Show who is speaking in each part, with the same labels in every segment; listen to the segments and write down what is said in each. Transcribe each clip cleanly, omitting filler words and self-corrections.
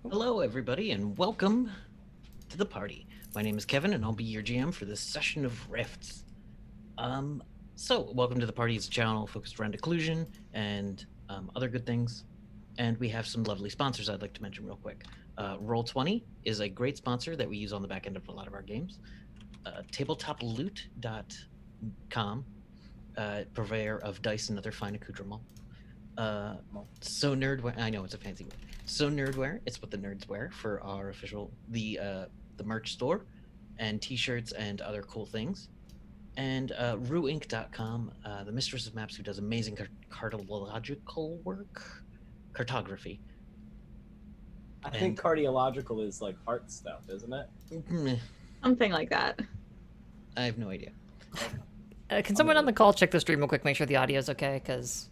Speaker 1: Hello, everybody, and welcome to the party. My name is Kevin, and I'll be your GM for this session of Rifts. Welcome to the party. It's a channel focused around occlusion and other good things. And we have some lovely sponsors I'd like to mention real quick. Roll20 is a great sponsor that we use on the back end of a lot of our games. Tabletoploot.com, purveyor of dice and other fine accoutrements. So Nerdware, I know it's a fancy word. So Nerdware, it's what the nerds wear for our official the merch store, and T-shirts and other cool things. And RuInk.com, the mistress of maps who does amazing cartological work, cartography.
Speaker 2: I think cardiological is like heart stuff, isn't it?
Speaker 3: Something like that.
Speaker 1: I have no idea.
Speaker 4: Can someone on the call check the stream real quick, make sure the audio's okay? Because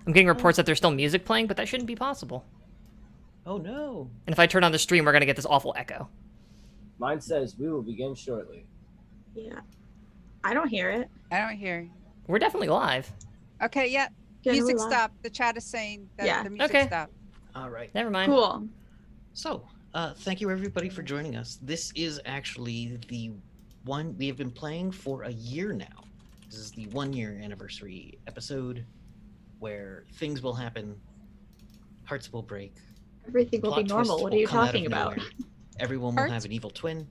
Speaker 4: I'm getting reports that there's still music playing, but that shouldn't be possible.
Speaker 1: Oh no.
Speaker 4: And if I turn on the stream, we're going to get this awful echo.
Speaker 2: Mine says we will begin shortly.
Speaker 3: Yeah. I don't hear it.
Speaker 5: I don't hear.
Speaker 4: We're definitely live.
Speaker 5: Okay, yeah.
Speaker 3: Yeah,
Speaker 5: Music
Speaker 3: we're live.
Speaker 5: stopped. The chat is saying that
Speaker 3: Yeah.
Speaker 5: the music
Speaker 4: Okay.
Speaker 5: stopped.
Speaker 1: All right.
Speaker 4: Never mind.
Speaker 3: Cool.
Speaker 1: So, thank you everybody for joining us. This is actually the one we have been playing for a year now. This is the 1-year anniversary episode where things will happen, hearts will break,
Speaker 3: Everything will be
Speaker 1: plot twists
Speaker 3: normal. What are
Speaker 1: will
Speaker 3: you
Speaker 1: come out
Speaker 3: talking
Speaker 1: of
Speaker 3: about?
Speaker 1: nowhere. Everyone will
Speaker 5: Hearts?
Speaker 1: have an evil twin.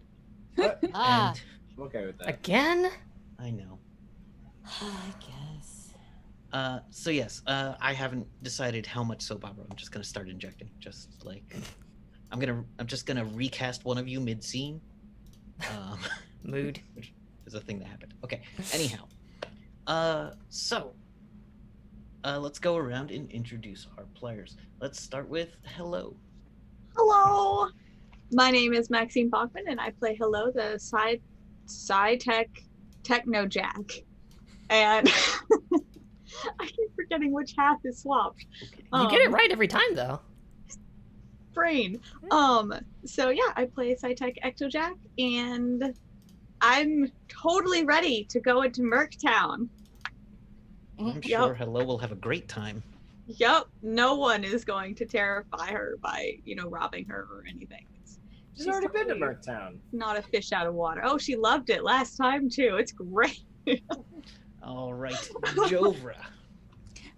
Speaker 2: What?
Speaker 6: Ah,
Speaker 1: And
Speaker 2: I'm okay with that.
Speaker 4: Again?
Speaker 1: I know.
Speaker 6: I guess.
Speaker 1: So yes, I haven't decided how much soap opera. I'm just gonna start injecting. Just like I'm just gonna recast one of you mid-scene.
Speaker 4: Mood.
Speaker 1: Which is a thing that happened. Okay. Anyhow, let's go around and introduce our players. Let's start with Hello.
Speaker 3: Hello. My name is Maxine Bachman, and I play Hello, the sci-tech techno jack. And I keep forgetting which half is swapped.
Speaker 4: You get it right every time, though.
Speaker 3: Brain. So yeah, I play sci-tech ecto jack, and I'm totally ready to go into Merctown.
Speaker 1: I'm
Speaker 3: Yep.
Speaker 1: sure Hello will have a great time.
Speaker 3: Yep, no one is going to terrify her by, robbing her or anything.
Speaker 2: She's already been to
Speaker 3: totally
Speaker 2: Merctown.
Speaker 3: not a fish out of water. Oh, she loved it last time too. It's great.
Speaker 1: All right, Jovra.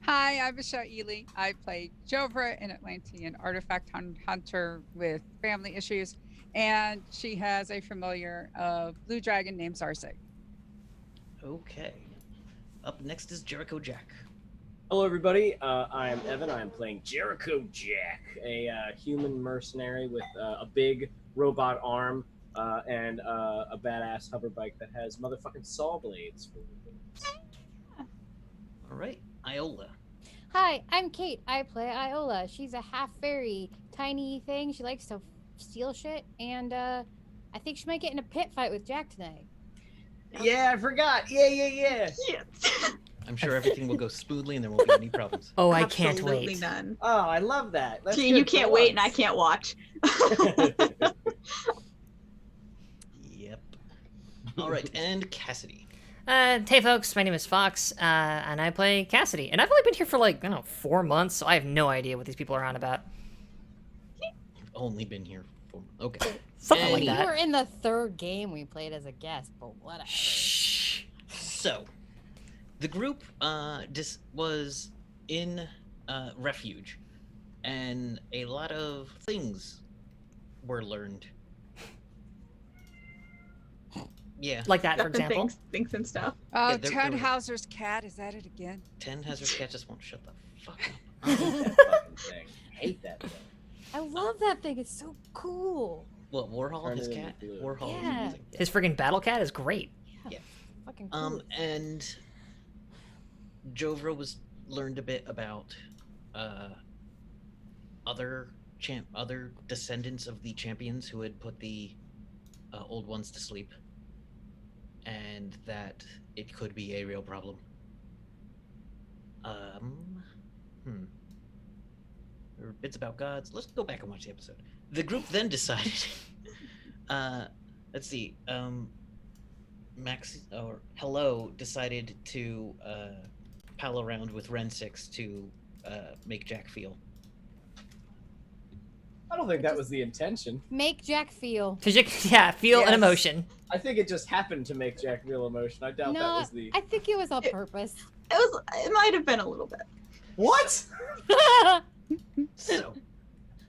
Speaker 5: Hi, I'm Michelle Ely. I play Jovra, an Atlantean artifact hunter with family issues, and she has a familiar blue dragon named Zarsig.
Speaker 1: Okay. Up next is Jericho Jack.
Speaker 2: Hello, everybody. I am Evan. I am playing Jericho Jack, a human mercenary with a big robot arm and a badass hover bike that has motherfucking saw blades.
Speaker 1: All right, Iola.
Speaker 6: Hi, I'm Kate. I play Iola. She's a half fairy, tiny thing. She likes to steal shit, and I think she might get in a pit fight with Jack tonight.
Speaker 2: Yeah, I forgot. Yeah.
Speaker 3: Yes.
Speaker 1: I'm sure everything will go smoothly and there won't be any problems.
Speaker 4: Oh, I can't
Speaker 3: Absolutely
Speaker 4: wait.
Speaker 3: none.
Speaker 2: Oh, I love that. That's
Speaker 3: See, you
Speaker 2: good for
Speaker 3: can't wait and I
Speaker 2: once.
Speaker 3: can't watch.
Speaker 1: Yep. All right, and Cassidy.
Speaker 4: Hey, folks. My name is Fox, and I play Cassidy. And I've only been here for, 4 months, so I have no idea what these people are on about.
Speaker 1: Only been here for okay.
Speaker 4: Something like
Speaker 6: You
Speaker 4: that.
Speaker 6: were in the third game we played as a guest, but whatever.
Speaker 4: Shh.
Speaker 1: So, the group was in refuge, and a lot of things were learned. Yeah,
Speaker 4: Like that, for
Speaker 3: Stuff and
Speaker 4: example.
Speaker 3: things and stuff.
Speaker 5: Oh,
Speaker 1: Yeah, there was-
Speaker 5: Tannhauser's cat. Is that it again?
Speaker 1: 10 Hazard's cat just won't shut the fuck
Speaker 2: I hate that fucking thing. Hate that thing.
Speaker 6: I love that thing. It's so cool.
Speaker 1: up. What, Warhol,
Speaker 2: Turn
Speaker 1: his
Speaker 2: it into
Speaker 1: cat?
Speaker 2: blue.
Speaker 1: Warhol is
Speaker 6: Yeah.
Speaker 1: amazing.
Speaker 4: His friggin' battle cat is great.
Speaker 6: Fucking cool.
Speaker 1: And Jovra learned a bit about other descendants of the champions who had put the old ones to sleep, and that it could be a real problem. There were bits about gods. Let's go back and watch the episode. The group then decided. Let's see. Hello decided to pal around with Ren 6 to make Jack feel.
Speaker 2: I don't think that was the intention.
Speaker 6: Make Jack feel.
Speaker 4: Cause you, yeah, feel an
Speaker 2: Yes.
Speaker 4: emotion.
Speaker 2: I think it just happened to make Jack feel emotion. I doubt that
Speaker 6: No,
Speaker 2: was the.
Speaker 6: I think it was on purpose.
Speaker 3: It might have been a little bit.
Speaker 2: What?
Speaker 1: So,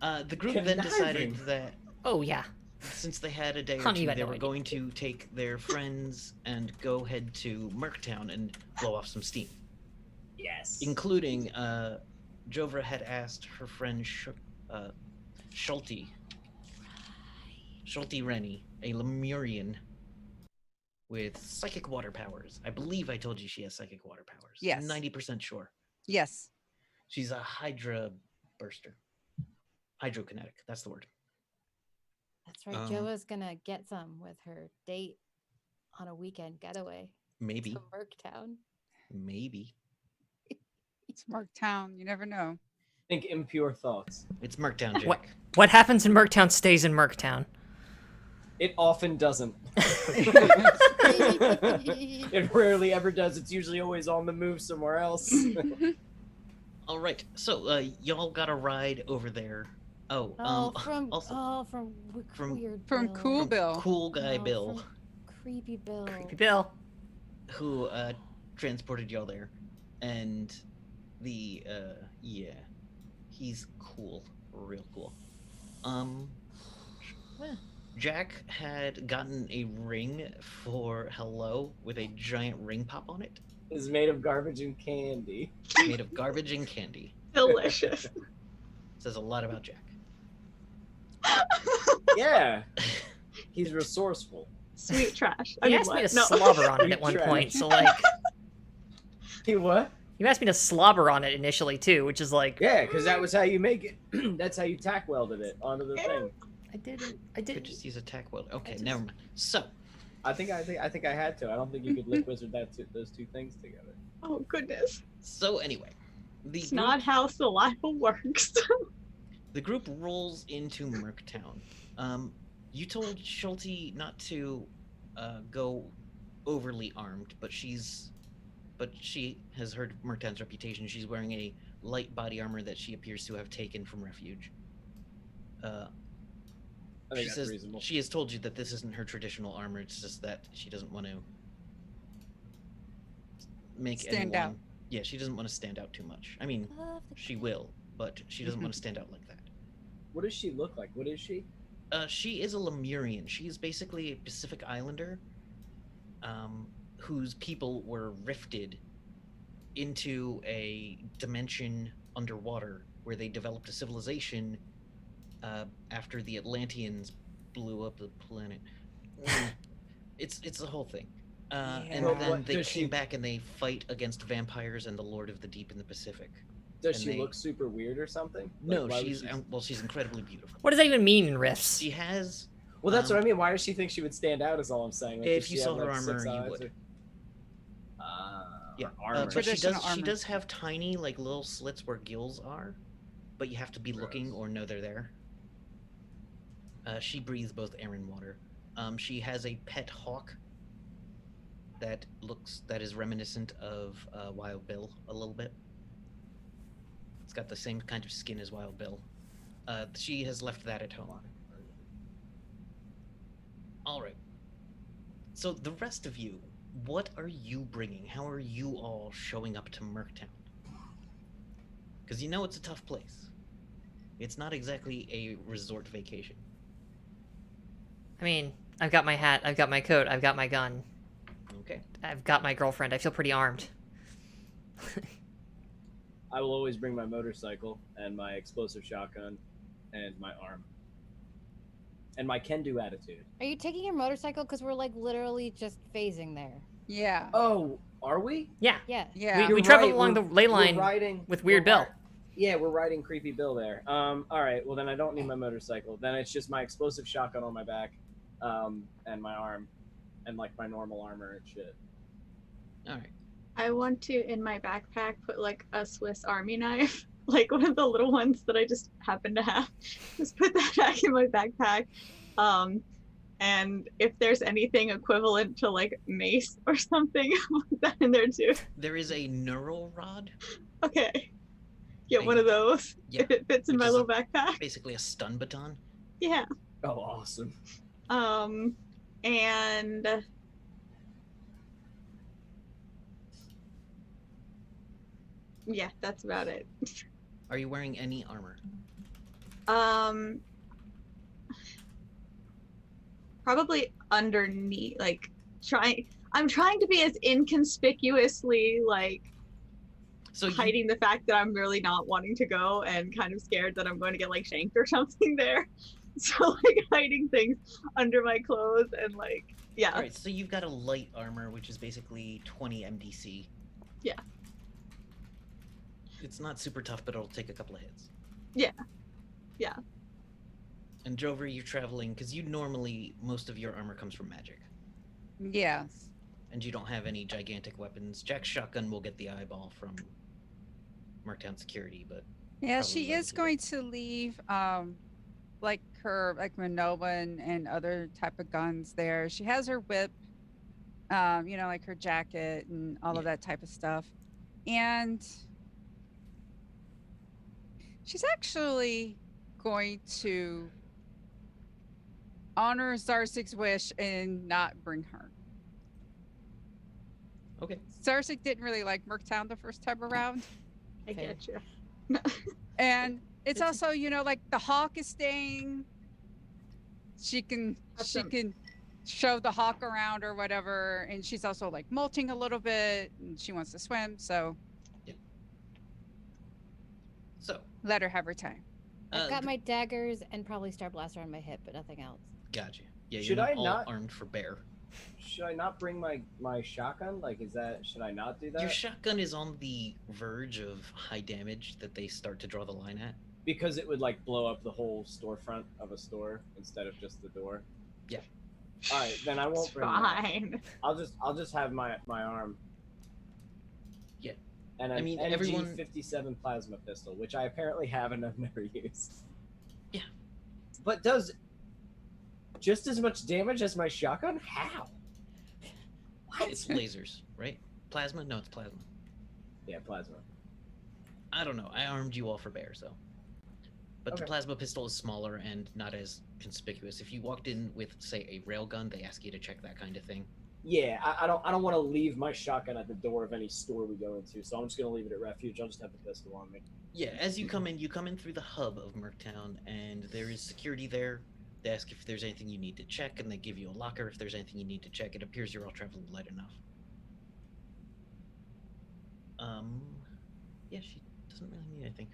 Speaker 1: the group then decided
Speaker 2: Conniving.
Speaker 1: that
Speaker 4: Oh yeah.
Speaker 1: since they had a day or
Speaker 4: Honey,
Speaker 1: two,
Speaker 4: you had
Speaker 1: they
Speaker 4: no
Speaker 1: were
Speaker 4: idea.
Speaker 1: going to take their friends and go head to Merctown and blow off some steam.
Speaker 2: Yes.
Speaker 1: Including, Jovra had asked her friend Schulte Rennie, a Lemurian with psychic water powers. I believe I told you she has psychic water powers.
Speaker 5: Yes.
Speaker 1: 90% sure.
Speaker 5: Yes.
Speaker 1: She's a Hydra burster. Hydrokinetic, that's the word.
Speaker 6: That's right.
Speaker 1: Um,
Speaker 6: Joa's gonna get some with her date on a weekend getaway
Speaker 1: Maybe.
Speaker 6: to Merctown.
Speaker 1: Maybe.
Speaker 5: It's Merctown. You never know.
Speaker 2: Think impure thoughts.
Speaker 1: It's Merctown, Jack.
Speaker 4: What happens in Merctown stays in Merctown.
Speaker 2: It often doesn't. It rarely ever does. It's usually always on the move somewhere else.
Speaker 1: All right, so y'all got a ride over there. Oh, also
Speaker 6: from
Speaker 1: from-
Speaker 6: Weird
Speaker 5: From
Speaker 6: Bill.
Speaker 5: Cool Bill.
Speaker 1: Cool guy
Speaker 6: No,
Speaker 1: Bill,
Speaker 6: from Creepy Bill.
Speaker 4: Creepy Bill.
Speaker 1: who transported y'all there, and yeah, he's cool, real cool. Jack had gotten a ring for Hello with a giant ring pop on it,
Speaker 2: Is made of garbage and candy.
Speaker 1: made of garbage and candy.
Speaker 3: Delicious.
Speaker 1: Says a lot about Jack.
Speaker 2: Yeah. He's resourceful.
Speaker 3: Sweet trash.
Speaker 4: You
Speaker 3: mean,
Speaker 4: asked me
Speaker 3: what?
Speaker 4: to
Speaker 3: No.
Speaker 4: slobber on it
Speaker 2: You
Speaker 4: at one
Speaker 2: tried.
Speaker 4: point, so like
Speaker 2: He what?
Speaker 4: you asked me to slobber on it initially too, which is like
Speaker 2: Yeah, because that was how you make it. That's how you tack welded it onto the thing.
Speaker 4: I didn't.
Speaker 1: Could just use a tack welder. Okay,
Speaker 4: just-
Speaker 1: never mind. So,
Speaker 2: I think I had to. I don't think you could lick wizard those two things together.
Speaker 3: Oh goodness.
Speaker 1: anyway, the
Speaker 3: It's
Speaker 1: group,
Speaker 3: not how saliva works.
Speaker 1: the group rolls into Merctown. You told Schulte not to go overly armed, but she has heard Merctown's reputation. She's wearing a light body armor that she appears to have taken from refuge.
Speaker 2: I think
Speaker 1: She
Speaker 2: that's
Speaker 1: says
Speaker 2: reasonable.
Speaker 1: she has told you that this isn't her traditional armor. It's just that she doesn't want to make
Speaker 5: Stand
Speaker 1: anyone.
Speaker 5: out.
Speaker 1: Yeah, she doesn't want to stand out too much. I mean,
Speaker 6: Love the
Speaker 1: she will, but she doesn't want to stand out like that.
Speaker 2: What does she look like? What is she?
Speaker 1: She is a Lemurian. She is basically a Pacific Islander, whose people were rifted into a dimension underwater where they developed a civilization after the Atlanteans blew up the planet. It's the whole thing. And
Speaker 2: Well,
Speaker 1: then
Speaker 2: what
Speaker 1: they
Speaker 2: does
Speaker 1: came
Speaker 2: she-
Speaker 1: back and they fight against vampires and the Lord of the Deep in the Pacific.
Speaker 2: Does
Speaker 1: And
Speaker 2: she
Speaker 1: they-
Speaker 2: look super weird or something? Like,
Speaker 1: No,
Speaker 2: why would
Speaker 1: she's
Speaker 2: she-
Speaker 1: she's incredibly beautiful.
Speaker 4: What does that even mean in riffs?
Speaker 1: She has
Speaker 2: Well, that's what I
Speaker 1: um,
Speaker 2: mean. Why does she think she would stand out? Is all I'm saying. Like,
Speaker 1: if
Speaker 2: does
Speaker 1: you
Speaker 2: she
Speaker 1: saw
Speaker 2: have,
Speaker 1: her
Speaker 2: like, six
Speaker 1: armor, you
Speaker 2: eyes
Speaker 1: would.
Speaker 2: or-
Speaker 1: Yeah,
Speaker 2: her armor.
Speaker 1: but she
Speaker 5: Traditional
Speaker 1: does
Speaker 5: armor.
Speaker 1: have tiny like little slits where gills are, but you have to be looking
Speaker 2: Gross.
Speaker 1: or know they're there. She breathes both air and water. She has a pet hawk that is reminiscent of Wild Bill a little bit. It's got the same kind of skin as Wild Bill. She has left that at home. All right. So the rest of you, what are you bringing? How are you all showing up to Merctown? Because you know it's a tough place. It's not exactly a resort vacation.
Speaker 4: I mean, I've got my hat, I've got my coat, I've got my gun,
Speaker 1: Okay.
Speaker 4: I've got my girlfriend. I feel pretty armed.
Speaker 2: I will always bring my motorcycle and my explosive shotgun and my arm and my can-do attitude.
Speaker 6: Are you taking your motorcycle? Because we're like literally just phasing there.
Speaker 5: Yeah.
Speaker 2: Oh, are we?
Speaker 4: Yeah.
Speaker 6: Yeah.
Speaker 5: Yeah.
Speaker 4: We
Speaker 2: You're
Speaker 4: traveled
Speaker 2: right,
Speaker 4: along the
Speaker 2: we're-
Speaker 4: ley
Speaker 2: we're
Speaker 4: line
Speaker 2: riding,
Speaker 4: with Weird
Speaker 2: we're
Speaker 4: Bill.
Speaker 2: ri- Yeah, we're riding Creepy Bill there. All right. Well, then I don't need my motorcycle. Then it's just my explosive shotgun on my back, and my arm, and like my normal armor and shit.
Speaker 1: All right.
Speaker 3: I want to, in my backpack, put like a Swiss Army knife, like one of the little ones that I just happen to have. Just put that back in my backpack. And if there's anything equivalent to like mace or something, I'll put that in there too.
Speaker 1: There is a neural rod.
Speaker 3: Okay. get one of those.
Speaker 1: Yeah,
Speaker 3: If it fits in
Speaker 1: which
Speaker 3: my
Speaker 1: is
Speaker 3: little backpack.
Speaker 1: basically a stun baton.
Speaker 3: Yeah.
Speaker 2: Oh, awesome.
Speaker 3: And yeah, that's about it.
Speaker 1: Are you wearing any armor?
Speaker 3: Probably underneath, like I'm trying to be as inconspicuously like
Speaker 1: So you,
Speaker 3: hiding the fact that I'm really not wanting to go and kind of scared that I'm going to get like shanked or something there. So like hiding things under my clothes and like yeah.
Speaker 1: all right. So you've got a light armor, which is basically 20 MDC.
Speaker 3: Yeah.
Speaker 1: It's not super tough, but it'll take a couple of hits.
Speaker 3: Yeah. Yeah.
Speaker 1: And Jover, you're traveling because you normally most of your armor comes from magic,
Speaker 5: Yes.
Speaker 1: and you don't have any gigantic weapons. Jack's shotgun will get the eyeball from Merctown security, but
Speaker 5: Yeah,
Speaker 1: Probably
Speaker 5: she
Speaker 1: level
Speaker 5: is
Speaker 1: to it.
Speaker 5: going to leave like her like Manoa and other type of guns there. She has her whip, you know, like her jacket and all of
Speaker 1: Yeah.
Speaker 5: that type of stuff. And she's actually going to honor Zarzik's wish and not bring her.
Speaker 1: okay.
Speaker 5: Zarzik didn't really like Merctown the first time around.
Speaker 3: I
Speaker 4: Fair.
Speaker 3: get you.
Speaker 5: And it's
Speaker 1: It's-
Speaker 5: also, you know, like the hawk is staying. She can
Speaker 3: Awesome.
Speaker 5: show the hawk around or whatever, and she's also like molting a little bit, and she wants to swim, so
Speaker 1: So
Speaker 5: let her have her time.
Speaker 6: I've got
Speaker 1: th-
Speaker 6: my daggers and probably Star Blaster on my hip, but nothing else.
Speaker 1: Gotcha. Yeah,
Speaker 2: Should
Speaker 1: you're
Speaker 2: I
Speaker 1: all
Speaker 2: not-
Speaker 1: armed for bear.
Speaker 2: Should I not bring my shotgun? Like, should I not do that?
Speaker 1: Your shotgun is on the verge of high damage that they start to draw the line at.
Speaker 2: Because it would like blow up the whole storefront of a store instead of just the door.
Speaker 1: Yeah.
Speaker 2: All right, then I won't
Speaker 3: It's
Speaker 2: bring that.
Speaker 3: fine.
Speaker 2: I'll just have my arm.
Speaker 1: Yeah.
Speaker 2: And
Speaker 1: I
Speaker 2: an
Speaker 1: mean,
Speaker 2: NG
Speaker 1: everyone-
Speaker 2: 57 plasma pistol, which I apparently have and I've never used.
Speaker 1: Yeah.
Speaker 2: But does just as much damage as my shotgun? How? What?
Speaker 1: It's lasers, right? Plasma? No, it's plasma.
Speaker 2: Yeah, plasma.
Speaker 1: I don't know. I armed you all for bear, so. But the
Speaker 2: Okay.
Speaker 1: plasma pistol is smaller and not as conspicuous. If you walked in with, say, a railgun, they ask you to check that kind of thing.
Speaker 2: Yeah, I don't want to leave my shotgun at the door of any store we go into, so I'm just gonna leave it at refuge. I'll just have the pistol on me.
Speaker 1: Yeah, as you come in through the hub of Merctown, and there is security there. They ask if there's anything you need to check, and they give you a locker if there's anything you need to check. It appears you're all traveling light enough. Yeah, she doesn't really need anything.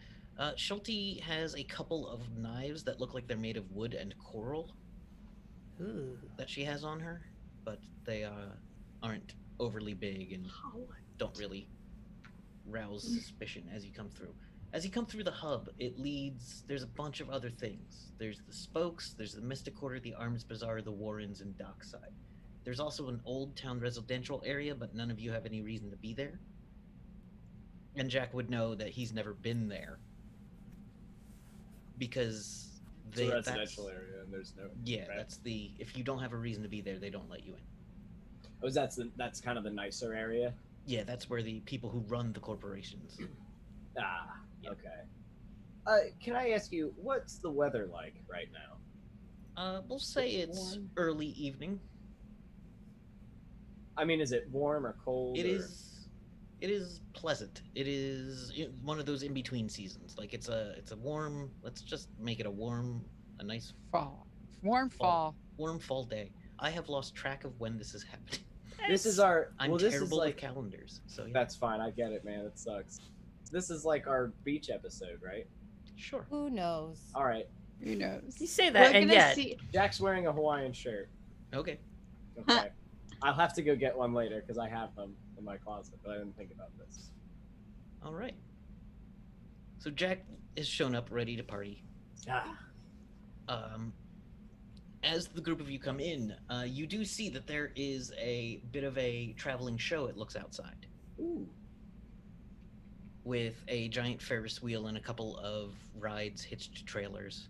Speaker 1: Schulte has a couple of knives that look like they're made of wood and coral
Speaker 4: Ooh.
Speaker 1: that she has on her, but they aren't overly big and don't really rouse suspicion as you come through. As you come through the hub, there's a bunch of other things. There's the Spokes, there's the Mystic Quarter, the Arms Bazaar, the Warrens, and Dockside. There's also an old town residential area, but none of you have any reason to be there. And Jack would know that he's never been there. Because
Speaker 2: It's a residential area, and there's no.
Speaker 1: Yeah,
Speaker 2: right?
Speaker 1: that's the. If you don't have a reason to be there, they don't let you in.
Speaker 2: Oh, that's kind of the nicer area.
Speaker 1: Yeah, that's where the people who run the corporations.
Speaker 2: Ah,
Speaker 1: Yeah.
Speaker 2: okay. Can I ask you, what's the weather like right now?
Speaker 1: We'll say it's
Speaker 2: Warm.
Speaker 1: early evening.
Speaker 2: I mean, is it warm or cold?
Speaker 1: It
Speaker 2: or...
Speaker 1: is. It is pleasant. It is one of those in between seasons. Like it's a warm. Let's just make it a nice
Speaker 5: Fall. Warm fall.
Speaker 1: warm fall day. I have lost track of when this is happening.
Speaker 2: This is our.
Speaker 1: I'm
Speaker 2: well, this is
Speaker 1: terrible
Speaker 2: like.
Speaker 1: with calendars, so yeah.
Speaker 2: That's fine. I get it, man. It sucks. This is like our beach episode, right?
Speaker 1: Sure.
Speaker 6: Who knows?
Speaker 2: All right.
Speaker 5: Who knows?
Speaker 4: You say
Speaker 3: We're
Speaker 4: that, and
Speaker 3: gonna
Speaker 4: yet
Speaker 3: see.
Speaker 2: Jack's wearing a Hawaiian shirt.
Speaker 1: Okay.
Speaker 2: Okay. I'll have to go get one later because I have them in my closet, but I didn't think about this.
Speaker 1: All right. So Jack is shown up, ready to party.
Speaker 2: Ah.
Speaker 1: As the group of you come in, you do see that there is a bit of a traveling show. It looks outside.
Speaker 2: Ooh.
Speaker 1: With a giant Ferris wheel and a couple of rides hitched to trailers.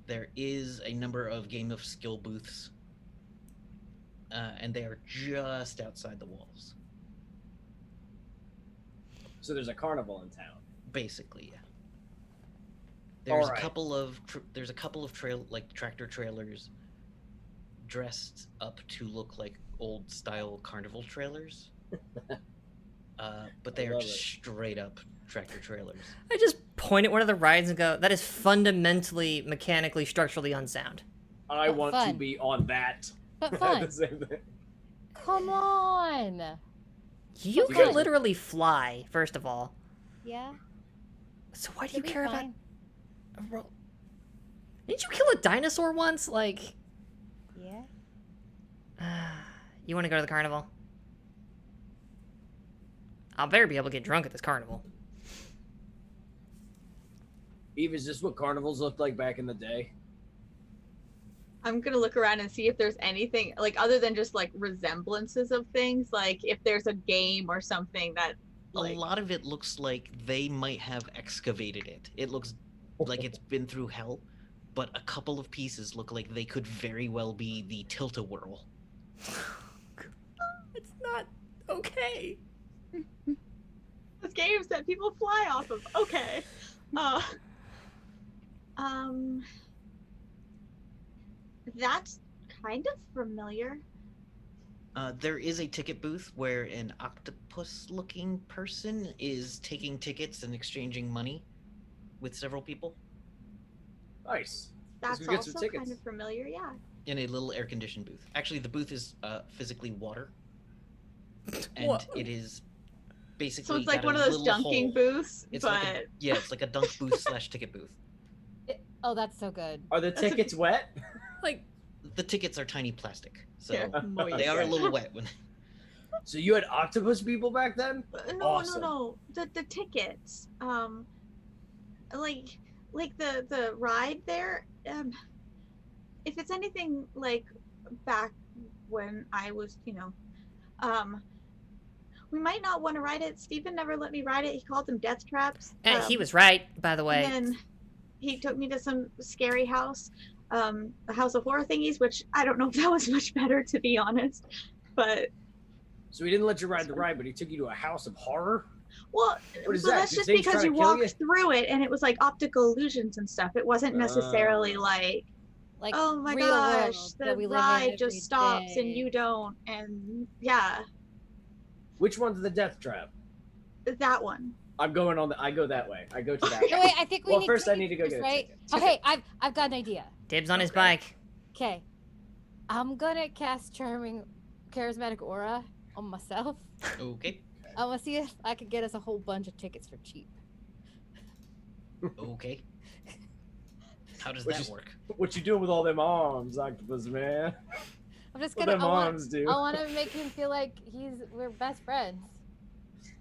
Speaker 1: There is a number of game of skill booths, and they are just outside the walls.
Speaker 2: So there's a carnival in town.
Speaker 1: Basically, yeah. There's
Speaker 2: Alright.
Speaker 1: a couple of tractor trailers dressed up to look like old style carnival trailers. But they
Speaker 2: I
Speaker 1: are
Speaker 2: love
Speaker 1: just
Speaker 2: it.
Speaker 1: straight up tractor trailers.
Speaker 4: I just point at one of the rides and go, that is fundamentally, mechanically, structurally unsound.
Speaker 2: I
Speaker 6: But
Speaker 2: want to
Speaker 6: fun.
Speaker 2: be on that.
Speaker 6: But
Speaker 2: At
Speaker 6: fun.
Speaker 2: the same thing.
Speaker 6: Come on.
Speaker 4: You
Speaker 2: You
Speaker 4: can
Speaker 2: guys-
Speaker 4: literally fly, first of all.
Speaker 6: Yeah.
Speaker 4: So why do
Speaker 6: It'll
Speaker 4: you
Speaker 6: be
Speaker 4: care about
Speaker 6: fine.
Speaker 4: a ro- Didn't you kill a dinosaur once? Like,
Speaker 6: Yeah.
Speaker 4: you want to go to the carnival? I'll better be able to get drunk at this carnival.
Speaker 2: Eve, is this what carnivals looked like back in the day?
Speaker 3: I'm gonna look around and see if there's anything like other than just like resemblances of things, like if there's a game or something that like
Speaker 1: A lot of it looks like they might have excavated it. It looks like it's been through hell, but a couple of pieces look like they could very well be the tilt-a-whirl.
Speaker 4: It's not okay.
Speaker 3: those games that people fly off of. Okay. Um that's kind of familiar.
Speaker 1: There is a ticket booth where an octopus-looking person is taking tickets and exchanging money with several people
Speaker 2: Nice.
Speaker 3: That's
Speaker 2: we get some
Speaker 3: also
Speaker 2: tickets.
Speaker 3: kind of familiar, yeah.
Speaker 1: in a little air-conditioned booth. Actually, the booth is physically water, and
Speaker 4: What?
Speaker 1: it is basically
Speaker 3: So it's like
Speaker 1: got
Speaker 3: one
Speaker 1: a
Speaker 3: of those
Speaker 1: little
Speaker 3: dunking
Speaker 1: hole.
Speaker 3: booths,
Speaker 1: It's
Speaker 3: but
Speaker 1: like it's like a dunk booth / ticket booth.
Speaker 6: Oh, that's so good.
Speaker 2: Are the tickets wet?
Speaker 4: Like,
Speaker 1: The tickets are tiny plastic, so
Speaker 3: yeah, moist.
Speaker 1: they are a
Speaker 2: Okay.
Speaker 1: little wet when.
Speaker 2: So you had octopus people back then?
Speaker 3: No,
Speaker 2: Awesome.
Speaker 3: no. The tickets. Like the ride there. If it's anything like back when I was, we might not want to ride it. Steven never let me ride it. He called them death traps.
Speaker 4: he was right, by the way.
Speaker 3: And then he took me to some scary house, a house of horror thingies, which I don't know if that was much better, to be honest. But
Speaker 2: So he didn't let you ride the ride, but he took you to a house of horror?
Speaker 3: well,
Speaker 2: What is
Speaker 3: so
Speaker 2: that?
Speaker 3: that's
Speaker 2: Do
Speaker 3: just
Speaker 2: things
Speaker 3: because
Speaker 2: try
Speaker 3: you
Speaker 2: to kill
Speaker 3: walked
Speaker 2: you?
Speaker 3: through it, and it was like optical illusions and stuff. It wasn't necessarily
Speaker 2: Ah.
Speaker 3: like,
Speaker 6: Like
Speaker 3: oh my
Speaker 6: real
Speaker 3: gosh,
Speaker 6: world
Speaker 3: the
Speaker 6: that we live in
Speaker 3: ride
Speaker 6: every
Speaker 3: just stops and
Speaker 6: day.
Speaker 3: you don't, and yeah,
Speaker 2: Which one's the death trap?
Speaker 3: that one.
Speaker 2: I'm going on I go that way. I go to that
Speaker 6: No,
Speaker 2: way.
Speaker 6: wait, I think we
Speaker 2: Well,
Speaker 6: need
Speaker 2: first I
Speaker 6: tickets
Speaker 2: need to go
Speaker 6: first,
Speaker 2: get a
Speaker 6: right?
Speaker 2: ticket.
Speaker 6: Okay, I've got an idea.
Speaker 4: Dibs on his
Speaker 2: Okay.
Speaker 4: bike.
Speaker 6: Okay. I'm gonna cast Charming Charismatic Aura on myself.
Speaker 1: Okay,
Speaker 6: I'm gonna see if I can get us a whole bunch of tickets for cheap.
Speaker 1: okay. How does
Speaker 2: Which
Speaker 1: that
Speaker 2: is-
Speaker 1: work?
Speaker 2: What you doing with all them arms, octopus man?
Speaker 6: I'm just
Speaker 2: What
Speaker 6: gonna
Speaker 2: them arms do?
Speaker 6: I want to make him feel like we're best friends.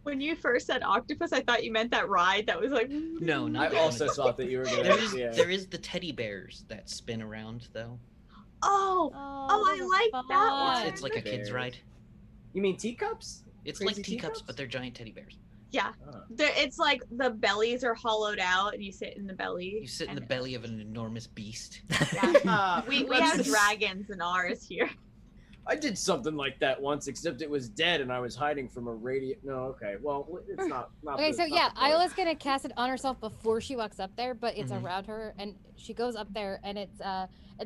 Speaker 3: When you first said octopus, I thought you meant that ride that was like.
Speaker 1: No, not
Speaker 2: I
Speaker 1: that
Speaker 2: also
Speaker 1: one.
Speaker 2: thought that you were gonna.
Speaker 1: There is the teddy bears that spin around though.
Speaker 3: Oh, I
Speaker 6: those are
Speaker 3: like that
Speaker 6: fun.
Speaker 3: one.
Speaker 1: It's like a kid's
Speaker 2: Bears.
Speaker 1: ride.
Speaker 2: You mean teacups?
Speaker 1: It's
Speaker 2: Crazy
Speaker 1: like teacups,
Speaker 2: teacups?
Speaker 1: but they're giant teddy bears.
Speaker 3: yeah.
Speaker 2: Oh.
Speaker 3: It's like the bellies are hollowed out, and you sit in the belly.
Speaker 1: You sit in the
Speaker 3: and-
Speaker 1: belly of an enormous beast.
Speaker 3: Yeah. We have
Speaker 2: That's-
Speaker 3: dragons in ours here.
Speaker 2: I did something like that once, except it was dead, and I was hiding from a radiant. No, okay. Well, it's not.
Speaker 6: Okay, so yeah, Iola's gonna cast it on herself before she walks up there, but it's
Speaker 1: Mhm.
Speaker 6: around her, and she goes up there, and it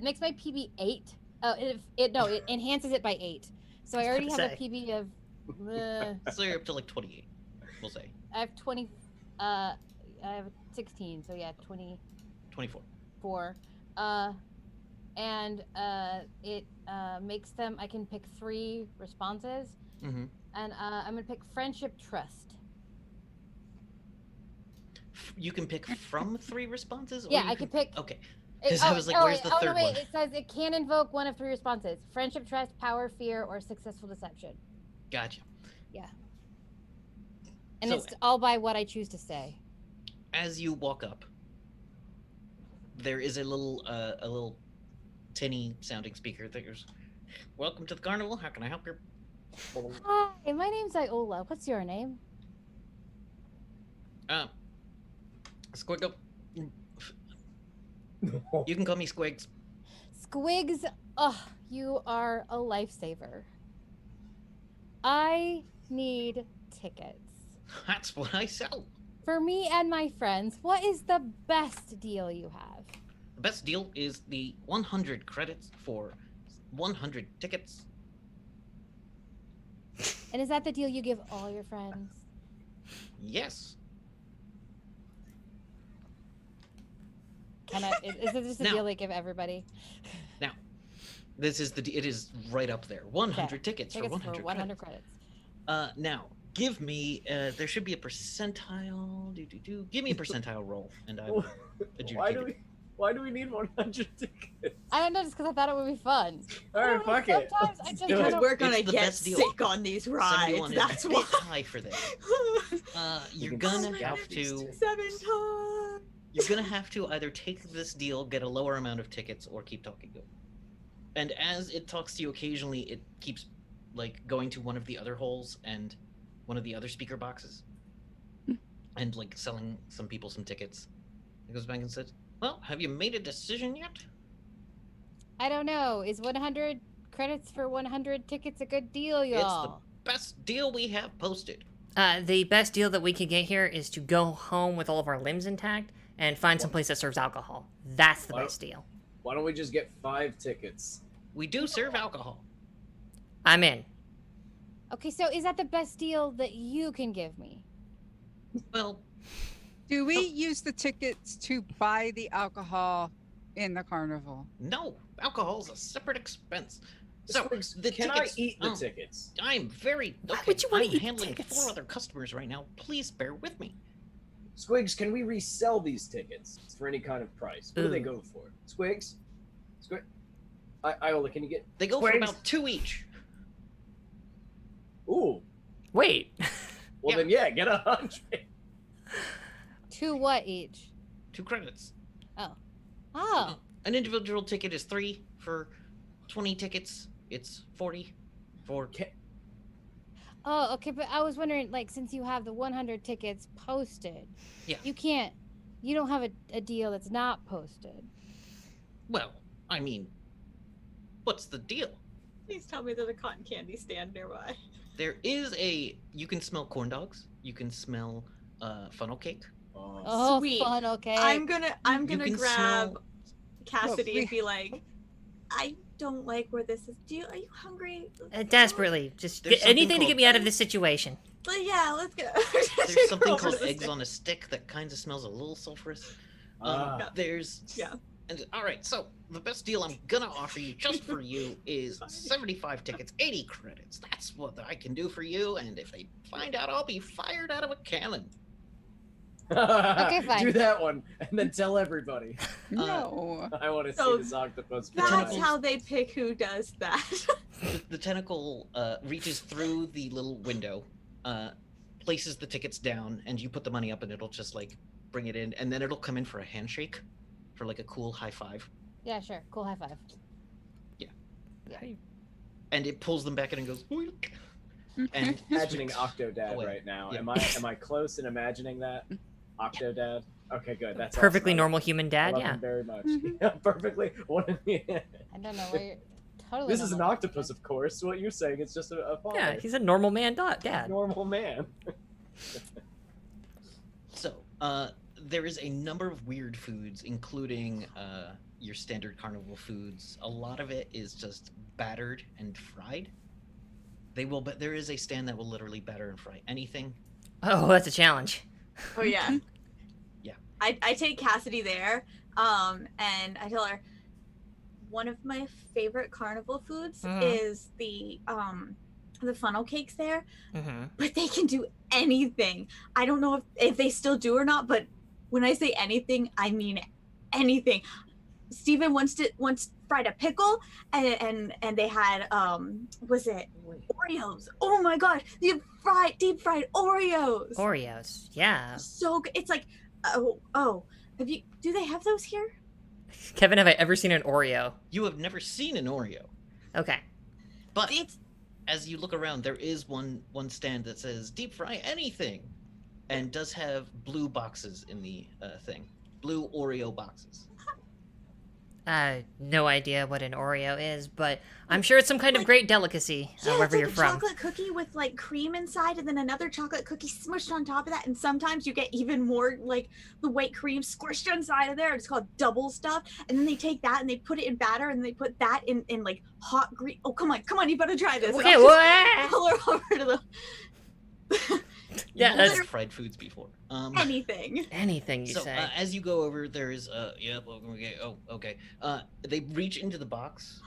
Speaker 6: makes my PB 8. It enhances it by 8. So I
Speaker 4: I was
Speaker 6: already
Speaker 4: about
Speaker 6: have
Speaker 4: to
Speaker 6: a PB of.
Speaker 1: So you're up to like 28, we'll say.
Speaker 6: I have 20. I have 16, so yeah,
Speaker 1: 24.
Speaker 6: 24. And it makes them. I can pick 3 responses,
Speaker 1: Mm-hmm.
Speaker 6: and I'm gonna pick friendship, trust.
Speaker 1: You can pick from 3 responses? Or
Speaker 6: Yeah,
Speaker 1: you
Speaker 6: I can pick.
Speaker 1: Okay.
Speaker 6: It-
Speaker 1: 'Cause I was like, where's the third
Speaker 6: no, wait,
Speaker 1: one?
Speaker 6: It says it can invoke one of 3 responses: friendship, trust, power, fear, or successful deception.
Speaker 1: Gotcha.
Speaker 6: And
Speaker 1: So-
Speaker 6: it's all by what I choose to say.
Speaker 1: As you walk up, there is a little tinny sounding speaker that goes, "Welcome to the carnival. How can I help you?"
Speaker 6: Hi, my name's Iola. What's your name?
Speaker 1: Squiggle. You can call me Squigs.
Speaker 6: Squigs. Oh, you are a lifesaver. I need tickets.
Speaker 1: That's what I sell.
Speaker 6: For me and my friends, what is the best deal you have?
Speaker 1: The best deal is the 100 credits for 100 tickets.
Speaker 6: And is that the deal you give all your friends?
Speaker 1: Yes.
Speaker 6: Is it just a
Speaker 1: Now-
Speaker 6: deal they give everybody?
Speaker 1: Now, it is right up there. 100 tickets for
Speaker 6: Tickets
Speaker 1: 100
Speaker 6: for 100
Speaker 1: credits.
Speaker 6: credits.
Speaker 1: Now, give me. There should be a percentile. Give me a percentile roll, and I will adjudicate it.
Speaker 2: Why do we need 100 tickets?
Speaker 6: I don't know, just because I thought it would be fun.
Speaker 2: All right, fuck it.
Speaker 6: Sometimes I
Speaker 2: Let's
Speaker 6: just
Speaker 2: do
Speaker 3: Because
Speaker 2: it.
Speaker 6: don't-
Speaker 3: we're gonna
Speaker 1: It's the
Speaker 3: get
Speaker 1: best deal.
Speaker 3: sick on these rides.
Speaker 1: 71
Speaker 3: That's
Speaker 1: is a
Speaker 3: why.
Speaker 1: bit high for this. You're
Speaker 2: can
Speaker 1: gonna
Speaker 2: scalp
Speaker 1: have
Speaker 2: these
Speaker 1: to.
Speaker 2: two.
Speaker 3: 7 times.
Speaker 1: You're gonna have to either take this deal, get a lower amount of tickets, or keep talking to it. And as it talks to you occasionally, it keeps like going to one of the other holes and one of the other speaker boxes, and like selling some people some tickets. It goes back and says, "Well, have you made a decision yet?"
Speaker 6: I don't know. Is 100 credits for 100 tickets a good deal, y'all?
Speaker 1: Best deal we have posted.
Speaker 4: The best deal that we could get here is to go home with all of our limbs intact and find some place that serves alcohol. That's the
Speaker 2: What?
Speaker 4: best deal.
Speaker 2: Why don't we just get 5 tickets?
Speaker 1: We do serve alcohol.
Speaker 4: I'm in.
Speaker 6: Okay, so is that the best deal that you can give me?
Speaker 1: Well,
Speaker 5: Do we use the tickets to buy the alcohol in the carnival?
Speaker 1: no, alcohol's a separate expense. So
Speaker 2: Squigs,
Speaker 1: the
Speaker 2: can
Speaker 1: tickets.
Speaker 2: I eat the tickets?
Speaker 1: I'm very.
Speaker 4: Why
Speaker 1: Okay,
Speaker 4: would you wanna
Speaker 1: I'm
Speaker 4: eat
Speaker 1: handling
Speaker 4: tickets?
Speaker 1: 4 other customers right now. Please bear with me.
Speaker 2: Squigs, can we resell these tickets for any kind of price? What do they
Speaker 4: Ooh.
Speaker 2: go for? Squigs? Squig? Iola, can you get...
Speaker 1: They go for
Speaker 2: Squigs?
Speaker 1: about 2 each.
Speaker 2: Ooh.
Speaker 4: Wait.
Speaker 2: Well,
Speaker 1: Yeah.
Speaker 2: then, yeah, get 100.
Speaker 6: 2 what each?
Speaker 1: 2 credits.
Speaker 6: Oh,
Speaker 1: An individual ticket is 3 for 20 tickets. It's 40 for.
Speaker 6: oh, okay. But I was wondering, like, since you have the 100 tickets posted,
Speaker 1: Yeah.
Speaker 6: you don't have a deal that's not posted.
Speaker 1: Well, I mean, what's the deal?
Speaker 3: Please tell me there's a cotton candy stand nearby.
Speaker 1: There is a. You can smell corn dogs. You can smell funnel cake.
Speaker 2: Oh.
Speaker 6: Oh,
Speaker 3: Sweet.
Speaker 6: fun. Okay.
Speaker 3: I'm gonna
Speaker 1: You
Speaker 3: grab
Speaker 1: can smell.
Speaker 3: Cassidy
Speaker 5: we-
Speaker 3: and be like, I don't like where this is. Are you hungry?
Speaker 4: Desperately. Just
Speaker 1: There's
Speaker 4: get anything
Speaker 1: something
Speaker 4: to
Speaker 1: called-
Speaker 4: get me out of this situation.
Speaker 3: But yeah, let's go.
Speaker 1: There's something
Speaker 3: Over
Speaker 1: called
Speaker 3: the
Speaker 1: eggs
Speaker 3: stick.
Speaker 1: on a stick that kind of smells a little sulfurous.
Speaker 2: Ah.
Speaker 1: There's.
Speaker 3: Yeah.
Speaker 1: And all right, so the best deal I'm gonna offer you just for you is 75 tickets, 80 credits. That's what I can do for you. And if they find out, I'll be fired out of a cannon.
Speaker 6: Okay, fine.
Speaker 2: Do that one, and then tell everybody.
Speaker 5: No.
Speaker 2: I want to
Speaker 3: So
Speaker 2: see this octopus.
Speaker 3: That's
Speaker 2: fly.
Speaker 1: tentacles.
Speaker 3: how they pick who does that.
Speaker 1: The tentacle reaches through the little window, places the tickets down, and you put the money up, and it'll just like bring it in, and then it'll come in for a handshake, for like a cool high five,
Speaker 6: Yeah, sure. Cool. High five.
Speaker 1: and it pulls them back in and goes. "Boink." And
Speaker 2: Imagining Octodad
Speaker 1: away.
Speaker 2: right now.
Speaker 1: Yeah.
Speaker 2: Am I close in imagining that? Octodad. Okay, good. That's
Speaker 4: Perfectly
Speaker 2: awesome.
Speaker 4: normal human
Speaker 2: I
Speaker 4: dad,
Speaker 2: love
Speaker 4: yeah.
Speaker 2: him very much.
Speaker 5: Mhm.
Speaker 2: Yeah, perfectly. What?
Speaker 6: I don't know where you're. Totally.
Speaker 2: This is an
Speaker 6: normal.
Speaker 2: octopus, of course. What you're saying is just a father.
Speaker 4: Yeah, he's a normal man dad.
Speaker 2: normal man.
Speaker 1: So, there is a number of weird foods, including your standard carnival foods. A lot of it is just battered and fried. But there is a stand that will literally batter and fry anything.
Speaker 4: Oh, that's a challenge.
Speaker 3: Oh yeah.
Speaker 1: Yeah.
Speaker 3: I take Cassidy there, and I tell her one of my favorite carnival foods
Speaker 4: Mhm.
Speaker 3: is the funnel cakes there,
Speaker 4: Mm-hmm.
Speaker 3: but they can do anything. I don't know if they still do or not, but when I say anything, I mean anything. Steven once fried a pickle and they had was it Oreos? Oh my god, deep fried Oreos.
Speaker 4: Oreos, yeah.
Speaker 3: So good. It's like do they have those here?
Speaker 4: Kevin, have I ever seen an Oreo?
Speaker 1: You have never seen an Oreo,
Speaker 4: Okay.
Speaker 1: but
Speaker 3: It's
Speaker 1: as you look around, there is one stand that says deep fry anything, and does have blue boxes in the thing, blue Oreo boxes.
Speaker 4: No idea what an Oreo is, but I'm sure it's some kind of
Speaker 3: Like-
Speaker 4: great delicacy,
Speaker 3: Yeah,
Speaker 4: wherever
Speaker 3: it's like
Speaker 4: you're
Speaker 3: a
Speaker 4: from.
Speaker 3: chocolate cookie with like cream inside, and then another chocolate cookie smushed on top of that. And sometimes you get even more like the white cream squished inside of there. It's called double stuff. And then they take that and they put it in batter, and they put that in like hot green. Oh, come on, you better try this. And
Speaker 4: Okay,
Speaker 3: I'll
Speaker 4: what?
Speaker 3: just pull her over to the
Speaker 4: Yeah,
Speaker 1: You've
Speaker 4: that's
Speaker 1: had fried foods before.
Speaker 3: anything.
Speaker 4: anything you
Speaker 1: So
Speaker 4: say.
Speaker 1: as you go over, there's okay. Oh, okay. They reach into the box.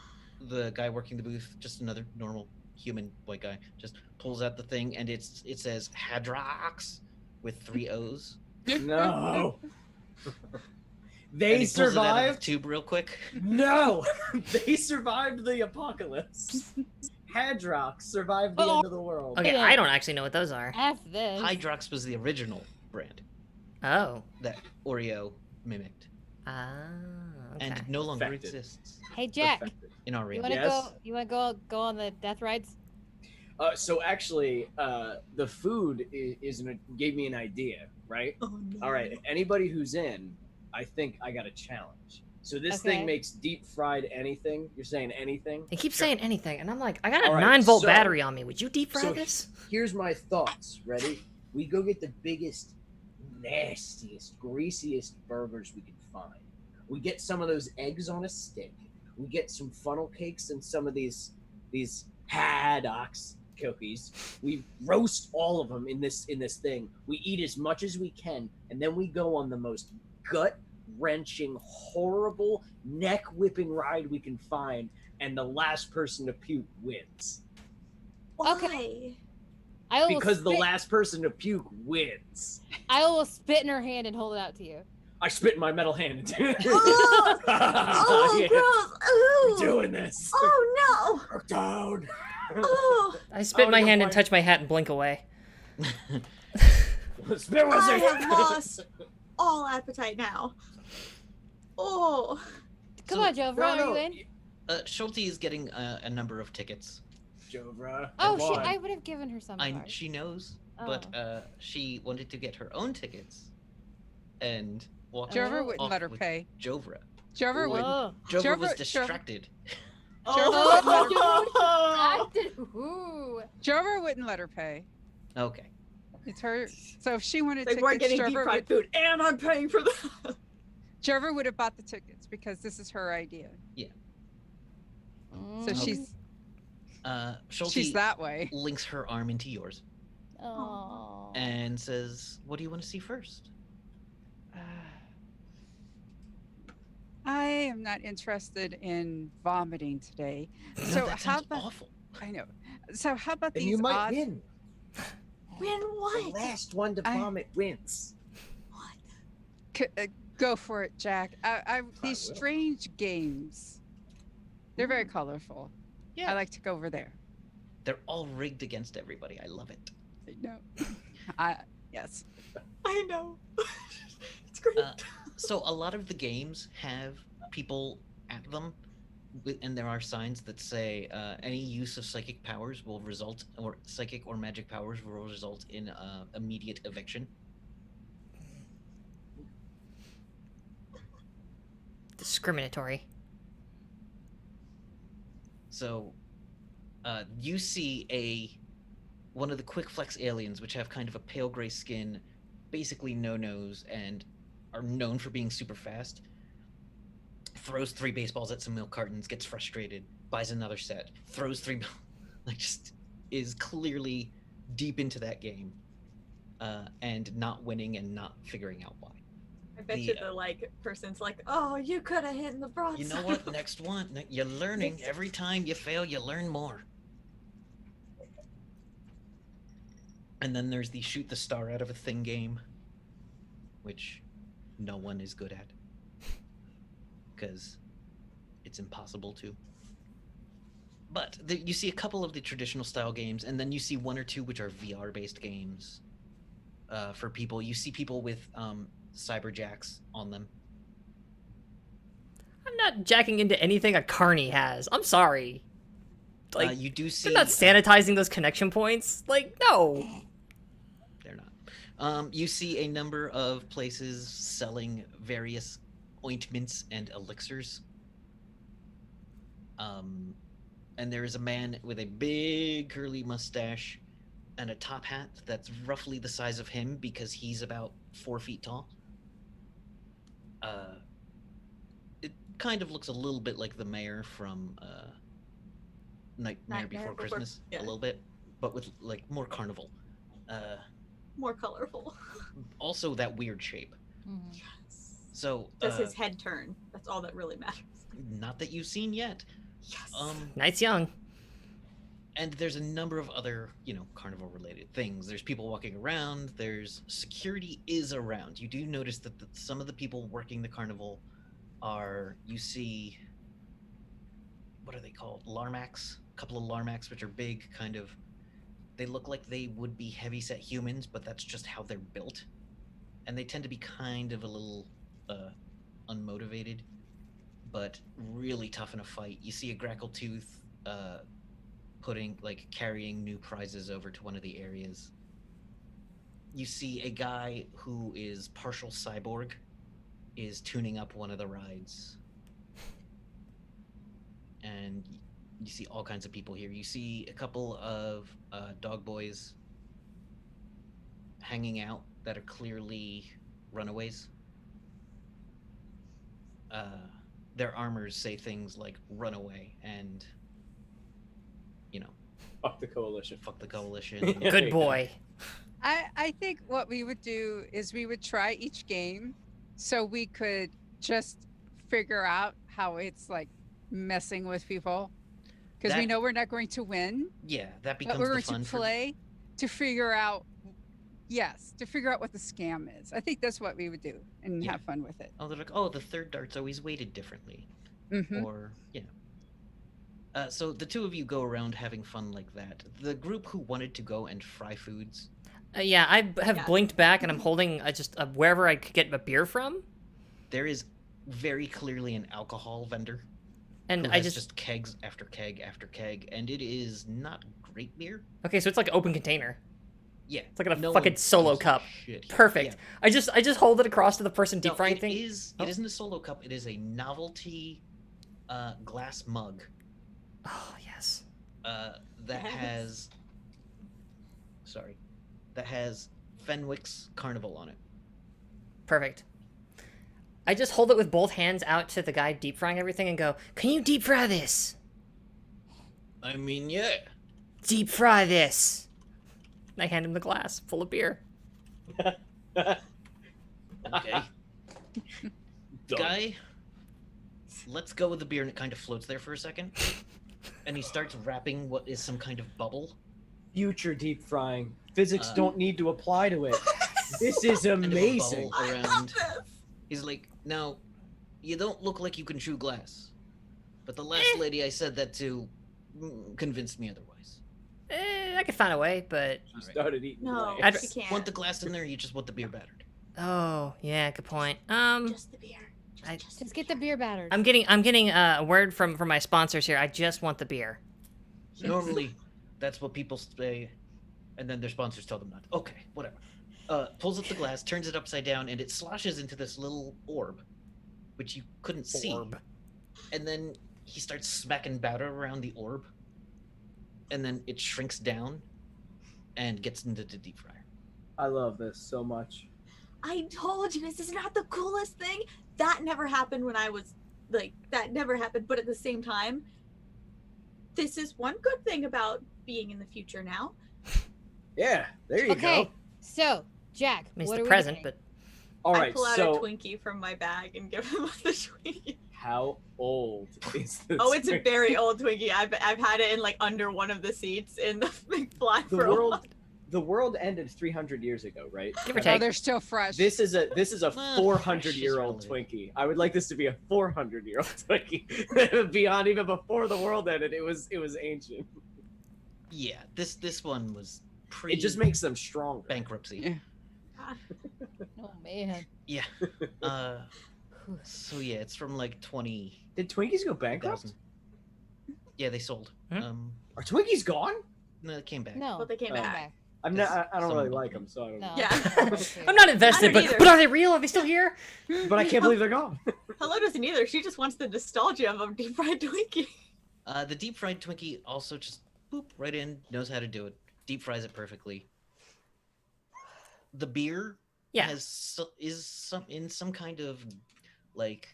Speaker 1: The guy working the booth, just another normal human white guy, just pulls out the thing, and it says Hadrox with 3 O's.
Speaker 2: No.
Speaker 1: And
Speaker 2: They
Speaker 1: he pulls it out of the
Speaker 2: survived.
Speaker 1: tube real quick.
Speaker 2: No, they survived the apocalypse. Hadrox survived the end of the world.
Speaker 4: Okay,
Speaker 6: Yeah.
Speaker 4: I don't actually know what those are.
Speaker 6: F this.
Speaker 1: Hydrox was the original brand
Speaker 4: Oh.
Speaker 1: that Oreo mimicked,
Speaker 4: Ah. Okay.
Speaker 1: and no longer
Speaker 2: Perfected.
Speaker 1: exists
Speaker 6: Hey Jack,
Speaker 2: Perfected.
Speaker 1: in our
Speaker 6: you
Speaker 1: realm.
Speaker 6: wanna
Speaker 2: Yes?
Speaker 6: go? You wanna go on the death rides?
Speaker 2: So actually, the food gave me an idea, right?
Speaker 3: Oh, no.
Speaker 2: All right, anybody who's in, I think I got a challenge. So this
Speaker 6: Okay.
Speaker 2: thing makes deep fried anything. You're saying anything?
Speaker 4: They keep saying anything, and I'm like, I got a
Speaker 2: All right,
Speaker 4: 9-volt
Speaker 2: so-
Speaker 4: battery on me. Would you deep fry
Speaker 2: so
Speaker 4: this?
Speaker 2: Here's my thoughts. Ready? We go get the biggest, nastiest, greasiest burgers we can find. We get some of those eggs on a stick. We get some funnel cakes and some of these Haddox cookies. We roast all of them in this thing. We eat as much as we can, and then we go on the most gut-wrenching, horrible, neck-whipping ride we can find, and the last person to puke wins.
Speaker 3: Why?
Speaker 6: I will
Speaker 2: Because the
Speaker 6: spit,
Speaker 2: last person to puke wins.
Speaker 6: I will spit in her hand and hold it out to you.
Speaker 2: I spit in my metal hand into it.
Speaker 3: Oh, oh,
Speaker 2: Yeah,
Speaker 3: gross.
Speaker 2: we're
Speaker 3: Ooh.
Speaker 2: doing this.
Speaker 3: Oh,
Speaker 2: Merctown.
Speaker 3: no. Oh,
Speaker 4: I spit in my
Speaker 2: you're
Speaker 4: hand and
Speaker 2: fine.
Speaker 4: touch my hat and blink away.
Speaker 2: Spit
Speaker 3: I
Speaker 2: wizard.
Speaker 3: have lost all appetite now. Oh.
Speaker 6: Come
Speaker 1: So-
Speaker 6: on, Joe. Are
Speaker 2: No,
Speaker 6: you in?
Speaker 1: Schulte is getting a number of tickets.
Speaker 2: Jovra.
Speaker 6: Oh
Speaker 2: come
Speaker 6: shit!
Speaker 2: on.
Speaker 6: I would have given her some.
Speaker 1: She knows, but she wanted to get her own tickets, and walked
Speaker 5: Jover
Speaker 6: Oh.
Speaker 5: wouldn't
Speaker 1: off
Speaker 5: let her
Speaker 1: with
Speaker 5: pay.
Speaker 1: Jovra.
Speaker 5: Jover
Speaker 2: Ooh.
Speaker 5: would.
Speaker 6: Oh.
Speaker 1: Jovra was
Speaker 5: Jover-
Speaker 1: distracted.
Speaker 3: Oh.
Speaker 6: Acted. Ooh.
Speaker 5: Jover wouldn't let her pay.
Speaker 1: Okay.
Speaker 5: It's her. So if she wanted
Speaker 3: They weren't
Speaker 5: tickets,
Speaker 3: getting deep fried food, and I'm paying for the.
Speaker 5: Jover would have bought the tickets because this is her idea. So
Speaker 6: Mm.
Speaker 5: she's
Speaker 1: Schulte
Speaker 5: that way.
Speaker 1: links her arm into yours
Speaker 6: Oh.
Speaker 1: and says, "What do you want to see first?"
Speaker 5: I am not interested in vomiting today.
Speaker 1: No,
Speaker 5: So
Speaker 1: that
Speaker 5: how
Speaker 1: sounds
Speaker 5: about
Speaker 1: awful.
Speaker 5: I know. So how about
Speaker 2: And
Speaker 5: these
Speaker 2: you might
Speaker 5: odd?
Speaker 2: win.
Speaker 3: Win
Speaker 2: The
Speaker 3: what?
Speaker 2: last one to
Speaker 5: I-
Speaker 2: vomit wins.
Speaker 5: Go for it, Jack. These
Speaker 2: will.
Speaker 5: strange games. They're very colorful.
Speaker 1: Yeah.
Speaker 5: I like to go over there.
Speaker 1: They're all rigged against everybody. I love it.
Speaker 5: No. Yes.
Speaker 3: I know. It's great.
Speaker 1: So a lot of the games have people at them, and there are signs that say any use of psychic powers will result, or psychic or magic powers will result in immediate eviction.
Speaker 4: Discriminatory.
Speaker 1: So you see one of the quick flex aliens, which have kind of a pale gray skin, basically no nose, and are known for being super fast. Throws 3 baseballs at some milk cartons, gets frustrated, buys another set, throws 3, like just is clearly deep into that game, and not winning and not figuring out why.
Speaker 3: I bet
Speaker 1: the,
Speaker 3: you the like person's like, oh, you could have hit in the broadside.
Speaker 1: You know what? Next one, you're learning. Every time you fail, you learn more. And then there's the shoot the star out of a thing game, which no one is good at. Because it's impossible to. But you see a couple of the traditional style games, and then you see 1 or 2 which are VR-based games for people. You see people with cyberjacks on them.
Speaker 4: I'm not jacking into anything a carny has. I'm sorry. Like,
Speaker 1: You do see...
Speaker 4: they're not sanitizing those connection points. Like, no.
Speaker 1: They're not. You see a number of places selling various ointments and elixirs And there is a man with a big curly mustache and a top hat that's roughly the size of him because he's about 4 feet tall. It kind of looks a little bit like the mayor from Nightmare Before Christmas,
Speaker 3: yeah.
Speaker 1: a little bit, but with like more carnival.
Speaker 3: More colorful.
Speaker 1: Also that weird shape.
Speaker 6: Mhm.
Speaker 1: So
Speaker 3: Does his head turn? That's all that really matters.
Speaker 1: not that you've seen yet.
Speaker 3: Yes.
Speaker 4: Night's young.
Speaker 1: And there's a number of other, carnival related things. There's people walking around, there's security is around. You do notice that some of the people working the carnival you see, what are they called? Larmacs? A couple of Larmacs, which are big, they look like they would be heavyset humans, but that's just how they're built. And they tend to be kind of a little unmotivated, but really tough in a fight. You see a Grackltooth carrying new prizes over to one of the areas. You see a guy who is partial cyborg is tuning up one of the rides. And you see all kinds of people here. You see a couple of dog boys hanging out that are clearly runaways. Their armors say things like "run away" and
Speaker 2: Fuck the coalition.
Speaker 1: "fuck the coalition."
Speaker 4: Good boy.
Speaker 5: I think what we would do is we would try each game so we could just figure out how it's like messing with people. Because we
Speaker 1: That-
Speaker 5: know we're not going to win,
Speaker 1: Yeah, that
Speaker 5: but
Speaker 1: becomes
Speaker 5: we're
Speaker 1: the
Speaker 5: going
Speaker 1: fun
Speaker 5: to play to figure out, to figure out what the scam is. I think that's what we would do and
Speaker 1: Yeah.
Speaker 5: have fun with it.
Speaker 1: Oh, they're like, oh, the third dart's always weighted differently,
Speaker 5: Hmm.
Speaker 1: or so the two of you go around having fun like that. The group who wanted to go and fry foods,
Speaker 4: Yeah, I have
Speaker 3: Yeah.
Speaker 4: blinked back and I'm holding just wherever I could get a beer from.
Speaker 1: there is very clearly an alcohol vendor
Speaker 4: And
Speaker 1: who
Speaker 4: I
Speaker 1: has
Speaker 4: just
Speaker 1: kegs after keg after keg, and it is not great beer.
Speaker 4: okay, so it's like open container.
Speaker 1: Yeah,
Speaker 4: It's like in a
Speaker 1: no
Speaker 4: fucking
Speaker 1: one
Speaker 4: solo
Speaker 1: gives a
Speaker 4: cup.
Speaker 1: shit here.
Speaker 4: Perfect.
Speaker 1: Yeah.
Speaker 4: I just hold it across to the person deep
Speaker 1: No,
Speaker 4: frying
Speaker 1: it
Speaker 4: thing.
Speaker 1: is.
Speaker 4: Oh.
Speaker 1: It isn't a solo cup. It is a novelty glass mug
Speaker 4: Oh yes.
Speaker 1: that
Speaker 3: Yes.
Speaker 1: has. Sorry, that has Fenwick's Carnival on it.
Speaker 4: Perfect. I just hold it with both hands out to the guy deep frying everything and go, "Can you deep fry this?
Speaker 1: I mean, yeah.
Speaker 4: Deep fry this." And I hand him the glass full of beer.
Speaker 1: Okay.
Speaker 2: Done.
Speaker 1: Guy, let's go with the beer, and it kind of floats there for a second. And he starts wrapping what is some kind of bubble.
Speaker 2: Future deep frying. Physics
Speaker 1: Uh,
Speaker 2: don't need to apply to it. This is
Speaker 1: kind of a
Speaker 2: amazing.
Speaker 1: bubble
Speaker 3: I
Speaker 1: around.
Speaker 3: love this.
Speaker 1: He's like, now, you don't look like you can chew glass. But the last lady I said that to convinced me otherwise.
Speaker 4: I could find a way, but
Speaker 2: She started eating
Speaker 3: No,
Speaker 2: glass.
Speaker 3: she can't.
Speaker 1: Want the glass in there, or you just want the beer battered?
Speaker 4: oh yeah, good point.
Speaker 3: Just the beer.
Speaker 4: I-
Speaker 6: Just get the beer battered.
Speaker 4: I'm getting a word from my sponsors here. I just want the beer.
Speaker 1: Normally, that's what people say, and then their sponsors tell them not. Okay, whatever. Pulls up the glass, turns it upside down, and it sloshes into this little orb, which you couldn't see.
Speaker 4: Orb.
Speaker 1: And then he starts smacking batter around the orb, and then it shrinks down and gets into the deep fryer.
Speaker 2: I love this so much.
Speaker 3: I told you, this is not the coolest thing. That never happened when I was that never happened. But at the same time, this is one good thing about being in the future now.
Speaker 2: Yeah, there you
Speaker 6: Okay,
Speaker 2: go.
Speaker 6: so Jack,
Speaker 4: I mean, it's
Speaker 6: what
Speaker 4: the
Speaker 6: are
Speaker 4: present,
Speaker 6: we doing?
Speaker 4: but
Speaker 2: All
Speaker 3: I
Speaker 2: right,
Speaker 3: pull out
Speaker 2: so
Speaker 3: a Twinkie from my bag and give him the Twinkie.
Speaker 2: how old is this?
Speaker 3: Oh, it's a
Speaker 2: thing?
Speaker 3: very old Twinkie. I've had it in under one of the seats in the McFly
Speaker 2: The
Speaker 3: for a
Speaker 2: world,
Speaker 3: while.
Speaker 2: the world ended 300 years ago, right?
Speaker 4: Give or
Speaker 5: Oh,
Speaker 4: take.
Speaker 5: they're still fresh.
Speaker 2: This is a
Speaker 1: Well,
Speaker 2: 400-year-old
Speaker 1: fresh is
Speaker 2: Twinkie. I would like this to be a 400-year-old Twinkie. Beyond even before the world ended, it was ancient.
Speaker 1: Yeah, this one was pre
Speaker 2: It just makes them stronger.
Speaker 1: bankruptcy.
Speaker 5: Yeah.
Speaker 6: Oh man.
Speaker 1: Yeah. So yeah, it's from 20,000.
Speaker 2: Did Twinkies go bankrupt?
Speaker 1: Yeah, they sold.
Speaker 4: Hmm?
Speaker 2: Are Twinkies gone?
Speaker 1: No, it came back.
Speaker 6: No.
Speaker 3: But they came
Speaker 2: Oh.
Speaker 3: back.
Speaker 2: I'm
Speaker 1: Yes,
Speaker 2: not. I don't really
Speaker 1: someone
Speaker 2: like
Speaker 1: bought
Speaker 2: them, so I don't
Speaker 6: No.
Speaker 2: know.
Speaker 3: Yeah.
Speaker 4: I'm not invested.
Speaker 3: I
Speaker 4: But
Speaker 3: don't either.
Speaker 4: but are they real? Are they still here?
Speaker 2: But I can't believe they're gone.
Speaker 3: Hello doesn't either. She just wants the nostalgia of a deep fried Twinkie.
Speaker 1: The deep fried Twinkie also just boop right in, knows how to do it, deep fries it perfectly. The beer
Speaker 4: Yeah.
Speaker 1: is some kind of like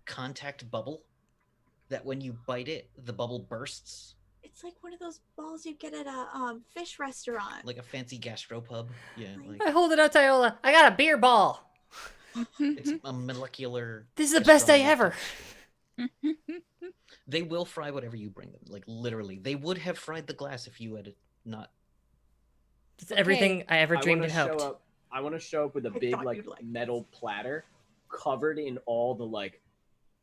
Speaker 1: contact bubble that when you bite it, the bubble bursts
Speaker 3: It's like one of those balls you get at a fish restaurant.
Speaker 1: like a fancy gastropub. Yeah, like
Speaker 4: I hold it out to Iola. I got a beer ball.
Speaker 1: it's a molecular.
Speaker 4: This is the best day
Speaker 1: gastronomy
Speaker 4: ever.
Speaker 1: touch. They will fry whatever you bring them. Like literally, they would have fried the glass if you had not.
Speaker 4: It's everything I ever dreamed and
Speaker 2: show
Speaker 4: hoped.
Speaker 2: up. I want to show up with a
Speaker 3: I
Speaker 2: big
Speaker 3: thought
Speaker 2: like
Speaker 3: you'd like
Speaker 2: metal platter, covered in all the like,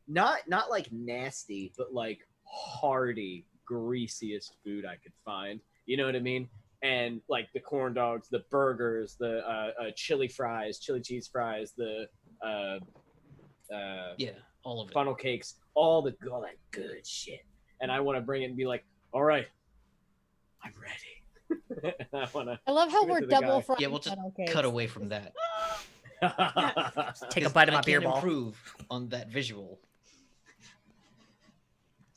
Speaker 2: not like nasty, but like hearty, greasiest food I could find. You know what I mean? And like the corn dogs, the burgers, the chili fries, chili cheese fries, the
Speaker 1: Yeah, all of it.
Speaker 2: funnel cakes, all that good shit. And I want to bring it and be like, all right, I'm ready. I want to.
Speaker 6: I love how
Speaker 2: Give it
Speaker 6: we're
Speaker 2: to the
Speaker 6: double
Speaker 2: guy.
Speaker 6: frying
Speaker 1: Yeah, we'll just
Speaker 6: funnel cakes.
Speaker 1: cut away from that.
Speaker 4: Take a
Speaker 1: 'Cause
Speaker 4: bite of
Speaker 1: I
Speaker 4: my beer
Speaker 1: can't
Speaker 4: ball.
Speaker 1: improve on that visual.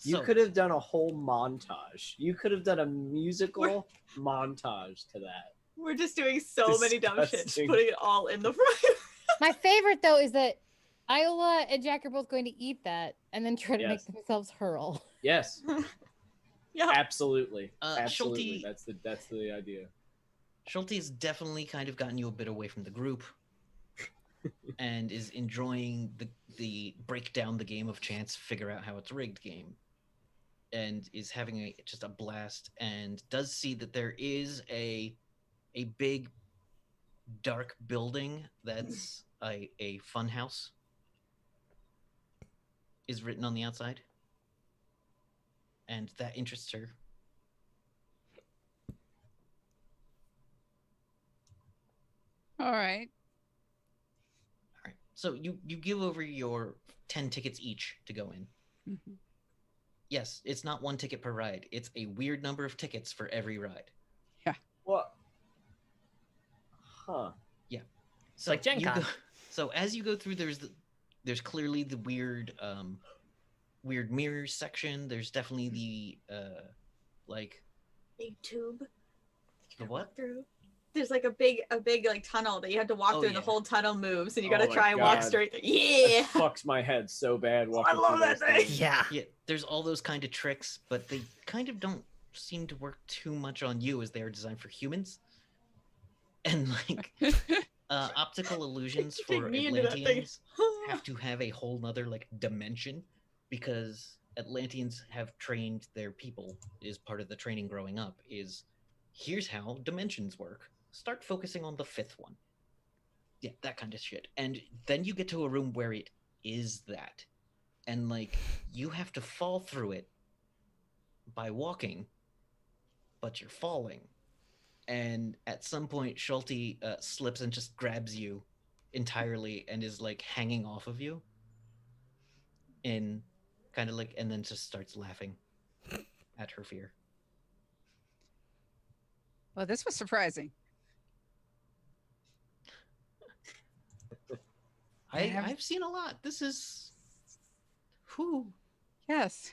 Speaker 2: You
Speaker 1: So,
Speaker 2: could have done a whole montage. You could have done a musical montage to that.
Speaker 3: We're just doing so many dumb shit, just
Speaker 2: Disgusting.
Speaker 3: putting it all in the fryer.
Speaker 6: My favorite though is that Iola and Jack are both going to eat that and then try to
Speaker 2: Yes.
Speaker 6: make themselves hurl.
Speaker 2: Yes,
Speaker 3: Yeah.
Speaker 2: absolutely,
Speaker 1: Schulte-
Speaker 2: absolutely. That's the idea.
Speaker 1: Schulte has definitely kind of gotten you a bit away from the group, and is enjoying the break down the game of chance, figure out how it's rigged game, and is having just a blast. And does see that there is a big dark building that's a fun house is written on the outside, and that interests her.
Speaker 5: All right.
Speaker 1: All right, so you give over your 10 tickets each to go in.
Speaker 5: Mhm.
Speaker 1: Yes, it's not one ticket per ride. It's a weird number of tickets for every ride.
Speaker 2: What? Huh.
Speaker 1: So
Speaker 4: like Gen
Speaker 1: you
Speaker 4: Con.
Speaker 1: so as you go through, there's clearly the weird weird mirrors section. There's definitely the like
Speaker 3: Big tube.
Speaker 1: the what?
Speaker 3: Through. There's like a big like tunnel that you have to walk
Speaker 1: Oh,
Speaker 3: through, and the
Speaker 1: yeah.
Speaker 3: whole tunnel moves, and you
Speaker 2: Oh
Speaker 3: gotta
Speaker 2: my
Speaker 3: try and walk
Speaker 2: God.
Speaker 3: straight through.
Speaker 2: It
Speaker 3: Yeah.
Speaker 2: fucks my head so bad walking
Speaker 3: love
Speaker 2: through
Speaker 3: that
Speaker 2: those
Speaker 3: thing.
Speaker 2: things.
Speaker 4: Yeah.
Speaker 1: Yeah, there's all those kind of tricks, but they kind of don't seem to work too much on you as they are designed for humans. And like optical illusions
Speaker 3: Take
Speaker 1: for
Speaker 3: me into that thing.
Speaker 1: Atlanteans have to have a whole nother like dimension, because Atlanteans have trained their people, is part of the training growing up, is here's how dimensions work. Start focusing on the fifth one. Yeah, that kind of shit. And then you get to a room where it is that. And like you have to fall through it by walking, but you're falling. And at some point, Schulte slips and just grabs you entirely and is like hanging off of you. In kind of like, and then just starts laughing at her fear.
Speaker 5: Well, this was surprising. Yeah.
Speaker 1: I've seen a lot. This is who.
Speaker 5: Yes.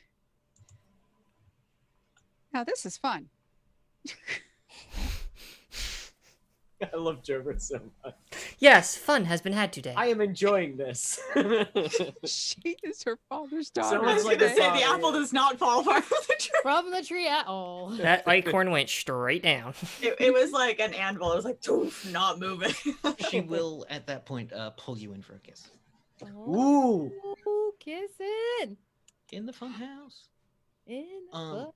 Speaker 5: Now this is fun.
Speaker 2: I love Jobert so much.
Speaker 4: Yes, fun has been had today.
Speaker 2: I am enjoying this.
Speaker 5: She is her father's daughter.
Speaker 3: I
Speaker 2: Someone's
Speaker 3: was
Speaker 2: like
Speaker 3: gonna
Speaker 2: a
Speaker 3: say
Speaker 2: father,
Speaker 3: the apple
Speaker 2: yeah.
Speaker 3: does not fall far from the tree.
Speaker 6: From the tree at all.
Speaker 4: That acorn went straight down.
Speaker 3: It was like an anvil. It was like, "Toof," not moving.
Speaker 1: She will at that point pull you in for a kiss
Speaker 2: Ooh.
Speaker 6: Ooh, kissing
Speaker 1: in the fun house.
Speaker 6: in the
Speaker 1: Um,
Speaker 6: house.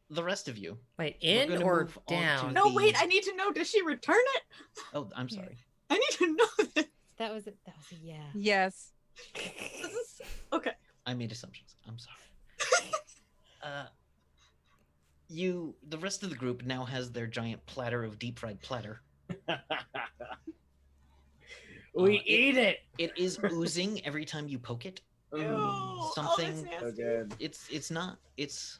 Speaker 1: The rest of you.
Speaker 4: Wait,
Speaker 1: We're
Speaker 4: in
Speaker 1: gonna
Speaker 4: or
Speaker 1: move on to
Speaker 4: down?
Speaker 3: No, wait.
Speaker 1: the-
Speaker 3: I need to know. Does she return it?
Speaker 1: Oh, I'm sorry.
Speaker 3: I need to know this.
Speaker 6: That was a yeah.
Speaker 5: Yes.
Speaker 3: This is- okay.
Speaker 1: I made assumptions. I'm sorry. The rest of the group now has their giant platter of deep fried platter.
Speaker 2: We
Speaker 1: it-
Speaker 2: eat it.
Speaker 1: It is oozing every time you poke it.
Speaker 3: Ew.
Speaker 2: Mm,
Speaker 3: Oh,
Speaker 1: something-
Speaker 3: that's
Speaker 2: so
Speaker 3: nasty.
Speaker 2: good.
Speaker 1: It's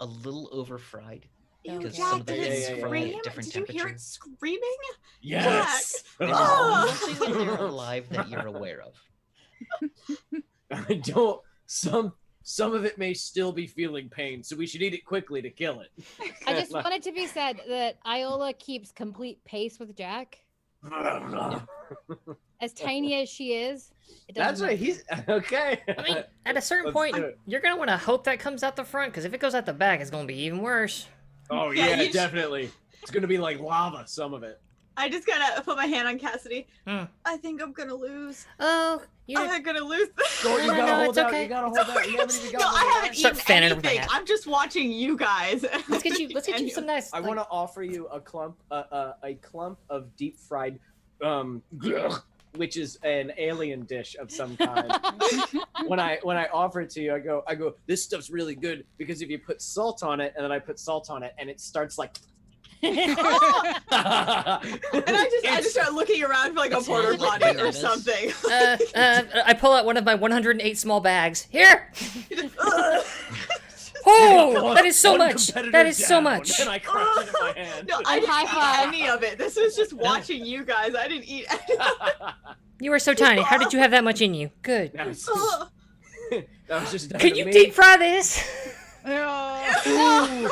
Speaker 1: a little over fried.
Speaker 3: Ew,
Speaker 1: Because
Speaker 3: Jack,
Speaker 1: some of the
Speaker 3: did
Speaker 1: things
Speaker 3: it
Speaker 2: fry
Speaker 3: scream?
Speaker 1: at different
Speaker 3: Did you hear it
Speaker 1: temperatures.
Speaker 3: screaming?
Speaker 2: Yes.
Speaker 1: There's
Speaker 3: Ah!
Speaker 1: nothing in there alive that you're aware of.
Speaker 2: I don't. some of it may still be feeling pain, so we should eat it quickly to kill it.
Speaker 6: I just want it to be said that Iola keeps complete pace with Jack. As tiny as she is, it doesn't
Speaker 2: That's right. He's okay.
Speaker 4: I mean, at a certain
Speaker 2: Let's
Speaker 4: point,
Speaker 2: do it.
Speaker 4: you're gonna want to hope that comes out the front, because if it goes out the back, it's gonna be even worse.
Speaker 2: Oh
Speaker 3: Yeah,
Speaker 2: yeah,
Speaker 3: you just-
Speaker 2: definitely. It's gonna be like lava. Some of it.
Speaker 3: I just gotta put my hand on Cassidy.
Speaker 4: Hmm.
Speaker 3: I think I'm gonna lose.
Speaker 4: Oh, you.
Speaker 3: I'm gonna lose.
Speaker 2: Go, you
Speaker 4: No,
Speaker 2: gotta
Speaker 4: no,
Speaker 2: hold
Speaker 4: it's
Speaker 2: out.
Speaker 4: okay.
Speaker 2: You gotta hold out. You haven't even
Speaker 3: No,
Speaker 2: gotten
Speaker 3: I haven't
Speaker 4: Start
Speaker 3: eaten
Speaker 4: fanning over my
Speaker 3: anything.
Speaker 4: hat.
Speaker 3: I'm just watching you guys.
Speaker 4: Let's get you some nice.
Speaker 2: I want to offer you a clump of deep fried, which is an alien dish of some kind. when I offer it to you, I go, this stuff's really good because if you put salt on it, and then I put salt on it, and it starts like.
Speaker 3: And I just start looking around for like a
Speaker 1: That's
Speaker 3: porta
Speaker 1: like
Speaker 3: potty or
Speaker 1: weirdness.
Speaker 3: something.
Speaker 4: I pull out one of my 108 small bags. Here. Oh, that is so
Speaker 2: One
Speaker 4: much.
Speaker 2: competitor
Speaker 4: That is so
Speaker 2: down,
Speaker 4: much.
Speaker 2: And I crushed it in my hand.
Speaker 3: No, I didn't
Speaker 6: High
Speaker 3: eat
Speaker 6: five.
Speaker 3: any of it. This was just watching you guys. I didn't eat any of it.
Speaker 4: You are so tiny. How did you have that much in you? Good.
Speaker 2: that was
Speaker 3: Ugh.
Speaker 2: that was just down
Speaker 4: Can
Speaker 2: to
Speaker 4: you
Speaker 2: me.
Speaker 4: deep fry this?
Speaker 2: Ooh.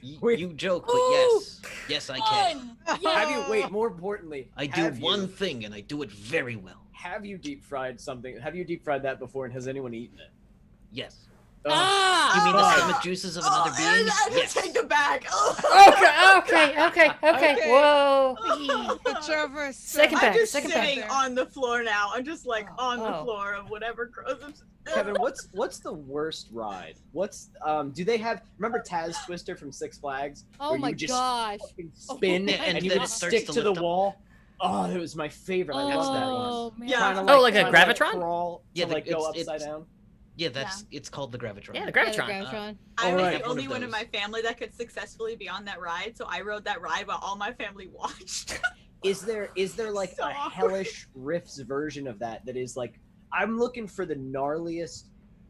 Speaker 1: You joke, but yes. Yes, I can.
Speaker 2: Have you wait? More importantly,
Speaker 1: I do
Speaker 2: have
Speaker 1: one
Speaker 2: You,
Speaker 1: thing, and I do it very well.
Speaker 2: have you deep fried something? Have you deep fried that before? And has anyone eaten it?
Speaker 1: Yes.
Speaker 2: Ugh.
Speaker 1: You mean the
Speaker 2: Ah!
Speaker 1: stomach juices of another being?
Speaker 3: I
Speaker 1: Yes.
Speaker 3: just take the bag.
Speaker 4: Okay.
Speaker 5: Okay.
Speaker 4: Whoa.
Speaker 5: The Trevor.
Speaker 4: Second
Speaker 3: I'm
Speaker 4: back,
Speaker 3: just
Speaker 4: second
Speaker 3: sitting
Speaker 5: back.
Speaker 3: on the floor now. I'm just like on the
Speaker 4: Oh.
Speaker 3: floor of whatever grows.
Speaker 2: Kevin, what's the worst ride? What's do they have? Remember Taz Twister from Six Flags?
Speaker 6: Oh
Speaker 2: where
Speaker 6: my
Speaker 2: you just
Speaker 6: gosh.
Speaker 2: fucking spin
Speaker 6: Oh
Speaker 1: my
Speaker 2: and you
Speaker 1: God.
Speaker 2: would
Speaker 1: It starts
Speaker 2: stick
Speaker 1: to
Speaker 2: to the
Speaker 1: lift up.
Speaker 2: wall. Oh, that was my favorite. I loved that one.
Speaker 6: Oh, man.
Speaker 3: Yeah.
Speaker 2: Kinda
Speaker 4: Oh, like a
Speaker 2: kinda
Speaker 4: Gravitron?
Speaker 2: crawl
Speaker 1: Yeah,
Speaker 2: to like go
Speaker 1: it's-
Speaker 2: upside down.
Speaker 1: Yeah, it's called the Gravitron.
Speaker 4: Yeah, the
Speaker 6: Yeah, the
Speaker 4: Gravitron.
Speaker 6: Gravitron.
Speaker 3: I was
Speaker 2: Alright.
Speaker 3: the only
Speaker 1: One of
Speaker 3: one in
Speaker 1: those.
Speaker 3: my family that could successfully be on that ride, so I rode that ride while all my family watched.
Speaker 2: Is there like
Speaker 3: So
Speaker 2: a
Speaker 3: awkward.
Speaker 2: hellish riffs version of that is like I'm looking for the gnarliest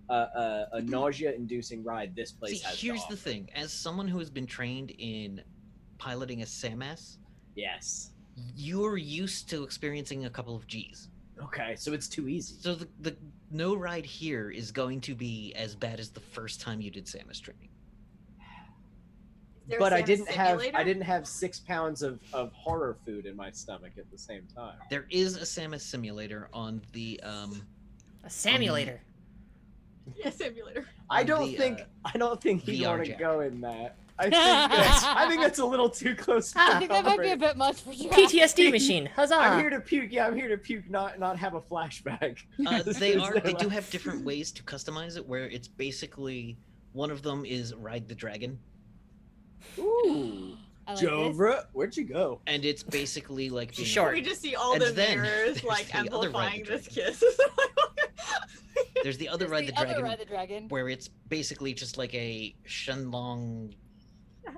Speaker 2: a nausea-inducing ride this place
Speaker 1: See,
Speaker 2: has.
Speaker 1: here's
Speaker 2: to
Speaker 1: the
Speaker 2: offer.
Speaker 1: thing. As someone who has been trained in piloting a SAMAS,
Speaker 2: Yes.
Speaker 1: you're used to experiencing a couple of G's.
Speaker 2: Okay, so it's too easy.
Speaker 1: So the no ride here is going to be as bad as the first time you did SAMAS training.
Speaker 3: There
Speaker 2: But I
Speaker 3: Samus
Speaker 2: didn't
Speaker 3: simulator?
Speaker 2: have 6 pounds of horror food in my stomach at the same time.
Speaker 1: There is a SAMAS simulator on the
Speaker 4: A simulator.
Speaker 3: Yeah, simulator.
Speaker 2: I
Speaker 1: on
Speaker 2: don't
Speaker 1: the,
Speaker 2: think he'd
Speaker 1: VR
Speaker 2: want to
Speaker 1: jack.
Speaker 2: go in that. I think that's a little too close. For
Speaker 6: I think that might be a
Speaker 2: comfort.
Speaker 6: bit much for you.
Speaker 4: PTSD machine. Huzzah.
Speaker 2: I'm here to puke. Yeah, I'm here to puke, not have a flashback.
Speaker 1: They do have different ways to customize it, where it's basically one of them is ride the dragon,
Speaker 2: Ooh,
Speaker 6: I like this.
Speaker 2: Jovra, where'd you go?
Speaker 1: and it's basically like
Speaker 4: She's
Speaker 1: being-
Speaker 4: short.
Speaker 3: We just see all
Speaker 1: And
Speaker 3: the
Speaker 1: then
Speaker 3: mirrors
Speaker 1: there's
Speaker 3: like
Speaker 1: the other ride
Speaker 3: amplifying
Speaker 1: the
Speaker 3: this
Speaker 1: dragon.
Speaker 3: kiss.
Speaker 1: There's the other
Speaker 6: There's
Speaker 1: ride the dragon,
Speaker 6: Ride the Dragon.
Speaker 1: where it's basically just like a Shenlong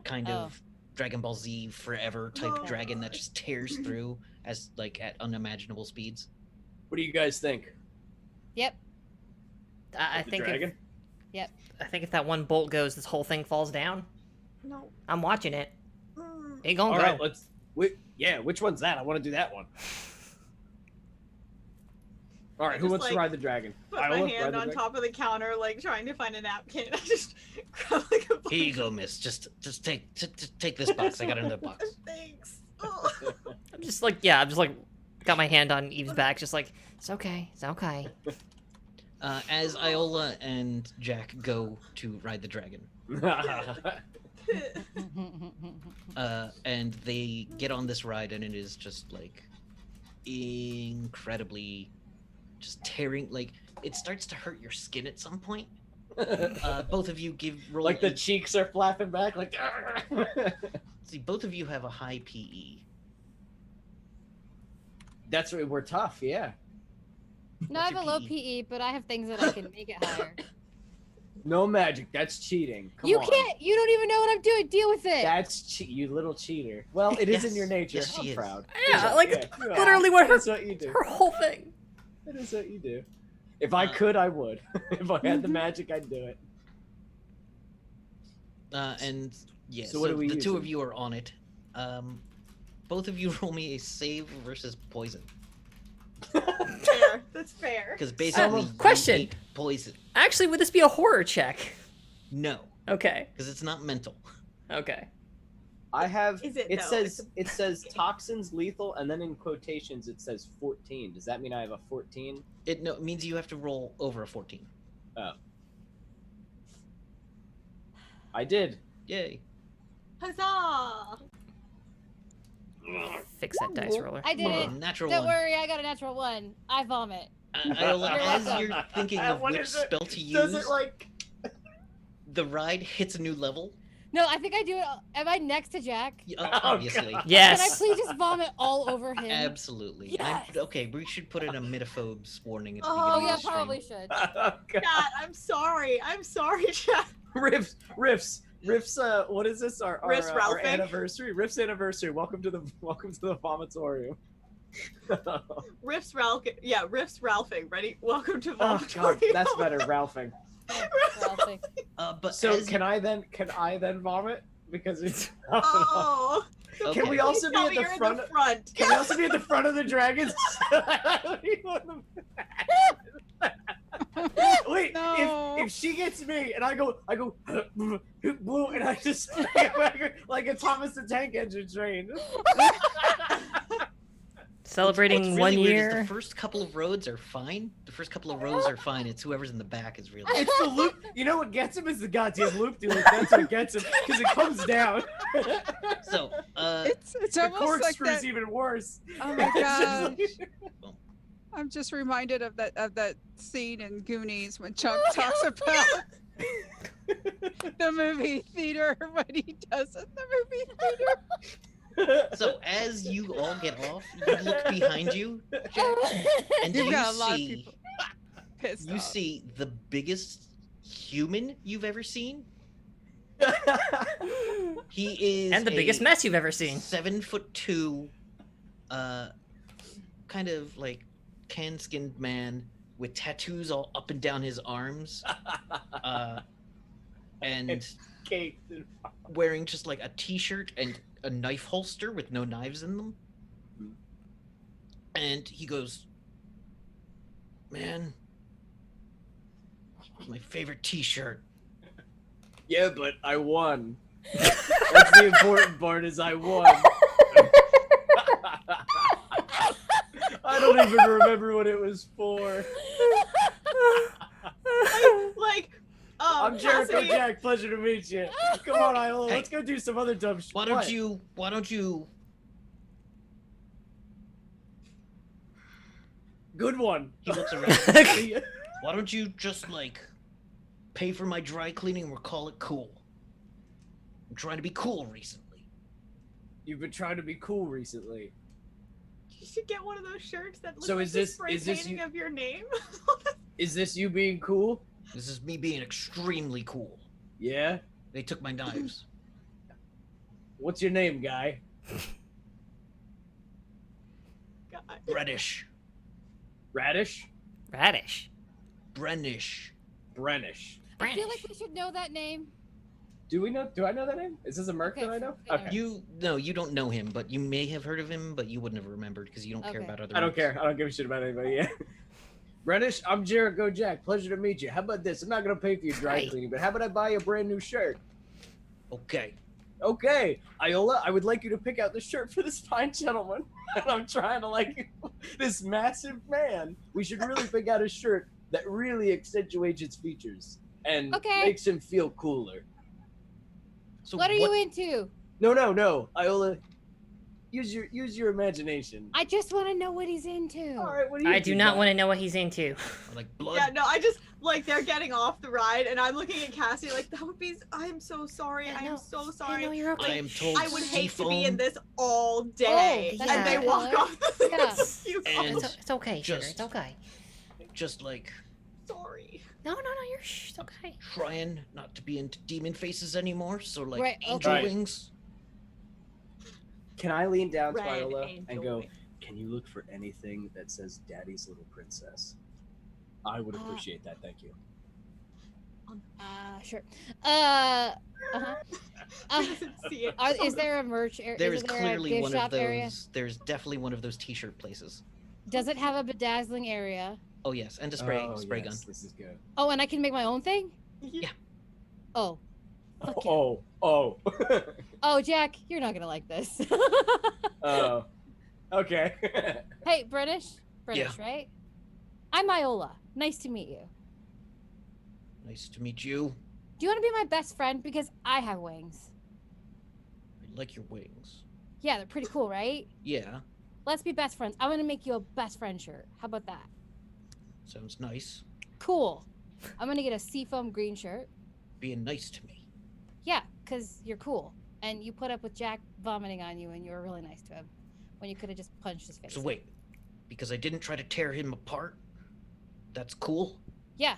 Speaker 1: kind of Dragon Ball Z forever type
Speaker 3: Oh.
Speaker 1: dragon that just tears through as like at unimaginable speeds.
Speaker 2: What do you guys think?
Speaker 6: Yep.
Speaker 4: I
Speaker 2: The
Speaker 4: think
Speaker 2: dragon?
Speaker 4: I think if that one bolt goes, this whole thing falls down.
Speaker 3: No.
Speaker 4: I'm watching it.
Speaker 3: Mm.
Speaker 4: It gonna
Speaker 2: All
Speaker 4: go.
Speaker 2: right, let's. Yeah, which one's that? I want to do that one. All right, who
Speaker 3: Just,
Speaker 2: wants to
Speaker 3: like,
Speaker 2: ride the dragon?
Speaker 3: Put
Speaker 2: Iola,
Speaker 3: my
Speaker 2: ride
Speaker 3: hand
Speaker 2: the
Speaker 3: on
Speaker 2: dragon?
Speaker 3: top of the counter, like trying to find a napkin. I just grab like a bunch
Speaker 1: Here you go, miss. Just take this box. I got another box.
Speaker 3: Thanks. Oh.
Speaker 4: I'm just like got my hand on Eve's back, just like it's okay.
Speaker 1: As Iola and Jack go to ride the dragon, and they get on this ride, and it is just like incredibly just tearing. Like it starts to hurt your skin at some point. Both of you roll
Speaker 2: like the cheeks are flapping back, like.
Speaker 1: see. Both of you have a high PE.
Speaker 2: That's what we're tough, yeah.
Speaker 6: No, I have a
Speaker 1: What's
Speaker 6: low
Speaker 1: your
Speaker 6: PE, but I have things that I can make it higher.
Speaker 2: No magic. That's cheating. Come
Speaker 6: You
Speaker 2: on.
Speaker 6: can't. You don't even know what I'm doing. Deal with it.
Speaker 2: That's you little cheater. Well, it is in
Speaker 1: Yes.
Speaker 2: your nature.
Speaker 1: Yes, she
Speaker 2: I'm
Speaker 1: is.
Speaker 2: proud.
Speaker 4: Yeah, like
Speaker 2: you are.
Speaker 4: literally what
Speaker 2: That's what you do.
Speaker 4: her whole thing.
Speaker 2: That is what you do. If I
Speaker 1: Uh,
Speaker 2: could, I would. If I had the magic, I'd do it.
Speaker 1: And yeah,
Speaker 2: So
Speaker 1: so,
Speaker 2: what are we
Speaker 1: the two of
Speaker 2: using?
Speaker 1: you are on it. Both of you roll me a save versus poison.
Speaker 3: Fair. That's fair.
Speaker 1: Because basically, you
Speaker 4: question.
Speaker 1: ate poison.
Speaker 4: Actually, would this be a horror check?
Speaker 1: No,
Speaker 4: Okay.
Speaker 1: because it's not mental.
Speaker 4: Okay.
Speaker 2: I have.
Speaker 3: Is it,
Speaker 2: It
Speaker 3: though?
Speaker 2: says it says toxins lethal, and then in quotations it says 14. Does that mean I have a 14?
Speaker 1: It means you have to roll over a 14.
Speaker 2: Oh. I did.
Speaker 1: Yay.
Speaker 3: Huzzah!
Speaker 4: Fix that dice roller.
Speaker 6: I did it.
Speaker 1: Natural
Speaker 6: Don't
Speaker 1: one.
Speaker 6: worry, I got a natural 1. I vomit.
Speaker 1: Iola,
Speaker 6: You're
Speaker 1: as
Speaker 6: welcome.
Speaker 1: you're thinking of
Speaker 2: What
Speaker 1: which
Speaker 2: is it?
Speaker 1: spell to use,
Speaker 2: Does it like?
Speaker 1: the ride hits a new level.
Speaker 6: No, I think I do it. Am I next to Jack?
Speaker 1: Obviously.
Speaker 2: God.
Speaker 4: Yes.
Speaker 6: Can I please just vomit all over him?
Speaker 1: Absolutely.
Speaker 6: Yes.
Speaker 1: Okay, we should put in a mythophobes warning at the
Speaker 3: Oh,
Speaker 6: Oh
Speaker 1: beginning
Speaker 6: yeah,
Speaker 1: of the stream.
Speaker 6: probably should.
Speaker 2: Oh, God.
Speaker 3: God, I'm sorry. I'm sorry, Chad.
Speaker 2: Riffs. What is this? Our
Speaker 3: Ralphing?
Speaker 2: anniversary. Riff's anniversary. Welcome to the vomitorium.
Speaker 3: Riff's Ralphing. Yeah, Riff's Ralphing. Ready? Welcome to
Speaker 2: Oh God,
Speaker 3: Vomitorium.
Speaker 2: that's better, Ralphing.
Speaker 6: Ralphing.
Speaker 1: But
Speaker 2: So
Speaker 1: as
Speaker 2: can I then vomit because it's?
Speaker 3: Oh.
Speaker 1: Okay.
Speaker 2: Can we also
Speaker 3: Please
Speaker 2: be
Speaker 3: tell
Speaker 2: at
Speaker 3: me
Speaker 2: the
Speaker 3: you're
Speaker 2: front?
Speaker 3: in the front.
Speaker 2: Can we also be at the front of the dragons? Wait,
Speaker 5: No.
Speaker 2: if she gets me and I go blue, and I just like a Thomas the Tank Engine train.
Speaker 4: Celebrating
Speaker 1: What's really
Speaker 4: 1
Speaker 1: weird is
Speaker 4: year.
Speaker 1: the first couple of roads are fine. The first couple of rows are fine. It's whoever's in the back is really.
Speaker 2: It's the loop. You know what gets him is the goddamn loop, dude. That's what gets him because it comes down.
Speaker 4: Uh,
Speaker 1: So,
Speaker 5: It's
Speaker 2: The
Speaker 5: almost like
Speaker 2: corkscrew's
Speaker 5: that.
Speaker 2: even worse.
Speaker 5: Oh my gosh.
Speaker 2: It's just like-
Speaker 5: I'm just reminded of that scene in Goonies when Chuck talks about the movie theater, what he does in the movie theater.
Speaker 1: so as you all get off, you look behind you, Jack, and
Speaker 5: You've
Speaker 1: you
Speaker 5: got a lot of
Speaker 1: see
Speaker 5: people pissed
Speaker 1: you
Speaker 5: off.
Speaker 1: see the biggest human you've ever seen. He is
Speaker 4: and the biggest
Speaker 1: a
Speaker 4: mess you've ever seen.
Speaker 1: 7'2", kind of like tan-skinned man with tattoos all up and down his arms, and
Speaker 2: Kate.
Speaker 1: wearing just like a t-shirt and a knife holster with no knives in them. And he goes, "Man, my favorite t-shirt."
Speaker 2: Yeah, but I won. That's the important part is I won. I don't even remember what it was for.
Speaker 3: Like,
Speaker 2: I'm Jericho
Speaker 3: Cassidy.
Speaker 2: Jack. Pleasure to meet you. Come on, Iola.
Speaker 1: Hey.
Speaker 2: Let's go do some other dumb shit.
Speaker 1: Why don't you
Speaker 2: Good one.
Speaker 1: he looks around. Why don't you just like pay for my dry cleaning and we'll call it cool? I'm trying to be cool recently.
Speaker 2: You've been trying to be cool recently.
Speaker 3: You should get one of those shirts that looks
Speaker 2: So
Speaker 3: like
Speaker 2: is
Speaker 3: the
Speaker 2: this-
Speaker 3: spray
Speaker 2: is this
Speaker 3: painting
Speaker 2: you-
Speaker 3: of your name.
Speaker 2: Is this you being cool?
Speaker 1: This is me being extremely cool.
Speaker 2: Yeah.
Speaker 1: They took my knives.
Speaker 2: What's your name, guy?
Speaker 3: God.
Speaker 1: Bredish.
Speaker 2: Radish?
Speaker 4: Radish.
Speaker 1: Brennish.
Speaker 2: Brennish.
Speaker 6: I feel like we should know that name.
Speaker 2: Do I know that name? Is this a merc
Speaker 6: Okay,
Speaker 2: that I know?
Speaker 6: okay.
Speaker 2: Okay.
Speaker 1: You don't know him, but you may have heard of him, but you wouldn't have remembered because you don't care
Speaker 6: Okay.
Speaker 1: about other
Speaker 2: I don't
Speaker 1: ones.
Speaker 2: care. I don't give a shit about anybody. Yeah. Brennish, I'm Jericho Jack. Pleasure to meet you. How about this? I'm not gonna pay for your dry
Speaker 4: Right.
Speaker 2: cleaning, but how about I buy you a brand new shirt?
Speaker 1: Okay.
Speaker 2: Okay, Iola, I would like you to pick out the shirt for this fine gentleman. And I'm trying to like this massive man. We should really pick out a shirt that really accentuates its features and
Speaker 6: Okay.
Speaker 2: makes him feel cooler.
Speaker 1: So
Speaker 6: What are you into?
Speaker 2: No, Iola, use your imagination.
Speaker 6: I just want to know what he's into.
Speaker 2: All right, what do you?
Speaker 4: I do not want to know what he's into.
Speaker 1: Like blood?
Speaker 3: Yeah, no, I just like they're getting off the ride, and I'm looking at Cassie like that would be. I'm so sorry.
Speaker 4: Yeah,
Speaker 3: I
Speaker 4: no.
Speaker 3: am so
Speaker 4: Yeah,
Speaker 3: sorry.
Speaker 4: no, you're okay.
Speaker 1: I am told
Speaker 3: I would hate to be in
Speaker 1: seafoam
Speaker 3: this all day,
Speaker 6: Oh,
Speaker 3: and they
Speaker 4: yeah.
Speaker 3: walk off. The
Speaker 6: Yeah.
Speaker 3: You
Speaker 1: And-
Speaker 4: It's okay, sugar.
Speaker 1: just-
Speaker 4: It's okay.
Speaker 1: just like
Speaker 3: sorry.
Speaker 4: No, you're it's okay.
Speaker 1: trying not to be into demon faces anymore. So like
Speaker 6: Right,
Speaker 1: angel
Speaker 2: okay.
Speaker 1: wings.
Speaker 2: Can I lean down to
Speaker 3: Red
Speaker 2: Iola
Speaker 3: angel
Speaker 2: and go?
Speaker 3: wing.
Speaker 2: Can you look for anything that says "Daddy's Little Princess"? I would appreciate that. Thank you.
Speaker 6: Sure. Uh-huh.
Speaker 3: He doesn't see it.
Speaker 6: Is there a merch area?
Speaker 1: There is
Speaker 6: there a
Speaker 1: clearly
Speaker 6: gift
Speaker 1: one of
Speaker 6: shop
Speaker 1: those.
Speaker 6: area?
Speaker 1: There's definitely one of those T-shirt places.
Speaker 6: Does it have a bedazzling area?
Speaker 1: Oh yes, and a spray
Speaker 2: Oh,
Speaker 1: spray
Speaker 2: yes,
Speaker 1: gun.
Speaker 2: This is good.
Speaker 6: Oh, and I can make my own thing?
Speaker 1: Yeah.
Speaker 6: Oh. Fuck yeah.
Speaker 2: Oh.
Speaker 6: Oh, Jack, you're not gonna like this.
Speaker 2: Oh. Okay.
Speaker 6: Hey, British, right? I'm Iola. Nice to meet you.
Speaker 1: Nice to meet you.
Speaker 6: Do you want to be my best friend? Because I have wings.
Speaker 1: I like your wings.
Speaker 6: Yeah, they're pretty cool, right?
Speaker 1: Yeah,
Speaker 6: Let's be best friends. I'm gonna make you a best friend shirt. How about that?
Speaker 1: sounds nice.
Speaker 6: Cool. I'm gonna get a seafoam green shirt.
Speaker 1: Being nice to me.
Speaker 6: Yeah, because you're cool. And you put up with Jack vomiting on you and you were really nice to him. When you could have just punched his face.
Speaker 1: So wait, because I didn't try to tear him apart, that's cool?
Speaker 6: Yeah.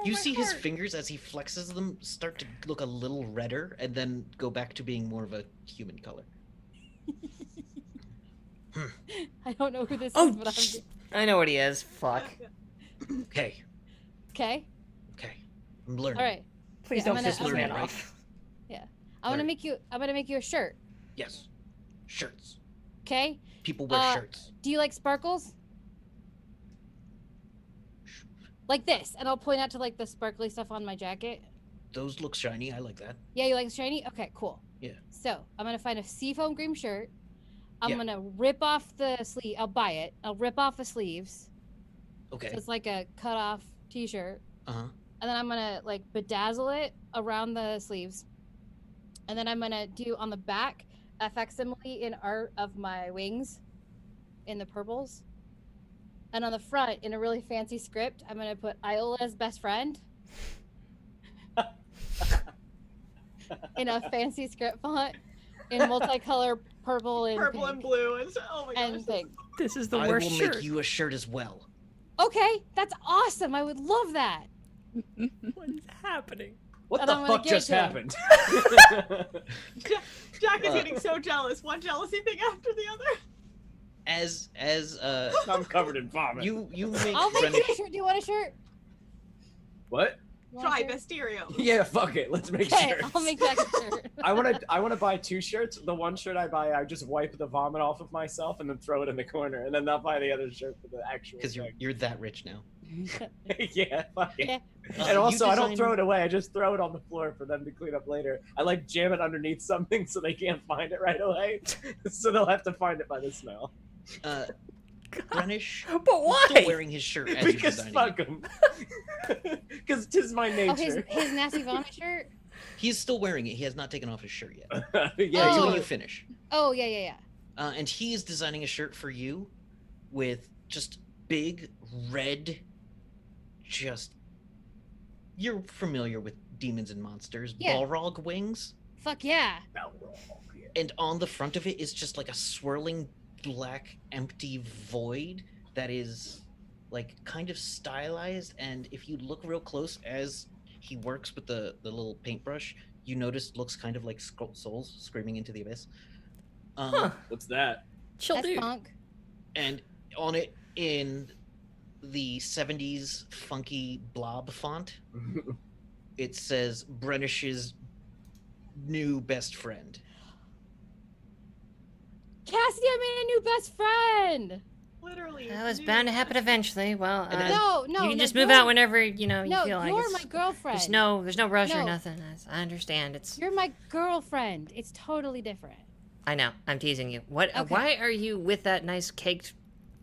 Speaker 1: You see his fingers as he flexes them start to look a little redder and then go back to being more of a human color.
Speaker 6: I don't know who this
Speaker 4: Oh,
Speaker 6: is, but I'm...
Speaker 4: I know what he is. Fuck.
Speaker 1: Okay,
Speaker 6: Okay.
Speaker 1: I'm learning.
Speaker 6: All right.
Speaker 4: Please
Speaker 6: Yeah,
Speaker 4: don't
Speaker 6: I'm
Speaker 4: piss
Speaker 6: gonna-
Speaker 4: this
Speaker 1: I'm
Speaker 4: man
Speaker 1: gonna-
Speaker 4: off.
Speaker 6: I'm gonna
Speaker 1: Alright.
Speaker 6: make you a shirt.
Speaker 1: Yes. Shirts.
Speaker 6: Okay?
Speaker 1: People wear
Speaker 6: Uh,
Speaker 1: shirts.
Speaker 6: Do you like sparkles? Like this, and I'll point out to like the sparkly stuff on my jacket.
Speaker 1: Those look shiny. I like that.
Speaker 6: Yeah, you like shiny? Okay, cool.
Speaker 1: Yeah.
Speaker 6: So I'm gonna find a seafoam green shirt. I'm
Speaker 1: Yeah.
Speaker 6: gonna rip off the sleeve. I'll buy it. I'll rip off the sleeves.
Speaker 1: Okay.
Speaker 6: So it's like a cut off t-shirt.
Speaker 1: Uh-huh.
Speaker 6: And then I'm gonna like bedazzle it around the sleeves. And then I'm gonna do on the back a facsimile in art of my wings in the purples. And on the front, in a really fancy script, I'm gonna put Iola's best friend. In a fancy script font in multicolor purple and
Speaker 3: Purple
Speaker 6: pink
Speaker 3: and blue and oh my
Speaker 6: and
Speaker 3: gosh.
Speaker 6: pink.
Speaker 4: This is the
Speaker 1: I
Speaker 4: worst
Speaker 1: will
Speaker 4: shirt.
Speaker 1: make you a shirt as well.
Speaker 6: Okay, that's awesome. I would love that.
Speaker 4: What is happening?
Speaker 2: What
Speaker 6: And
Speaker 2: the
Speaker 6: I'm gonna
Speaker 2: fuck
Speaker 6: give it
Speaker 2: just
Speaker 6: to him.
Speaker 2: happened?
Speaker 3: Jack is
Speaker 1: Uh,
Speaker 3: getting so jealous. One jealousy thing after the other.
Speaker 1: As
Speaker 2: I'm covered in vomit.
Speaker 1: you make
Speaker 6: I'll make you
Speaker 1: Brennish-
Speaker 6: a shirt. Do you want a shirt?
Speaker 2: What?
Speaker 6: You want a
Speaker 3: Try
Speaker 6: shirt?
Speaker 3: Mysterio.
Speaker 2: Yeah, fuck it. Let's make
Speaker 6: Okay,
Speaker 2: shirts.
Speaker 6: I'll make Jack a shirt.
Speaker 2: I wanna buy 2 shirts. The one shirt I buy, I just wipe the vomit off of myself and then throw it in the corner, and then I'll buy the other shirt for the actual.
Speaker 1: because you're that rich now.
Speaker 2: Yeah, fuck it.
Speaker 6: Yeah.
Speaker 2: And
Speaker 1: You
Speaker 2: also, I don't
Speaker 1: design-
Speaker 2: throw it away. I just throw it on the floor for them to clean up later. I like jam it underneath something so they can't find it right away. So they'll have to find it by the smell.
Speaker 1: Brennish
Speaker 4: But
Speaker 1: is
Speaker 4: why?
Speaker 1: still wearing his shirt as you're
Speaker 2: Because
Speaker 1: designing
Speaker 2: fuck
Speaker 1: it.
Speaker 2: them. Because 'tis my
Speaker 6: Oh,
Speaker 2: nature.
Speaker 6: his nasty vomit shirt?
Speaker 1: He's still wearing it. He has not taken off his shirt yet.
Speaker 2: Yeah,
Speaker 1: Until
Speaker 6: Oh.
Speaker 1: you finish.
Speaker 6: Oh, yeah, yeah, yeah.
Speaker 1: And he is designing a shirt for you with just big red, just you're familiar with demons and monsters,
Speaker 6: Yeah.
Speaker 1: Balrog wings,
Speaker 6: Fuck yeah.
Speaker 1: and on the front of it is just like a swirling black empty void that is like kind of stylized, and if you look real close as he works with the little paintbrush, you notice looks kind of like souls screaming into the abyss.
Speaker 4: Huh.
Speaker 2: What's that?
Speaker 4: Chill
Speaker 6: That's
Speaker 4: dude.
Speaker 6: punk.
Speaker 1: And on it in the 70s funky blob font, it says Brennish's new best friend.
Speaker 6: Cassidy, I made a new best friend.
Speaker 3: Literally.
Speaker 4: That was
Speaker 3: new
Speaker 4: bound to happen
Speaker 3: best-
Speaker 4: eventually. Well,
Speaker 1: And as-
Speaker 6: No, no.
Speaker 4: you can
Speaker 6: no,
Speaker 4: just move
Speaker 6: you're-
Speaker 4: out whenever you know you
Speaker 6: No,
Speaker 4: feel like
Speaker 6: you're
Speaker 4: it's.
Speaker 6: my girlfriend.
Speaker 4: There's no rush or
Speaker 6: No.
Speaker 4: nothing. I understand. It's.
Speaker 6: You're my girlfriend. It's totally different.
Speaker 4: I know. I'm teasing you. What?
Speaker 6: Okay.
Speaker 4: Why are you with that nice caked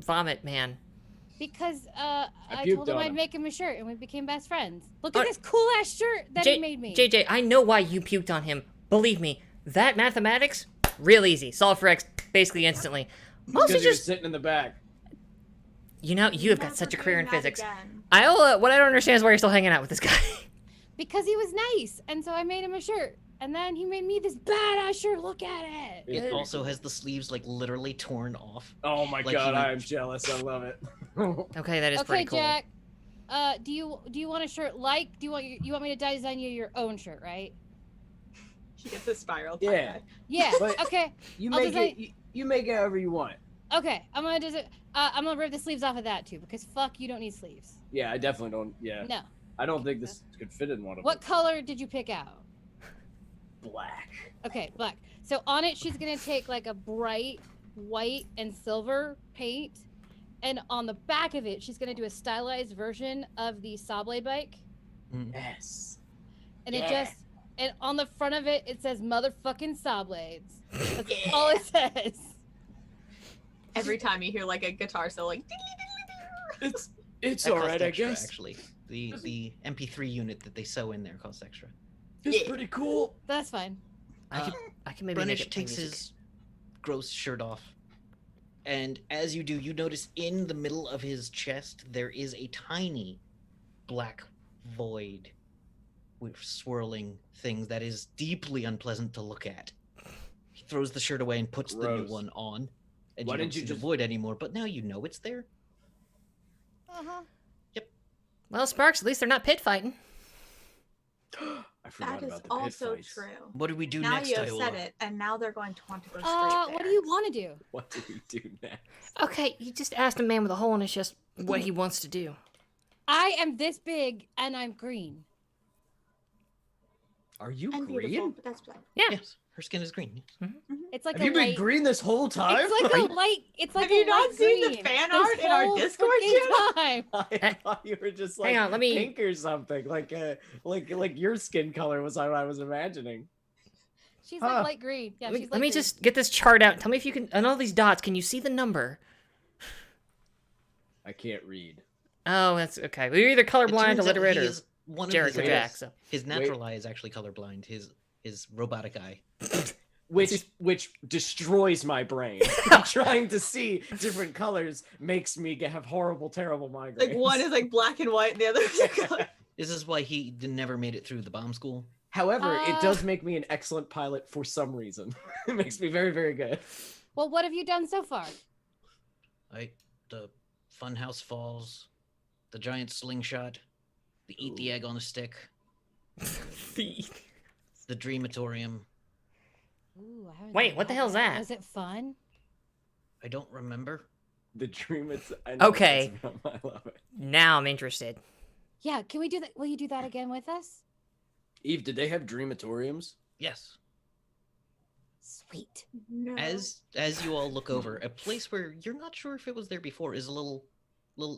Speaker 4: vomit man?
Speaker 6: Because I
Speaker 2: puked
Speaker 6: told him
Speaker 2: on
Speaker 6: I'd
Speaker 2: him.
Speaker 6: make him a shirt, and we became best friends. Look
Speaker 4: But-
Speaker 6: at this cool ass shirt that he made me.
Speaker 4: JJ, I know why you puked on him. Believe me, that mathematics, real easy. Solve for X basically instantly. Mostly
Speaker 2: Because you're
Speaker 4: just,
Speaker 2: sitting in the back.
Speaker 4: you know, you have got
Speaker 3: Never
Speaker 4: such a career in
Speaker 3: doing that
Speaker 4: physics.
Speaker 3: again.
Speaker 4: Iola, what I don't understand is why you're still hanging out with this guy.
Speaker 6: Because he was nice, and so I made him a shirt. And then he made me this badass shirt. Look at it.
Speaker 1: It
Speaker 2: Yeah.
Speaker 1: also has the sleeves like literally torn off.
Speaker 2: Oh my
Speaker 1: Like
Speaker 2: god,
Speaker 1: he-
Speaker 2: I am jealous. I love it.
Speaker 4: Okay, that is
Speaker 6: Okay,
Speaker 4: pretty cool.
Speaker 6: Jack. Do you want a shirt like? Do you want me to design you your own shirt, right?
Speaker 3: She gets a spiral.
Speaker 2: Yeah.
Speaker 3: tie-dye.
Speaker 6: Yeah.
Speaker 2: But-
Speaker 6: Okay.
Speaker 2: You
Speaker 6: I'll
Speaker 2: make
Speaker 6: design-
Speaker 2: it. You make it however you want.
Speaker 6: Okay. I'm gonna rip the sleeves off of that too, because fuck, you don't need sleeves.
Speaker 2: Yeah, I definitely don't. Yeah,
Speaker 6: No.
Speaker 2: I don't think this could fit in one of
Speaker 6: What
Speaker 2: them.
Speaker 6: color did you pick out?
Speaker 2: Black.
Speaker 6: Okay, black. So on it, she's gonna take like a bright white and silver paint, and on the back of it, she's gonna do a stylized version of the saw blade bike,
Speaker 2: Yes.
Speaker 6: and
Speaker 2: Yeah.
Speaker 6: and on the front of it, it says "motherfucking saw blades." That's all it says.
Speaker 3: Every time you hear like a guitar solo, like
Speaker 2: It's
Speaker 1: That
Speaker 2: all
Speaker 1: costs
Speaker 2: right, I
Speaker 1: extra,
Speaker 2: guess.
Speaker 1: Actually, the MP3 unit that they sew in there costs extra.
Speaker 2: It's
Speaker 3: Yeah.
Speaker 2: pretty cool.
Speaker 6: That's fine.
Speaker 4: I can maybe make
Speaker 1: Brennish
Speaker 4: it play
Speaker 1: takes
Speaker 4: music.
Speaker 1: his gross shirt off, and as you do, you notice in the middle of his chest there is a tiny black void with swirling things that is deeply unpleasant to look at. He throws the shirt away and puts the new
Speaker 2: Gross.
Speaker 1: one on, and
Speaker 2: Why
Speaker 1: you don't
Speaker 2: didn't you
Speaker 1: see
Speaker 2: just-
Speaker 1: the void anymore. But now you know it's there.
Speaker 6: Uh-huh.
Speaker 4: Well, Sparks, at least they're not pit fighting.
Speaker 2: I forgot
Speaker 3: that is
Speaker 2: about the pit
Speaker 3: also
Speaker 2: fights.
Speaker 3: true.
Speaker 1: What do we do
Speaker 3: Now
Speaker 1: next,
Speaker 3: you have
Speaker 1: Iowa?
Speaker 3: said it, and now they're going to want to go straight
Speaker 6: What do you want to do?
Speaker 2: What do we do next?
Speaker 4: Okay, you just asked a man with a hole in his chest what he wants to do.
Speaker 6: I am this big and I'm green.
Speaker 2: Are you
Speaker 3: And
Speaker 2: green?
Speaker 3: beautiful, but that's fine.
Speaker 4: Yeah.
Speaker 1: Yes, her skin is green. Yes.
Speaker 6: It's like
Speaker 2: Have
Speaker 6: a
Speaker 2: you been
Speaker 6: light.
Speaker 2: green this whole time?
Speaker 6: It's like a light. It's like
Speaker 3: Have you
Speaker 6: a
Speaker 3: not
Speaker 6: light
Speaker 3: seen the
Speaker 6: green
Speaker 3: fan
Speaker 6: this
Speaker 3: art in our
Speaker 6: whole
Speaker 3: Discord
Speaker 6: freaking
Speaker 3: channel?
Speaker 6: time.
Speaker 2: I thought you were just like
Speaker 4: Hang on, let me-
Speaker 2: pink or something, like your skin color was what I was imagining.
Speaker 6: She's
Speaker 2: Huh.
Speaker 6: like light green. Yeah, she's
Speaker 4: Let
Speaker 6: light
Speaker 4: me
Speaker 6: green.
Speaker 4: just get this chart out. Tell me if you can. On all these dots, can you see the number?
Speaker 2: I can't read.
Speaker 4: Oh, that's okay. Well, you're either
Speaker 1: It
Speaker 4: colorblind,
Speaker 1: turns out
Speaker 4: illiterate,
Speaker 1: he
Speaker 4: or
Speaker 1: is one of
Speaker 4: Jericho
Speaker 1: his
Speaker 4: Jack.
Speaker 1: eyes.
Speaker 4: So.
Speaker 1: His natural eye is actually colorblind. His robotic eye.
Speaker 2: Which destroys my brain. Trying to see different colors makes me have horrible, terrible migraines.
Speaker 3: Like one is like black and white, and the other is color.
Speaker 1: This is why he never made it through the bomb school.
Speaker 2: However, it does make me an excellent pilot for some reason. It makes me very, very good.
Speaker 6: Well, what have you done so far?
Speaker 1: Right? The funhouse falls, the giant slingshot, the eat the egg on a stick, the dreamatorium.
Speaker 6: Ooh, I haven't
Speaker 4: Wait,
Speaker 6: done
Speaker 4: what the
Speaker 6: all
Speaker 4: hell's that?
Speaker 6: Was it fun?
Speaker 1: I don't remember.
Speaker 2: The dream it's I know
Speaker 4: Okay.
Speaker 2: it's- I love it.
Speaker 4: Now I'm interested.
Speaker 6: Yeah, can we do that? Will you do that again with us?
Speaker 2: Eve, did they have dreamatoriums?
Speaker 1: Yes.
Speaker 6: Sweet.
Speaker 3: No.
Speaker 1: As you all look over, a place where you're not sure if it was there before is a little.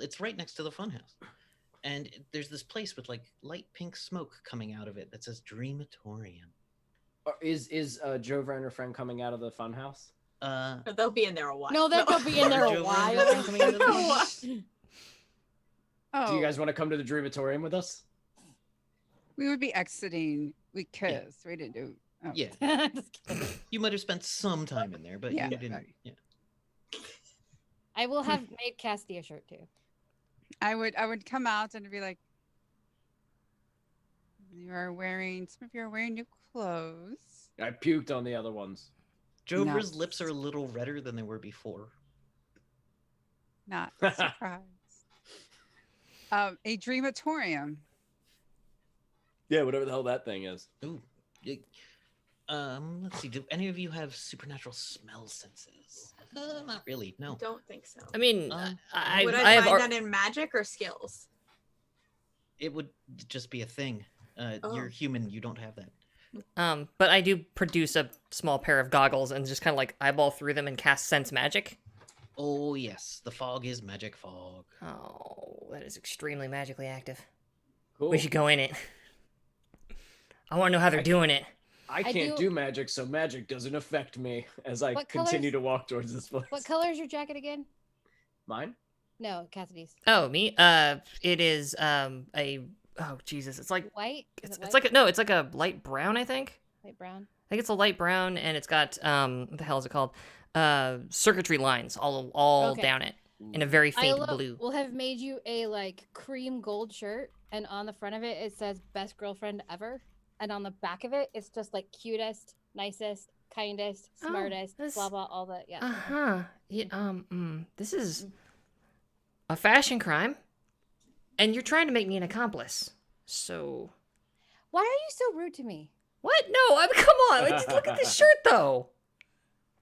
Speaker 1: It's right next to the funhouse, and there's this place with like light pink smoke coming out of it that says Dreamatorium.
Speaker 2: Is Jova and her friend coming out of the funhouse?
Speaker 3: But they'll be in there a while.
Speaker 6: No, they'll be in there a
Speaker 1: Joe
Speaker 6: while.
Speaker 1: Randall coming out of the funhouse?
Speaker 5: Oh,
Speaker 2: Do you guys want to come to the dreamatorium with us?
Speaker 5: we would be exiting because we didn't do. Oh.
Speaker 1: Yeah,
Speaker 6: Just kidding.
Speaker 1: you might have spent some time in there, but
Speaker 5: Yeah.
Speaker 1: you didn't. Yeah.
Speaker 6: I will have made Cassidy a shirt too.
Speaker 5: I would come out and be like, some of you are wearing new clothes.
Speaker 2: I puked on the other ones.
Speaker 1: Jover's
Speaker 5: No.
Speaker 1: lips are a little redder than they were before.
Speaker 5: Not surprised. A dreamatorium.
Speaker 2: Yeah, whatever the hell that thing is.
Speaker 1: Ooh. Let's see. Do any of you have supernatural smell senses? Not really.
Speaker 3: I
Speaker 1: No.
Speaker 3: don't think so.
Speaker 4: I mean, I
Speaker 3: Would
Speaker 4: I
Speaker 3: I
Speaker 4: have
Speaker 3: find
Speaker 4: ar-
Speaker 3: that in magic or skills?
Speaker 1: It would just be a thing.
Speaker 3: Oh.
Speaker 1: You're human. You don't have that.
Speaker 4: but I do produce a small pair of goggles and just kind of like eyeball through them and cast sense magic.
Speaker 1: Oh yes, the fog is magic fog.
Speaker 4: Oh, that is extremely magically active.
Speaker 2: Cool.
Speaker 4: We should go in it. I want to know how they're doing it.
Speaker 2: I
Speaker 6: I
Speaker 2: can't
Speaker 6: do-
Speaker 2: do magic, so magic doesn't affect me as I
Speaker 6: What
Speaker 2: continue
Speaker 6: colors-
Speaker 2: to walk towards this place.
Speaker 6: What color is your jacket again?
Speaker 2: Mine?
Speaker 6: No, Cassidy's.
Speaker 4: Oh, me? It is oh Jesus, it's like
Speaker 6: White? Is
Speaker 4: it's
Speaker 6: it white?
Speaker 4: like no, it's like a light brown, I think.
Speaker 6: light brown.
Speaker 4: I think it's a light brown, and it's got what the hell is it called? Circuitry lines all
Speaker 6: Okay.
Speaker 4: down it in a very faint
Speaker 6: I
Speaker 4: blue.
Speaker 6: will have made you a like cream gold shirt, and on the front of it it says "best girlfriend ever," and on the back of it it's just like cutest, nicest, kindest,
Speaker 4: Oh,
Speaker 6: smartest,
Speaker 4: this-
Speaker 6: blah blah, all the yeah.
Speaker 4: Uh-huh. Yeah, this is a fashion crime, and you're trying to make me an accomplice. So
Speaker 6: Why are you so rude to me?
Speaker 4: what? No, I mean, come on. Like, just look at this shirt, though.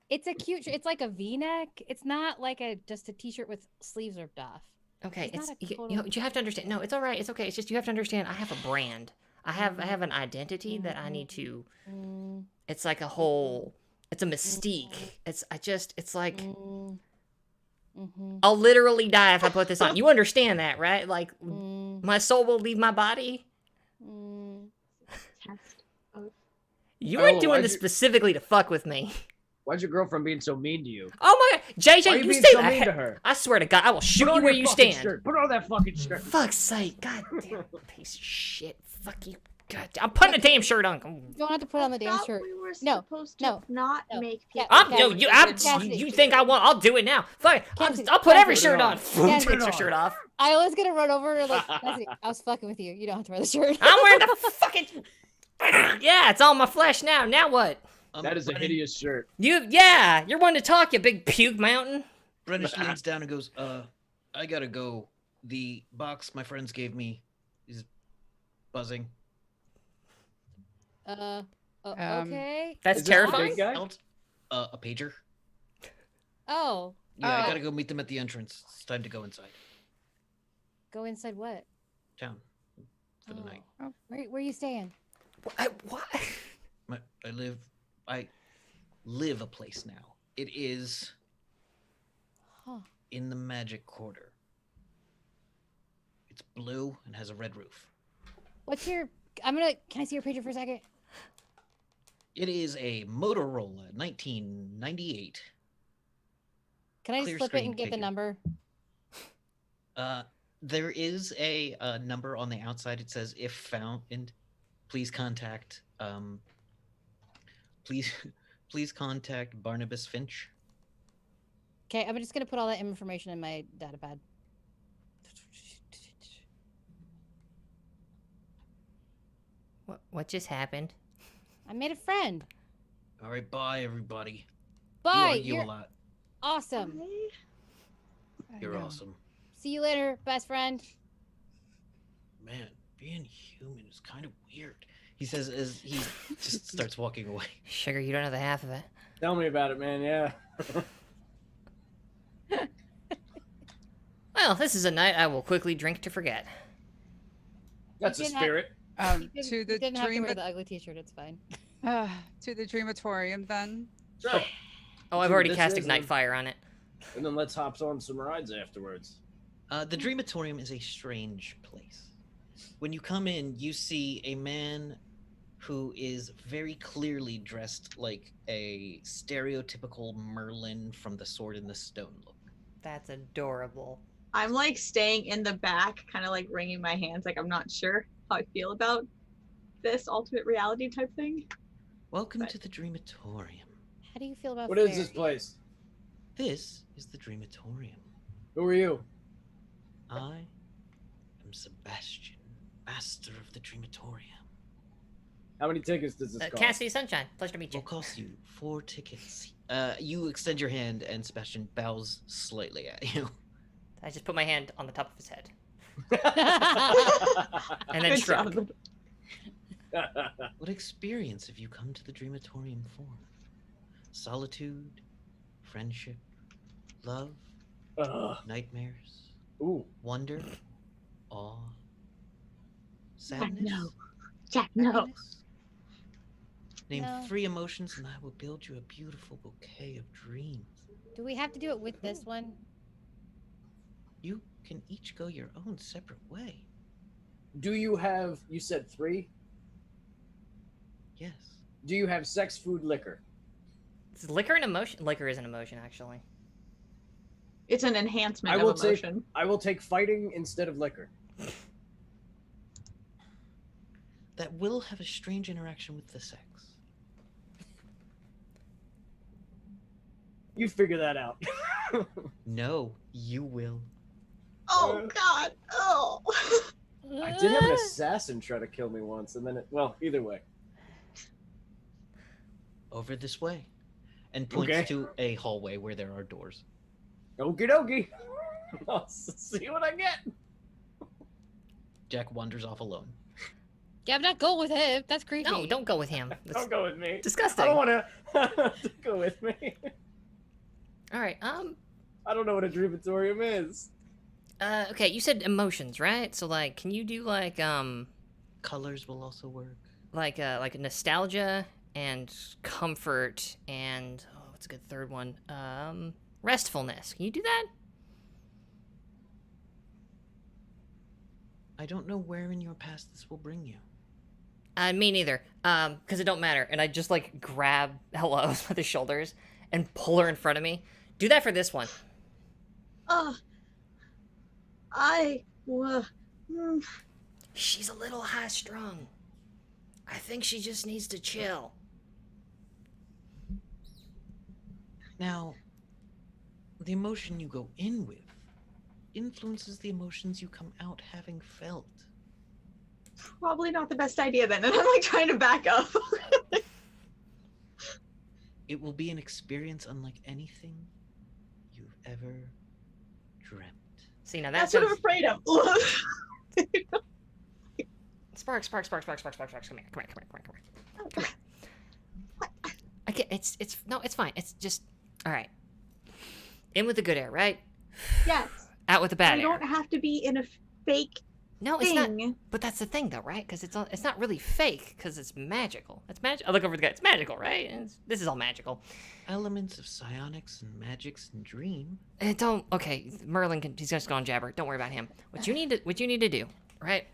Speaker 6: It's a cute. It's like a V-neck. It's not like just a t-shirt with sleeves ripped off.
Speaker 4: Okay,
Speaker 6: It's not a
Speaker 4: you,
Speaker 6: total-
Speaker 4: you have to understand. No, it's all right. It's okay. It's just you have to understand. I have a brand. I have an identity that I need to.
Speaker 6: Mm,
Speaker 4: It's like a whole It's a mystique. It's like
Speaker 6: Mm-hmm.
Speaker 4: I'll literally die if I put this on. You understand that, right? Like
Speaker 6: Mm,
Speaker 4: my soul will leave my body.
Speaker 6: mm.
Speaker 3: Test of
Speaker 4: You
Speaker 2: Oh,
Speaker 4: weren't doing
Speaker 2: why'd
Speaker 4: this
Speaker 2: you-
Speaker 4: specifically to fuck with me.
Speaker 2: Why's your girlfriend being so mean to you?
Speaker 4: Oh my god,
Speaker 2: Why are
Speaker 4: JJ,
Speaker 2: you
Speaker 4: you
Speaker 2: being
Speaker 4: say
Speaker 2: so
Speaker 4: that.
Speaker 2: mean to her?
Speaker 4: I swear to God, I will shoot
Speaker 2: Put
Speaker 4: you
Speaker 2: on
Speaker 4: where
Speaker 2: your
Speaker 4: you
Speaker 2: fucking
Speaker 4: stand.
Speaker 2: shirt. Put on that fucking shirt.
Speaker 4: Fuck's sake, god damn piece of shit. Fuck you. God, I'm putting a damn shirt on.
Speaker 6: You don't have to put on the damn
Speaker 3: thought
Speaker 6: shirt.
Speaker 3: We were
Speaker 6: No,
Speaker 3: supposed to
Speaker 6: no,
Speaker 3: not
Speaker 6: no.
Speaker 3: make
Speaker 6: Yeah,
Speaker 3: people.
Speaker 4: I'm
Speaker 6: Cassidy,
Speaker 4: you.
Speaker 6: Cassidy.
Speaker 4: You think I want? I'll do it now. Fuck it.
Speaker 6: Cassidy,
Speaker 4: I'll put every
Speaker 6: Cassidy.
Speaker 4: shirt on.
Speaker 6: Cassidy.
Speaker 4: Takes her shirt off.
Speaker 6: I was gonna run over and like, Cassidy, I was fucking with you. You don't have to wear the shirt.
Speaker 4: I'm wearing the fucking. Yeah, it's on my flesh now. Now what?
Speaker 2: That is a
Speaker 1: Brennan-
Speaker 2: hideous shirt.
Speaker 4: You're one to talk, you big puke mountain.
Speaker 1: Brennan leans down and goes, I gotta go. The box my friends gave me is buzzing.
Speaker 6: Okay.
Speaker 4: That's
Speaker 2: Is this the
Speaker 4: terrifying.
Speaker 2: big guy?
Speaker 1: Else, a pager.
Speaker 6: Oh,
Speaker 1: Yeah, I
Speaker 5: Oh.
Speaker 1: gotta go meet them at the entrance. It's time to go inside.
Speaker 6: go inside what?
Speaker 1: Town. For the night.
Speaker 6: Where you staying?
Speaker 4: What?
Speaker 1: I live a place now. It is
Speaker 6: Huh.
Speaker 1: in the Magic Quarter. It's blue and has a red roof.
Speaker 6: What's your? Can I see your picture for a second?
Speaker 1: It is a Motorola 1998.
Speaker 6: Can I just
Speaker 1: Clear
Speaker 6: flip it
Speaker 1: screen
Speaker 6: and get the
Speaker 1: figure.
Speaker 6: number?
Speaker 1: There is a number on the outside. It says, if found, please contact, please contact Barnabas Finch.
Speaker 6: Okay, I'm just gonna put all that information in my datapad.
Speaker 4: What just happened?
Speaker 6: I made a friend.
Speaker 1: All right, bye, everybody.
Speaker 6: Bye.
Speaker 1: You
Speaker 6: You're
Speaker 1: a lot.
Speaker 6: awesome.
Speaker 5: I
Speaker 1: You're
Speaker 5: know.
Speaker 1: awesome.
Speaker 6: See you later, best friend.
Speaker 1: Man, being human is kind of weird. He says as he just starts walking away.
Speaker 4: Sugar, you don't know the half of it.
Speaker 2: Tell me about it, man. Yeah.
Speaker 4: Well, this is a night I will quickly drink to forget.
Speaker 2: That's the
Speaker 6: didn't have-
Speaker 2: spirit.
Speaker 6: You
Speaker 5: To the
Speaker 6: didn't have to
Speaker 5: dream,
Speaker 6: wear the ugly T-shirt. It's fine.
Speaker 5: to the dreamatorium then.
Speaker 2: So,
Speaker 4: Oh, I've
Speaker 2: Dude,
Speaker 4: already
Speaker 2: this
Speaker 4: cast
Speaker 2: is
Speaker 4: Ignite
Speaker 2: a-
Speaker 4: Fire on it.
Speaker 2: and then let's hop on some rides afterwards.
Speaker 1: The Dreamatorium is a strange place. When you come in, you see a man who is very clearly dressed like a stereotypical Merlin from the Sword in the Stone look.
Speaker 4: That's adorable.
Speaker 3: I'm like staying in the back, kind of like wringing my hands, like I'm not sure how I feel about this alternate reality type thing.
Speaker 1: Welcome
Speaker 3: But-
Speaker 1: to the Dreamatorium.
Speaker 6: How do you feel about
Speaker 2: What is this
Speaker 6: fairy?
Speaker 2: place?
Speaker 1: This is the Dreamatorium.
Speaker 2: Who are you?
Speaker 1: I am Sebastian, master of the Dreamatorium.
Speaker 2: How many tickets does this cost?
Speaker 4: Cassidy Sunshine, pleasure to meet
Speaker 1: It
Speaker 4: you.
Speaker 1: will cost you 4 tickets. You extend your hand, and Sebastian bows slightly at you.
Speaker 4: I just put my hand on the top of his head. And then
Speaker 3: Good
Speaker 4: shrug.
Speaker 3: job.
Speaker 1: What experience have you come to the Dreamatorium for? Solitude, friendship, love,
Speaker 2: Ugh.
Speaker 1: nightmares,
Speaker 2: Ooh.
Speaker 1: wonder, awe,
Speaker 3: Jack,
Speaker 1: sadness,
Speaker 3: no. Jack, no.
Speaker 1: happiness? Name
Speaker 6: No.
Speaker 1: 3 emotions, and I will build you a beautiful bouquet of dreams.
Speaker 6: Do we have to do it with this one?
Speaker 1: You can each go your own separate way.
Speaker 2: Do you have? You said 3.
Speaker 1: Yes.
Speaker 2: Do you have sex, food, liquor?
Speaker 4: Is liquor an emotion? Liquor is an emotion, actually.
Speaker 3: It's an enhancement
Speaker 2: I will
Speaker 3: of
Speaker 2: take.
Speaker 3: emotion.
Speaker 2: I will take fighting instead of liquor.
Speaker 1: That will have a strange interaction with the sex.
Speaker 2: You figure that out.
Speaker 1: No, you will.
Speaker 3: Oh God. Oh.
Speaker 2: I did have an assassin try to kill me once, and then well, either way.
Speaker 1: Over this way. And points
Speaker 2: Okay.
Speaker 1: to a hallway where there are doors.
Speaker 2: Okie dokie. I'll see what I get.
Speaker 1: Jack wanders off alone.
Speaker 6: Yeah, I'm not going with him. That's creepy.
Speaker 4: No, don't go with him. That's
Speaker 2: Don't go with me.
Speaker 4: disgusting.
Speaker 2: I don't want to. Go with me.
Speaker 4: All right.
Speaker 2: I don't know what a dreamatorium is.
Speaker 4: Okay. You said emotions, right? So, like, can you do like
Speaker 1: Colors will also work.
Speaker 4: like nostalgia and comfort and what's a good third one? Restfulness. Can you do that?
Speaker 1: I don't know where in your past this will bring you.
Speaker 4: Me neither. Because it don't matter. And I just like grab Hello by the shoulders and pull her in front of me. Do that for this one. She's a little high strung. I think she just needs to chill.
Speaker 1: Now, the emotion you go in with influences the emotions you come out having felt.
Speaker 3: Probably not the best idea then. And I'm like trying to back up.
Speaker 1: It will be an experience unlike anything you've ever dreamt.
Speaker 4: See, now
Speaker 3: That's
Speaker 4: that's
Speaker 3: what I'm afraid of.
Speaker 4: Sparks, come here. Okay, it's fine. It's just, all right. In with the good air, right?
Speaker 3: Yes.
Speaker 4: Out with the bad
Speaker 3: I
Speaker 4: air.
Speaker 3: don't have to be in a fake
Speaker 4: No,
Speaker 3: thing.
Speaker 4: it's not. But that's the thing, though, right? Because it's not really fake, because it's magical. It's magic. I look over the guy. It's magical, right? This is all magical.
Speaker 1: Elements of psionics and magics and dream.
Speaker 4: Don't. Okay, Merlin he's just going jabber. Don't worry about him. What you need to do, right?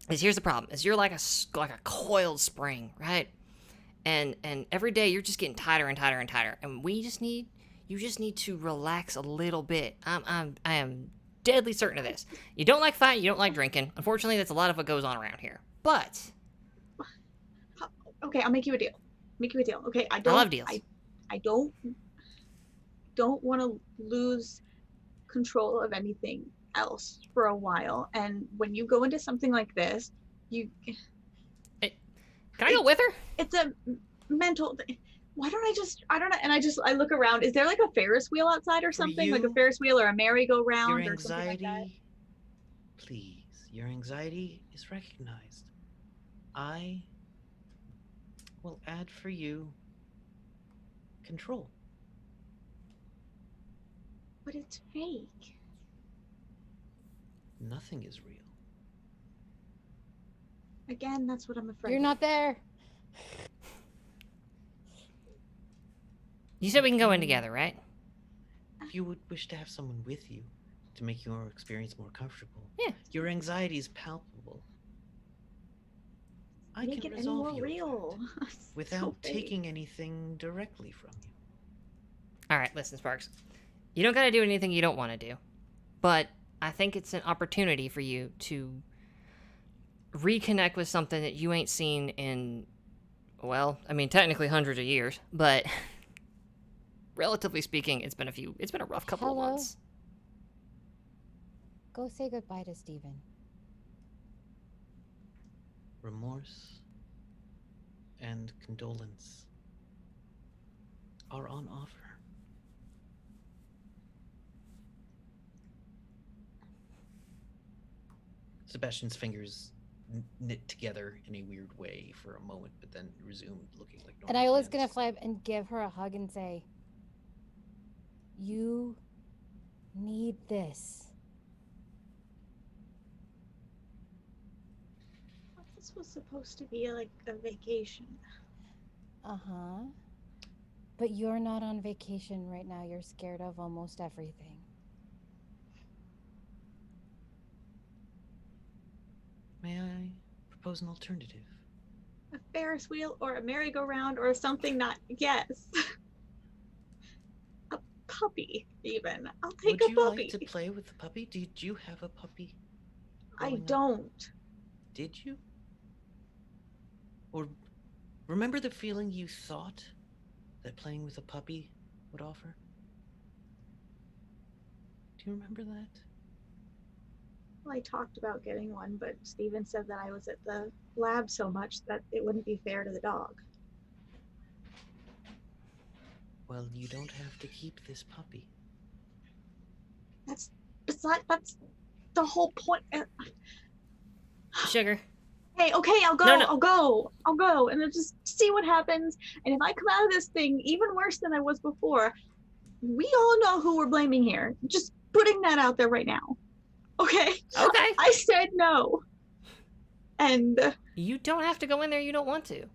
Speaker 4: Is here's the problem. Is you're like a coiled spring, right? And every day you're just getting tighter and tighter and tighter. And you just need to relax a little bit. I am deadly certain of this. You don't like fighting, you don't like drinking. Unfortunately, that's a lot of what goes on around here. But
Speaker 3: okay, I'll make you a deal. Okay, I
Speaker 4: love deals.
Speaker 3: I don't want to lose control of anything else for a while. And when you go into something like this,
Speaker 4: can I go with her?
Speaker 3: It's a mental thing. Why don't I don't know. And I look around. Is there like a Ferris wheel outside or something? Like a Ferris wheel or a merry-go-round or something like that?
Speaker 1: Please, your anxiety is recognized. I will add for you control.
Speaker 3: But it's fake.
Speaker 1: Nothing is real.
Speaker 3: Again, that's what I'm afraid
Speaker 6: You're
Speaker 3: of.
Speaker 6: not there.
Speaker 4: You said we can go in together, right?
Speaker 1: If you would wish to have someone with you to make your experience more comfortable,
Speaker 4: Yeah.
Speaker 1: Your anxiety is palpable. I
Speaker 3: Make
Speaker 1: can
Speaker 3: it any
Speaker 1: resolve
Speaker 3: more
Speaker 1: you of
Speaker 3: real.
Speaker 1: that without
Speaker 3: fake.
Speaker 1: taking anything directly from you.
Speaker 4: All right, listen, Sparks. You don't got to do anything you don't want to do. But I think it's an opportunity for you to reconnect with something that you ain't seen in, well, I mean, technically hundreds of years, but relatively speaking, it's been a rough couple of
Speaker 6: Hello?
Speaker 4: months.
Speaker 6: Go say goodbye to Steven.
Speaker 1: Remorse and condolence are on offer. Sebastian's fingers knit together in a weird way for a moment, but then resumed looking like normal.
Speaker 6: And I was gonna
Speaker 1: hands.
Speaker 6: fly up and give her a hug and say, "You need this."
Speaker 3: This was supposed to be like a vacation.
Speaker 6: Uh-huh. But you're not on vacation right now. You're scared of almost everything.
Speaker 1: May I propose an alternative?
Speaker 3: A Ferris wheel or a merry-go-round or something not. Yes. A puppy, even. I'll take
Speaker 1: Would
Speaker 3: a
Speaker 1: you
Speaker 3: puppy.
Speaker 1: like to play with the puppy? Did you have a puppy?
Speaker 3: I
Speaker 1: growing up?
Speaker 3: don't.
Speaker 1: Did you? Or remember the feeling you thought that playing with a puppy would offer? Do you remember that?
Speaker 3: Well, I talked about getting one, but Steven said that I was at the lab so much that it wouldn't be fair to the dog.
Speaker 1: Well, you don't have to keep this puppy.
Speaker 3: That's the whole point.
Speaker 4: Sugar.
Speaker 3: Hey, okay, I'll go.
Speaker 4: No, no.
Speaker 3: I'll go, and then just see what happens. And if I come out of this thing even worse than I was before, we all know who we're blaming here. Just putting that out there right now. Okay.
Speaker 4: Okay.
Speaker 3: I said no. And
Speaker 4: You don't have to go in there. You don't want to.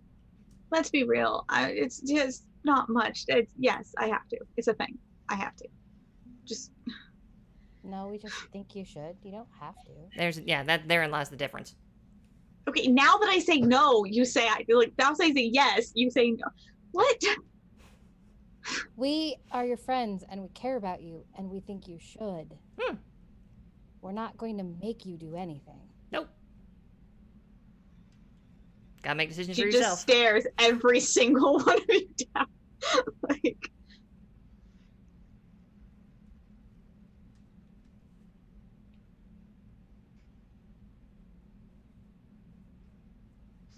Speaker 3: let's be real. It's just not much. Yes, I have to. It's a thing. I have to. Just
Speaker 6: No, we just think you should. You don't have to.
Speaker 4: Therein lies the difference.
Speaker 3: okay. Now that I say no, you say I like. Now that I say yes, you say no. What?
Speaker 6: We are your friends and we care about you and we think you should. We're not going to make you do anything.
Speaker 4: Nope. Gotta make decisions
Speaker 3: She
Speaker 4: for
Speaker 3: just
Speaker 4: yourself.
Speaker 3: stares every single one of you down. Like,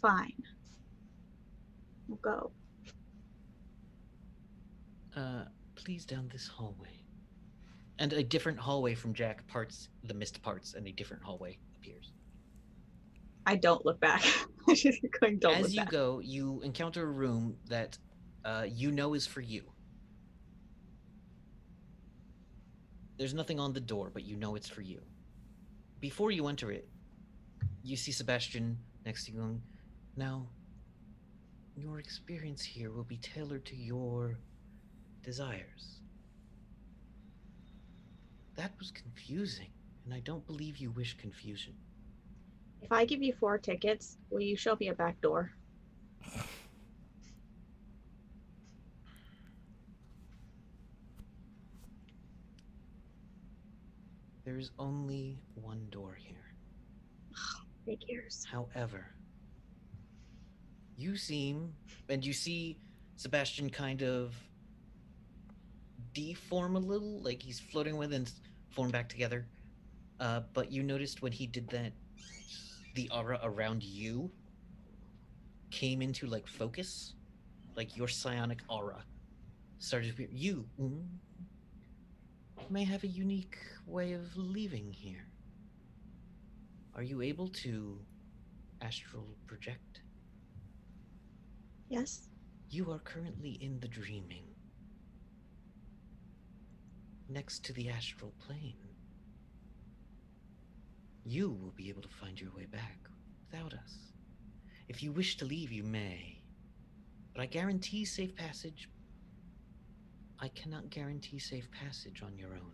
Speaker 3: fine. We'll go.
Speaker 1: Please down this hallway. And a different hallway from Jack parts, the mist parts, and a different hallway appears.
Speaker 3: I don't look back. I just going, don't
Speaker 1: As
Speaker 3: look
Speaker 1: you
Speaker 3: back.
Speaker 1: go, you encounter a room that you know is for you. There's nothing on the door, but you know it's for you. Before you enter it, you see Sebastian next to you going, now, your experience here will be tailored to your desires. That was confusing, and I don't believe you wish confusion.
Speaker 3: If I give you 4 tickets, will you show me a back door?
Speaker 1: There's only one door here.
Speaker 3: Big ears.
Speaker 1: However, you seem, and you see Sebastian kind of deform a little, like he's floating with and form back together. But you noticed when he did that, the aura around you came into like focus, like your psionic aura started to appear. You may have a unique way of leaving here. Are you able to astral project?
Speaker 3: Yes.
Speaker 1: You are currently in the dreaming, next to the astral plane. You will be able to find your way back without us. If you wish to leave, you may. But I guarantee safe passage. I cannot guarantee safe passage on your own.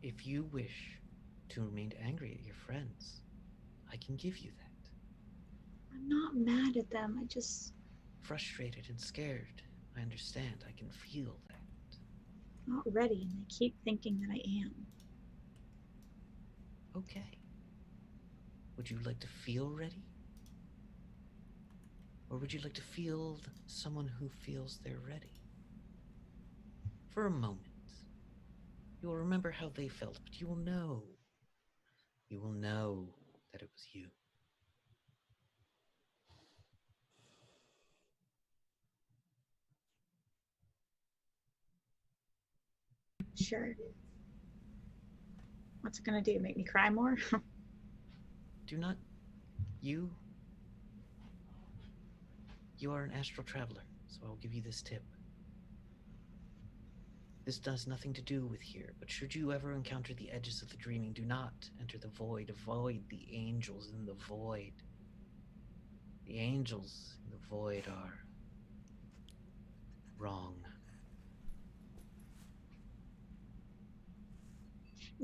Speaker 1: If you wish to remain angry at your friends, I can give you that.
Speaker 3: I'm not mad at them. I just
Speaker 1: Frustrated and scared, I understand. I can feel that.
Speaker 3: not ready, and they keep thinking that I am.
Speaker 1: Okay. Would you like to feel ready? Or would you like to feel someone who feels they're ready? For a moment, you will remember how they felt, but you will know that it was you.
Speaker 3: Sure. What's it gonna do? Make me cry more?
Speaker 1: Do not. You are an astral traveler, so I'll give you this tip. This does nothing to do with here, but should you ever encounter the edges of the dreaming, do not enter the void. Avoid the angels in the void. The angels in the void are wrong.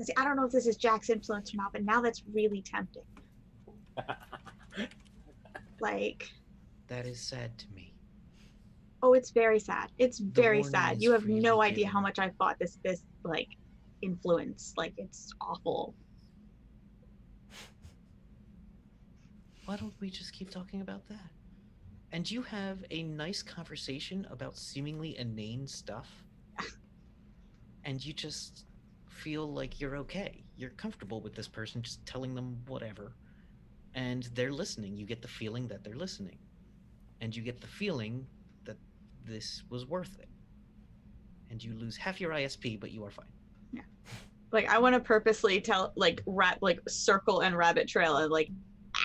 Speaker 3: See, I don't know if this is Jack's influence or not, but now that's really tempting. Like,
Speaker 1: That is sad to me.
Speaker 3: oh, it's very sad. It's very
Speaker 1: warning
Speaker 3: sad.
Speaker 1: is
Speaker 3: You have
Speaker 1: freely
Speaker 3: no idea
Speaker 1: given.
Speaker 3: how much I fought this like influence. Like, it's awful.
Speaker 1: Why don't we just keep talking about that? And you have a nice conversation about seemingly inane stuff. And you just feel like you're okay. You're comfortable with this person just telling them whatever. And they're listening. You get the feeling that they're listening. And you get the feeling that this was worth it. And you lose half your ISP, but you are fine.
Speaker 3: Yeah. Like, I want to purposely tell, like, circle and rabbit trail and, like,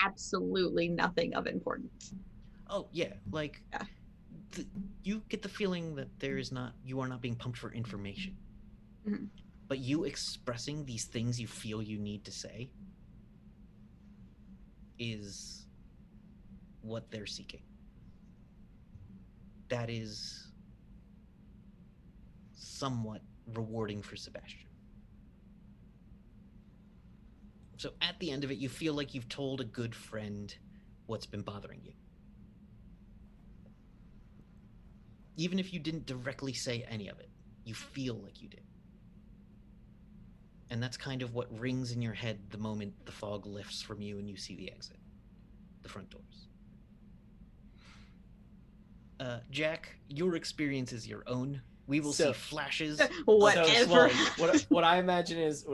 Speaker 3: absolutely nothing of importance.
Speaker 1: Oh, yeah. Like,
Speaker 3: Yeah.
Speaker 1: You get the feeling that you are not being pumped for information.
Speaker 3: Mhm.
Speaker 1: But you expressing these things you feel you need to say is what they're seeking. That is somewhat rewarding for Sebastian. So at the end of it, you feel like you've told a good friend what's been bothering you. Even if you didn't directly say any of it, you feel like you did. And that's kind of what rings in your head the moment the fog lifts from you and you see the exit, the front doors. Jack, your experience is your own. We will see flashes.
Speaker 3: Whatever.
Speaker 2: What I imagine is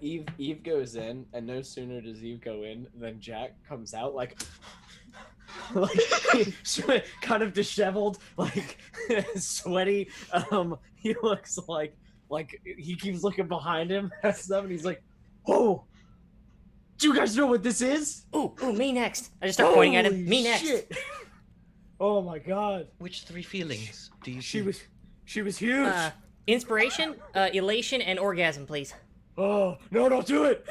Speaker 2: Eve goes in, and no sooner does Eve go in than Jack comes out like kind of disheveled, like sweaty. He looks like he keeps looking behind him and stuff, and he's like, "Oh, do you guys know what this is?"
Speaker 4: Ooh, me next. I just start pointing at him. Me next.
Speaker 2: Shit. Oh my god.
Speaker 1: Which three feelings do you
Speaker 2: She
Speaker 1: feel?
Speaker 2: was huge.
Speaker 4: Inspiration, elation, and orgasm, please.
Speaker 2: Oh, no, don't do it.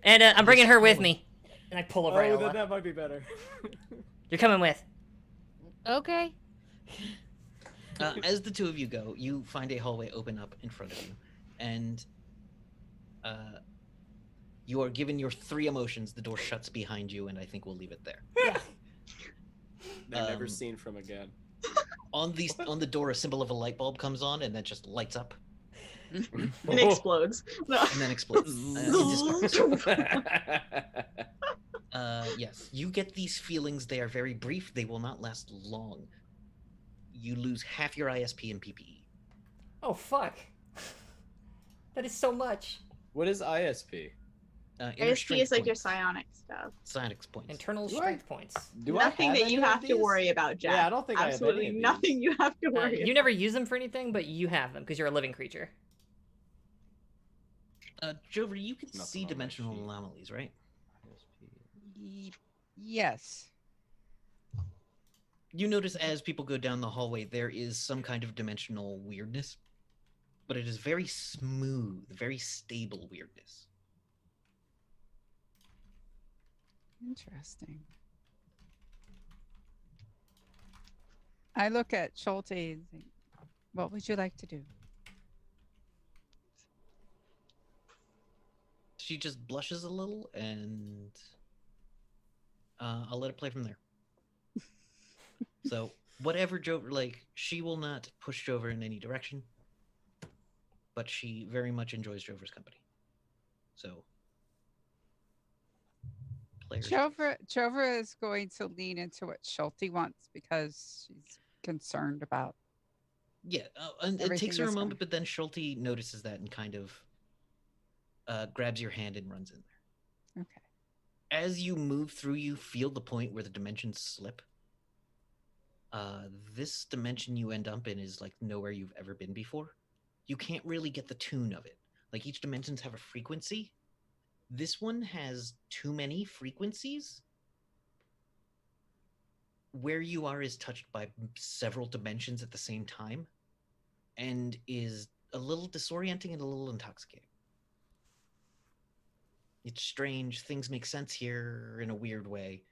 Speaker 4: And I'm bringing her with me. And I pull over
Speaker 2: Oh,
Speaker 4: Ayla.
Speaker 2: then that might be better.
Speaker 4: You're coming with.
Speaker 6: Okay.
Speaker 1: As the two of you go, you find a hallway open up in front of you, and you are given your three emotions. The door shuts behind you, and I think we'll leave it there.
Speaker 4: Yeah.
Speaker 2: They're never seen from again.
Speaker 1: On the door, a symbol of a light bulb comes on, and then just lights up,
Speaker 3: And explodes. No.
Speaker 1: and then explodes. Into sparks. Yes, you get these feelings. They are very brief. They will not last long. You lose half your ISP and PPE.
Speaker 4: Oh, fuck. That is so much.
Speaker 2: What is ISP?
Speaker 1: Inner
Speaker 3: ASP
Speaker 1: strength
Speaker 3: is like your
Speaker 1: points.
Speaker 3: psionic stuff.
Speaker 1: Psionics points.
Speaker 4: Internal
Speaker 2: Do
Speaker 4: strength points.
Speaker 2: Do
Speaker 3: Nothing
Speaker 2: I have
Speaker 3: that you
Speaker 2: any of
Speaker 3: have to
Speaker 2: these?
Speaker 3: worry about, Jack.
Speaker 2: Yeah, I don't think
Speaker 3: Absolutely
Speaker 2: I have any of
Speaker 3: nothing you have to worry
Speaker 4: You never use them for anything, but you have them because you're a living creature.
Speaker 1: Jover, you can
Speaker 2: Nothing
Speaker 1: see
Speaker 2: on my
Speaker 1: dimensional
Speaker 2: sheet.
Speaker 1: anomalies, right?
Speaker 5: Yes.
Speaker 1: You notice as people go down the hallway, there is some kind of dimensional weirdness, but it is very smooth, very stable weirdness.
Speaker 5: Interesting. I look at Schulte and think, what would you like to do?
Speaker 1: She just blushes a little, and I'll let it play from there. So whatever Jover, she will not push Jover in any direction, but she very much enjoys Jover's company. So players.
Speaker 5: Jover is going to lean into what Schulte wants because she's concerned about.
Speaker 1: Yeah, and it
Speaker 5: Everything
Speaker 1: takes her a
Speaker 5: that's
Speaker 1: moment,
Speaker 5: going-
Speaker 1: but then Schulte notices that and kind of grabs your hand and runs in there.
Speaker 5: Okay.
Speaker 1: As you move through, you feel the point where the dimensions slip. This dimension you end up in is like nowhere you've ever been before. You can't really get the tune of it. Like each dimensions have a frequency. This one has too many frequencies. Where you are is touched by several dimensions at the same time, and is a little disorienting and a little intoxicating. It's strange. Things make sense here in a weird way,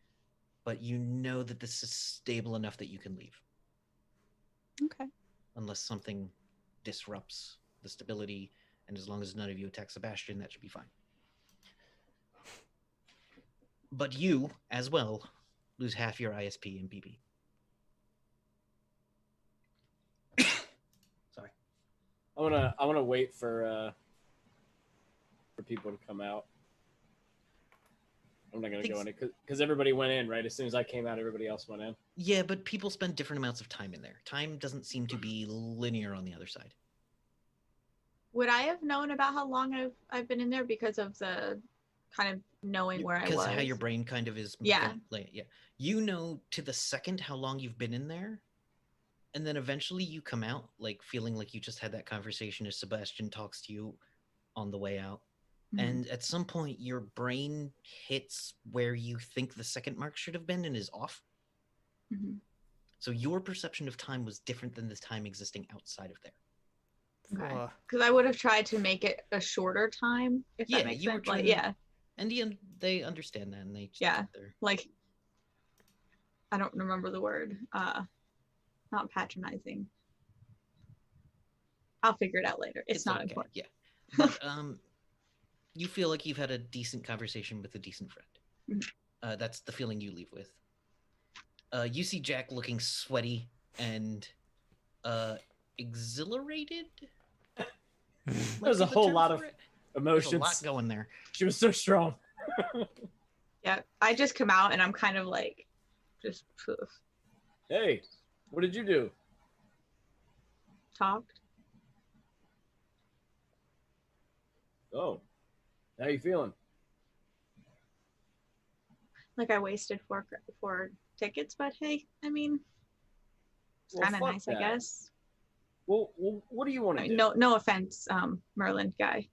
Speaker 1: but you know that this is stable enough that you can leave.
Speaker 5: Okay.
Speaker 1: Unless something disrupts the stability, and as long as none of you attack Sebastian, that should be fine. But you, as well, lose half your ISP and PP. Sorry.
Speaker 2: I wanna wait for people to come out. I'm not gonna go in it because everybody went in right as soon as I came out. Everybody else went in.
Speaker 1: Yeah, but people spend different amounts of time in there. Time doesn't seem to be linear on the other side.
Speaker 3: Would I have known about how long I've been in there because of the kind of knowing where I was?
Speaker 1: Because how your brain kind of is.
Speaker 3: Yeah.
Speaker 1: Yeah. You know to the second how long you've been in there, and then eventually you come out like feeling like you just had that conversation as Sebastian talks to you on the way out.
Speaker 3: Mhm.
Speaker 1: And at some point, your brain hits where you think the second mark should have been and is off.
Speaker 3: Mhm.
Speaker 1: So your perception of time was different than the time existing outside of there.
Speaker 3: Okay.
Speaker 4: Ugh.
Speaker 3: Because I would have tried to make it a shorter time, if
Speaker 1: Yeah,
Speaker 3: that makes
Speaker 1: you were
Speaker 3: sense. Like,
Speaker 1: trying to-
Speaker 3: yeah.
Speaker 1: And they understand that, and they just
Speaker 3: Yeah.
Speaker 1: get their
Speaker 3: Like, I don't remember the word. Not patronizing. I'll figure it out later. It's not
Speaker 1: okay,
Speaker 3: important.
Speaker 1: yeah. But you feel like you've had a decent conversation with a decent friend. That's the feeling you leave with. You see Jack looking sweaty and exhilarated.
Speaker 2: There's a whole lot of
Speaker 1: There's
Speaker 2: emotions.
Speaker 1: a lot going there.
Speaker 2: She was so strong.
Speaker 3: Yeah, I just come out and I'm kind of like, just poof,
Speaker 2: Hey, what did you do?
Speaker 3: talked.
Speaker 2: Oh, how you feeling?
Speaker 3: Like I wasted four tickets, but hey, I mean, it's
Speaker 2: Well,
Speaker 3: kind of
Speaker 2: fuck
Speaker 3: nice,
Speaker 2: that.
Speaker 3: I guess.
Speaker 2: Well, what do you want
Speaker 3: I
Speaker 2: to
Speaker 3: mean,
Speaker 2: do?
Speaker 3: no offense, Merlin guy.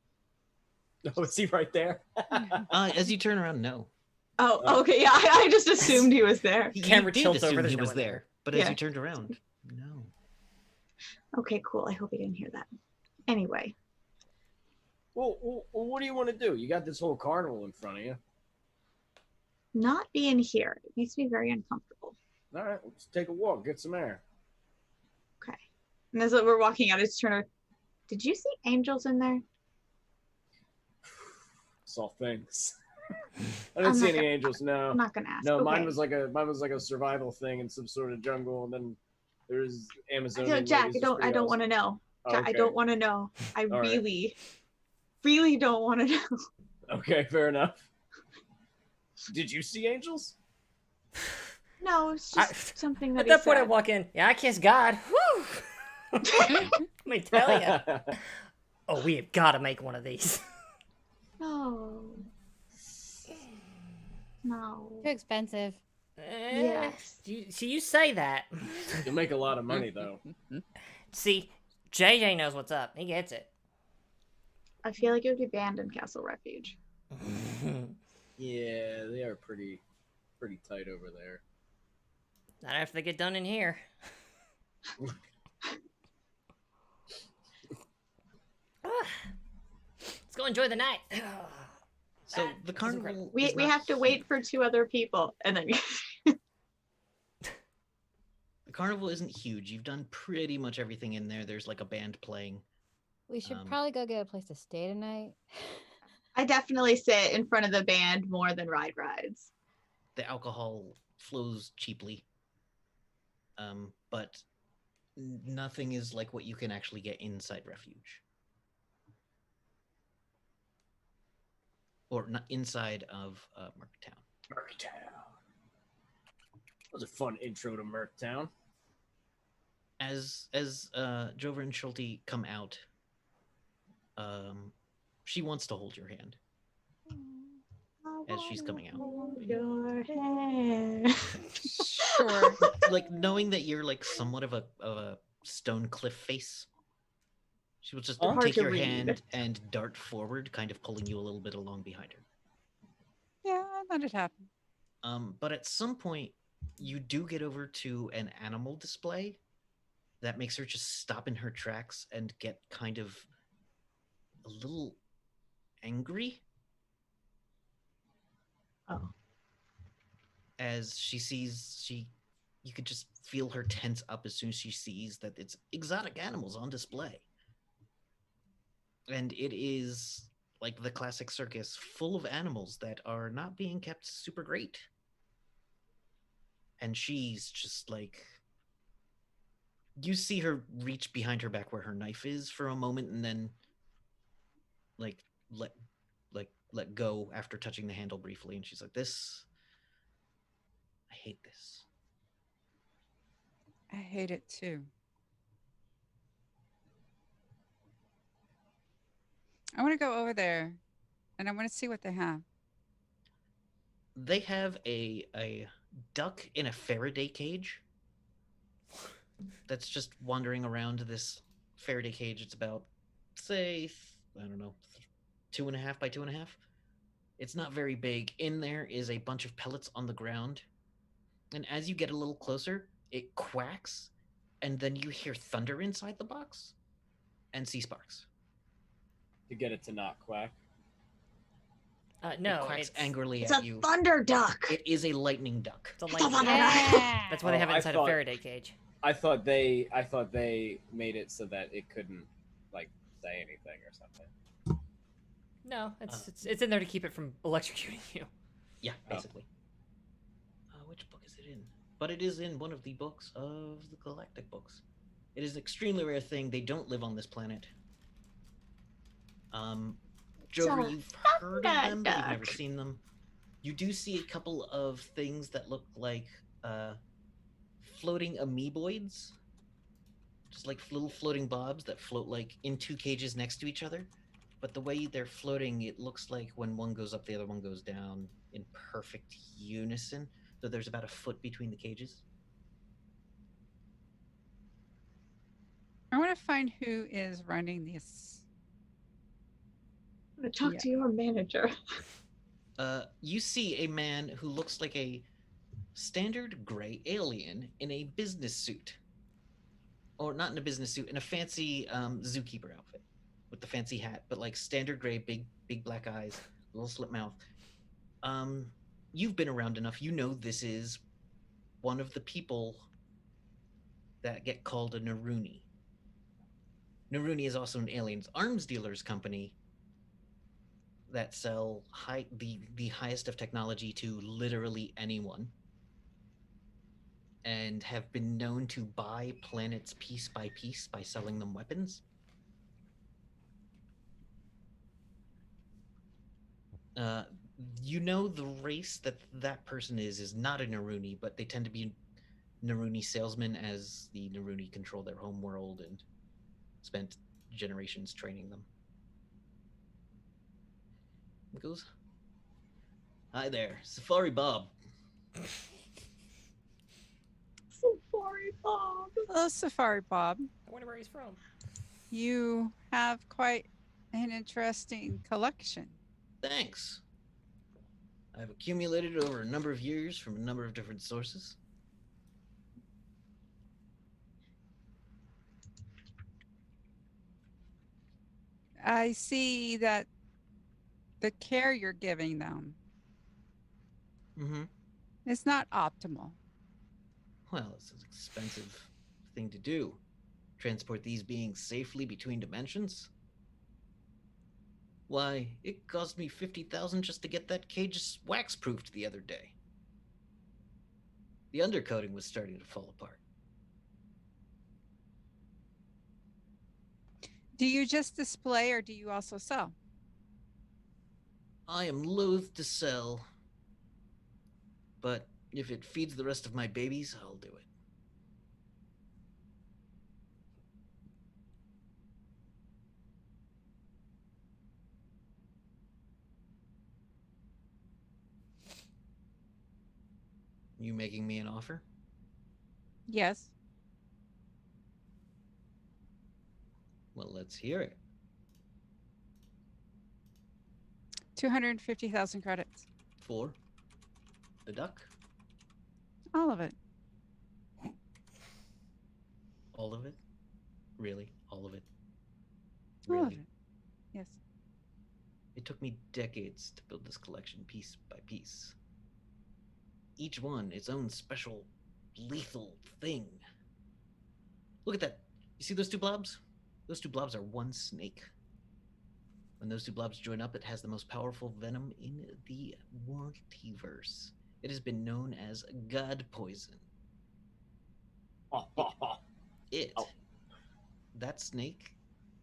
Speaker 2: Oh, is he right there?
Speaker 1: As you turn around, no.
Speaker 3: Oh, okay, yeah, I just assumed he was there.
Speaker 4: Camera
Speaker 1: You did
Speaker 4: tilts over,
Speaker 1: assume
Speaker 4: there's
Speaker 1: he
Speaker 4: no
Speaker 1: was
Speaker 4: one there.
Speaker 1: there, but
Speaker 3: Yeah.
Speaker 1: as you turned around, no.
Speaker 3: Okay, cool. I hope he didn't hear that. Anyway,
Speaker 2: Well, what do you want to do? You got this whole carnival in front of you.
Speaker 3: not being here, it makes me very uncomfortable.
Speaker 2: All right, let's take a walk, get some air.
Speaker 3: Okay. And as we're walking out, I just turn to, did you see angels in there?
Speaker 2: Saw things. I
Speaker 3: I'm
Speaker 2: didn't see
Speaker 3: not
Speaker 2: any
Speaker 3: gonna-
Speaker 2: angels. No,
Speaker 3: I'm not gonna ask.
Speaker 2: no.
Speaker 3: Okay.
Speaker 2: Mine was like a survival thing in some sort of jungle, and then there's Amazonian.
Speaker 3: Jack,
Speaker 2: ladies
Speaker 3: I
Speaker 2: with
Speaker 3: don't want
Speaker 2: spray
Speaker 3: to know.
Speaker 2: Oh,
Speaker 3: Jack, I
Speaker 2: okay.
Speaker 3: don't want to know. I
Speaker 2: All right.
Speaker 3: really don't want to know.
Speaker 2: Okay, fair enough. Did you see angels?
Speaker 3: No, it's just something that
Speaker 4: At
Speaker 3: he
Speaker 4: that point, I
Speaker 3: said.
Speaker 4: walk in. Yeah, I kiss God. Whew. Let me tell you. Oh, we have got to make one of these.
Speaker 3: No. No.
Speaker 6: Too expensive.
Speaker 3: Yes.
Speaker 4: See, you say that.
Speaker 2: You'll make a lot of money though.
Speaker 4: See, JJ knows what's up. He gets it.
Speaker 3: I feel like it would be banned in Castle Refuge.
Speaker 2: Yeah, they are pretty tight over there.
Speaker 4: Not after they get done in here. Let's go enjoy the night.
Speaker 1: So
Speaker 4: That
Speaker 1: the
Speaker 4: was
Speaker 1: carnival.
Speaker 4: incredible.
Speaker 3: We
Speaker 1: is not
Speaker 3: have to wait for 2 other people, and then
Speaker 1: The carnival isn't huge. You've done pretty much everything in there. There's like a band playing.
Speaker 6: We should
Speaker 1: Um,
Speaker 6: probably go get a place to stay tonight.
Speaker 3: I definitely sit in front of the band more than ride rides.
Speaker 1: The alcohol flows cheaply. But nothing is like what you can actually get inside Refuge. Or not inside of Merctown.
Speaker 2: Merctown. That was a fun intro to Merctown.
Speaker 1: As Jover and Schulte come out, she wants to hold your hand as she's coming out.
Speaker 3: Hold your hand.
Speaker 5: Sure.
Speaker 1: Like knowing that you're like somewhat of a stone cliff face. She will just
Speaker 2: Hard
Speaker 1: take
Speaker 3: to
Speaker 1: your
Speaker 3: read.
Speaker 1: hand and dart forward, kind of pulling you a little bit along behind her.
Speaker 5: Yeah, let it happen.
Speaker 1: But at some point, you do get over to an animal display that makes her just stop in her tracks and get kind of a little angry.
Speaker 3: Oh.
Speaker 1: As she sees, you could just feel her tense up as soon as she sees that it's exotic animals on display. And it is like the classic circus, full of animals that are not being kept super great. And she's just like, you see her reach behind her back where her knife is for a moment, and then like let go after touching the handle briefly, and she's like, I hate this.
Speaker 5: I hate it too. I want to go over there and I want to see what they have.
Speaker 1: They have a duck in a Faraday cage that's just wandering around this Faraday cage. It's about, say, I don't know, 2.5 by 2.5. It's not very big. In there is a bunch of pellets on the ground. And as you get a little closer, it quacks, and then you hear thunder inside the box and see sparks.
Speaker 2: To get it to not quack.
Speaker 4: No,
Speaker 1: it quacks
Speaker 4: it's
Speaker 1: angrily
Speaker 3: It's
Speaker 1: at
Speaker 3: a
Speaker 1: you.
Speaker 3: thunder duck.
Speaker 1: It is a lightning duck.
Speaker 4: it's a
Speaker 3: It's a
Speaker 4: lightning.
Speaker 3: thunder duck.
Speaker 6: Yeah.
Speaker 4: That's why they
Speaker 2: Oh,
Speaker 4: have it
Speaker 2: I
Speaker 4: inside
Speaker 2: thought-
Speaker 4: a Faraday cage.
Speaker 2: I thought they made it so that it couldn't like say anything or something.
Speaker 4: No, it's in there to keep it from electrocuting you.
Speaker 1: Yeah,
Speaker 2: Oh.
Speaker 1: basically. Which book is it in? But it is in one of the books of the Galactic books. It is an extremely rare thing. They don't live on this planet. Jover,
Speaker 3: a
Speaker 1: you've heard of them, but you've never
Speaker 3: duck.
Speaker 1: seen them. You do see a couple of things that look like floating amoeboids. Just like little floating bobs that float like in two cages next to each other. But the way they're floating, it looks like when one goes up, the other one goes down in perfect unison. So there's about a foot between the cages.
Speaker 5: I want to find who is running this.
Speaker 3: I'm gonna talk
Speaker 5: Yeah.
Speaker 3: to your manager.
Speaker 1: You see a man who looks like a standard gray alien in a business suit. Or not in a business suit, in a fancy zookeeper outfit with the fancy hat, but like standard gray, big black eyes, little slit mouth. You've been around enough. You know this is one of the people that get called a Naruni. Naruni is also an aliens arms dealers company that sell the highest of technology to literally anyone, and have been known to buy planets piece by piece by selling them weapons. You know the race that person is not a Naruni, but they tend to be Naruni salesmen, as the Naruni control their home world and spent generations training them. It goes, "Hi there, Safari Bob."
Speaker 3: Safari Bob.
Speaker 5: Hello, Safari Bob.
Speaker 4: I wonder where he's from.
Speaker 5: You have quite an interesting collection.
Speaker 1: Thanks. I've accumulated it over a number of years from a number of different sources.
Speaker 5: I see that the care you're giving them
Speaker 1: Mm-hmm.
Speaker 5: is not optimal.
Speaker 1: Well, it's an expensive thing to do. Transport these beings safely between dimensions. Why, it cost me 50,000 just to get that cage wax-proofed the other day. The undercoating was starting to fall apart.
Speaker 5: Do you just display or do you also sell?
Speaker 1: I am loath to sell, but if it feeds the rest of my babies, I'll do it. You making me an offer?
Speaker 5: Yes.
Speaker 1: Well, let's hear it.
Speaker 5: 250,000 credits.
Speaker 1: For the duck?
Speaker 5: All of it.
Speaker 1: All of it? Really? All of it?
Speaker 5: All of
Speaker 1: Really?
Speaker 5: it. Yes.
Speaker 1: It took me decades to build this collection piece by piece. Each one its own special, lethal thing. Look at that. You see those two blobs? Those two blobs are one snake. When those two blobs join up, it has the most powerful venom in the multiverse. It has been known as God poison. It,
Speaker 2: Oh.
Speaker 1: that snake,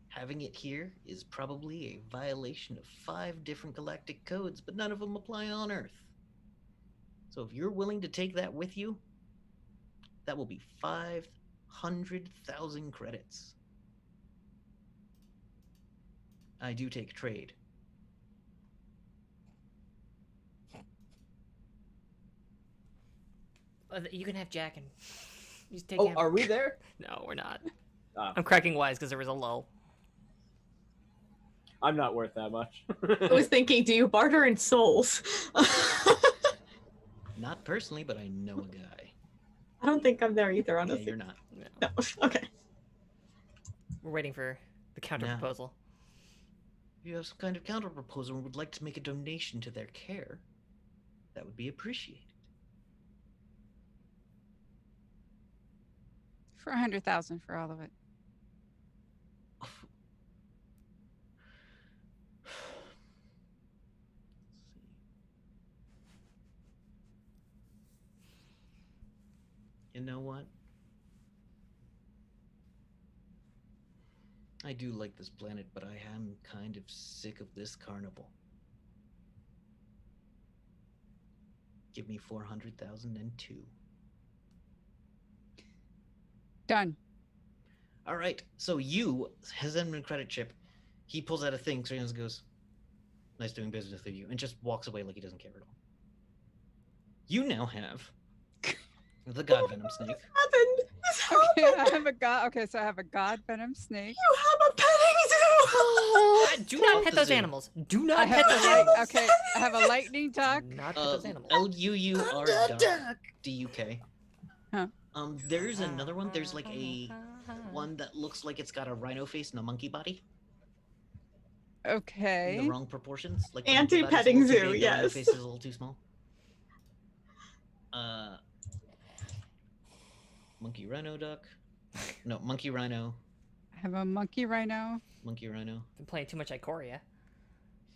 Speaker 1: having it here is probably a violation of 5 different galactic codes, but none of them apply on Earth. So if you're willing to take that with you, that will be 500,000 credits. I do take trade.
Speaker 4: You can have Jack and you just take
Speaker 2: Oh,
Speaker 4: him.
Speaker 2: are we there?
Speaker 4: No, we're not.
Speaker 2: Ah.
Speaker 4: I'm cracking wise because there was a lull.
Speaker 2: I'm not worth that much.
Speaker 3: I was thinking, do you barter in souls?
Speaker 1: Not personally, but I know a guy.
Speaker 3: I don't think I'm there either,
Speaker 1: Yeah,
Speaker 3: honestly.
Speaker 1: you're not.
Speaker 4: No.
Speaker 3: No. Okay.
Speaker 4: We're waiting for the counter
Speaker 1: No.
Speaker 4: proposal.
Speaker 1: If you have some kind of counter proposal and would like to make a donation to their care, that would be appreciated.
Speaker 5: For 100,000 for all of it.
Speaker 1: You know what? I do like this planet, but I am kind of sick of this carnival. Give me 400,002.
Speaker 5: Done.
Speaker 1: All right. So you has him in credit chip. He pulls out a thing. So he just goes, "Nice doing business with you," and just walks away like he doesn't care at all. You now have the God Venom Snake.
Speaker 3: Happened. This
Speaker 5: Okay,
Speaker 3: happened.
Speaker 5: I have a god. Okay, so I have a god venom snake.
Speaker 3: You have a petting zoo.
Speaker 4: Do not
Speaker 1: Stop
Speaker 4: pet
Speaker 1: the
Speaker 4: those
Speaker 1: zoo.
Speaker 4: animals. Do
Speaker 5: I
Speaker 4: not
Speaker 5: have
Speaker 4: pet
Speaker 5: a
Speaker 4: those
Speaker 5: light,
Speaker 4: animals.
Speaker 5: okay, I have a lightning duck.
Speaker 4: Not pet those animals.
Speaker 1: LUUR DUK.
Speaker 5: Huh.
Speaker 1: There's another one. There's like a one that looks like it's got a rhino face and a monkey body in
Speaker 5: Okay.
Speaker 1: the wrong proportions. Like the monkey body's a
Speaker 3: Anti-petting
Speaker 1: little too
Speaker 3: zoo,
Speaker 1: big, the rhino
Speaker 3: yes.
Speaker 1: face is a little too small. Monkey rhino duck. No, monkey rhino.
Speaker 5: I have a monkey rhino.
Speaker 1: Monkey rhino.
Speaker 4: Been playing too much Ikoria.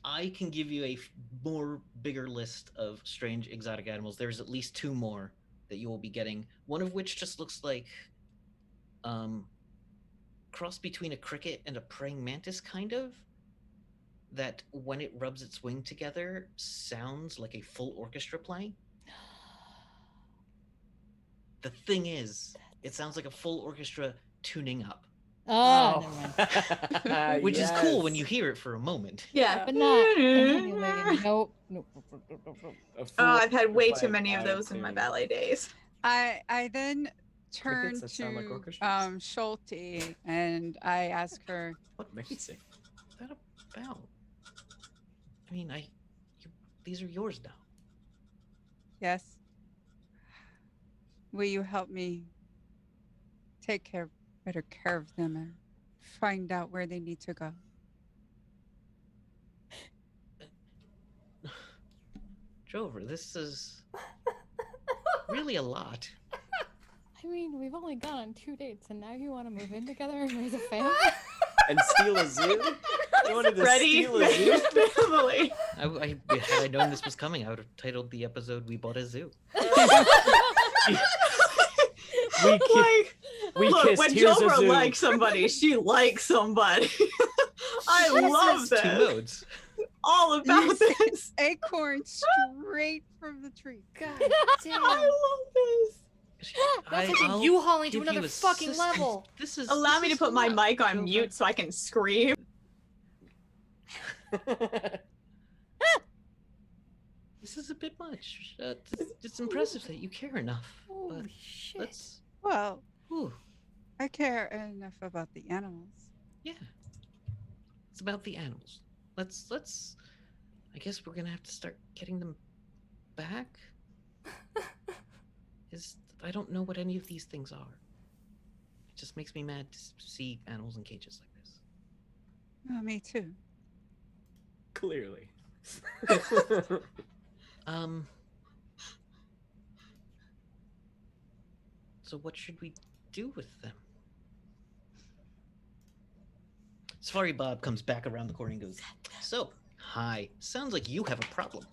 Speaker 1: I can give you a more bigger list of strange exotic animals. There's at least 2 more that you will be getting. One of which just looks like cross between a cricket and a praying mantis, kind of. That when it rubs its wing together, sounds like a full orchestra playing. The thing is, it sounds like a full orchestra tuning up,
Speaker 6: Oh,
Speaker 4: Oh.
Speaker 6: never mind.
Speaker 1: which is cool when you hear it for a moment.
Speaker 3: Yeah.
Speaker 6: But not continuing. Nope. Nope.
Speaker 3: Oh, I've had way too many of those in my ballet days.
Speaker 5: I then turn
Speaker 2: that sound like
Speaker 5: to
Speaker 2: orchestras?
Speaker 5: Schulte and I ask her,
Speaker 2: Amazing.
Speaker 1: What's that about? I mean, these are yours now.
Speaker 5: yes, will you help me take better care of them and find out where they need to go?
Speaker 1: Jover, this is really a lot.
Speaker 6: I mean, we've only gone on 2 dates, and now you want to move in together and raise a family?
Speaker 2: And steal a zoo? You wanted to
Speaker 3: Ready
Speaker 2: steal a zoo?
Speaker 3: family.
Speaker 1: Had I known this was coming, I would have titled the episode "We Bought a Zoo."
Speaker 2: We ki-
Speaker 3: Like,
Speaker 2: we
Speaker 3: look,
Speaker 2: kissed.
Speaker 3: when
Speaker 2: Here's a
Speaker 3: Jover
Speaker 2: zoo.
Speaker 3: likes somebody, she likes somebody. I love
Speaker 1: That's 2
Speaker 3: this.
Speaker 1: modes.
Speaker 3: All about this.
Speaker 5: Acorn straight from the tree.
Speaker 4: God
Speaker 3: I
Speaker 4: damn.
Speaker 3: love this.
Speaker 4: That's like
Speaker 1: I'll
Speaker 4: a U-hauling to
Speaker 1: give you
Speaker 4: another fucking
Speaker 1: assistance.
Speaker 4: level.
Speaker 1: This is.
Speaker 3: Allow
Speaker 1: this
Speaker 3: me to
Speaker 1: is
Speaker 3: put
Speaker 1: a
Speaker 3: my
Speaker 1: lot,
Speaker 3: mic on
Speaker 1: Jover.
Speaker 3: mute so I can scream.
Speaker 1: This is a bit much. It's impressive that you care enough. But
Speaker 4: Holy shit.
Speaker 1: let's.
Speaker 5: Well,
Speaker 1: Ooh,
Speaker 5: I care enough about the animals.
Speaker 1: yeah. It's about the animals. Let's. I guess we're gonna have to start getting them back. I don't know what any of these things are. It just makes me mad to see animals in cages like this.
Speaker 5: Oh, me too.
Speaker 2: Clearly.
Speaker 1: So what should we do with them? Safari Bob comes back around the corner and goes, "So, hi. Sounds like you have a problem.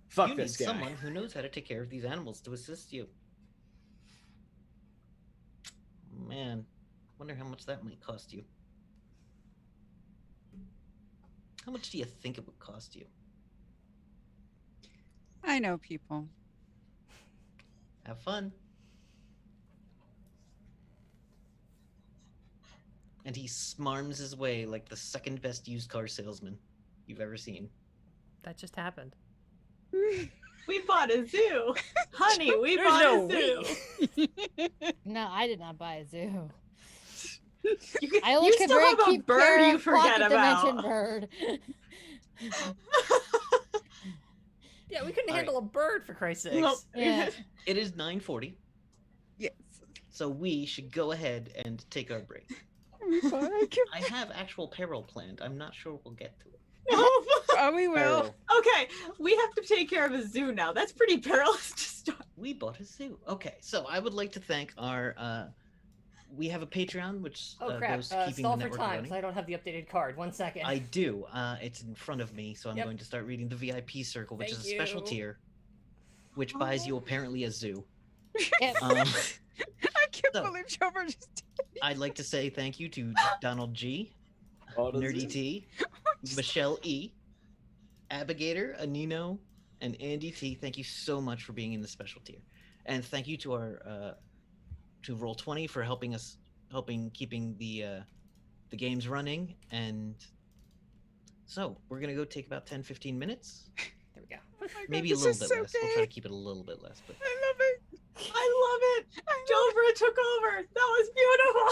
Speaker 2: Fuck
Speaker 1: You
Speaker 2: this
Speaker 1: need
Speaker 2: guy.
Speaker 1: someone who knows how to take care of these animals to assist you." Man, wonder how much that might cost you. How much do you think it would cost you?
Speaker 5: I know people.
Speaker 1: Have fun. And he smarms his way like the second best used car salesman you've ever seen.
Speaker 4: That just happened.
Speaker 3: We bought a zoo. Honey, we
Speaker 4: There's
Speaker 3: bought
Speaker 4: no
Speaker 3: a zoo.
Speaker 6: No, I did not buy a zoo.
Speaker 3: You, could,
Speaker 6: I only
Speaker 3: you
Speaker 6: could
Speaker 3: still
Speaker 6: very
Speaker 3: have a
Speaker 6: keep
Speaker 3: bird
Speaker 6: care
Speaker 3: you
Speaker 6: of
Speaker 3: forget
Speaker 6: pocket
Speaker 3: about.
Speaker 6: dimension bird.
Speaker 4: Yeah, we couldn't
Speaker 1: All
Speaker 4: handle a bird for Christ's sakes.
Speaker 3: Nope.
Speaker 6: Yeah.
Speaker 1: It is 9:40,
Speaker 5: Yes.
Speaker 1: so we should go ahead and take our break. I have actual Peril planned. I'm not sure we'll get to it.
Speaker 5: Oh, we will.
Speaker 2: Peril.
Speaker 3: Okay, we have to take care of a zoo now. That's pretty perilous to start.
Speaker 1: We bought a zoo. Okay, so I would like to thank our. We have a Patreon, which
Speaker 4: Oh crap!
Speaker 1: goes to keeping
Speaker 4: Stall
Speaker 1: the
Speaker 4: for
Speaker 1: network
Speaker 4: time,
Speaker 1: running.
Speaker 4: so I don't have the updated card. 1 second.
Speaker 1: I do. It's in front of me, so I'm
Speaker 4: Yep.
Speaker 1: going to start reading the VIP circle, which
Speaker 4: Thank
Speaker 1: is a special
Speaker 4: you.
Speaker 1: tier, which buys you apparently a zoo.
Speaker 6: Yeah.
Speaker 5: I can't
Speaker 1: So-
Speaker 5: believe Jover just
Speaker 1: I'd like to say thank you to Donald G,
Speaker 2: All the
Speaker 1: Nerdy
Speaker 2: zoo.
Speaker 1: T, Michelle E, Abigator, Anino, and Andy T. Thank you so much for being in the special tier, and thank you to our to Roll20 for keeping the games running. And so we're gonna go take about 10-15 minutes,
Speaker 4: There we go.
Speaker 5: Oh my God,
Speaker 1: maybe a
Speaker 5: this
Speaker 1: little
Speaker 5: is
Speaker 1: bit
Speaker 5: so
Speaker 1: less. We'll try to
Speaker 5: big.
Speaker 1: keep it a little bit less, but
Speaker 5: I love it.
Speaker 3: I love it. Jovra took over. That was beautiful.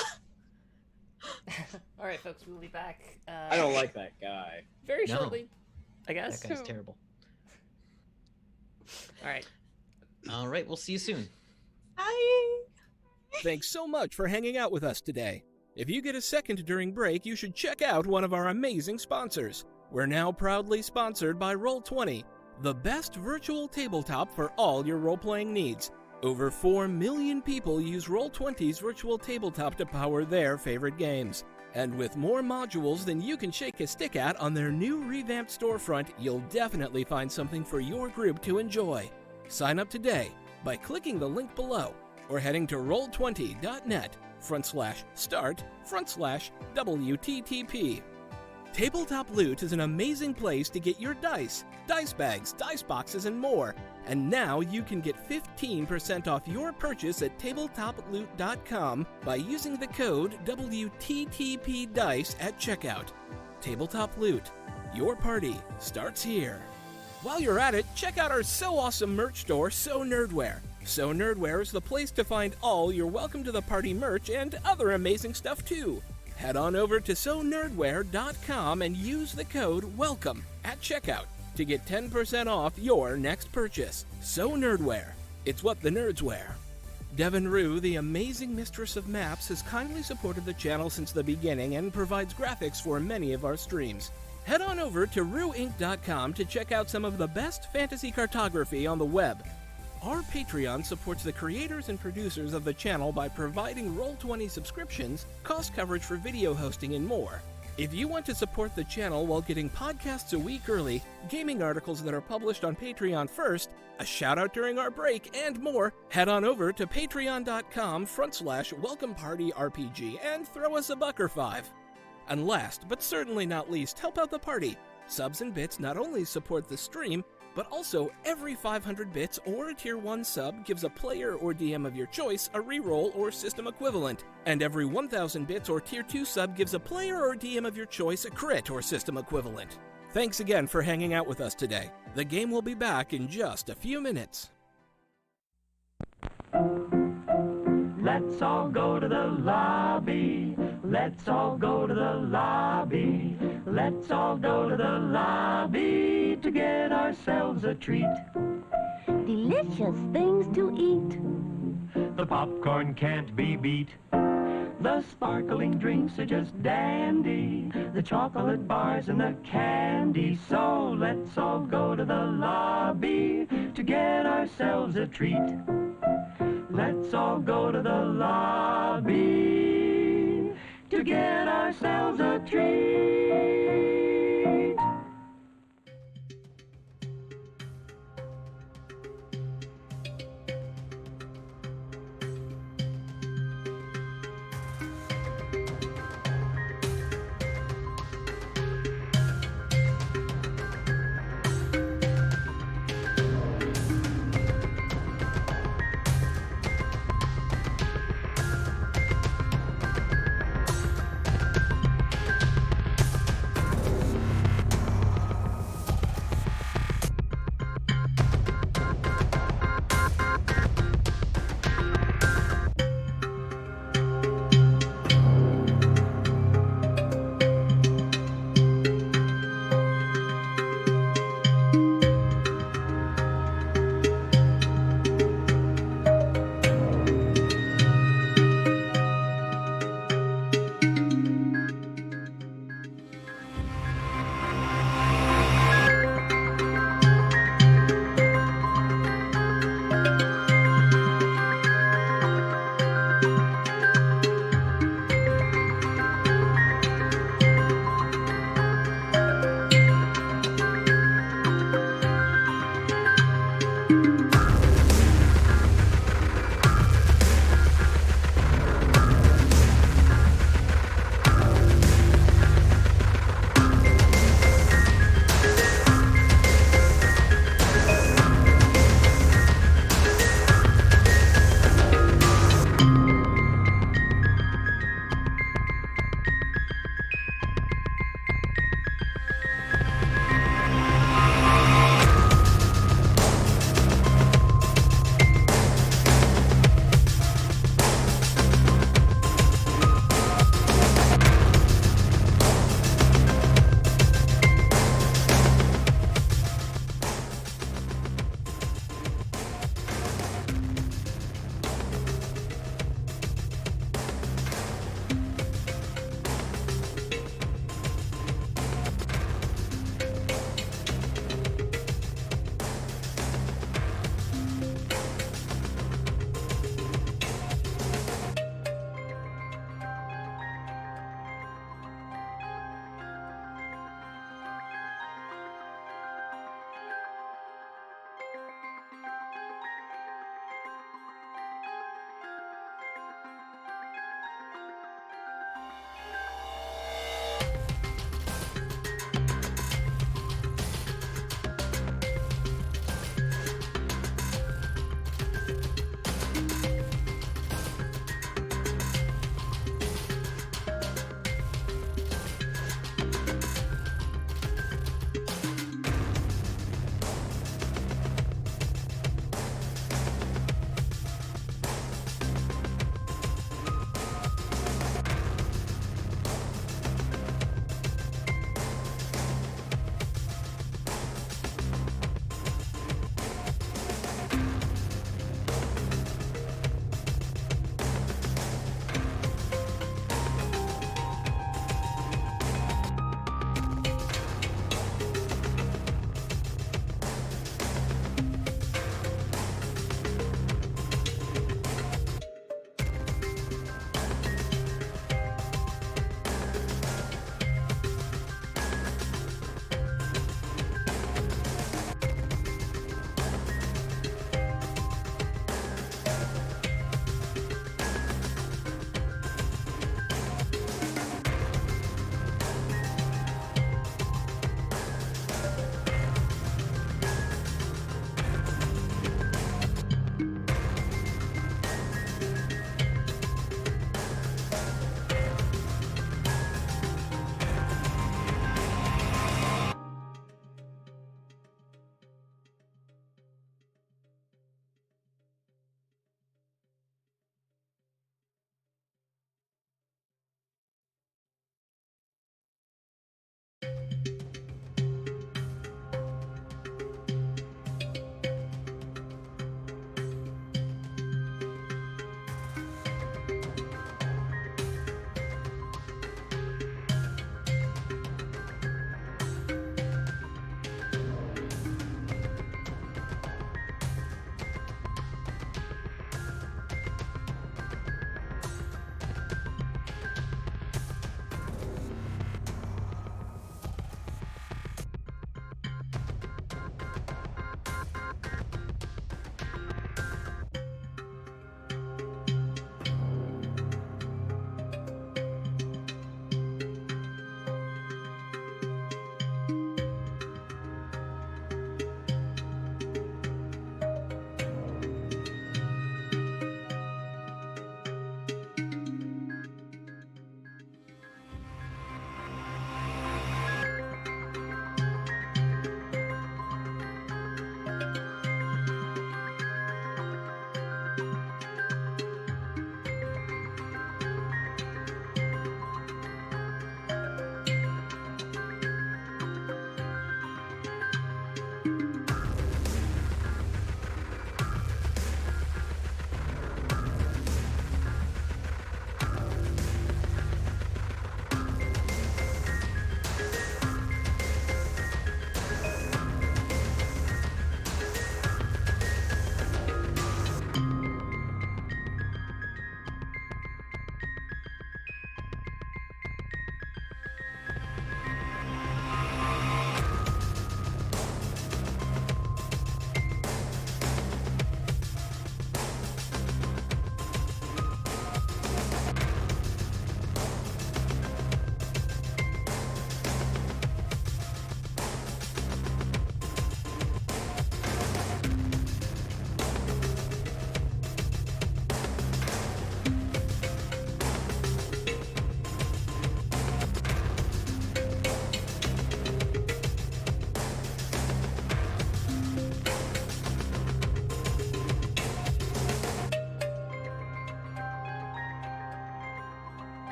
Speaker 4: All right, folks, we'll be back.
Speaker 2: I don't like that guy.
Speaker 4: Very
Speaker 1: No.
Speaker 4: shortly, I guess.
Speaker 1: that guy's
Speaker 5: So-
Speaker 1: terrible.
Speaker 4: All right.
Speaker 1: All right, we'll see you soon.
Speaker 3: Bye.
Speaker 7: Thanks so much for hanging out with us today. If you get a second during break, you should check out one of our amazing sponsors. We're now proudly sponsored by Roll20, the best virtual tabletop for all your role-playing needs. Over 4 million people use Roll20's virtual tabletop to power their favorite games. And with more modules than you can shake a stick at on their new revamped storefront, you'll definitely find something for your group to enjoy. Sign up today by clicking the link below or heading to roll20.net/start/WTTP. Tabletop Loot is an amazing place to get your dice bags, dice boxes, and more. And now you can get 15% off your purchase at tabletoploot.com by using the code WTTPDICE at checkout. Tabletop Loot. Your party starts here. While you're at it, check out our so awesome merch store, So Nerdware. So Nerdware is the place to find all your Welcome to the Party merch and other amazing stuff too. Head on over to sonerdware.com and use the code WELCOME at checkout to get 10% off your next purchase. So Nerdware. It's what the nerds wear. Devin Rue, the amazing mistress of maps, has kindly supported the channel since the beginning and provides graphics for many of our streams. Head on over to rueinc.com to check out some of the best fantasy cartography on the web. Our Patreon supports the creators and producers of the channel by providing Roll20 subscriptions, cost coverage for video hosting, and more. If you want to support the channel while getting podcasts a week early, gaming articles that are published on Patreon first, a shout out during our break, and more, head on over to patreon.com/welcomepartyrpg and throw us a $1 or $5. And last, but certainly not least, help out the party. Subs and bits not only support the stream, but also every 500 bits or a tier 1 sub gives a player or DM of your choice a reroll or system equivalent, and every 1000 bits or tier 2 sub gives a player or DM of your choice a crit or system equivalent. Thanks again for hanging out with us today. The game will be back in just a few minutes.
Speaker 8: Let's all go to the lobby. Let's all go to the lobby. Let's all go to the lobby to get ourselves a treat.
Speaker 9: Delicious things to eat.
Speaker 8: The popcorn can't be beat. The sparkling drinks are just dandy. The chocolate bars and the candy. So let's all go to the lobby to get ourselves a treat. Let's all go to the lobby to get ourselves a treat.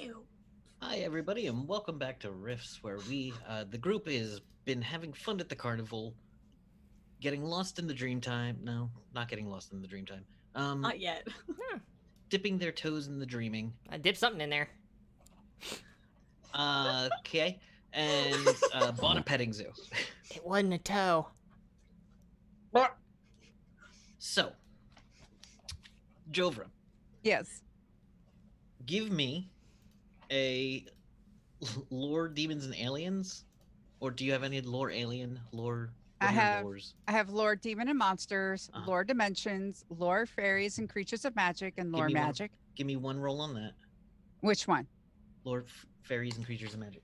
Speaker 3: Ew.
Speaker 1: Hi, everybody, and welcome back to Rifts, where the group has been having fun at the carnival, getting lost in the dream time. No, not getting lost in the dream time.
Speaker 3: Not yet.
Speaker 1: Dipping their toes in the dreaming.
Speaker 4: I dipped something in there.
Speaker 1: Okay, and bought a petting zoo.
Speaker 4: It wasn't a toe.
Speaker 1: So, Jovra,
Speaker 5: Yes.
Speaker 1: give me a lore demons and aliens, or do you have any lore alien lore?
Speaker 5: I
Speaker 1: what are your
Speaker 5: have-
Speaker 1: lores?
Speaker 5: I have lore demon and monsters,
Speaker 1: Uh-huh.
Speaker 5: lore dimensions, lore fairies and creatures of magic, and
Speaker 1: Give
Speaker 5: lore
Speaker 1: me one.
Speaker 5: magic.
Speaker 1: Give me one roll on that.
Speaker 5: Which one?
Speaker 1: Lore fairies and creatures of magic.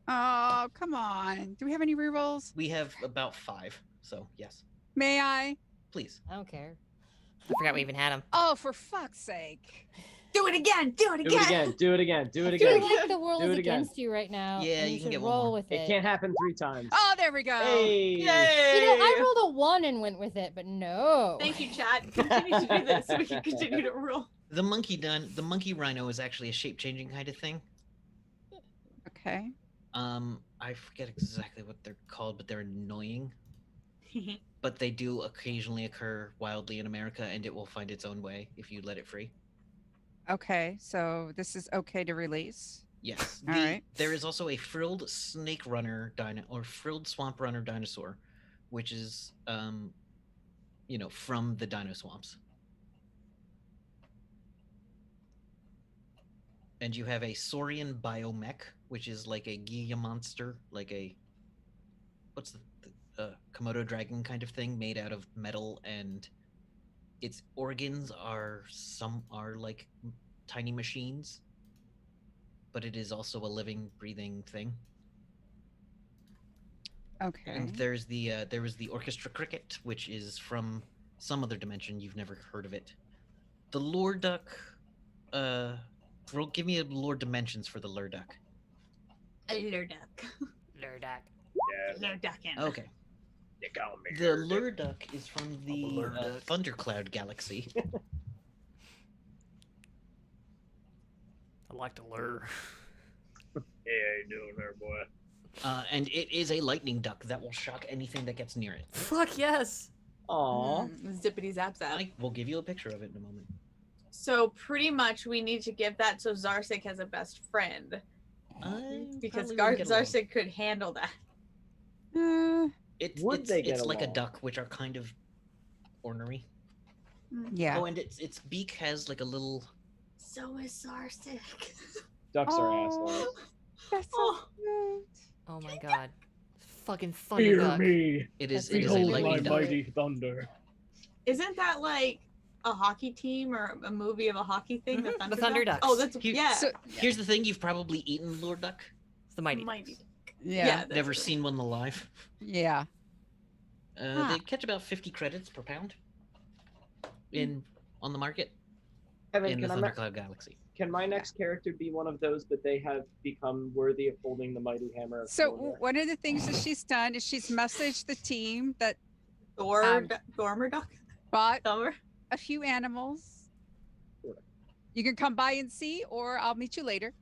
Speaker 5: Oh, come on. Do we have any rerolls?
Speaker 1: We have about 5, so yes,
Speaker 5: May I?
Speaker 1: please.
Speaker 6: I don't care.
Speaker 4: I forgot we even had him.
Speaker 5: Oh, for fuck's sake.
Speaker 3: Do it again. Do it
Speaker 2: Do
Speaker 3: again.
Speaker 2: it again. Do it again. Do it
Speaker 6: I feel
Speaker 2: again.
Speaker 6: like the world
Speaker 2: Do
Speaker 6: is
Speaker 2: it again.
Speaker 6: against you right now.
Speaker 1: Yeah,
Speaker 6: and
Speaker 1: you
Speaker 6: you
Speaker 1: can
Speaker 6: should
Speaker 1: get one
Speaker 6: roll
Speaker 1: more.
Speaker 6: with it.
Speaker 2: It can't happen 3 times.
Speaker 5: Oh, there we go.
Speaker 2: Hey.
Speaker 6: You know, I rolled a 1 and went with it, but no.
Speaker 3: Thank you, chat. Continue to do this so we can continue to roll.
Speaker 1: The monkey rhino is actually a shape-changing kind of thing.
Speaker 5: Okay.
Speaker 1: I forget exactly what they're called, but they're annoying. But they do occasionally occur wildly in America, and it will find its own way if you let it free.
Speaker 5: Okay. So this is okay to release.
Speaker 1: Yes.
Speaker 5: All right.
Speaker 1: There is also a frilled snake runner or frilled swamp runner dinosaur, which is from the dino swamps. And you have a saurian biomech, which is like a Giga monster, like a what's the Komodo dragon kind of thing, made out of metal, and its organs are like tiny machines, but it is also a living, breathing thing.
Speaker 5: Okay.
Speaker 1: And there was the orchestra cricket, which is from some other dimension. You've never heard of it. The lure duck. Give me a lore dimensions for the lure duck.
Speaker 3: A lurduck.
Speaker 4: Lurdak.
Speaker 3: Lurduckin.
Speaker 1: Okay.
Speaker 2: You call me
Speaker 1: The lure duck is from the
Speaker 4: Lurduck.
Speaker 1: Thundercloud galaxy.
Speaker 4: I like to lure.
Speaker 2: Yeah, you doing there, boy?
Speaker 1: And it is a lightning duck that will shock anything that gets near it.
Speaker 4: Fuck yes.
Speaker 2: Aw.
Speaker 3: Zippity zap zap.
Speaker 1: I will give you a picture of it in a moment.
Speaker 3: So pretty much we need to give that so Zarsik has a best friend. Because Zarsik could handle that.
Speaker 2: Would they get
Speaker 1: It's like a
Speaker 2: along?
Speaker 1: duck, which are kind of ornery.
Speaker 5: Yeah.
Speaker 1: Oh, and its beak has like a little.
Speaker 3: So is Zarsik.
Speaker 2: Ducks are
Speaker 5: Oh.
Speaker 2: assholes.
Speaker 5: That's so
Speaker 3: Oh.
Speaker 5: cute.
Speaker 4: Oh my god. Fucking thunder duck.
Speaker 2: me.
Speaker 1: It is
Speaker 6: That's
Speaker 1: a
Speaker 6: Behold
Speaker 1: lightning duck.
Speaker 2: thunder.
Speaker 3: Isn't that like a hockey team or a movie of a hockey thing?
Speaker 4: Mhm,
Speaker 3: The
Speaker 4: the Thunder
Speaker 3: Ducks?
Speaker 4: Ducks.
Speaker 3: Oh, that's
Speaker 1: Here-
Speaker 3: yeah.
Speaker 5: So,
Speaker 1: Here's the thing: you've probably eaten lure duck.
Speaker 4: It's the mighty.
Speaker 3: Mighty.
Speaker 5: yeah.
Speaker 3: that's
Speaker 1: Never
Speaker 3: it.
Speaker 1: seen one alive.
Speaker 5: Yeah.
Speaker 1: They catch about 50 credits per pound on the market
Speaker 2: Evan,
Speaker 1: in the
Speaker 2: can,
Speaker 1: Thundercloud galaxy.
Speaker 2: can my next character be one of those, but they have become worthy of holding the mighty hammer? Of
Speaker 5: So
Speaker 2: Mordor?
Speaker 5: one of the things that she's done is she's messaged the team that
Speaker 3: Gormer duck.
Speaker 5: bought
Speaker 3: Thumber.
Speaker 5: a few animals.
Speaker 2: Sure.
Speaker 5: You can come by and see, or I'll meet you later.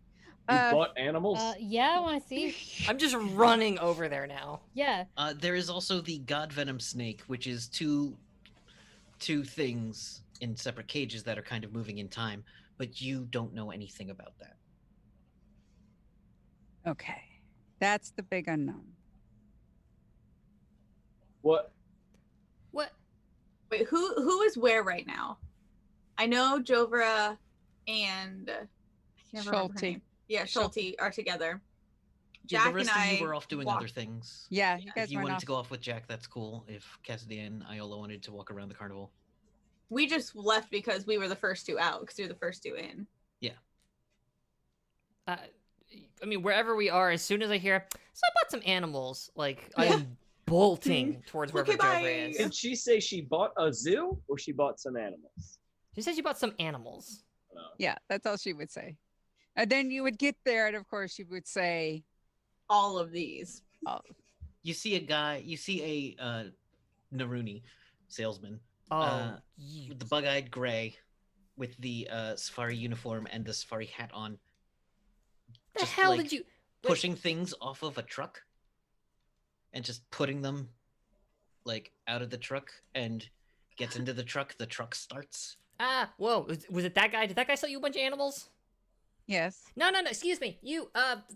Speaker 2: You bought animals?
Speaker 6: Yeah, I want to see.
Speaker 4: I'm just running over there now.
Speaker 6: Yeah.
Speaker 1: There is also the God Venom Snake, which is two things in separate cages that are kind of moving in time, but you don't know anything about that.
Speaker 5: Okay. That's the big unknown.
Speaker 2: What?
Speaker 4: What?
Speaker 3: Wait, who is where right now? I know Jovra and I can't remember her
Speaker 5: Schulte.
Speaker 3: name. Yeah,
Speaker 5: Schulte.
Speaker 3: Schulte are together.
Speaker 1: Yeah,
Speaker 3: Jack
Speaker 1: the rest
Speaker 3: and
Speaker 1: of
Speaker 3: I
Speaker 1: you were off doing
Speaker 3: walked-
Speaker 1: other things.
Speaker 5: Yeah, you
Speaker 1: If
Speaker 5: guys
Speaker 1: you
Speaker 5: went
Speaker 1: wanted
Speaker 5: off.
Speaker 1: to go off with Jack, that's cool. If Cassidy and Iola wanted to walk around the carnival.
Speaker 3: We just left because we were the first two out because we were the first two in.
Speaker 4: I mean, wherever we are, as soon as I hear, so I bought some animals, like,
Speaker 3: Yeah.
Speaker 4: I'm bolting towards wherever
Speaker 3: Okay, bye.
Speaker 4: Jovra is.
Speaker 2: Did she say she bought a zoo or she bought some animals?
Speaker 4: She said she bought some animals.
Speaker 5: Yeah, that's all she would say. And then you would get there, and of course, you would say,
Speaker 3: All of these.
Speaker 1: You see a Naruni salesman
Speaker 4: Oh,
Speaker 1: with the bug-eyed gray with the safari uniform and the safari hat on.
Speaker 4: The
Speaker 1: Just,
Speaker 4: hell
Speaker 1: like,
Speaker 4: did you? Wait,
Speaker 1: pushing things off of a truck and just putting them like out of the truck and gets into the truck starts.
Speaker 4: whoa, was it that guy? Did that guy sell you a bunch of animals?
Speaker 5: Yes.
Speaker 4: No, excuse me. You,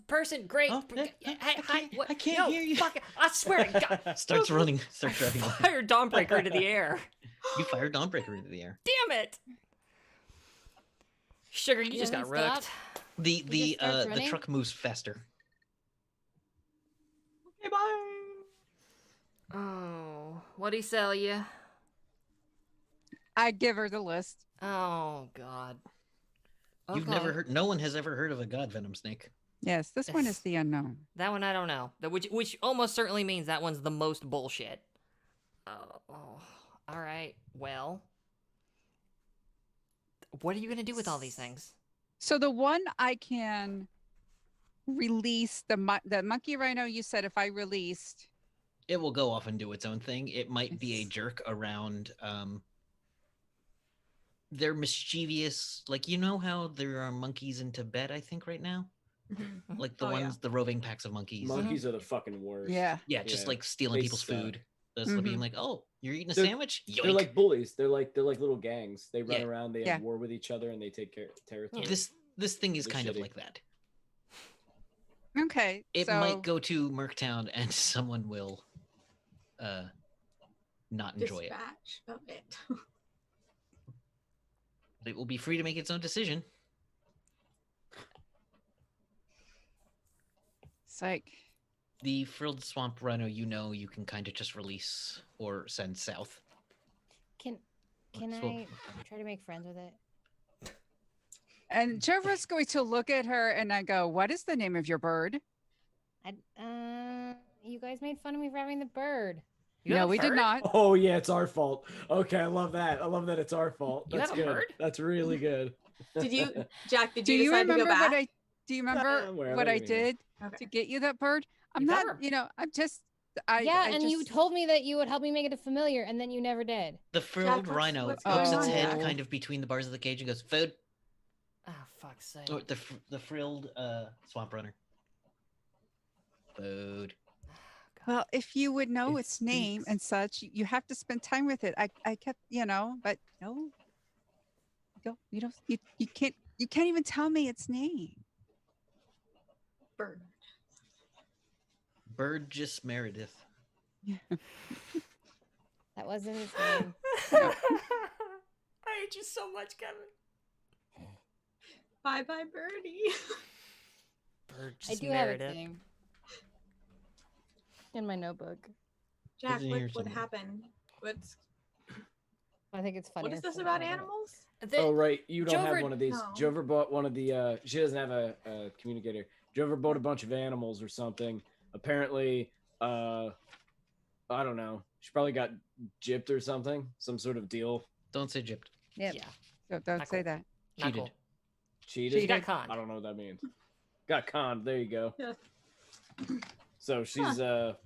Speaker 4: person, great.
Speaker 1: Oh,
Speaker 4: Hey, hi, what?
Speaker 1: I can't
Speaker 4: no,
Speaker 1: hear you.
Speaker 4: Fuck it. I swear to God.
Speaker 1: Starts running. Starts driving away.
Speaker 4: Fire Dawnbreaker into the air.
Speaker 1: You fired Dawnbreaker into the air.
Speaker 4: Damn it. Sugar, you
Speaker 6: He
Speaker 4: just got
Speaker 6: doesn't stop.
Speaker 4: rooked.
Speaker 1: The
Speaker 6: starts running?
Speaker 1: truck moves faster.
Speaker 3: Okay, bye.
Speaker 4: Oh, what'd he sell you?
Speaker 5: I give her the list.
Speaker 4: Oh, God.
Speaker 1: You've never heard. No one has ever heard of a god venom snake.
Speaker 5: Yes, this one is the unknown.
Speaker 4: That one I don't know. Which almost certainly means that one's the most bullshit. Oh, all right. Well, what are you gonna do with all these things?
Speaker 5: So the one I can release, the monkey rhino, you said if I released.
Speaker 1: It will go off and do its own thing. It might be a
Speaker 5: It's-
Speaker 1: jerk around. They're mischievous. Like, you know how there are monkeys in Tibet, I think, right now? Like the
Speaker 3: Oh, yeah.
Speaker 1: ones, the roving packs of monkeys.
Speaker 2: Monkeys are the fucking worst.
Speaker 5: Yeah.
Speaker 1: Yeah, just
Speaker 2: Yeah.
Speaker 1: like stealing
Speaker 2: They
Speaker 1: people's
Speaker 2: suck.
Speaker 1: food. Just being
Speaker 5: Mhm.
Speaker 1: like, oh, you're eating a
Speaker 2: They're-
Speaker 1: sandwich? Yoink.
Speaker 2: They're like bullies. They're like little gangs. They run
Speaker 1: Yeah.
Speaker 2: around. They
Speaker 5: Yeah.
Speaker 2: have war with each other, and they take territory.
Speaker 1: This thing is
Speaker 2: They're
Speaker 1: kind of
Speaker 2: shitty.
Speaker 1: like that.
Speaker 5: Okay.
Speaker 1: It
Speaker 5: so
Speaker 1: might go to Merctown and someone will not enjoy it.
Speaker 3: Dispatch of it.
Speaker 1: It will be free to make its own decision.
Speaker 5: Psych.
Speaker 1: The frilled swamp rhino, you can kind of just release or send south.
Speaker 6: Can
Speaker 1: So-
Speaker 6: I try to make friends with it?
Speaker 5: And Jovra's going to look at her and I go, "What is the name of your bird?"
Speaker 6: You guys made fun of me for having the bird.
Speaker 4: You
Speaker 5: No,
Speaker 4: have a
Speaker 5: we did
Speaker 4: bird?
Speaker 5: not.
Speaker 2: Oh yeah, it's our fault. Okay, I love that. I love that it's our fault.
Speaker 4: You
Speaker 2: That's
Speaker 4: have a
Speaker 2: good.
Speaker 4: bird?
Speaker 2: That's really good.
Speaker 3: Did you, Jack? Did
Speaker 5: Do
Speaker 3: you
Speaker 5: you
Speaker 3: decide to
Speaker 5: remember
Speaker 3: go back?
Speaker 5: what I? Do you remember
Speaker 2: Wherever
Speaker 5: what I
Speaker 2: you mean.
Speaker 5: did
Speaker 3: Okay.
Speaker 5: to get you that bird? I'm
Speaker 4: You
Speaker 5: not.
Speaker 4: better.
Speaker 5: You know, I'm just. I
Speaker 6: Yeah, and you
Speaker 5: just-
Speaker 6: told me that you would help me make it a familiar, and then you never did.
Speaker 1: The frilled
Speaker 3: what's-
Speaker 1: rhino
Speaker 3: what's
Speaker 1: pokes
Speaker 5: going
Speaker 1: its
Speaker 5: on
Speaker 1: head
Speaker 5: here?
Speaker 1: kind of between the bars of the cage and goes, food.
Speaker 4: Oh, fuck's sake.
Speaker 1: Or the frilled swamp runner. Food.
Speaker 5: Well, if you would know
Speaker 2: It
Speaker 5: its name
Speaker 2: speaks.
Speaker 5: and such, you have to spend time with it. I kept, but no, you can't even tell me its name.
Speaker 3: Bird.
Speaker 1: Burgess Meredith.
Speaker 6: That wasn't his name.
Speaker 4: I hate you so much, Kevin.
Speaker 3: Bye bye, birdie.
Speaker 4: Burgess
Speaker 6: I do have
Speaker 4: Meredith.
Speaker 6: its name in my notebook.
Speaker 3: Jack,
Speaker 1: in here
Speaker 3: what
Speaker 1: somewhere.
Speaker 3: happened? What's
Speaker 6: I think it's funny.
Speaker 3: what is this about animals?
Speaker 2: Oh right, you don't
Speaker 4: Jover-
Speaker 2: have one of these.
Speaker 3: No.
Speaker 2: Jover bought one of the. She doesn't have a communicator. Jover bought a bunch of animals or something. Apparently, I don't know. She probably got gypped or something. Some sort of deal.
Speaker 1: Don't say gypped.
Speaker 6: Yep.
Speaker 4: Yeah,
Speaker 5: Don't
Speaker 4: Not
Speaker 5: say
Speaker 4: cool.
Speaker 5: that.
Speaker 4: not
Speaker 1: Cheated.
Speaker 4: cool.
Speaker 2: Cheated.
Speaker 4: She got conned.
Speaker 2: I don't know what that means. Got conned. There you go.
Speaker 3: Yeah.
Speaker 2: So she's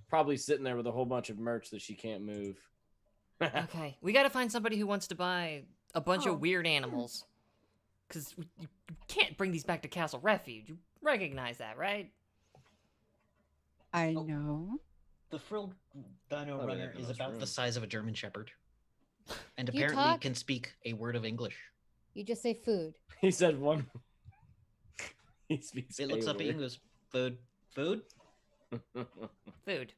Speaker 2: probably sitting there with a whole bunch of merch that she can't move.
Speaker 4: Okay, we gotta find somebody who wants to buy a bunch
Speaker 3: Oh.
Speaker 4: of weird animals. Because you can't bring these back to Castle Refuge. You recognize that, right?
Speaker 5: I
Speaker 1: Oh.
Speaker 5: know.
Speaker 1: The frilled dino
Speaker 2: Oh, they
Speaker 1: runner
Speaker 2: have the
Speaker 1: is
Speaker 2: most
Speaker 1: about
Speaker 2: room.
Speaker 1: the size of a German shepherd. And
Speaker 6: You
Speaker 1: apparently
Speaker 6: talk-
Speaker 1: can speak a word of English.
Speaker 6: You just say food.
Speaker 2: He said one. He speaks.
Speaker 1: It looks
Speaker 2: a
Speaker 1: up at you and
Speaker 2: word.
Speaker 1: goes, food. Food?
Speaker 4: Food.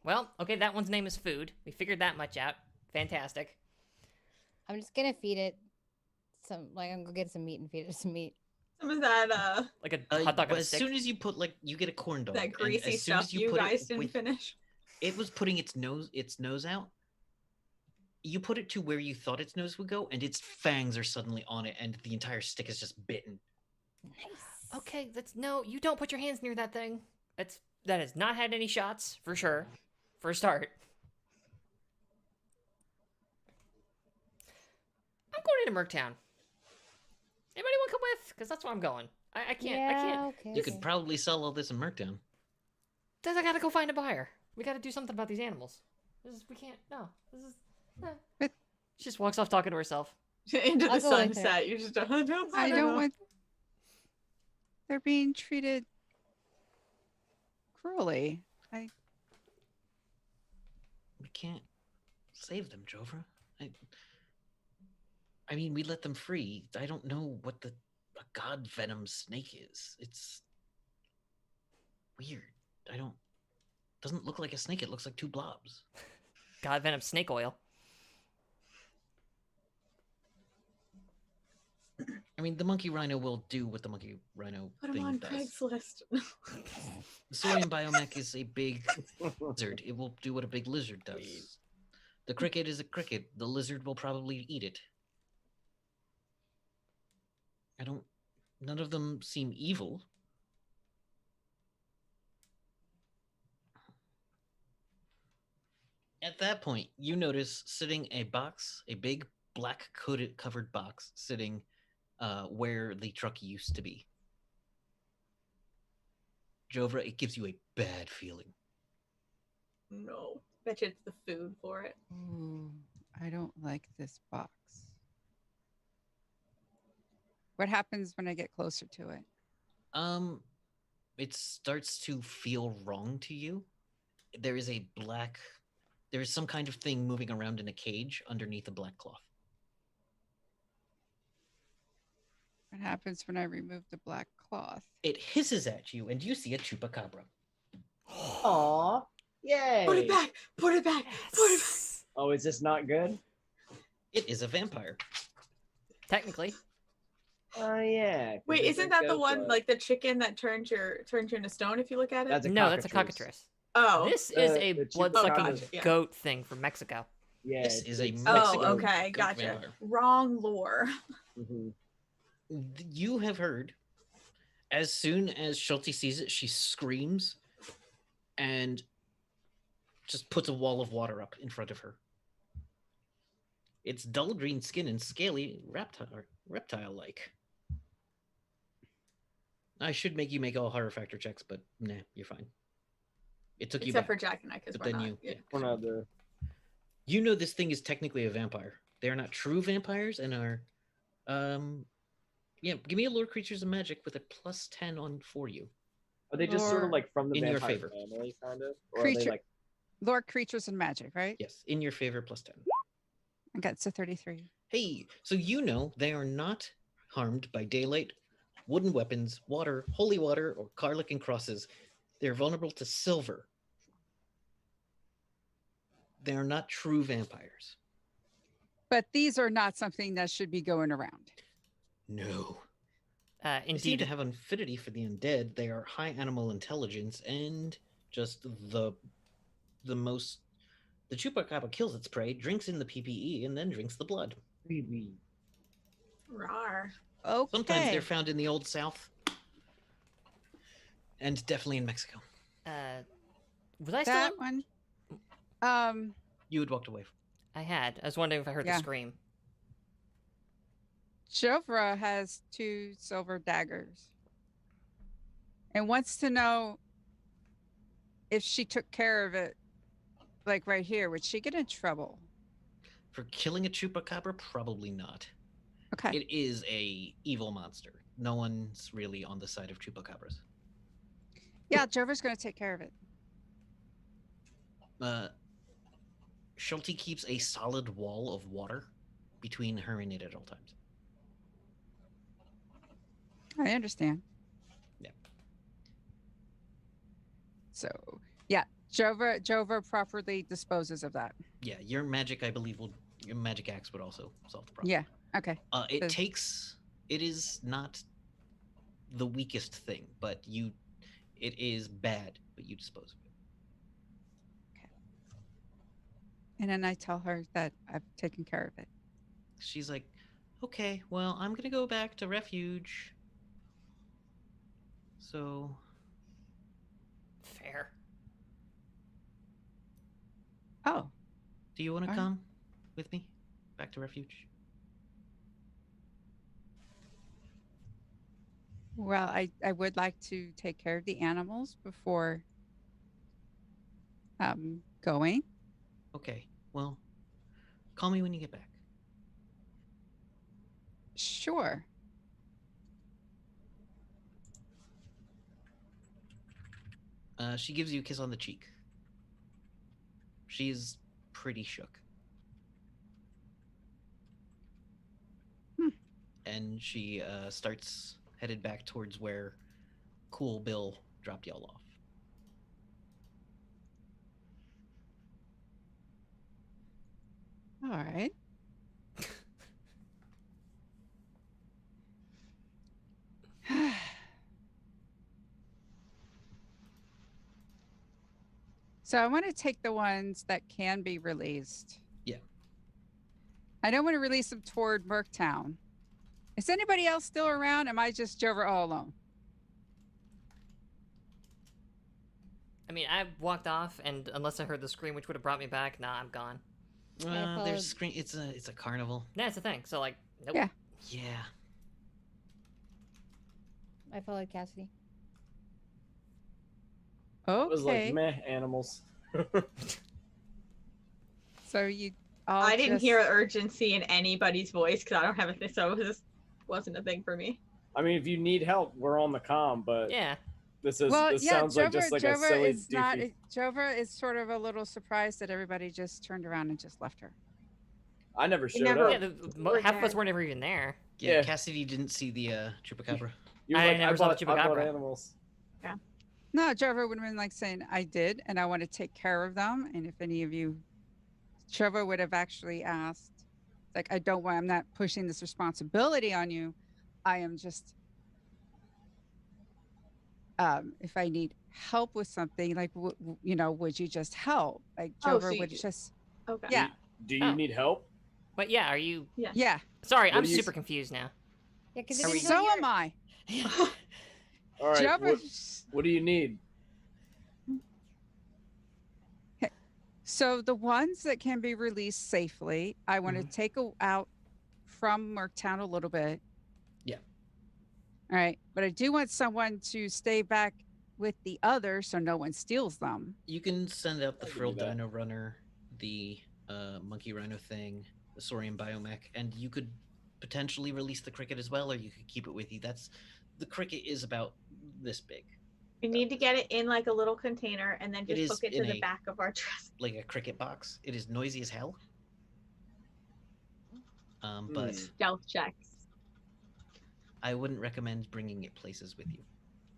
Speaker 4: Well, okay, that one's name is Food. We figured that much out. Fantastic.
Speaker 6: I'm just gonna feed it some. Like I'm gonna go get some meat and feed it some meat.
Speaker 3: Some of that
Speaker 4: Like a hot dog
Speaker 1: but
Speaker 4: on a
Speaker 1: as
Speaker 4: stick.
Speaker 1: soon as you put you get a corn dog.
Speaker 3: that
Speaker 1: and
Speaker 3: greasy
Speaker 1: as soon as
Speaker 3: stuff you
Speaker 1: put it
Speaker 3: guys didn't
Speaker 1: with-
Speaker 3: finish.
Speaker 1: It was putting its nose out. You put it to where you thought its nose would go, and its fangs are suddenly on it, and the entire stick is just bitten.
Speaker 6: Nice.
Speaker 4: Okay, no, you don't put your hands near that thing. That has not had any shots, for sure. For a start. I'm going into Merctown. Anybody want to come with? Because that's where I'm going. I can't.
Speaker 6: Okay.
Speaker 1: You could probably sell all this in Merctown.
Speaker 4: Then I gotta go find a buyer. We gotta do something about these animals. We can't, no. This is,
Speaker 5: But-
Speaker 4: She just walks off talking to herself.
Speaker 3: Into the
Speaker 6: I'll go with her.
Speaker 3: sunset. You just don't.
Speaker 5: I don't want. They're being treated cruelly.
Speaker 1: We can't save them, Jovra. I mean, we let them free. I don't know what a god venom snake is. It's weird. Doesn't look like a snake. It looks like two blobs.
Speaker 4: God venom snake oil.
Speaker 1: I mean, the monkey rhino will do what the monkey rhino
Speaker 3: Put him
Speaker 1: thing
Speaker 3: on
Speaker 1: does.
Speaker 3: Craigslist.
Speaker 1: The Saurian biomech is a big lizard. It will do what a big lizard does. The cricket is a cricket. The lizard will probably eat it. None of them seem evil. At that point, you notice sitting a big black covered box sitting where the truck used to be. Jovra, it gives you a bad feeling.
Speaker 3: No. Bet you it's the food for it.
Speaker 5: Ooh, I don't like this box. What happens when I get closer to it?
Speaker 1: It starts to feel wrong to you. There is some kind of thing moving around in a cage underneath a black cloth.
Speaker 5: What happens when I remove the black cloth?
Speaker 1: It hisses at you, and you see a chupacabra.
Speaker 2: Aw. Yay.
Speaker 3: Put it back. Put it back. Put it back.
Speaker 2: Oh, is this not good?
Speaker 1: It is a vampire.
Speaker 4: Technically.
Speaker 2: Oh, yeah. 'cause
Speaker 3: Wait,
Speaker 2: they
Speaker 3: isn't
Speaker 2: drink
Speaker 3: that the
Speaker 2: goat
Speaker 3: one
Speaker 2: blood.
Speaker 3: like the chicken that turns you into stone if you look at it?
Speaker 2: That's a
Speaker 4: No, that's a
Speaker 2: cockatrice.
Speaker 4: cockatrice.
Speaker 3: Oh.
Speaker 4: This is a
Speaker 2: the
Speaker 4: blood-sucking
Speaker 3: chupacabra, yeah.
Speaker 4: goat thing from Mexico.
Speaker 2: Yeah.
Speaker 1: This is a
Speaker 2: it's-
Speaker 1: Mexican
Speaker 3: Oh, okay,
Speaker 1: goat
Speaker 3: gotcha.
Speaker 1: vampire.
Speaker 3: Wrong lore.
Speaker 2: Mhm.
Speaker 1: You have heard. As soon as Schulte sees it, she screams and just puts a wall of water up in front of her. It's dull green skin and scaly reptile-like. I should make you make all horror factor checks, but nah, you're fine. It took you
Speaker 3: Except
Speaker 1: back.
Speaker 3: for Jack and I, because
Speaker 1: But
Speaker 3: we're
Speaker 1: then
Speaker 3: not.
Speaker 1: you-
Speaker 3: Yeah.
Speaker 2: One of the.
Speaker 1: You know this thing is technically a vampire. They are not true vampires and are, yeah. Give me a lore creatures and magic with a +10 on for you.
Speaker 2: Are they just sort of
Speaker 5: Lore
Speaker 2: like from the
Speaker 1: in your
Speaker 2: vampire
Speaker 1: favor.
Speaker 2: family, kind of? Or are they
Speaker 5: Creature-
Speaker 2: like.
Speaker 5: Lord, creatures, and magic, right?
Speaker 1: Yes, in your favor +10.
Speaker 5: I got to 33.
Speaker 1: Hey, so you know they are not harmed by daylight, wooden weapons, water, holy water, or garlic and crosses. They're vulnerable to silver. They are not true vampires.
Speaker 5: But these are not something that should be going around.
Speaker 1: No. They seem
Speaker 4: Indeed,
Speaker 1: to have an affinity for the undead. They are high animal intelligence and just the most. The chupacabra kills its prey, drinks in the PPE, and then drinks the blood.
Speaker 3: Rar.
Speaker 5: Okay.
Speaker 1: Sometimes they're found in the Old South, and definitely in Mexico.
Speaker 4: was I still?
Speaker 5: that one.
Speaker 1: You had walked away.
Speaker 4: I had. I was wondering if I heard
Speaker 5: Yeah.
Speaker 4: the scream.
Speaker 5: Jovra has 2 silver daggers and wants to know if she took care of it, like right here, would she get in trouble?
Speaker 1: For killing a chupacabra, probably not.
Speaker 5: Okay.
Speaker 1: It is a evil monster. No one's really on the side of chupacabras.
Speaker 5: Yeah, Jovra's going to take care of it.
Speaker 1: Schulte keeps a solid wall of water between her and it at all times.
Speaker 5: I understand.
Speaker 1: Yeah.
Speaker 5: So, yeah, Jovra properly disposes of that.
Speaker 1: Yeah, your magic, I believe, your magic axe would also solve the problem.
Speaker 5: Yeah. Okay.
Speaker 1: It is not the weakest thing, but it is bad, but you dispose of it.
Speaker 5: And then I tell her that I've taken care of it.
Speaker 1: She's like, okay, well, I'm gonna go back to refuge. So,
Speaker 4: Fair.
Speaker 5: Oh,
Speaker 1: do you want to
Speaker 5: Alright.
Speaker 1: come with me back to refuge?
Speaker 5: well, I would like to take care of the animals before going.
Speaker 1: Okay, well, call me when you get back.
Speaker 5: Sure.
Speaker 1: She gives you a kiss on the cheek. She's pretty shook. And she starts headed back towards where Cool Bill dropped y'all off.
Speaker 5: All right. So I want to take the ones that can be released.
Speaker 1: Yeah.
Speaker 5: I don't want to release them toward Merctown. Is anybody else still around? Am I just Jover all alone?
Speaker 4: I mean, I walked off, and unless I heard the scream, which would have brought me back, nah, I'm gone.
Speaker 1: There's
Speaker 6: followed-
Speaker 1: screen. It's a carnival.
Speaker 4: Yeah, it's a thing. So like, nope.
Speaker 5: Yeah.
Speaker 1: Yeah.
Speaker 6: I followed Cassidy.
Speaker 5: Okay.
Speaker 2: It was like meh animals.
Speaker 5: So you all
Speaker 3: I didn't
Speaker 5: just-
Speaker 3: hear urgency in anybody's voice because I don't have a thing, so it just wasn't a thing for me.
Speaker 2: I mean, if you need help, we're on the comm, but
Speaker 4: Yeah.
Speaker 2: this
Speaker 5: Well,
Speaker 2: this
Speaker 5: yeah,
Speaker 2: sounds
Speaker 5: Jover,
Speaker 2: like just like
Speaker 5: Jover
Speaker 2: a silly
Speaker 5: is not.
Speaker 2: doofy.
Speaker 5: Jover is sort of a little surprised that everybody just turned around and just left her.
Speaker 2: I never showed
Speaker 3: never-
Speaker 2: up.
Speaker 4: Yeah, half of us weren't ever even there.
Speaker 1: Yeah.
Speaker 2: Yeah.
Speaker 1: Cassidy didn't see the chupacabra.
Speaker 2: You were
Speaker 4: I
Speaker 2: like,
Speaker 4: never saw the
Speaker 2: I bought
Speaker 4: chupacabra.
Speaker 2: animals.
Speaker 5: No, Jover would have been like saying, I did, and I want to take care of them. And if any of you, Jover would have actually asked, like, I'm not pushing this responsibility on you. I am just, if I need help with something, like, would you just help? Like,
Speaker 3: Oh,
Speaker 5: Jover
Speaker 3: so
Speaker 5: would
Speaker 3: you-
Speaker 5: just,
Speaker 3: Okay.
Speaker 5: yeah,
Speaker 2: Do you
Speaker 4: Oh.
Speaker 2: need help?
Speaker 4: But yeah, are you?
Speaker 5: yeah.
Speaker 4: Sorry,
Speaker 2: What
Speaker 4: I'm
Speaker 2: do you
Speaker 4: super confused now.
Speaker 6: Yeah, because
Speaker 5: So am I.
Speaker 2: All right.
Speaker 5: Jover,
Speaker 2: What do you need?
Speaker 5: so the ones that can be released safely, I want to take out from Merctown a little bit.
Speaker 1: Yeah.
Speaker 5: All right. But I do want someone to stay back with the others so no one steals them.
Speaker 1: You can send out the
Speaker 2: I can do
Speaker 1: frilled
Speaker 2: that.
Speaker 1: dino runner, the monkey rhino thing, the saurian biomech, and you could potentially release the cricket as well, or you could keep it with you. The cricket is about this big,
Speaker 3: We need to get it in like a little container and then
Speaker 1: It
Speaker 3: just
Speaker 1: is
Speaker 3: hook it to
Speaker 1: in
Speaker 3: the
Speaker 1: a-
Speaker 3: back of our dress.
Speaker 1: like a cricket box. It is noisy as hell. But
Speaker 3: Stealth checks.
Speaker 1: I wouldn't recommend bringing it places with you.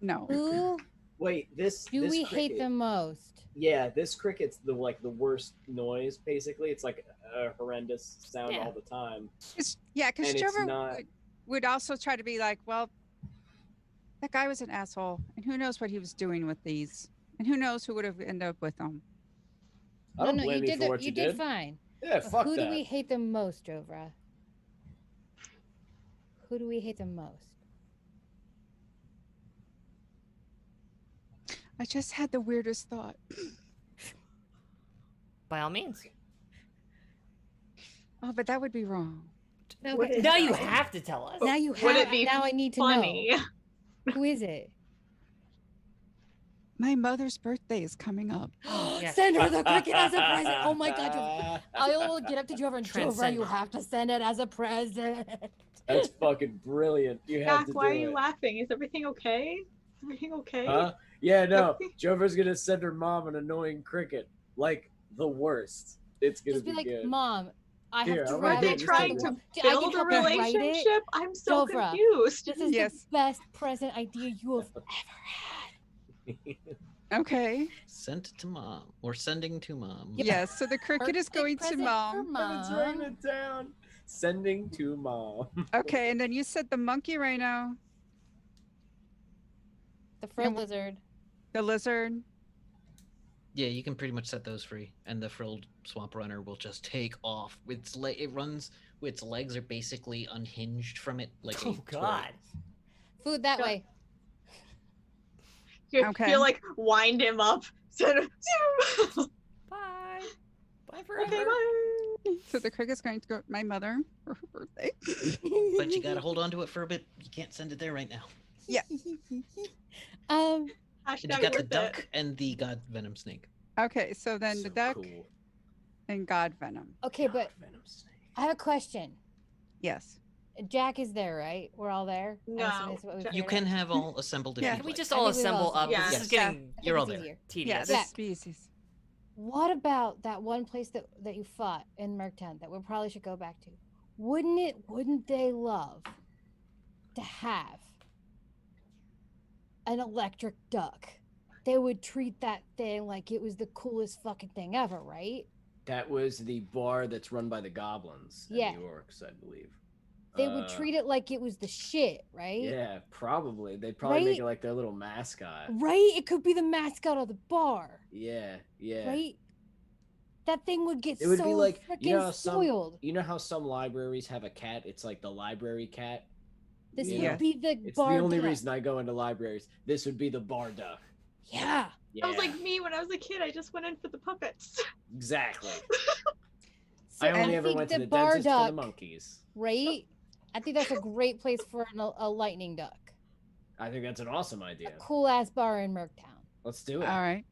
Speaker 5: No.
Speaker 6: Who
Speaker 2: Wait, this.
Speaker 6: do
Speaker 2: this
Speaker 6: we
Speaker 2: cricket,
Speaker 6: hate the most?
Speaker 2: Yeah, this cricket's the worst noise. Basically, it's like a horrendous sound
Speaker 4: Yeah.
Speaker 2: all the time.
Speaker 5: Because
Speaker 2: And it's
Speaker 5: Jover
Speaker 2: not-
Speaker 5: would also try to be like, well, that guy was an asshole. And who knows what he was doing with these. And who knows who would have ended up with them.
Speaker 2: I don't
Speaker 6: no,
Speaker 2: blame
Speaker 6: you
Speaker 2: you
Speaker 6: did
Speaker 2: for what
Speaker 6: you
Speaker 2: you
Speaker 6: did fine.
Speaker 2: Yeah,
Speaker 6: But
Speaker 2: fuck
Speaker 6: who
Speaker 2: that.
Speaker 6: do we hate the most, Jovra? Who do we hate the most?
Speaker 5: I just had the weirdest thought.
Speaker 4: By all means.
Speaker 5: Oh, but that would be wrong.
Speaker 6: Okay.
Speaker 4: Now you have to tell us.
Speaker 6: Now you
Speaker 3: Would
Speaker 6: have.
Speaker 3: it be
Speaker 6: Now I need to
Speaker 3: Funny.
Speaker 6: know. Who is it?
Speaker 5: My mother's birthday is coming up.
Speaker 4: Yes.
Speaker 6: Send her the cricket as a present. Oh my god, Jovra. I will get up to Jovra and Jovra,
Speaker 4: Transcend.
Speaker 6: you have to send it as a present.
Speaker 2: That's fucking brilliant. You have
Speaker 3: Jack,
Speaker 2: to
Speaker 3: why
Speaker 2: do
Speaker 3: are you
Speaker 2: it.
Speaker 3: laughing? Is everything okay? Is everything okay?
Speaker 2: Huh? Yeah, no. Jover's gonna send her mom an annoying cricket. Like the worst. It's gonna
Speaker 6: Just be like,
Speaker 2: good.
Speaker 6: Mom, I
Speaker 2: Here,
Speaker 6: have
Speaker 2: I'm
Speaker 3: Are
Speaker 2: gonna
Speaker 3: they
Speaker 2: get
Speaker 3: trying
Speaker 2: this
Speaker 3: to
Speaker 2: one.
Speaker 3: build a relationship? I'm so
Speaker 6: Jovra.
Speaker 3: confused.
Speaker 6: This is
Speaker 5: Yes.
Speaker 6: the best present idea you have ever had.
Speaker 5: Okay.
Speaker 1: Sent to mom or sending to mom.
Speaker 5: Yes. So the cricket is
Speaker 6: Birthday
Speaker 5: going to
Speaker 6: present for
Speaker 5: mom.
Speaker 2: It's raining down. Sending to mom.
Speaker 5: Okay. And then you said the monkey rhino,
Speaker 6: The frilled
Speaker 5: And-
Speaker 6: lizard.
Speaker 5: the lizard.
Speaker 1: Yeah, you can pretty much set those free, and the frilled swamp runner will just take off. It runs. Its legs are basically unhinged from it, like a
Speaker 4: Oh
Speaker 1: toy.
Speaker 4: God.
Speaker 6: Food that
Speaker 3: Yeah.
Speaker 6: way.
Speaker 5: Okay.
Speaker 3: You like wind him up.
Speaker 4: Bye. Bye forever.
Speaker 3: Okay, bye.
Speaker 5: So the cricket's going to go with my mother for her birthday.
Speaker 1: But you gotta hold on to it for a bit. You can't send it there right now.
Speaker 6: Um,
Speaker 1: And you
Speaker 3: Hashtag
Speaker 1: got the
Speaker 3: worth
Speaker 1: duck
Speaker 3: it.
Speaker 1: and the god venom snake.
Speaker 5: Okay. So then
Speaker 2: So
Speaker 5: the duck
Speaker 2: cool.
Speaker 5: and God venom.
Speaker 6: okay, but
Speaker 2: Venom snake.
Speaker 6: I have a question.
Speaker 5: Yes.
Speaker 6: Jack is there, right? We're all there. I'm assuming
Speaker 3: No,
Speaker 6: that's what we
Speaker 3: Jack-
Speaker 1: You
Speaker 6: figured
Speaker 1: can
Speaker 6: out.
Speaker 1: have all assembled if
Speaker 5: Yeah.
Speaker 1: you'd
Speaker 4: Can we
Speaker 1: like.
Speaker 4: just
Speaker 6: I
Speaker 4: all
Speaker 6: think we will
Speaker 4: assemble up?
Speaker 3: assemble.
Speaker 4: This
Speaker 3: Yes.
Speaker 4: is getting
Speaker 6: I think
Speaker 1: You're all
Speaker 6: it's
Speaker 1: there.
Speaker 6: easier.
Speaker 5: Yeah,
Speaker 4: tedious.
Speaker 5: this
Speaker 6: Jack.
Speaker 5: species.
Speaker 6: What about that one place that you fought in Merctown that we probably should go back to? Wouldn't they love to have an electric duck? They would treat that thing like it was the coolest fucking thing ever, right?
Speaker 2: That was the bar that's run by the goblins and
Speaker 6: Yeah.
Speaker 2: the orcs, I believe.
Speaker 6: They would treat it like it was the shit, right?
Speaker 2: Yeah, probably. They'd probably make
Speaker 6: Right?
Speaker 2: it like their little mascot.
Speaker 6: Right? It could be the mascot of the bar,
Speaker 2: Yeah, yeah.
Speaker 6: right? That thing would get
Speaker 2: It would
Speaker 6: so
Speaker 2: be like
Speaker 6: freaking
Speaker 2: you know how
Speaker 6: spoiled.
Speaker 2: how some libraries have a cat? It's like the library cat.
Speaker 6: This
Speaker 2: you
Speaker 6: would
Speaker 2: know?
Speaker 6: be the
Speaker 2: It's
Speaker 6: bar
Speaker 2: the only
Speaker 6: duck.
Speaker 2: reason I go into libraries. This would be the bar duck.
Speaker 6: Yeah.
Speaker 2: Yeah,
Speaker 3: That was like me when I was a kid. I just went in for the puppets.
Speaker 2: exactly.
Speaker 6: So
Speaker 2: I only
Speaker 6: I
Speaker 2: ever
Speaker 6: think
Speaker 2: went to the
Speaker 6: bar
Speaker 2: dentist for the
Speaker 6: duck,
Speaker 2: monkeys.
Speaker 6: right? I think that's a great place for a lightning duck.
Speaker 2: I think that's an awesome idea.
Speaker 6: A cool ass bar in Merctown.
Speaker 2: Let's do it.
Speaker 5: All right.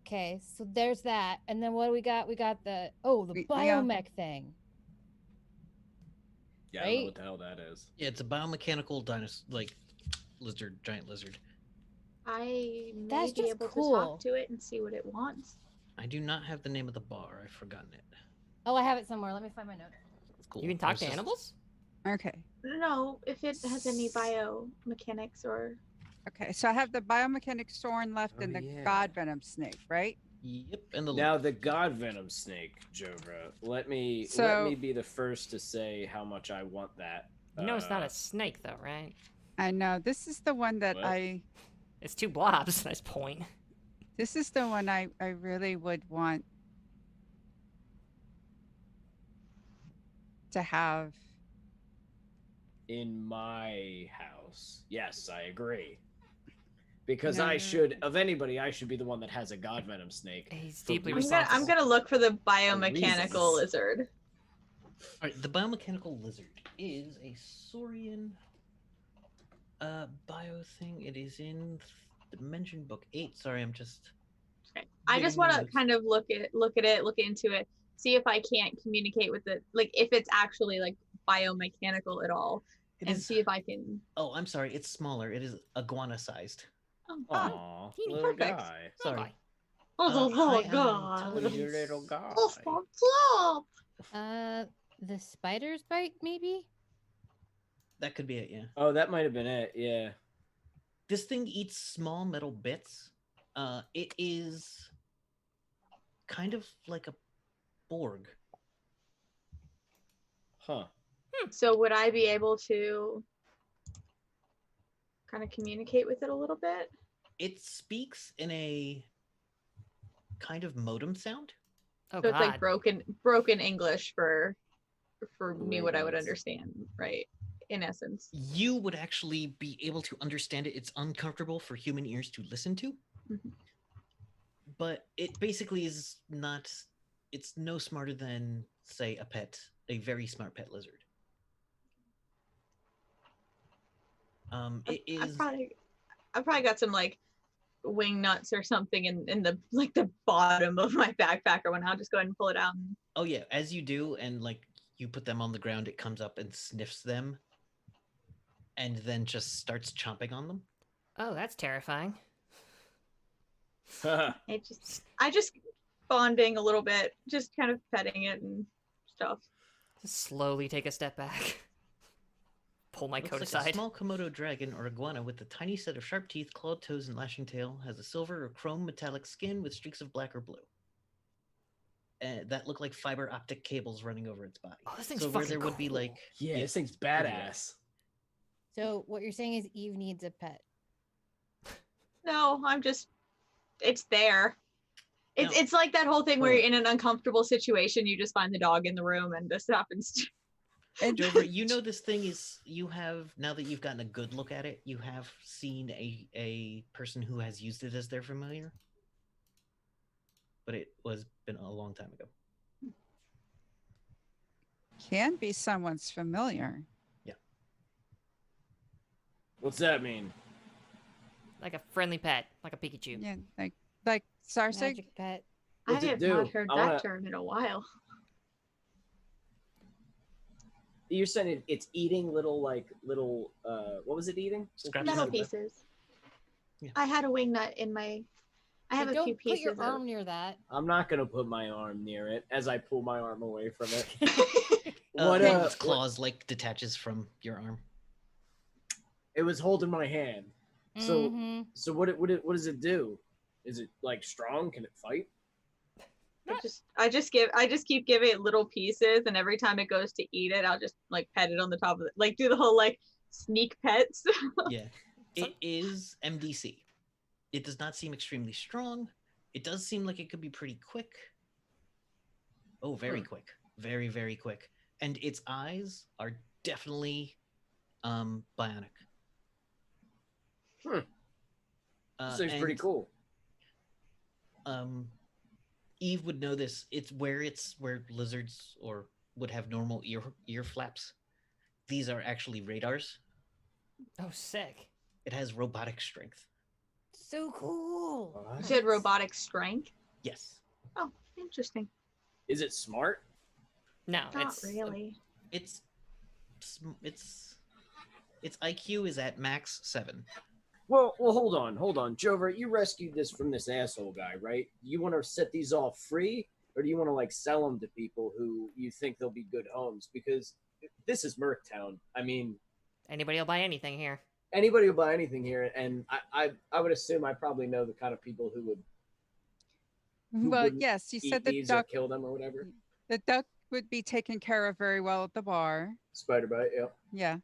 Speaker 6: Okay, so there's that, and then what do we got? We got the
Speaker 5: We got-
Speaker 6: biomech thing.
Speaker 2: Yeah, I don't know
Speaker 6: right?
Speaker 2: what the hell that is.
Speaker 1: Yeah, it's a biomechanical dinosaur, like lizard, giant lizard.
Speaker 3: I may
Speaker 6: That's
Speaker 3: be
Speaker 6: just
Speaker 3: able to
Speaker 6: cool.
Speaker 3: talk to it and see what it wants.
Speaker 1: I do not have the name of the bar. I've forgotten it.
Speaker 6: Oh, I have it somewhere. Let me find my note.
Speaker 1: Cool.
Speaker 4: You can
Speaker 1: I
Speaker 4: talk
Speaker 1: was
Speaker 4: to
Speaker 1: just-
Speaker 4: animals?
Speaker 5: Okay.
Speaker 3: No, if it has any biomechanics or
Speaker 5: Okay. So I have the biomechanic Soren left
Speaker 2: Oh,
Speaker 5: and the
Speaker 2: yeah.
Speaker 5: god venom snake, right?
Speaker 1: Yep, and the
Speaker 2: Now the god venom snake, Jovra. Let me
Speaker 5: So-
Speaker 2: be the first to say how much I want that.
Speaker 4: You know it's not
Speaker 2: Uh,
Speaker 4: a snake, though, right?
Speaker 5: I know. This is the one that
Speaker 2: What?
Speaker 4: It's two blobs. Nice point.
Speaker 5: This is the one I really would want to have.
Speaker 2: in my house. Yes, I agree. Because
Speaker 5: No,
Speaker 2: I
Speaker 5: you're-
Speaker 2: should, of anybody, I should be the one that has a god venom snake.
Speaker 4: He's
Speaker 2: For
Speaker 4: deeply
Speaker 2: reasons.
Speaker 3: I'm gonna look for the biomechanical
Speaker 2: reasons.
Speaker 3: lizard.
Speaker 1: All right, the biomechanical lizard is a saurian bio thing. It is in Dimension Book 8. Sorry, I'm just
Speaker 3: Okay. I just
Speaker 1: Getting
Speaker 3: want to
Speaker 1: notes.
Speaker 3: kind of look into it, see if I can't communicate with it, like if it's actually like biomechanical at all,
Speaker 1: it
Speaker 3: and
Speaker 1: is.
Speaker 3: see if I can.
Speaker 1: Oh, I'm sorry. It's smaller. It is iguana-sized.
Speaker 3: Oh,
Speaker 2: Aw,
Speaker 4: Teeny.
Speaker 2: little
Speaker 3: Perfect.
Speaker 2: guy.
Speaker 1: Sorry.
Speaker 4: Okay.
Speaker 3: oh
Speaker 1: I am
Speaker 3: god.
Speaker 1: telling
Speaker 2: You little guy.
Speaker 3: Oh, stop, stop.
Speaker 6: The spider's bite, maybe?
Speaker 1: That could be it. Yeah.
Speaker 2: Oh, that might have been it. Yeah.
Speaker 1: This thing eats small metal bits. It is kind of like a Borg.
Speaker 2: Huh.
Speaker 3: So would I be able to kind of communicate with it a little bit?
Speaker 1: It speaks in a kind of modem sound.
Speaker 4: Oh,
Speaker 3: So
Speaker 4: God.
Speaker 3: it's like broken English for me, what I would
Speaker 2: Ravens.
Speaker 3: understand, right? In essence.
Speaker 1: You would actually be able to understand it. It's uncomfortable for human ears to listen to.
Speaker 3: Mhm.
Speaker 1: But it basically is not, it's no smarter than, say, a very smart pet lizard. It is.
Speaker 3: I've probably got some like wing nuts or something in the like the bottom of my backpack or when I'll just go ahead and pull it out.
Speaker 1: Oh yeah, as you do, and like you put them on the ground, it comes up and sniffs them, and then just starts chomping on them.
Speaker 4: Oh, that's terrifying.
Speaker 3: I just bonding a little bit, just kind of petting it and stuff.
Speaker 4: Just slowly take a step back. Pull my
Speaker 1: Looks
Speaker 4: coat
Speaker 1: like
Speaker 4: aside.
Speaker 1: a small Komodo dragon or iguana with a tiny set of sharp teeth, clawed toes, and lashing tail. Has a silver or chrome metallic skin with streaks of black or blue. That look like fiber optic cables running over its body.
Speaker 4: Oh, this thing's
Speaker 1: so where
Speaker 4: fucking
Speaker 1: there would be
Speaker 4: cool.
Speaker 1: like
Speaker 2: Yeah,
Speaker 1: Yeah,
Speaker 2: this thing's
Speaker 1: pretty
Speaker 2: badass.
Speaker 6: So what you're saying is Eve needs a pet.
Speaker 3: No, it's there.
Speaker 1: No.
Speaker 3: It's like that whole thing where
Speaker 2: Huh.
Speaker 3: you're in an uncomfortable situation, you just find the dog in the room and this happens.
Speaker 1: Dover, you know this thing is, you have, now that you've gotten a good look at it, you have seen a person who has used it as their familiar. But it was been a long time ago.
Speaker 5: Can be someone's familiar.
Speaker 2: What's that mean?
Speaker 4: Like a friendly pet, like a Pikachu.
Speaker 5: Yeah, like Sarsig.
Speaker 6: Magic pet.
Speaker 2: What's
Speaker 3: I
Speaker 2: it
Speaker 3: have
Speaker 2: do?
Speaker 3: not heard
Speaker 2: I
Speaker 3: that
Speaker 2: wanna-
Speaker 3: term in a while.
Speaker 2: You're saying it's eating little what was it eating?
Speaker 1: Scraps
Speaker 3: Metal
Speaker 1: of metal.
Speaker 3: pieces.
Speaker 1: Yeah.
Speaker 3: I had a wing nut in my. I have
Speaker 6: Hey,
Speaker 3: a few
Speaker 6: don't put
Speaker 3: pieces
Speaker 6: your
Speaker 3: of.
Speaker 6: arm near that.
Speaker 2: I'm not gonna put my arm near it as I pull my arm away from it.
Speaker 1: One of its
Speaker 2: what-
Speaker 1: claws like detaches from your arm.
Speaker 2: It was holding my hand. So
Speaker 6: Mhm.
Speaker 2: so what does it do? Is it like strong? Can it fight?
Speaker 3: I just keep giving it little pieces, and every time it goes to eat it, I'll just like pet it on the top of it, like do the whole like sneak pets.
Speaker 1: Yeah. It is MDC. It does not seem extremely strong. It does seem like it could be pretty quick. Oh, very quick. Very, very quick. And its eyes are definitely bionic.
Speaker 2: Seems pretty
Speaker 1: and,
Speaker 2: cool.
Speaker 1: Eve would know this. It's where lizards or would have normal ear flaps. These are actually radars.
Speaker 4: Oh, sick.
Speaker 1: It has robotic strength.
Speaker 6: So cool.
Speaker 3: You said robotic strength.
Speaker 1: Yes.
Speaker 3: Oh, interesting.
Speaker 2: Is it smart?
Speaker 4: No,
Speaker 3: Not
Speaker 4: it's
Speaker 3: really.
Speaker 1: Its IQ is at max 7.
Speaker 2: Well, hold on. Jover, you rescued this from this asshole guy, right? You want to set these all free, or do you want to like sell them to people who you think they'll be good homes? Because this is Merctown. I mean,
Speaker 4: anybody will buy anything here.
Speaker 2: anybody will buy anything here, and I would assume I probably know the kind of people who would
Speaker 5: Well,
Speaker 2: wouldn't
Speaker 5: yes, you
Speaker 2: eat
Speaker 5: said the
Speaker 2: these or
Speaker 5: duck.
Speaker 2: kill them or whatever.
Speaker 5: The duck would be taken care of very well at the bar.
Speaker 2: Spider bite, yeah.
Speaker 5: Yeah.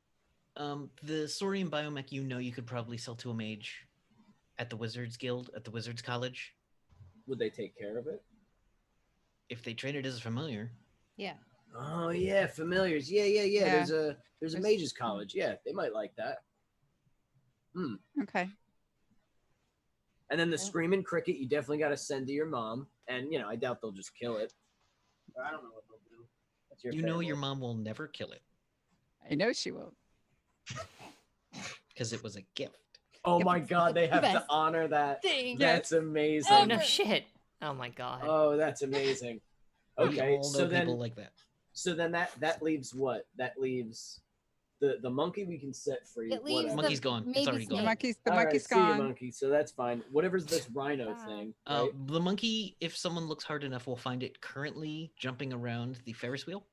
Speaker 1: The Saurian biomech, you could probably sell to a mage at the Wizards Guild, at the Wizards College.
Speaker 2: Would they take care of it?
Speaker 1: If they train it as a familiar.
Speaker 6: Yeah.
Speaker 2: Oh yeah, familiars. Yeah.
Speaker 5: Yeah.
Speaker 2: There's a mages college. Yeah, they might like that.
Speaker 5: Okay.
Speaker 2: And then the screaming cricket, you definitely got to send to your mom. And I doubt they'll just kill it. I don't know what they'll do. That's your family.
Speaker 1: Your mom will never kill it
Speaker 5: I know she won't.
Speaker 1: because it was a gift.
Speaker 2: Oh my God, they have to
Speaker 6: Best
Speaker 2: honor that.
Speaker 6: thing
Speaker 2: That's amazing.
Speaker 4: Oh, no
Speaker 6: Ever.
Speaker 4: shit. Oh, my God.
Speaker 2: Oh, that's amazing.
Speaker 1: We
Speaker 2: Okay,
Speaker 1: all
Speaker 2: so
Speaker 1: know
Speaker 2: then
Speaker 1: people like that.
Speaker 2: that leaves what? That leaves the monkey we can set free.
Speaker 6: It leaves
Speaker 2: whatever.
Speaker 1: Monkey's gone. It's
Speaker 6: maybe
Speaker 1: already
Speaker 5: The
Speaker 1: gone.
Speaker 6: snake.
Speaker 5: monkey's
Speaker 2: All right,
Speaker 5: monkey's
Speaker 2: see you,
Speaker 5: gone.
Speaker 2: monkey. So that's fine. Whatever's this rhino
Speaker 6: Bye.
Speaker 2: thing. Right?
Speaker 1: The monkey, if someone looks hard enough, will find it currently jumping around the Ferris wheel.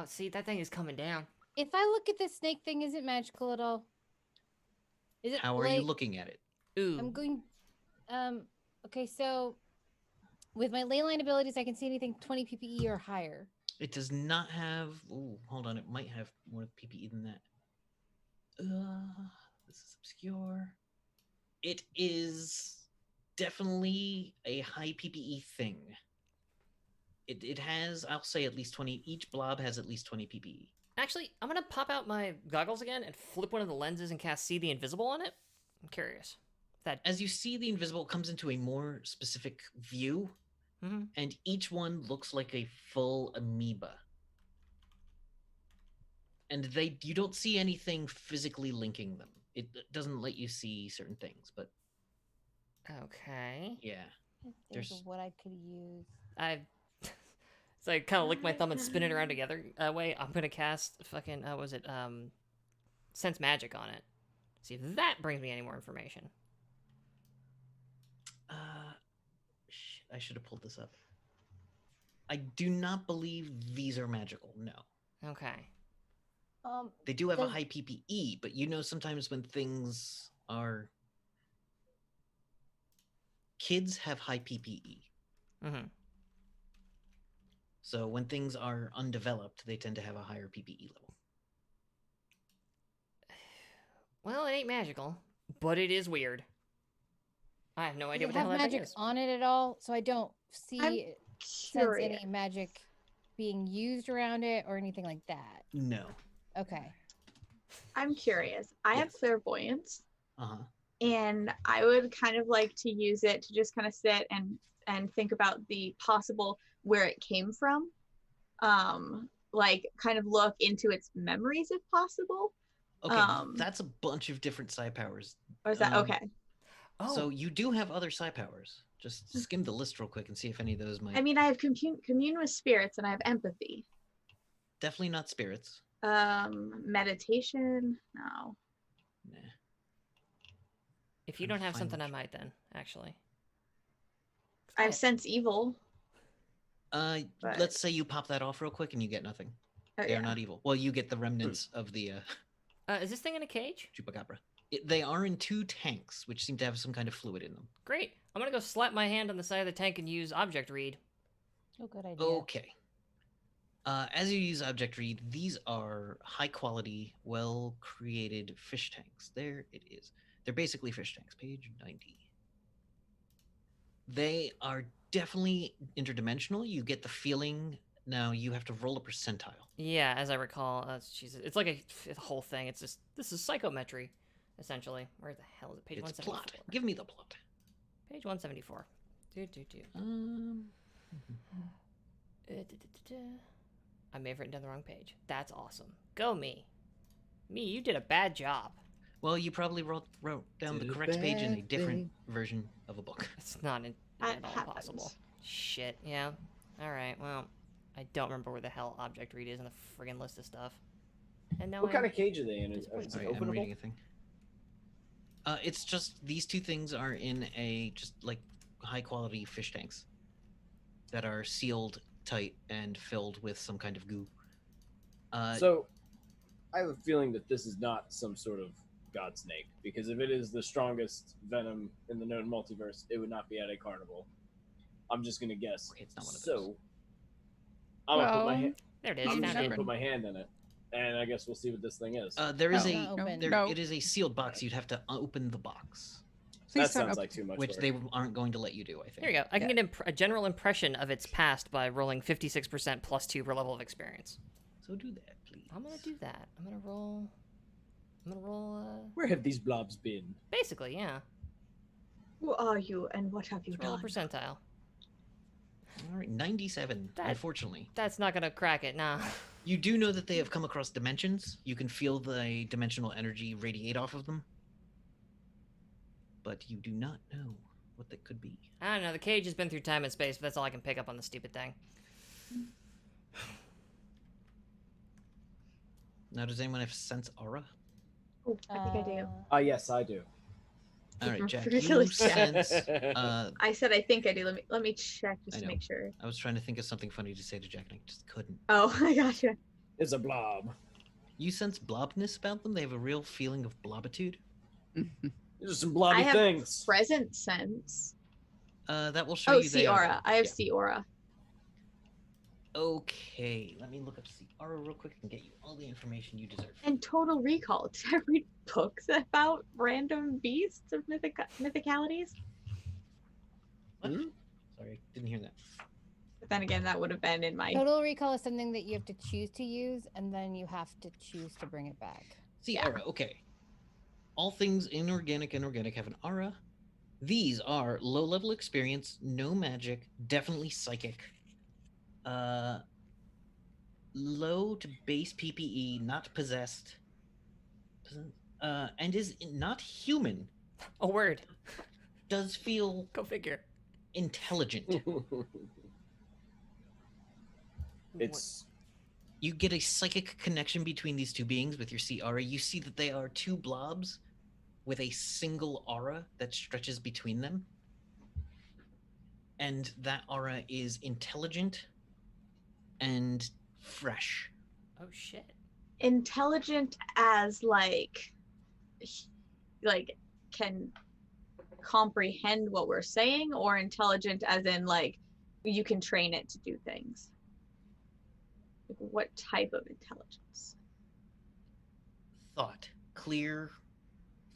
Speaker 4: See, that thing is coming down.
Speaker 6: If I look at this snake thing, is it magical at all? Is it?
Speaker 1: How are you looking at it?
Speaker 4: Ooh.
Speaker 6: I'm going. Okay, so with my ley line abilities, I can see anything 20 PPE or higher.
Speaker 1: It does not have. Ooh, hold on. It might have more PPE than that. This is obscure. It is definitely a high PPE thing. It has, I'll say, at least 20. Each blob has at least 20 PPE.
Speaker 4: Actually, I'm going to pop out my goggles again and flip one of the lenses and cast See the Invisible on it. I'm curious.
Speaker 1: As you see, the invisible comes into a more specific view, and each one looks like a full amoeba. And you don't see anything physically linking them. It doesn't let you see certain things, but
Speaker 4: Okay.
Speaker 1: yeah.
Speaker 6: There's what I could use.
Speaker 4: So I kind of lick my thumb and spin it around together. Way I'm gonna cast fucking sense magic on it. See if that brings me any more information.
Speaker 1: Shit, I should have pulled this up. I do not believe these are magical. No.
Speaker 4: Okay.
Speaker 1: They do have a
Speaker 6: Does-
Speaker 1: high PPE, but sometimes when things are kids have high PPE.
Speaker 4: Mm-hmm.
Speaker 1: So when things are undeveloped, they tend to have a higher PPE level.
Speaker 4: Well, it ain't magical, but it is weird. I have no
Speaker 6: Does
Speaker 4: idea
Speaker 6: it
Speaker 4: what the
Speaker 6: have
Speaker 4: hell that thing
Speaker 6: magic
Speaker 4: is.
Speaker 6: on it at all? So I don't sense
Speaker 3: Curious.
Speaker 6: any magic being used around it or anything like that.
Speaker 1: No.
Speaker 6: Okay.
Speaker 3: I'm curious. I have
Speaker 1: Yes.
Speaker 3: clairvoyance,
Speaker 1: Uh-huh.
Speaker 3: and I would kind of like to use it to just kind of sit and think about the possible where it came from. Like kind of look into its memories if possible.
Speaker 1: Okay, that's a bunch of different psi powers.
Speaker 3: Or is that okay?
Speaker 4: Oh,
Speaker 1: So you do have other psi powers. Just skim the list real quick and see if any of those might.
Speaker 3: I mean, I have commune with spirits and I have empathy.
Speaker 1: Definitely not spirits.
Speaker 3: Meditation? No.
Speaker 1: Nah.
Speaker 4: If you
Speaker 1: I'm
Speaker 4: don't have
Speaker 1: fine
Speaker 4: something,
Speaker 1: with
Speaker 4: I
Speaker 1: you.
Speaker 4: might then, actually.
Speaker 3: I have sense evil. But-
Speaker 1: Let's say you pop that off real quick and you get nothing.
Speaker 3: Oh,
Speaker 1: They
Speaker 3: yeah.
Speaker 1: are not evil. Well, you get the remnants of the
Speaker 4: Is this thing in a cage?
Speaker 1: chupacabra. They are in 2 tanks, which seem to have some kind of fluid in them.
Speaker 4: Great. I'm gonna go slap my hand on the side of the tank and use object read.
Speaker 6: Oh, good idea.
Speaker 1: Okay. As you use object read, these are high quality, well created fish tanks. There it is. They're basically fish tanks. Page 90. They are definitely interdimensional. You get the feeling. Now you have to roll a percentile.
Speaker 4: Yeah, as I recall, Jesus, it's like a whole thing. It's just this is psychometry, essentially. Where the hell is it? Page
Speaker 1: It's
Speaker 4: 174.
Speaker 1: plot. Give me the plot.
Speaker 4: Page 174. I may have written down the wrong page. That's awesome. Go me. Me, you did a bad job.
Speaker 1: Well, you probably wrote down the
Speaker 2: Did a
Speaker 1: correct page in a
Speaker 2: bad
Speaker 1: different version of a book.
Speaker 4: It's not
Speaker 3: That
Speaker 4: at all
Speaker 3: happens.
Speaker 4: possible. Shit, yeah. Alright, well, I don't remember where the hell object read is in the friggin' list of stuff. And now
Speaker 2: What kind of cage are they in? Is
Speaker 4: disappointed.
Speaker 2: it
Speaker 1: Sorry, I'm
Speaker 2: openable?
Speaker 1: reading a thing. It's just these 2 things are in a just like high quality fish tanks that are sealed tight and filled with some kind of goo.
Speaker 2: So, I have a feeling that this is not some sort of god snake, because if it is the strongest venom in the known multiverse, it would not be at a carnival. I'm just gonna guess.
Speaker 1: Okay, it's not one of
Speaker 2: so,
Speaker 1: those.
Speaker 2: I'm gonna put my
Speaker 5: Well,
Speaker 2: hand.
Speaker 4: There it is,
Speaker 2: I'm
Speaker 4: you
Speaker 2: just
Speaker 4: found
Speaker 2: gonna
Speaker 4: it.
Speaker 2: put my hand in it, and I guess we'll see what this thing is.
Speaker 1: There is
Speaker 5: No,
Speaker 1: a
Speaker 6: no,
Speaker 1: there,
Speaker 5: no.
Speaker 1: it is a sealed box. You'd have to open the box,
Speaker 5: Please
Speaker 2: that
Speaker 5: don't
Speaker 2: sounds
Speaker 5: open-
Speaker 2: like too much
Speaker 1: which
Speaker 2: work.
Speaker 1: they aren't going to let you do. I think.
Speaker 4: Here you go. I can get a general impression of its past by rolling 56% plus 2 per level of experience.
Speaker 1: So do that, please.
Speaker 4: I'm gonna do that. I'm gonna roll,
Speaker 2: Where have these blobs been?
Speaker 4: basically, yeah.
Speaker 3: Who are you and what have you
Speaker 4: Let's roll a
Speaker 3: done?
Speaker 4: percentile.
Speaker 1: All right, 97.
Speaker 4: That-
Speaker 1: Unfortunately,
Speaker 4: That's not gonna crack it, nah.
Speaker 1: you do know that they have come across dimensions. You can feel the dimensional energy radiate off of them, but you do not know what that could be.
Speaker 4: I don't know, the cage has been through time and space, but that's all I can pick up on the stupid thing.
Speaker 1: Now, does anyone have sense aura?
Speaker 3: Oh, I think I do.
Speaker 2: Yes, I do.
Speaker 1: All right, Jack.
Speaker 3: Really
Speaker 1: You
Speaker 3: sad.
Speaker 1: sense.
Speaker 3: I said I think I do. Let me check
Speaker 1: I
Speaker 3: just to
Speaker 1: know.
Speaker 3: make sure.
Speaker 1: I was trying to think of something funny to say to Jack, and I just couldn't.
Speaker 3: Oh, I gotcha.
Speaker 2: It's a blob.
Speaker 1: You sense blobness about them. They have a real feeling of blobitude.
Speaker 2: These are some blobby
Speaker 3: I have
Speaker 2: things.
Speaker 3: present sense.
Speaker 1: That will show
Speaker 3: Oh,
Speaker 1: you.
Speaker 3: see
Speaker 1: they are-
Speaker 3: aura. I have
Speaker 1: yeah.
Speaker 3: see aura.
Speaker 1: Okay, let me look up see aura real quick and get you all the information you deserve.
Speaker 3: And total recall. Did I read books about random beasts of mythicalities?
Speaker 1: What?
Speaker 2: Hmm?
Speaker 1: Sorry, didn't hear that.
Speaker 3: But then again, that would have been in my.
Speaker 6: Total recall is something that you have to choose to use, and then you have to choose to bring it back.
Speaker 1: See
Speaker 3: Yeah.
Speaker 1: aura. Okay. All things inorganic and organic have an aura. These are low-level experience, no magic, definitely psychic. Low to base PPE, not possessed. And is not human.
Speaker 4: A word.
Speaker 1: Does feel
Speaker 4: Go figure.
Speaker 1: intelligent.
Speaker 2: It's
Speaker 1: You get a psychic connection between these 2 beings with your sea aura. You see that they are 2 blobs with a single aura that stretches between them. And that aura is intelligent and fresh.
Speaker 4: Oh shit.
Speaker 3: Intelligent as like can comprehend what we're saying, or intelligent as in like you can train it to do things. Like, what type of intelligence?
Speaker 1: Thought. Clear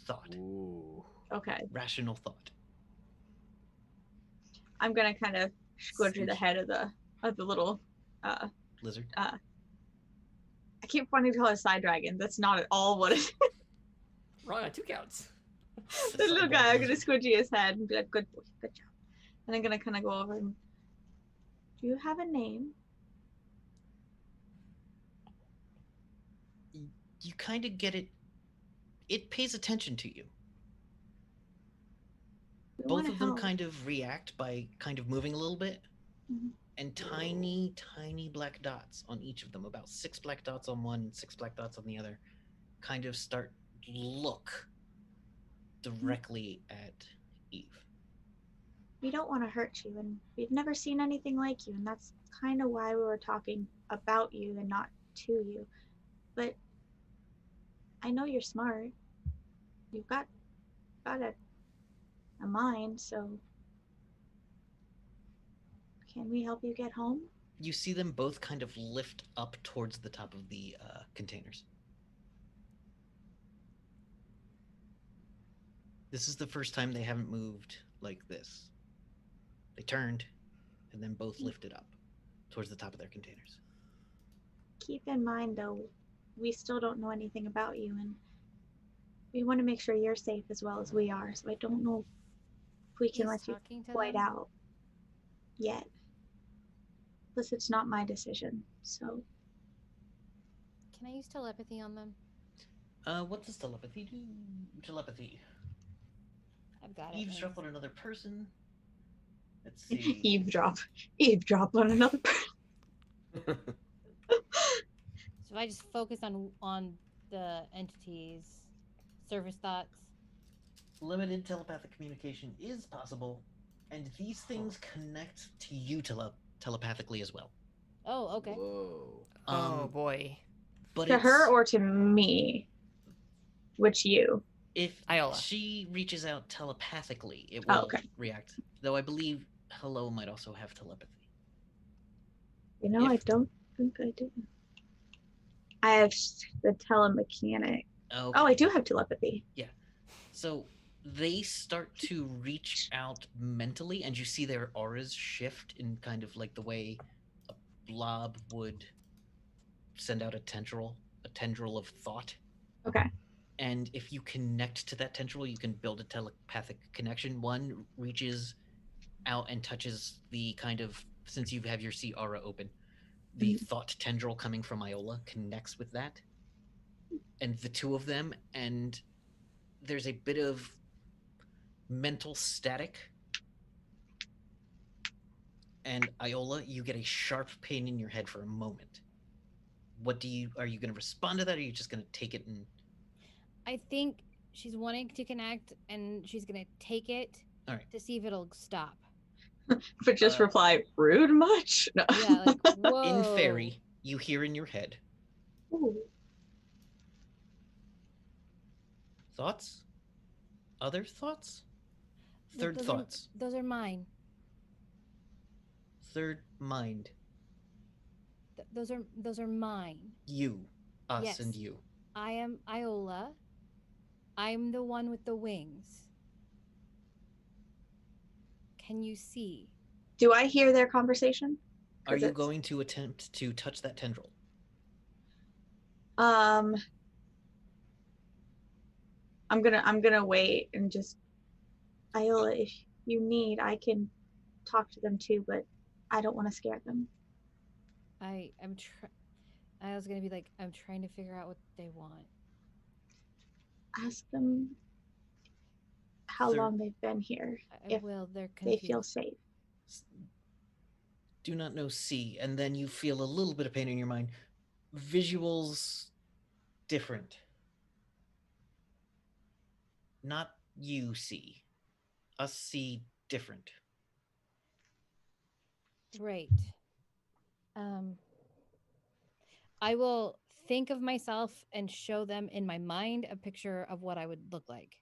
Speaker 1: thought.
Speaker 2: Ooh.
Speaker 3: Okay,
Speaker 1: Rational thought.
Speaker 3: I'm gonna kind of squish through the head of the little
Speaker 1: Lizard.
Speaker 3: I keep wanting to call it a side dragon. That's not at all what it is.
Speaker 4: Wrong on 2 counts.
Speaker 3: The little guy, I'm gonna squidgy his head and be like, good boy, good job. And I'm gonna kind of go over and, do you have a name?
Speaker 1: You kind of get it. It pays attention to you.
Speaker 3: We
Speaker 1: Both
Speaker 3: wanna
Speaker 1: of them
Speaker 3: help.
Speaker 1: kind of react by kind of moving a little bit.
Speaker 3: Mhm.
Speaker 1: and tiny, tiny black dots on each of them, about 6 black dots on one, 6 black dots on the other, kind of start look directly at Eve.
Speaker 3: We don't want to hurt you, and we've never seen anything like you, and that's kind of why we were talking about you and not to you. But I know you're smart. You've got a mind, so can we help you get home?
Speaker 1: You see them both kind of lift up towards the top of the containers. This is the first time they haven't moved like this. They turned and then both lifted up towards the top of their containers.
Speaker 3: Keep in mind, though, we still don't know anything about you, and we want to make sure you're safe as well as we are. So I don't know if we can
Speaker 6: He's
Speaker 3: let you
Speaker 6: talking to
Speaker 3: white
Speaker 6: them?
Speaker 3: out yet. Plus, it's not my decision. So
Speaker 6: Can I use telepathy on them?
Speaker 1: What does telepathy do? Telepathy.
Speaker 6: I've got it.
Speaker 1: Eavesdrop
Speaker 6: thanks.
Speaker 1: on another person. Let's see.
Speaker 3: eavesdrop on another person.
Speaker 6: So if I just focus on the entities, surface thoughts.
Speaker 1: Limited telepathic communication is possible, and these things connect to you telepathically as well.
Speaker 6: Oh, okay.
Speaker 2: Whoa.
Speaker 4: Oh boy.
Speaker 1: But
Speaker 3: To her or to me? Which you?
Speaker 1: if
Speaker 4: Iola.
Speaker 1: she reaches out telepathically, it
Speaker 3: Oh,
Speaker 1: will
Speaker 3: okay.
Speaker 1: react. Though I believe Hello might also have telepathy.
Speaker 3: You know, I
Speaker 1: If-
Speaker 3: don't think I do. I have the telemechanic.
Speaker 1: Okay.
Speaker 3: Oh, I do have telepathy.
Speaker 1: So they start to reach out mentally, and you see their auras shift in kind of like the way a blob would send out a tendril of thought.
Speaker 3: Okay.
Speaker 1: And if you connect to that tendril, you can build a telepathic connection. One reaches out and touches the kind of, since you have your sea aura open, the thought tendril coming from Iola connects with that. And the two of them, and there's a bit of mental static. And Iola, you get a sharp pain in your head for a moment. Are you going to respond to that, or are you just going to take it and...
Speaker 6: I think she's wanting to connect, and she's gonna take it
Speaker 1: All right.
Speaker 6: to see if it'll stop.
Speaker 3: But just reply, rude much? No.
Speaker 6: Yeah, like whoa.
Speaker 1: In fairy, you hear in your head,
Speaker 3: Ooh.
Speaker 1: thoughts? Other thoughts? Third
Speaker 6: Those
Speaker 1: thoughts.
Speaker 6: Those are mine.
Speaker 1: Third mind.
Speaker 6: Those are mine.
Speaker 1: You. Us
Speaker 6: Yes.
Speaker 1: and you.
Speaker 6: I am Iola. I'm the one with the wings. Can you see?
Speaker 3: Do I hear their conversation?
Speaker 1: Are you going to attempt to touch that tendril?
Speaker 3: I'm gonna wait and just, Iola, if you need, I can talk to them too, but I don't want to scare them.
Speaker 6: I was gonna be like, I'm trying to figure out what they want.
Speaker 3: Ask them how long they've been here.
Speaker 6: I
Speaker 3: If
Speaker 6: will. They're
Speaker 3: they
Speaker 6: confused.
Speaker 3: feel safe.
Speaker 1: Do not know see, and then you feel a little bit of pain in your mind. Visuals different. Not you see. Us see different.
Speaker 6: Great. I will think of myself and show them in my mind a picture of what I would look like.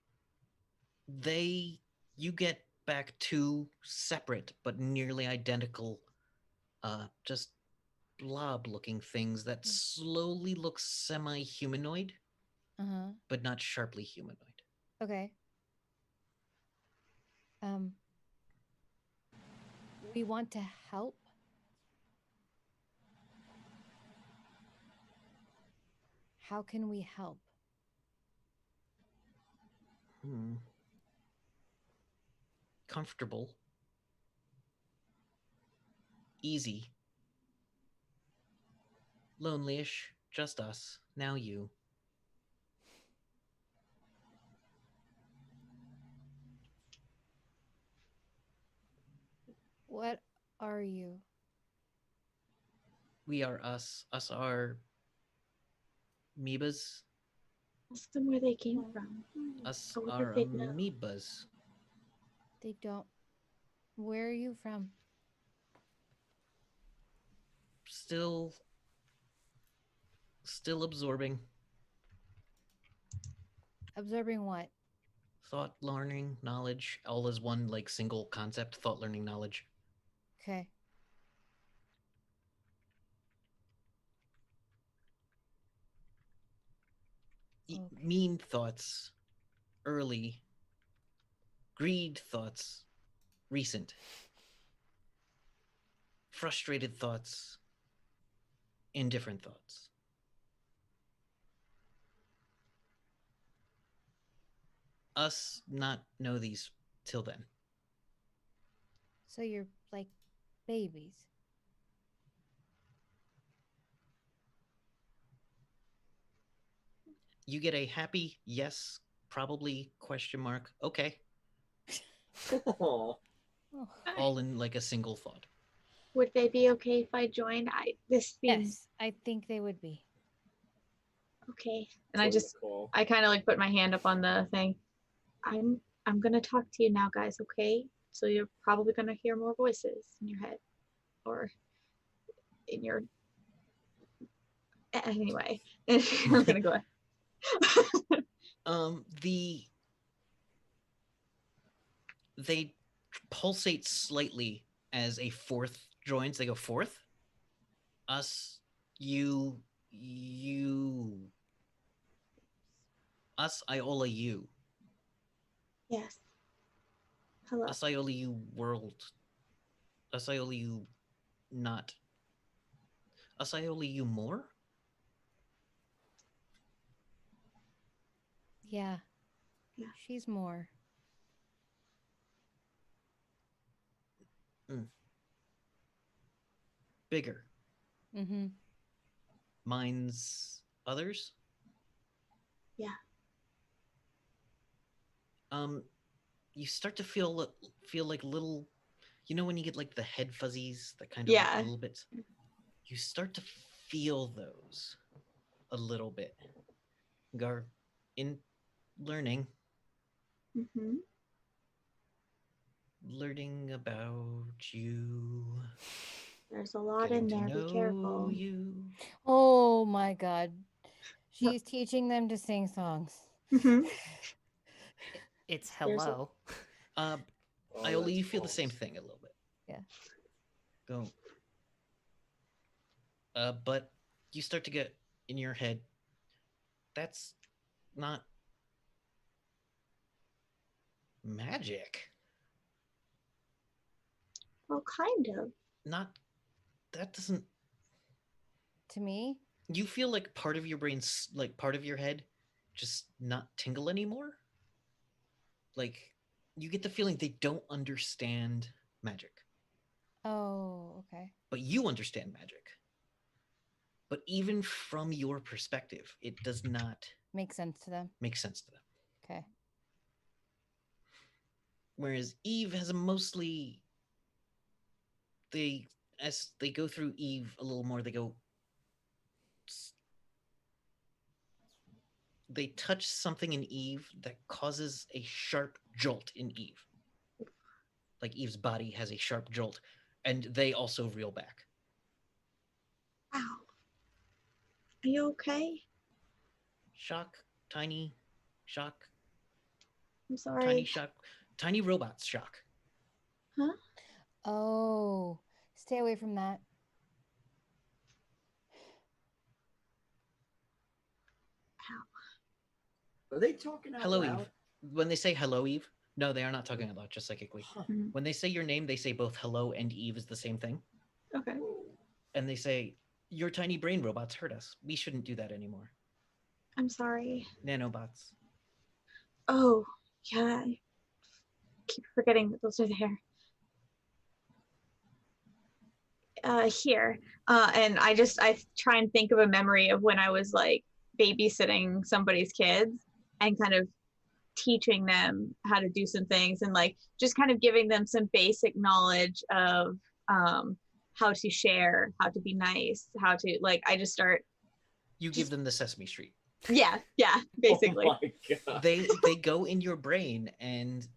Speaker 1: You get back two separate but nearly identical, just blob-looking things that slowly look semi-humanoid, but not sharply humanoid.
Speaker 6: Okay. We want to help. How can we help?
Speaker 1: Comfortable. Easy. Lonely-ish. Just us. Now you.
Speaker 6: What are you?
Speaker 1: We are us. Us are amoebas.
Speaker 3: Ask them where they came from.
Speaker 1: Us
Speaker 3: I wonder
Speaker 1: are
Speaker 3: if they'd know.
Speaker 1: amoebas.
Speaker 6: They don't. Where are you from?
Speaker 1: Still absorbing.
Speaker 6: Absorbing what?
Speaker 1: Thought, learning, knowledge, all as one like single concept. Thought, learning, knowledge.
Speaker 6: Okay. Okay.
Speaker 1: Mean thoughts, early. Greed thoughts, recent. Frustrated thoughts, indifferent thoughts. Us not know these till then.
Speaker 6: So you're like babies.
Speaker 1: You get a happy yes, probably question mark, okay,
Speaker 2: Oh,
Speaker 6: Oh.
Speaker 1: all in like a single thought.
Speaker 3: Would they be okay if I joined? This seems
Speaker 6: Yes, I think they would be.
Speaker 3: okay. And I just
Speaker 2: cool.
Speaker 3: I kind of like put my hand up on the thing. I'm gonna talk to you now, guys. Okay? So you're probably gonna hear more voices in your head, or in your anyway. I'm gonna go.
Speaker 1: They pulsate slightly as a fourth joins. They go fourth. Us, you, us, Iola, you.
Speaker 3: Yes. Hello.
Speaker 1: Us, Iola, you, world. Us, Iola, you, not. Us, Iola, you, more?
Speaker 6: Yeah.
Speaker 3: Yeah.
Speaker 6: She's more.
Speaker 1: Bigger.
Speaker 6: Mm-hmm.
Speaker 1: Mine's others?
Speaker 3: Yeah.
Speaker 1: You start to feel like little, you know when you get like the head fuzzies, that kind of
Speaker 3: Yeah.
Speaker 1: a little bit. You start to feel those a little bit. Gar, in learning,
Speaker 3: Mm-hmm.
Speaker 1: learning about you.
Speaker 3: There's a lot
Speaker 1: Getting
Speaker 3: in
Speaker 1: to
Speaker 3: there. Be
Speaker 1: know
Speaker 3: careful.
Speaker 1: you.
Speaker 6: Oh my God. She's teaching them to sing songs.
Speaker 3: Mm-hmm.
Speaker 4: It's
Speaker 3: There's a-
Speaker 4: hello.
Speaker 1: Iola,
Speaker 2: that's
Speaker 1: you feel the
Speaker 2: false.
Speaker 1: same thing a little bit.
Speaker 6: Yeah.
Speaker 1: Go. But you start to get in your head, that's not magic.
Speaker 3: Well, kind of.
Speaker 1: Not, that doesn't,
Speaker 6: To me?
Speaker 1: you feel like part of your brain's, like part of your head just not tingle anymore. Like, you get the feeling they don't understand magic,
Speaker 6: Oh, okay.
Speaker 1: but you understand magic. But even from your perspective, it does not
Speaker 6: Makes sense to them.
Speaker 1: make sense to them.
Speaker 6: Okay.
Speaker 1: Whereas Eve has a mostly, as they go through Eve a little more, they touch something in Eve that causes a sharp jolt in Eve. Like Eve's body has a sharp jolt, and they also reel back.
Speaker 3: Ow. Are you okay?
Speaker 1: Shock, tiny shock,
Speaker 3: I'm sorry.
Speaker 1: tiny shock, tiny robots shock.
Speaker 3: Huh?
Speaker 6: Oh, stay away from that.
Speaker 2: Are they talking out
Speaker 1: Hello,
Speaker 2: loud?
Speaker 1: Eve. When they say hello, Eve, no, they are not talking out loud, just psychically.
Speaker 3: Mhm.
Speaker 1: When they say your name, they say both hello and Eve is the same thing.
Speaker 3: Okay.
Speaker 1: And they say, your tiny brain robots hurt us. We shouldn't do that anymore.
Speaker 3: I'm sorry.
Speaker 1: Nanobots.
Speaker 3: Oh, yeah. I keep forgetting that those are there. Here. And I try and think of a memory of when I was like babysitting somebody's kids and kind of teaching them how to do some things and like just kind of giving them some basic knowledge of how to share, how to be nice, how to like. I just start.
Speaker 1: You give them the Sesame Street.
Speaker 3: Yeah, basically.
Speaker 2: Oh my god.
Speaker 1: They go in your brain, and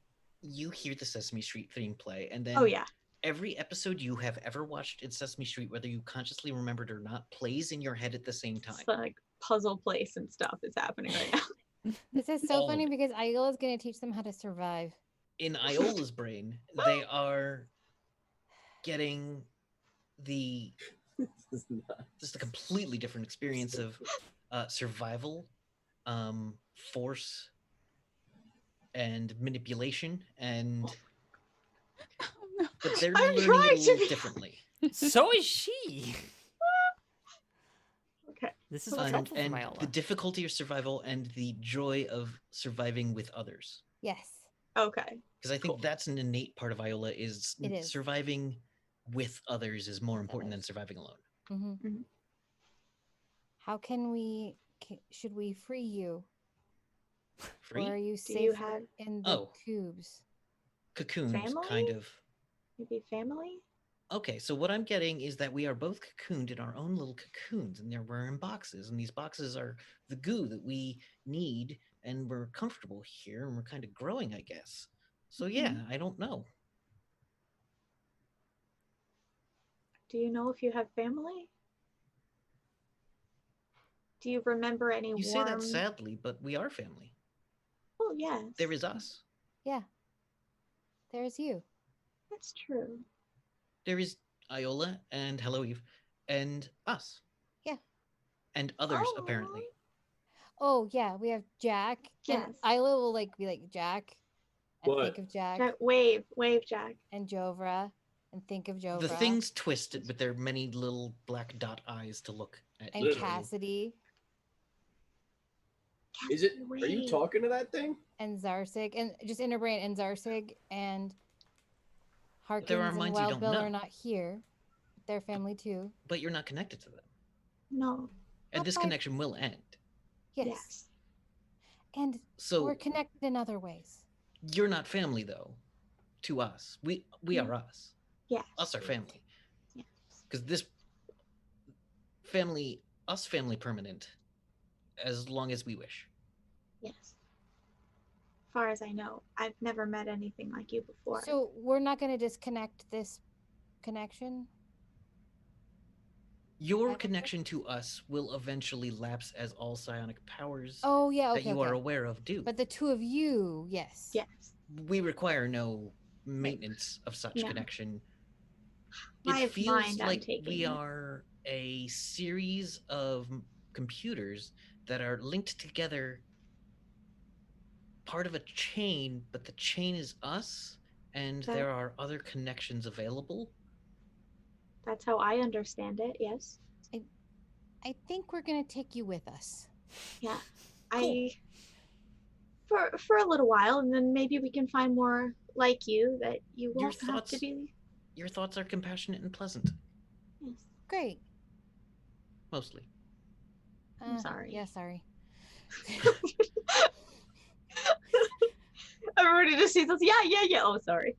Speaker 1: you hear the Sesame Street theme play, and then
Speaker 3: Oh yeah.
Speaker 1: every episode you have ever watched in Sesame Street, whether you consciously remembered or not, plays in your head at the same time.
Speaker 3: It's like puzzle place and stuff is happening right now.
Speaker 6: This is so funny because Iola's gonna teach them how to survive.
Speaker 1: In Iola's brain, they are getting just a completely different experience of survival, force, and manipulation, and but they're
Speaker 3: I'm
Speaker 1: learning
Speaker 3: trying
Speaker 1: it a little
Speaker 3: to-
Speaker 1: differently.
Speaker 4: So is she.
Speaker 3: Okay.
Speaker 4: This is what's helpful
Speaker 1: And
Speaker 4: for Iola.
Speaker 1: the difficulty of survival and the joy of surviving with others.
Speaker 6: Yes.
Speaker 3: Okay.
Speaker 1: Because I think that's an innate part of Iola is
Speaker 6: It is.
Speaker 1: surviving with others is more important than surviving alone.
Speaker 6: Mm-hmm.
Speaker 3: Mhm.
Speaker 6: How can we? Should we free you,
Speaker 1: Free?
Speaker 6: or are you
Speaker 3: Do
Speaker 6: safe
Speaker 3: you have
Speaker 6: in the
Speaker 1: Oh.
Speaker 6: tubes?
Speaker 1: cocoons,
Speaker 3: family?
Speaker 1: kind of.
Speaker 3: maybe family?
Speaker 1: Okay, so what I'm getting is that we are both cocooned in our own little cocoons, and we're in boxes, and these boxes are the goo that we need, and we're comfortable here, and we're kind of growing, I guess. So yeah, I don't know.
Speaker 3: Do you know if you have family? Do you remember any
Speaker 1: You
Speaker 3: warm?
Speaker 1: say that sadly, but we are family.
Speaker 3: Oh yes.
Speaker 1: There is us.
Speaker 6: Yeah. There's you.
Speaker 3: That's true.
Speaker 1: There is Iola and Hello Eve, and us.
Speaker 6: Yeah.
Speaker 1: And others,
Speaker 3: Oh.
Speaker 1: apparently.
Speaker 6: Oh yeah, we have Jack.
Speaker 3: Yes.
Speaker 6: And Isla will be like Jack, and
Speaker 2: What?
Speaker 6: think of Jack,
Speaker 3: Wave, Jack.
Speaker 6: and Jovra, and think of Jovra.
Speaker 1: The things twisted with their many little black dot eyes to look at
Speaker 6: and
Speaker 1: each other.
Speaker 6: Cassidy
Speaker 2: Is it? Are you
Speaker 3: Wave.
Speaker 2: talking to that thing?
Speaker 6: and Zarsig, and just in her brain, and Zarsig and Harkins
Speaker 1: there are
Speaker 6: and
Speaker 1: minds you
Speaker 6: Wild
Speaker 1: don't
Speaker 6: Bill
Speaker 1: know.
Speaker 6: are not here. They're family too.
Speaker 1: But you're not connected to them.
Speaker 3: No.
Speaker 1: And this
Speaker 6: Okay.
Speaker 1: connection will end.
Speaker 6: Yes. And
Speaker 1: So
Speaker 6: we're connected in other ways.
Speaker 1: you're not family though, to us. We are us.
Speaker 3: Yes.
Speaker 1: Us are family.
Speaker 3: Yes.
Speaker 1: Because this family, us family permanent, as long as we wish.
Speaker 3: Yes. As far as I know, I've never met anything like you before.
Speaker 6: So we're not going to disconnect this connection.
Speaker 1: Your
Speaker 6: Okay.
Speaker 1: connection to us will eventually lapse as all psionic powers
Speaker 6: Oh yeah, okay.
Speaker 1: that you
Speaker 6: okay.
Speaker 1: are aware of do.
Speaker 6: But the two of you, yes.
Speaker 3: yes.
Speaker 1: We require no maintenance of such
Speaker 3: No.
Speaker 1: connection.
Speaker 3: My
Speaker 1: It feels
Speaker 3: mind I'm
Speaker 1: like
Speaker 3: taking
Speaker 1: we
Speaker 3: it.
Speaker 1: are a series of computers that are linked together, part of a chain, but the chain is us, and
Speaker 3: That-
Speaker 1: there are other connections available.
Speaker 3: That's how I understand it. Yes.
Speaker 6: I think we're going to take you with us.
Speaker 3: Yeah.
Speaker 1: Cool.
Speaker 3: For a little while, and then maybe we can find more like you that you
Speaker 1: Your
Speaker 3: won't have to
Speaker 1: thoughts-
Speaker 3: be.
Speaker 1: Your thoughts are compassionate and pleasant,
Speaker 3: Yes.
Speaker 6: Great.
Speaker 1: mostly.
Speaker 3: I'm sorry.
Speaker 6: Yeah, sorry.
Speaker 3: Everybody just sees us. Yeah. Oh, sorry.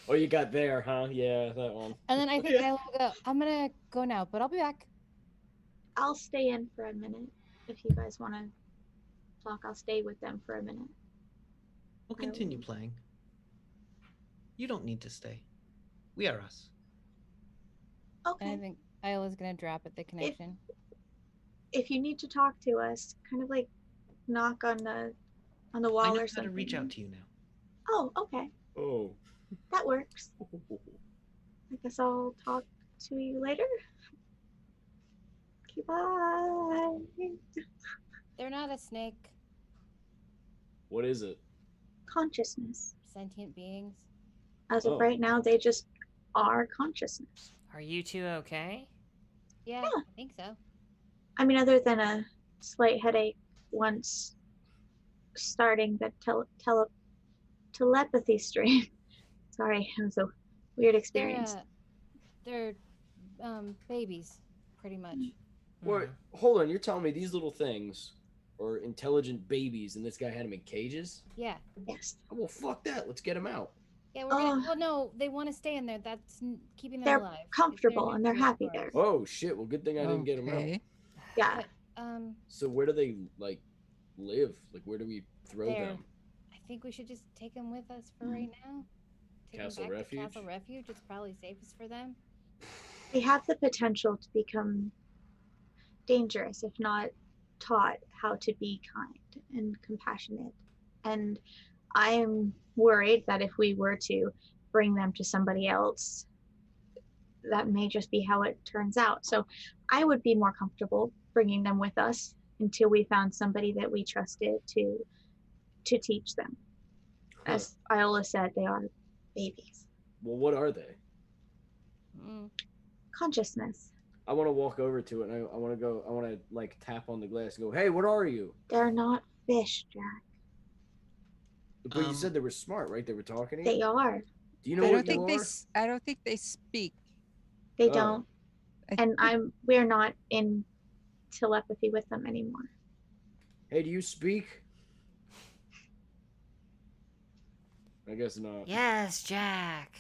Speaker 2: Oh, you got there, huh? Yeah, that one.
Speaker 6: And then I think I will go, I'm going to go now, but I'll be back.
Speaker 3: I'll stay in for a minute if you guys want to talk. I'll stay with them for a minute.
Speaker 1: We'll continue playing. You don't need to stay. We are us.
Speaker 3: Okay.
Speaker 6: And I think Iola's going to drop at the connection.
Speaker 3: If you need to talk to us, kind of like knock on the wall
Speaker 1: I know
Speaker 3: or
Speaker 1: how
Speaker 3: something.
Speaker 1: to reach out to you now.
Speaker 3: Oh, okay.
Speaker 2: Oh.
Speaker 3: That works. I guess I'll talk to you later. Okay, bye.
Speaker 6: They're not a snake.
Speaker 2: What is it?
Speaker 3: Consciousness.
Speaker 6: Sentient beings.
Speaker 3: As of
Speaker 2: Oh.
Speaker 3: right now, they just are consciousness.
Speaker 4: Are you two okay?
Speaker 6: Yeah,
Speaker 3: Yeah.
Speaker 6: I think so.
Speaker 3: I mean, other than a slight headache once starting the telepathy stream. Sorry, it was a weird experience.
Speaker 6: They're babies, pretty much.
Speaker 2: What? Hold on, you're telling me these little things are intelligent babies and this guy had them in cages?
Speaker 6: Yeah.
Speaker 3: Yes.
Speaker 2: Oh, well, fuck that. Let's get him out.
Speaker 6: Yeah, we're gonna.
Speaker 3: Oh.
Speaker 6: Well, no, they want to stay in there. That's keeping them
Speaker 3: They're
Speaker 6: alive. It's
Speaker 3: comfortable
Speaker 6: their
Speaker 3: and they're
Speaker 6: nucleus
Speaker 3: happy there.
Speaker 6: source.
Speaker 2: Oh shit! Well, good thing I didn't get him out.
Speaker 5: Okay.
Speaker 3: Yeah.
Speaker 6: But,
Speaker 2: So where do they like live? Like where do we throw
Speaker 6: There.
Speaker 2: them?
Speaker 6: I think we should just take them with us for right now. Take
Speaker 2: Castle
Speaker 6: them back
Speaker 2: Refuge?
Speaker 6: to Castle Refuge. It's probably safest for them.
Speaker 3: They have the potential to become dangerous if not taught how to be kind and compassionate. And I am worried that if we were to bring them to somebody else, that may just be how it turns out. So I would be more comfortable bringing them with us until we found somebody that we trusted to teach them.
Speaker 2: Huh.
Speaker 3: As Iola said, they are babies.
Speaker 2: Well, what are they?
Speaker 6: Mm.
Speaker 3: Consciousness.
Speaker 2: I want to walk over to it and I want to go. I want to like tap on the glass and go, "Hey, what are you?"
Speaker 3: They're not fish, Jack.
Speaker 2: But you said they were smart, right? They were talking to you.
Speaker 3: They are.
Speaker 2: Do you know
Speaker 5: I
Speaker 2: what
Speaker 5: don't think
Speaker 2: you
Speaker 5: they.
Speaker 2: are?
Speaker 5: I don't think they speak.
Speaker 3: They
Speaker 2: Oh.
Speaker 3: don't.
Speaker 5: I
Speaker 3: And we're not in telepathy with them anymore.
Speaker 2: Hey, do you speak? I guess not.
Speaker 4: Yes, Jack.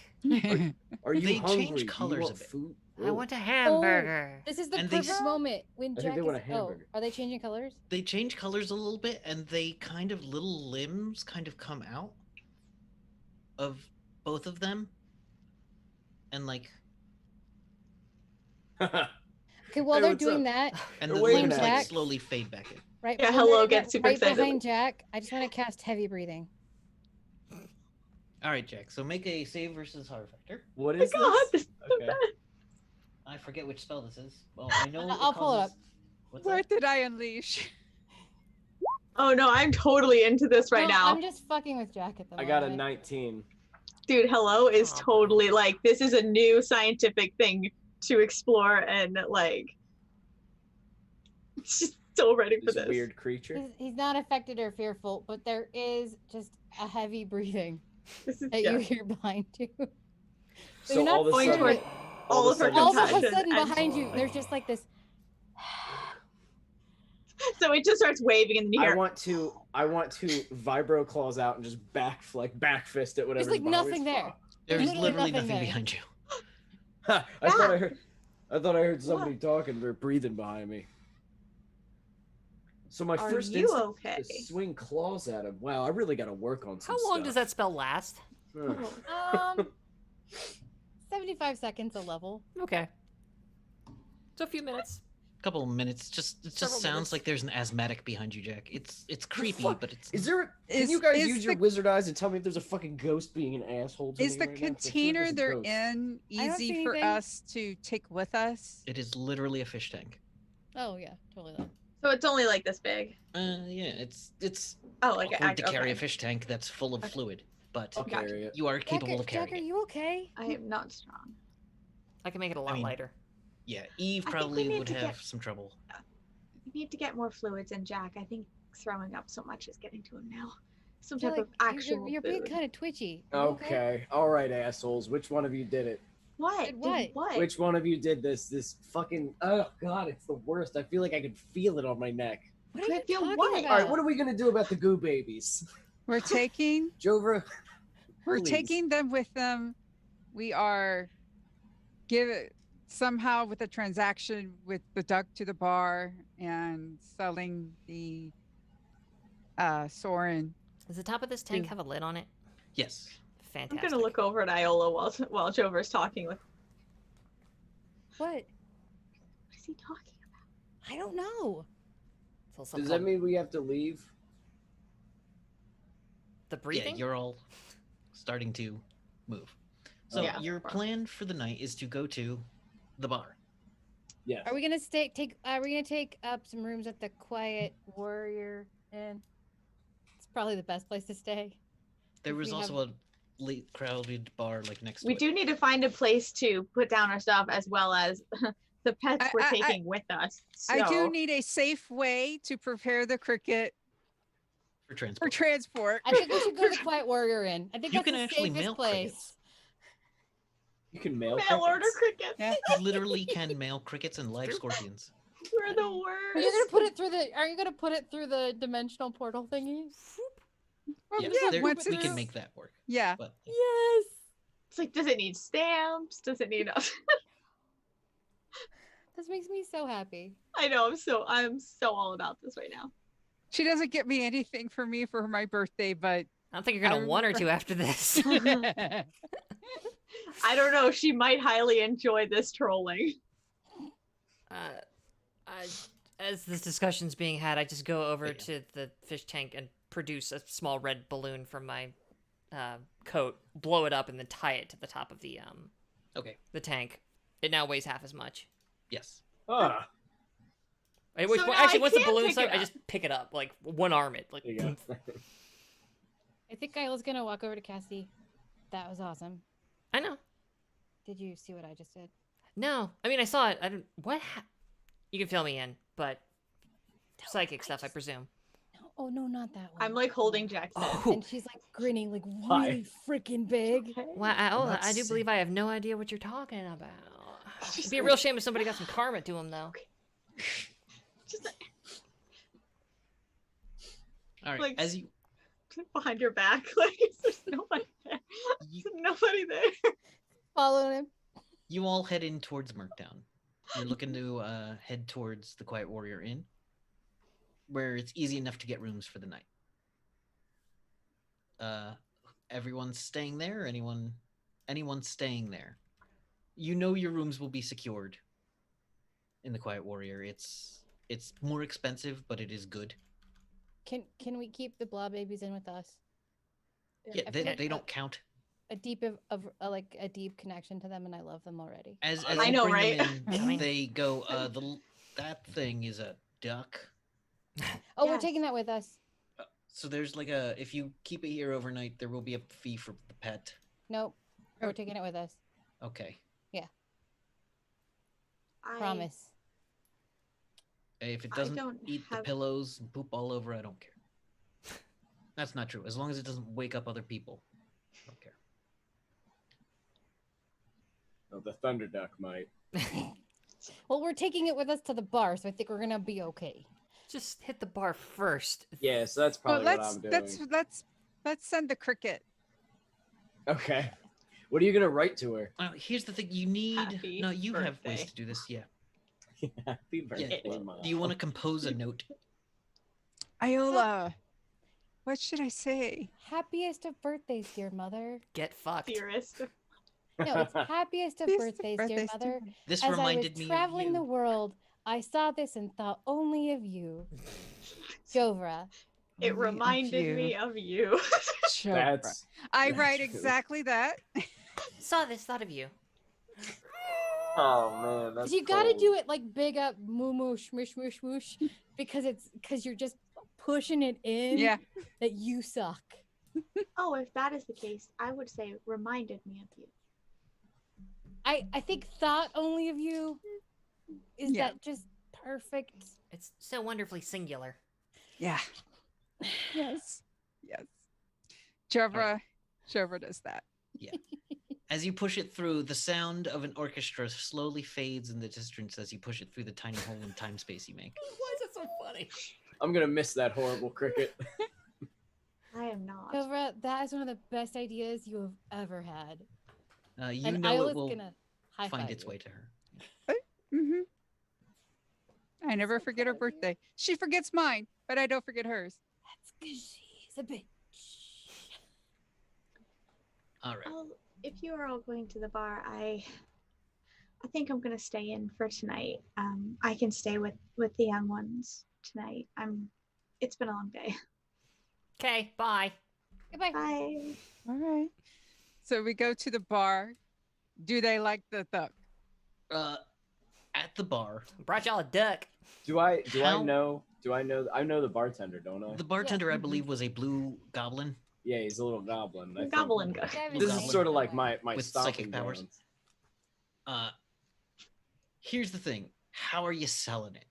Speaker 2: Are you
Speaker 1: They
Speaker 2: hungry?
Speaker 1: change
Speaker 2: Do you
Speaker 1: colors
Speaker 2: want
Speaker 1: a bit.
Speaker 2: food?
Speaker 4: I
Speaker 2: Oh.
Speaker 4: want a hamburger.
Speaker 6: This is the
Speaker 1: And they
Speaker 6: perfect
Speaker 1: s-
Speaker 6: moment when
Speaker 2: I think
Speaker 6: Jack
Speaker 2: they
Speaker 6: is.
Speaker 2: want a
Speaker 6: Oh,
Speaker 2: hamburger.
Speaker 6: are they changing colors?
Speaker 1: They change colors a little bit, and they kind of little limbs kind of come out of both of them, and like,
Speaker 6: Okay, while
Speaker 2: Hey,
Speaker 6: they're
Speaker 2: what's
Speaker 6: doing
Speaker 2: up?
Speaker 6: that,
Speaker 1: and
Speaker 2: They're
Speaker 1: the
Speaker 2: waving
Speaker 1: limbs
Speaker 2: at
Speaker 1: like
Speaker 2: me.
Speaker 6: Jack.
Speaker 1: slowly fade back in.
Speaker 6: right?
Speaker 3: Yeah,
Speaker 6: when
Speaker 3: Hello
Speaker 6: they're
Speaker 3: gets super
Speaker 6: right
Speaker 3: excited.
Speaker 6: behind Jack. I just want to cast heavy breathing.
Speaker 1: All right, Jack. So make a save versus horror factor.
Speaker 2: What
Speaker 3: Oh
Speaker 2: is
Speaker 3: God,
Speaker 2: this?
Speaker 3: this is so
Speaker 2: Okay.
Speaker 3: bad.
Speaker 1: I forget which spell this is. Well, I know
Speaker 6: I'll pull it
Speaker 1: causes-
Speaker 6: up.
Speaker 1: What's
Speaker 5: What
Speaker 1: that?
Speaker 5: did I unleash?
Speaker 3: Oh no, I'm totally into this right
Speaker 6: No,
Speaker 3: now.
Speaker 6: I'm just fucking with Jack at the
Speaker 2: I
Speaker 6: moment.
Speaker 2: got a 19.
Speaker 3: Dude, hello is
Speaker 4: Aw,
Speaker 3: totally like this is a new scientific thing to explore and like just so ready for
Speaker 2: This
Speaker 3: this.
Speaker 2: weird creature.
Speaker 6: He's not affected or fearful, but there is just a heavy breathing
Speaker 3: This is
Speaker 6: that
Speaker 3: yeah.
Speaker 6: you hear behind you.
Speaker 2: So
Speaker 6: you're not
Speaker 2: all of a
Speaker 3: going
Speaker 2: sudden,
Speaker 3: toward all of her
Speaker 2: sudden,
Speaker 6: All
Speaker 2: it's
Speaker 6: of a
Speaker 2: like-
Speaker 3: compassion.
Speaker 6: sudden,
Speaker 3: and-
Speaker 6: behind you, there's just like this.
Speaker 3: So it just starts waving and then you
Speaker 2: I
Speaker 3: hear
Speaker 2: want to vibro claws out and just back fist at whatever.
Speaker 6: There's like nothing there.
Speaker 1: There's
Speaker 6: literally
Speaker 1: literally
Speaker 6: nothing
Speaker 1: nothing
Speaker 6: there.
Speaker 1: behind you.
Speaker 2: I thought I heard somebody talking or breathing behind me. So my
Speaker 3: Are
Speaker 2: first
Speaker 3: you
Speaker 2: instinct
Speaker 3: okay?
Speaker 2: is to swing claws at him. Wow, I really got to work on some
Speaker 4: How long
Speaker 2: stuff.
Speaker 4: does that spell last?
Speaker 2: Ugh.
Speaker 6: 75 seconds a level.
Speaker 4: Okay. So a few minutes.
Speaker 1: Couple of minutes. It just
Speaker 4: Several
Speaker 1: sounds
Speaker 4: minutes.
Speaker 1: like there's an asthmatic behind you, Jack. It's creepy,
Speaker 2: fuck?
Speaker 1: but it's
Speaker 2: Is there? Can
Speaker 5: Is-
Speaker 2: you guys
Speaker 5: is
Speaker 2: use your
Speaker 5: the-
Speaker 2: wizard eyes and tell me if there's a fucking ghost being an asshole to
Speaker 5: Is
Speaker 2: me
Speaker 5: the
Speaker 2: right now? 'Cause I feel like
Speaker 5: container
Speaker 2: there's a
Speaker 5: they're
Speaker 2: ghost.
Speaker 5: in
Speaker 6: I don't see
Speaker 5: easy for
Speaker 6: anything.
Speaker 5: us to take with us?
Speaker 1: it is literally a fish tank.
Speaker 6: Oh yeah, totally. That.
Speaker 3: so it's only like this big.
Speaker 1: Yeah, it's
Speaker 3: Oh, like
Speaker 1: awkward to carry
Speaker 3: okay.
Speaker 1: a fish tank that's full of fluid, but
Speaker 2: I'll
Speaker 3: Gotcha.
Speaker 2: carry it.
Speaker 1: you are capable of
Speaker 6: Jack,
Speaker 1: carrying
Speaker 6: are
Speaker 1: it.
Speaker 6: you okay?
Speaker 3: I am not strong.
Speaker 4: I can make it a lot
Speaker 1: mean-
Speaker 4: lighter.
Speaker 1: Yeah, Eve
Speaker 3: I think we
Speaker 1: probably
Speaker 3: need
Speaker 1: would
Speaker 3: to
Speaker 1: have
Speaker 3: get-
Speaker 1: some trouble.
Speaker 3: We need to get more fluids in Jack. I think throwing up so much is getting to him now. Some
Speaker 6: Feel
Speaker 3: type
Speaker 6: like
Speaker 3: of actual
Speaker 6: you're being
Speaker 3: food.
Speaker 6: kind of twitchy. Are you
Speaker 2: Okay, all right, assholes. Which one of you did it?
Speaker 3: What?
Speaker 6: Did
Speaker 3: Did
Speaker 6: what?
Speaker 2: Which one of you did this? This fucking oh god, it's the worst. I feel like I could feel it on my neck.
Speaker 6: What are you
Speaker 3: I feel
Speaker 6: talking
Speaker 3: what?
Speaker 6: about?
Speaker 2: All right, what are we gonna do about the goo babies?
Speaker 5: We're taking
Speaker 2: Jovra,
Speaker 5: we're
Speaker 2: please.
Speaker 5: taking them with them. We are give it somehow with a transaction with the duck to the bar and selling the Soren.
Speaker 4: Does the top of this tank
Speaker 5: Dude.
Speaker 4: have a lid on it?
Speaker 1: Yes.
Speaker 3: I'm
Speaker 4: Fantastic.
Speaker 3: gonna look over at Iola while Jover's talking with.
Speaker 6: What?
Speaker 3: What is he talking about?
Speaker 6: I don't know.
Speaker 4: It's also
Speaker 2: Does
Speaker 4: called
Speaker 2: that mean we have to leave?
Speaker 4: the breathing?
Speaker 1: Yeah, you're all starting to move. So
Speaker 3: Yeah.
Speaker 1: your plan for the night is to go to the bar.
Speaker 2: Yes.
Speaker 6: Are we gonna Are we gonna take up some rooms at the Quiet Warrior Inn? It's probably the best place to stay.
Speaker 1: There
Speaker 6: If
Speaker 1: was
Speaker 6: we
Speaker 1: also a late crowded bar like next
Speaker 3: We
Speaker 1: to
Speaker 3: do
Speaker 1: it.
Speaker 3: need to find a place to put down our stuff as well as the pets we're
Speaker 5: I-
Speaker 3: taking with us.
Speaker 5: I do
Speaker 3: So-
Speaker 5: need a safe way to prepare the cricket
Speaker 1: for
Speaker 5: for
Speaker 1: transport.
Speaker 5: transport.
Speaker 6: I think we should go to the Quiet Warrior Inn. I think
Speaker 1: You
Speaker 6: that's
Speaker 1: can
Speaker 6: the
Speaker 1: actually
Speaker 6: safest
Speaker 1: mail
Speaker 6: place.
Speaker 1: crickets.
Speaker 2: You can mail
Speaker 3: Mail order
Speaker 2: crickets.
Speaker 3: crickets.
Speaker 5: Yeah.
Speaker 1: You literally can mail crickets and live scorpions.
Speaker 3: We're the
Speaker 6: Are you
Speaker 3: worst.
Speaker 6: gonna put it through the? Are you gonna put it through the dimensional portal thingy?
Speaker 5: Well,
Speaker 1: Yes,
Speaker 5: yeah, once
Speaker 1: we can
Speaker 5: it's-
Speaker 1: make that work.
Speaker 5: Yeah.
Speaker 1: But
Speaker 6: Yes.
Speaker 3: It's like, does it need stamps? Does it need?
Speaker 6: This makes me so happy.
Speaker 3: I know. I'm so all about this right now.
Speaker 5: She doesn't get me anything for me for my birthday, but
Speaker 4: I don't think you're gonna
Speaker 5: I
Speaker 4: want her
Speaker 5: remember-
Speaker 4: to after this.
Speaker 3: I don't know. She might highly enjoy this trolling.
Speaker 4: As this discussion's being had, I just go over
Speaker 1: Yeah.
Speaker 4: to the fish tank and produce a small red balloon from my coat, blow it up, and then tie it to the top of the
Speaker 1: okay,
Speaker 4: tank. It now weighs half as much.
Speaker 1: yes.
Speaker 2: Ah,
Speaker 4: Which,
Speaker 3: So now
Speaker 4: actually,
Speaker 3: I
Speaker 4: once the
Speaker 3: can
Speaker 4: balloon's
Speaker 3: pick
Speaker 4: up,
Speaker 3: it
Speaker 4: I
Speaker 3: up.
Speaker 4: just pick it up, like one arm it, like.
Speaker 2: there you go.
Speaker 6: I think I was gonna walk over to Cassie. That was awesome.
Speaker 4: I know.
Speaker 6: Did you see what I just did?
Speaker 4: No, I mean I saw it. I don't. What? You can fill me in, but psychic stuff, I presume.
Speaker 6: No, oh no, not that one.
Speaker 3: I'm like holding Jack's head.
Speaker 4: Oh,
Speaker 6: And she's like grinning, like
Speaker 2: Hi.
Speaker 6: really freaking big.
Speaker 4: well,
Speaker 1: not
Speaker 4: I do
Speaker 1: saying-
Speaker 4: believe I have no idea what you're talking about.
Speaker 3: Just
Speaker 4: It'd be a real shame if somebody got some karma to him, though.
Speaker 3: Just
Speaker 1: All right,
Speaker 3: Like-
Speaker 1: as you
Speaker 3: behind your back. Like, there's nobody there.
Speaker 1: you,
Speaker 3: There's nobody there.
Speaker 6: Following him.
Speaker 1: you all head in towards Merctown. You're looking to head towards the Quiet Warrior Inn, where it's easy enough to get rooms for the night. Everyone's staying there. Anyone staying there. You know your rooms will be secured in the Quiet Warrior. It's more expensive, but it is good.
Speaker 6: Can we keep the blob babies in with us?
Speaker 1: Yeah,
Speaker 6: I
Speaker 1: they,
Speaker 6: feel
Speaker 1: they don't count.
Speaker 6: a deep like a deep connection to them, and I love them already.
Speaker 1: As
Speaker 2: I
Speaker 1: you
Speaker 3: know,
Speaker 1: bring
Speaker 3: right?
Speaker 1: them in,
Speaker 4: Coming.
Speaker 1: they go. That thing is a duck.
Speaker 6: Oh, we're
Speaker 3: Yes.
Speaker 6: taking that with us.
Speaker 1: So there's like if you keep it here overnight, there will be a fee for the pet.
Speaker 6: Nope, we're
Speaker 5: Oh.
Speaker 6: taking it with us.
Speaker 1: Okay.
Speaker 6: Promise.
Speaker 1: If it
Speaker 3: I
Speaker 1: doesn't
Speaker 3: don't
Speaker 1: eat the
Speaker 3: have-
Speaker 1: pillows and poop all over, I don't care. That's not true. As long as it doesn't wake up other people, I don't care.
Speaker 2: Oh, the thunder duck might.
Speaker 6: Well, we're taking it with us to the bar, so I think we're gonna be okay.
Speaker 4: Just hit the bar first.
Speaker 2: Yeah, so that's
Speaker 5: Well,
Speaker 2: probably what I'm doing.
Speaker 5: let's send the cricket.
Speaker 2: Okay. What are you gonna write to her?
Speaker 1: Here's the thing: you need.
Speaker 3: Happy
Speaker 1: No, you have ways
Speaker 3: birthday.
Speaker 1: to do this. Yeah.
Speaker 2: Happy birthday,
Speaker 3: Yeah.
Speaker 2: Mom.
Speaker 1: Do you want to compose a note?
Speaker 5: Iola, what should I say?
Speaker 6: Happiest of birthdays, dear mother.
Speaker 4: Get fucked.
Speaker 3: Dearest.
Speaker 6: No, it's happiest of
Speaker 5: Happiest of
Speaker 6: birthdays, dear
Speaker 5: birthdays,
Speaker 6: mother.
Speaker 5: dear-
Speaker 1: This
Speaker 6: As I was
Speaker 1: reminded me
Speaker 6: traveling
Speaker 1: of
Speaker 6: the
Speaker 1: you.
Speaker 6: world, I saw this and thought only of you, Jovra.
Speaker 3: It
Speaker 5: Only of
Speaker 3: reminded
Speaker 5: you.
Speaker 3: me of you.
Speaker 5: Sure.
Speaker 2: That's
Speaker 5: I
Speaker 2: that's
Speaker 5: write
Speaker 2: true.
Speaker 5: exactly that.
Speaker 4: Saw this, thought of you.
Speaker 2: Oh man, that's
Speaker 6: You gotta
Speaker 2: cold.
Speaker 6: do it like big up, moo moo, shmush, shmush, shmush, because you're just pushing it in.
Speaker 5: Yeah.
Speaker 6: That you suck.
Speaker 3: Oh, if that is the case, I would say reminded me of you.
Speaker 6: I think thought only of you. Is
Speaker 5: Yeah.
Speaker 6: that just perfect?
Speaker 4: It's so wonderfully singular.
Speaker 5: Yeah. Yes. Yes. Jovra does that.
Speaker 1: As you push it through, the sound of an orchestra slowly fades in the distance as you push it through the tiny hole in time space you make.
Speaker 4: Why is it so funny?
Speaker 2: I'm gonna miss that horrible cricket.
Speaker 3: I am not.
Speaker 6: Jovra, that is one of the best ideas you have ever had.
Speaker 1: You
Speaker 6: And
Speaker 1: know
Speaker 6: Iola's
Speaker 1: it will
Speaker 6: gonna high
Speaker 1: find
Speaker 6: five
Speaker 1: its
Speaker 6: you.
Speaker 1: way to her.
Speaker 5: Mm-hmm. I never
Speaker 6: So
Speaker 5: forget her
Speaker 6: proud of you.
Speaker 5: birthday. She forgets mine, but I don't forget hers.
Speaker 6: That's because she's a bitch.
Speaker 1: All right.
Speaker 3: Oh, if you are all going to the bar, I think I'm gonna stay in for tonight. I can stay with the young ones tonight. It's been a long day.
Speaker 4: Okay, bye.
Speaker 6: Goodbye.
Speaker 3: Bye.
Speaker 5: All right. So we go to the bar. Do they like the duck?
Speaker 1: At the bar,
Speaker 4: Brought y'all a duck.
Speaker 2: Do I
Speaker 1: How-
Speaker 2: know the bartender, don't I?
Speaker 1: the bartender, I believe, was a blue goblin
Speaker 2: Yeah, he's a little goblin. I think.
Speaker 3: Goblin guy.
Speaker 6: Yeah, I
Speaker 2: This
Speaker 1: Goblin.
Speaker 2: is sort of like my
Speaker 1: with
Speaker 2: stomping
Speaker 1: psychic powers.
Speaker 2: grounds.
Speaker 1: Here's the thing: how are you selling it?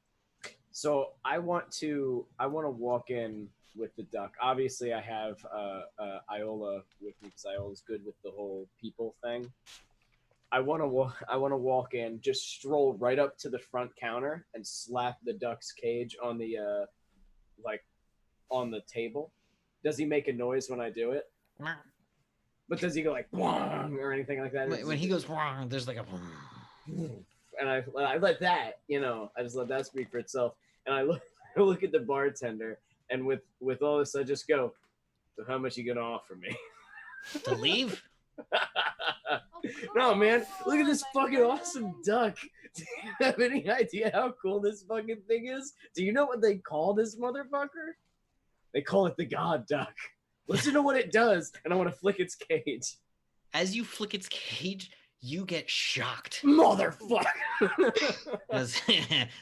Speaker 2: So I want to walk in with the duck. Obviously, I have Iola with me because Iola's good with the whole people thing. I want to walk in, just stroll right up to the front counter and slap the duck's cage on the on the table, Does he make a noise when I do it? But does he go like "Wong" or anything like that?
Speaker 1: When he goes wrong, there's like a.
Speaker 2: And I let that, I just let that speak for itself. And I look at the bartender, and with all this, I just go, "So how much you gonna offer me?"
Speaker 1: To leave?
Speaker 2: No, man, look at this fucking awesome duck. Do you have any idea how cool this fucking thing is? Do you know what they call this motherfucker? They call it the God Duck. Listen to what it does, and I want to flick its cage.
Speaker 1: As you flick its cage, you get shocked.
Speaker 2: Motherfucker!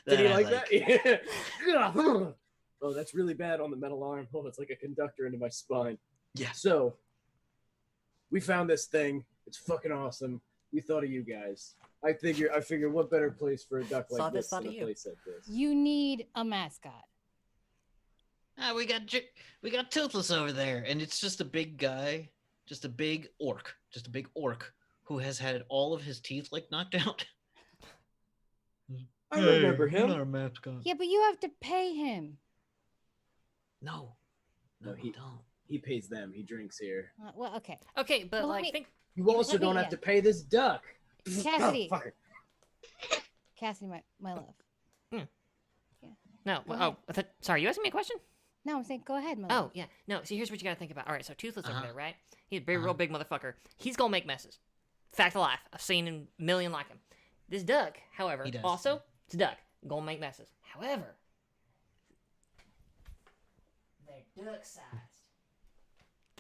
Speaker 2: Did he like that? Yeah. Oh, that's really bad on the metal arm. Oh, it's like a conductor into my spine.
Speaker 1: Yeah.
Speaker 2: So, we found this thing. It's fucking awesome. We thought of you guys. I figure what better place for a duck like this than a place like this.
Speaker 6: You need a mascot.
Speaker 1: We got Toothless over there, and it's just a big guy, just a big orc who has had all of his teeth like knocked out.
Speaker 2: I remember him.
Speaker 1: Not a mascot.
Speaker 6: Yeah, but you have to pay him.
Speaker 1: No,
Speaker 2: he
Speaker 1: don't.
Speaker 2: He pays them. He drinks here.
Speaker 6: Well, okay.
Speaker 4: Okay, but
Speaker 6: Well,
Speaker 4: like,
Speaker 6: wait.
Speaker 4: think.
Speaker 2: You also
Speaker 6: Let me-
Speaker 2: don't have
Speaker 6: yeah.
Speaker 2: to pay this duck.
Speaker 6: Cassidy.
Speaker 2: Oh, fucker.
Speaker 6: Cassidy, my love.
Speaker 4: No.
Speaker 6: Go
Speaker 4: Oh, sorry. You asking me a question?
Speaker 6: No, I'm saying go ahead, my
Speaker 4: Oh,
Speaker 6: love.
Speaker 4: yeah. No, see, here's what you gotta think about. All right, so Toothless over
Speaker 1: Uh-huh.
Speaker 4: there, right? He's a big, real big motherfucker. He's gonna make messes. Fact of life. I've seen a million like him. This duck, however,
Speaker 1: He does.
Speaker 4: also, it's a duck. Gonna make messes. However, they're duck-sized.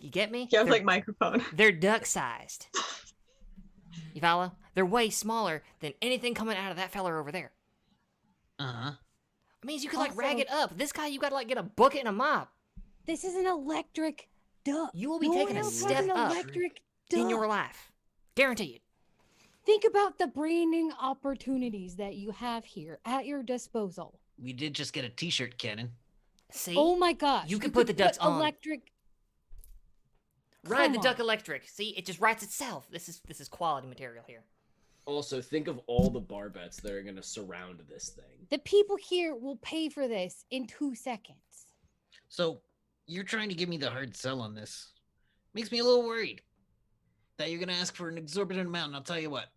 Speaker 4: You get me?
Speaker 3: Yeah,
Speaker 4: They're-
Speaker 3: like microphone.
Speaker 4: They're duck-sized. You follow? They're way smaller than anything coming out of that feller over there.
Speaker 1: Uh-huh.
Speaker 4: It means you could, like, rag
Speaker 6: Also-
Speaker 4: it up. This guy, you gotta, like, get a bucket and a mop.
Speaker 6: This is an electric duck.
Speaker 4: You will be
Speaker 6: No
Speaker 4: taking
Speaker 6: one
Speaker 4: a
Speaker 6: else has
Speaker 4: step
Speaker 6: an
Speaker 4: up
Speaker 6: electric duck.
Speaker 4: in your life. Guarantee you.
Speaker 6: Think about the branding opportunities that you have here at your disposal.
Speaker 1: We did just get a t-shirt cannon.
Speaker 4: See?
Speaker 6: Oh my gosh.
Speaker 4: You could put the ducks on.
Speaker 6: electric.
Speaker 4: Ride
Speaker 6: Come
Speaker 4: the duck
Speaker 6: on.
Speaker 4: electric. See, it just writes itself. This is quality material here.
Speaker 2: Also, think of all the bar bets that are going to surround this thing.
Speaker 6: The people here will pay for this in 2 seconds.
Speaker 1: So, you're trying to give me the hard sell on this. Makes me a little worried that you're going to ask for an exorbitant amount, and I'll tell you what.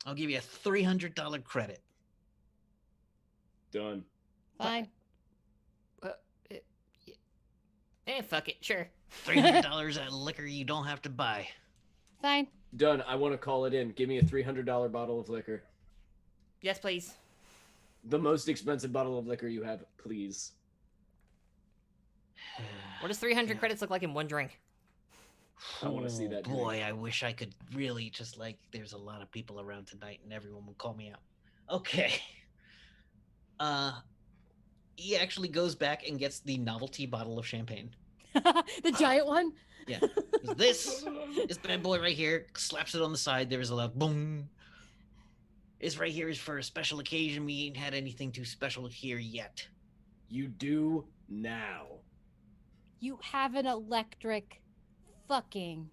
Speaker 1: I'll give you a $300 credit.
Speaker 2: Done.
Speaker 6: Fine.
Speaker 4: Fuck it, sure.
Speaker 1: $300 at liquor you don't have to buy.
Speaker 6: Fine.
Speaker 2: Done. I want to call it in. Give me a $300 bottle of liquor.
Speaker 4: Yes, please.
Speaker 2: The most expensive bottle of liquor you have, please.
Speaker 4: What does 300 credits look like in one drink?
Speaker 2: I want to see that drink.
Speaker 1: Boy, I wish I could really just like, there's a lot of people around tonight and everyone will call me out. Okay. He actually goes back and gets the novelty bottle of champagne.
Speaker 6: The giant one?
Speaker 1: Yeah. This bad boy right here, slaps it on the side. There is a loud boom. This right here is for a special occasion. We ain't had anything too special here yet.
Speaker 2: You do now.
Speaker 6: You have an electric fucking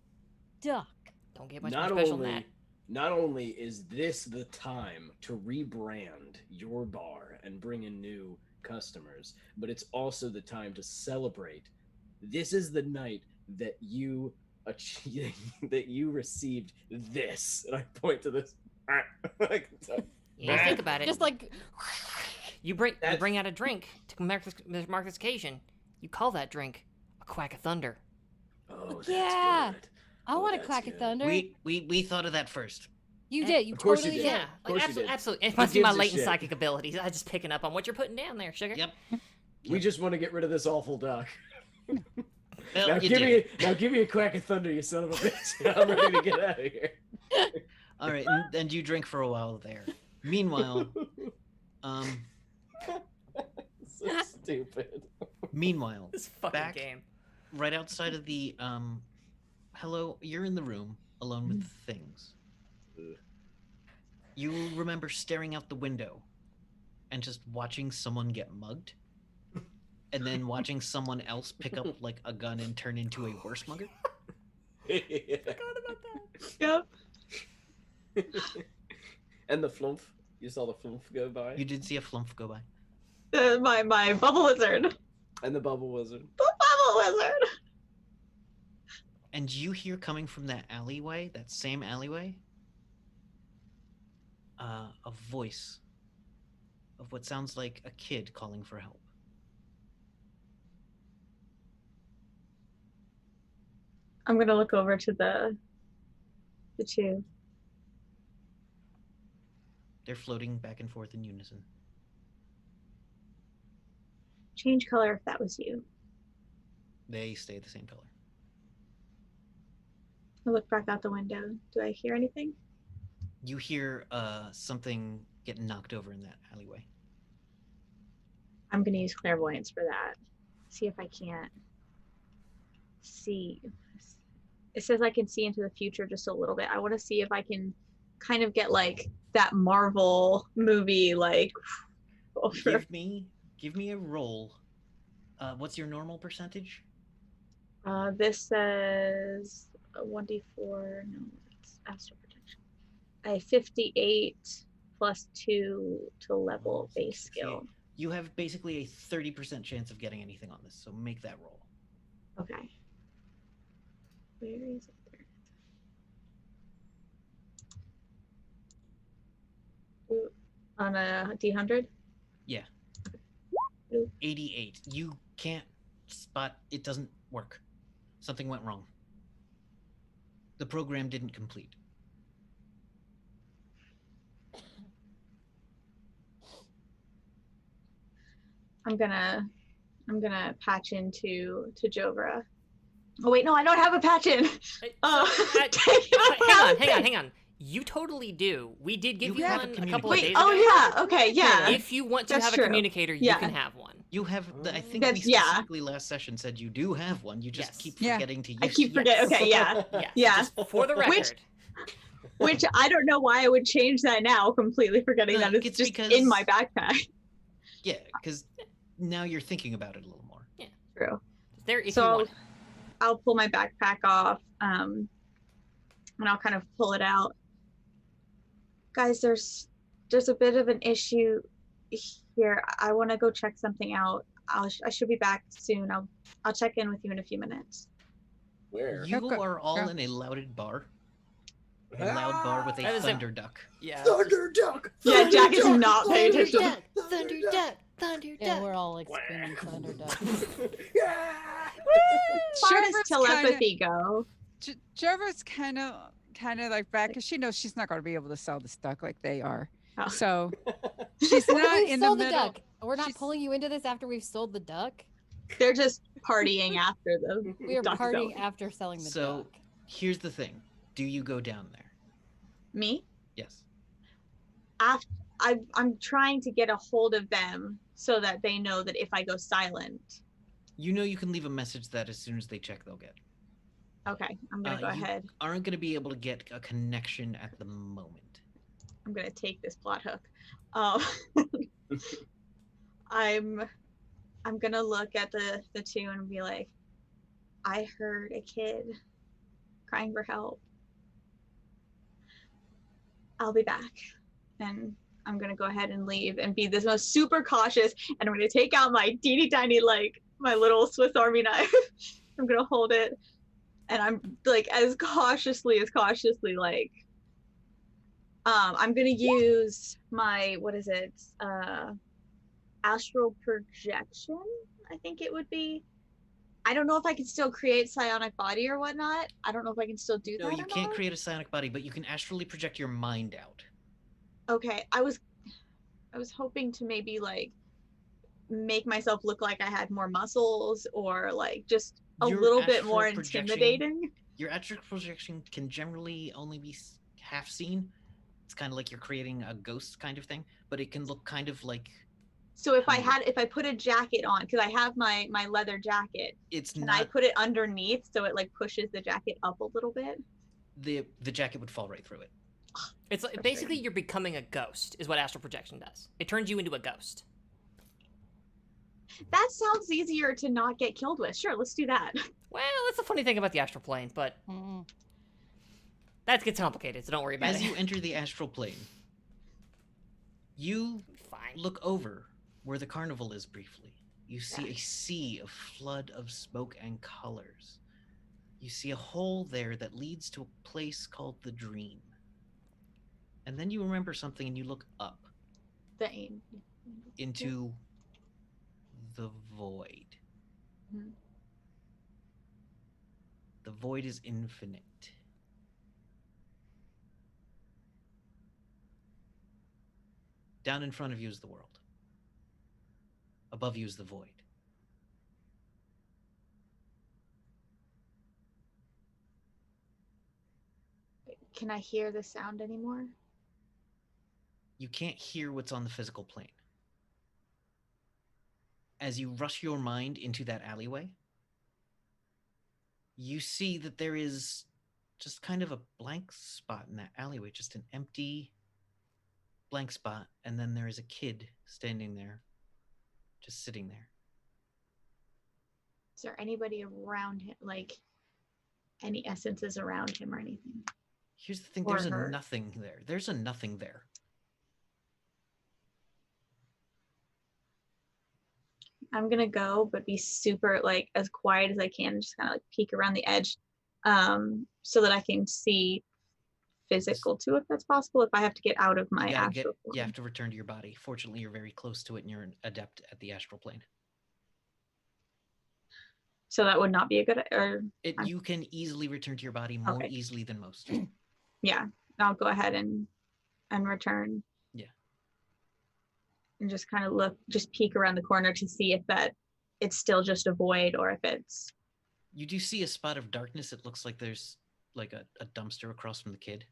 Speaker 6: duck.
Speaker 4: Don't get much
Speaker 2: Not
Speaker 4: more special than that.
Speaker 2: not only is this the time to rebrand your bar and bring in new customers, but it's also the time to celebrate. This is the night that you received this, and I point to this.
Speaker 4: You think about it.
Speaker 6: Just like
Speaker 4: You bring out a drink to mark this occasion. You call that drink a quack of thunder.
Speaker 2: Oh, that's
Speaker 6: yeah.
Speaker 2: good.
Speaker 6: I
Speaker 2: Oh,
Speaker 6: want a
Speaker 2: that's
Speaker 6: quack of
Speaker 2: good.
Speaker 6: thunder.
Speaker 1: We thought of that first.
Speaker 6: You did. You
Speaker 2: Of course you
Speaker 6: totally
Speaker 2: did.
Speaker 4: Yeah,
Speaker 2: Of course you did.
Speaker 4: absolutely. It
Speaker 2: Who
Speaker 4: must be my
Speaker 2: gives a
Speaker 4: latent
Speaker 2: shit?
Speaker 4: psychic abilities. I'm just picking up on what you're putting down there, sugar.
Speaker 1: Yep.
Speaker 2: We just want to get rid of this awful duck.
Speaker 1: Well,
Speaker 2: Now
Speaker 1: you
Speaker 2: give
Speaker 1: did.
Speaker 2: me a quack of thunder, you son of a bitch. I'm ready to get out of here.
Speaker 1: All right, and you drink for a while there. Meanwhile,
Speaker 2: So stupid.
Speaker 1: meanwhile,
Speaker 4: This fucking
Speaker 1: back
Speaker 4: game.
Speaker 1: right outside of the hello, you're in the room alone with things. You remember staring out the window and just watching someone get mugged, and then watching someone else pick up like a gun and turn into a horse mugger.
Speaker 3: Yep.
Speaker 2: And the flump. You saw the flump go by.
Speaker 1: You did see a flump go by.
Speaker 3: My bubble wizard.
Speaker 2: And the bubble wizard.
Speaker 3: Oh a wizard.
Speaker 1: And you hear coming from that alleyway, that same alleyway, a voice of what sounds like a kid calling for help.
Speaker 3: I'm gonna look over to the two.
Speaker 1: They're floating back and forth in unison.
Speaker 3: Change color if that was you.
Speaker 1: They stay the same color.
Speaker 3: I look back out the window. Do I hear anything?
Speaker 1: You hear something get knocked over in that alleyway.
Speaker 3: I'm gonna use clairvoyance for that. See if I can't see. It says I can see into the future just a little bit. I want to see if I can kind of get like that Marvel movie, like over.
Speaker 1: Give me a roll. What's your normal percentage?
Speaker 3: This says 1d4. No, it's astral protection. I have 58 plus 2 to level base skill.
Speaker 1: You have basically a 30% chance of getting anything on this, so make that roll.
Speaker 3: Okay. Where is it? Ooh, on a D100?
Speaker 1: Yeah.
Speaker 3: Ooh.
Speaker 1: 88. You can't spot. It doesn't work. Something went wrong. The program didn't complete.
Speaker 3: I'm gonna patch into Jovra. Oh wait, no, I don't have a patch in.
Speaker 4: Hang on. You totally do. We did give you one a couple of days ago.
Speaker 3: Oh yeah, okay, yeah.
Speaker 4: If you want to
Speaker 3: That's
Speaker 4: have
Speaker 3: true.
Speaker 4: a communicator, you can have one.
Speaker 1: You have. I think
Speaker 3: That's-
Speaker 1: we specifically last session said you do have one. You just keep forgetting to use.
Speaker 3: I keep forgetting. Okay, yeah, yeah.
Speaker 4: Just for the record.
Speaker 3: Which I don't know why I would change that now. Completely forgetting that it's just in my backpack.
Speaker 1: Yeah, because now you're thinking about it a little more.
Speaker 4: Yeah,
Speaker 3: true.
Speaker 4: There, if you
Speaker 3: So
Speaker 4: want.
Speaker 3: I'll pull my backpack off, and I'll kind of pull it out. Guys, there's a bit of an issue here. I want to go check something out. I should be back soon. I'll check in with you in a few minutes.
Speaker 2: Where?
Speaker 1: You are all in a louded bar. A loud bar with a
Speaker 4: That is a-
Speaker 1: thunder duck.
Speaker 4: Yeah.
Speaker 2: Thunder duck.
Speaker 3: Yeah, Jack is not paying attention.
Speaker 4: Thunder duck.
Speaker 6: Yeah, we're all like screaming thunder duck.
Speaker 3: Far does
Speaker 5: Jover's
Speaker 3: telepathy go?
Speaker 5: Jover's kind of like back because she knows she's not going to be able to sell this duck like they are.
Speaker 3: Oh.
Speaker 5: So she's
Speaker 6: What if
Speaker 5: not
Speaker 6: we've
Speaker 5: in the
Speaker 6: sold
Speaker 5: middle.
Speaker 6: duck? We're not
Speaker 5: She's-
Speaker 6: pulling you into this after we've sold the duck.
Speaker 3: They're just partying after the
Speaker 6: We are
Speaker 3: duck
Speaker 6: partying
Speaker 3: selling.
Speaker 6: after selling the
Speaker 1: So
Speaker 6: duck.
Speaker 1: here's the thing: do you go down there?
Speaker 3: Me?
Speaker 1: Yes.
Speaker 3: I'm trying to get a hold of them so that they know that if I go silent.
Speaker 1: You know you can leave a message that as soon as they check, they'll get.
Speaker 3: Okay, I'm gonna go
Speaker 1: You
Speaker 3: ahead.
Speaker 1: aren't going to be able to get a connection at the moment.
Speaker 3: I'm gonna take this plot hook. I'm gonna look at the two and be like, I heard a kid crying for help. I'll be back. And I'm gonna go ahead and leave and be this most super cautious, and I'm gonna take out my teeny tiny, like, my little Swiss Army knife. I'm gonna hold it, and I'm like as cautiously like, I'm gonna use my, what is it? Astral projection, I think it would be. I don't know if I can still create psionic body or whatnot. I don't know if I can still do
Speaker 1: No,
Speaker 3: that.
Speaker 1: you
Speaker 3: or
Speaker 1: can't
Speaker 3: not.
Speaker 1: create a psionic body, but you can astrally project your mind out.
Speaker 3: Okay, I was hoping to maybe like make myself look like I had more muscles, or like just a
Speaker 1: Your
Speaker 3: little bit
Speaker 1: astral
Speaker 3: more
Speaker 1: projection-
Speaker 3: intimidating.
Speaker 1: Your astral projection can generally only be half seen. It's kind of like you're creating a ghost kind of thing, but it can look kind of like
Speaker 3: So if I put a jacket on, because I have my leather jacket,
Speaker 1: it's
Speaker 3: can
Speaker 1: not
Speaker 3: I put it underneath so it like pushes the jacket up a little bit?
Speaker 1: the jacket would fall right through it.
Speaker 4: It's like, basically you're becoming a ghost, is what astral projection does. It turns you into a ghost.
Speaker 3: That sounds easier to not get killed with. Sure, let's do that.
Speaker 4: Well, that's the funny thing about the astral plane, but that gets complicated, so don't worry about
Speaker 1: As
Speaker 4: it.
Speaker 1: you enter the astral plane, you
Speaker 4: Fine.
Speaker 1: look over where the carnival is briefly. You see a sea of flood of smoke and colors. You see a hole there that leads to a place called the Dream. And then you remember something and you look up
Speaker 3: The aim.
Speaker 1: into the void.
Speaker 3: Mhm.
Speaker 1: The void is infinite. Down in front of you is the world. Above you is the void.
Speaker 3: Can I hear the sound anymore?
Speaker 1: You can't hear what's on the physical plane. As you rush your mind into that alleyway, you see that there is just kind of a blank spot in that alleyway, just an empty blank spot, and then there is a kid standing there, just sitting there.
Speaker 3: Is there anybody around him, like any essences around him or anything?
Speaker 1: Here's the thing,
Speaker 3: Or
Speaker 1: there's a
Speaker 3: her.
Speaker 1: nothing there. There's a nothing there.
Speaker 3: I'm gonna go, but be super like as quiet as I can, just kind of like peek around the edge, so that I can see physical too, if that's possible. If I have to get out of my astral form.
Speaker 1: You have to return to your body. Fortunately, you're very close to it and you're an adept at the astral plane.
Speaker 3: So that would not be a good, or
Speaker 1: You can easily return to your body more
Speaker 3: Okay.
Speaker 1: easily than most.
Speaker 3: yeah, I'll go ahead and return.
Speaker 1: Yeah.
Speaker 3: And just kind of look, just peek around the corner to see if that it's still just a void or if it's.
Speaker 1: You do see a spot of darkness. It looks like there's like a dumpster across from the kid.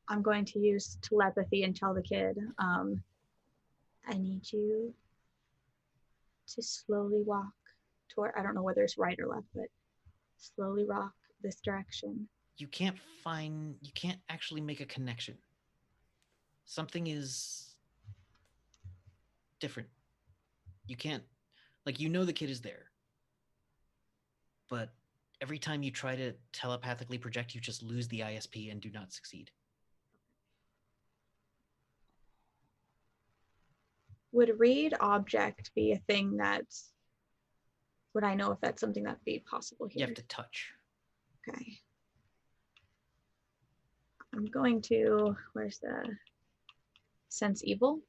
Speaker 3: I'm going to use telepathy and tell the kid, I need you to slowly walk toward, I don't know whether it's right or left, but slowly walk this direction.
Speaker 1: You can't actually make a connection. Something is different. You can't, like, you know the kid is there, but every time you try to telepathically project, you just lose the ISP and do not succeed.
Speaker 3: Would read object be a thing that's, would I know if that's something that'd be possible here?
Speaker 1: You have to touch.
Speaker 3: Okay. I'm going to, where's the sense evil?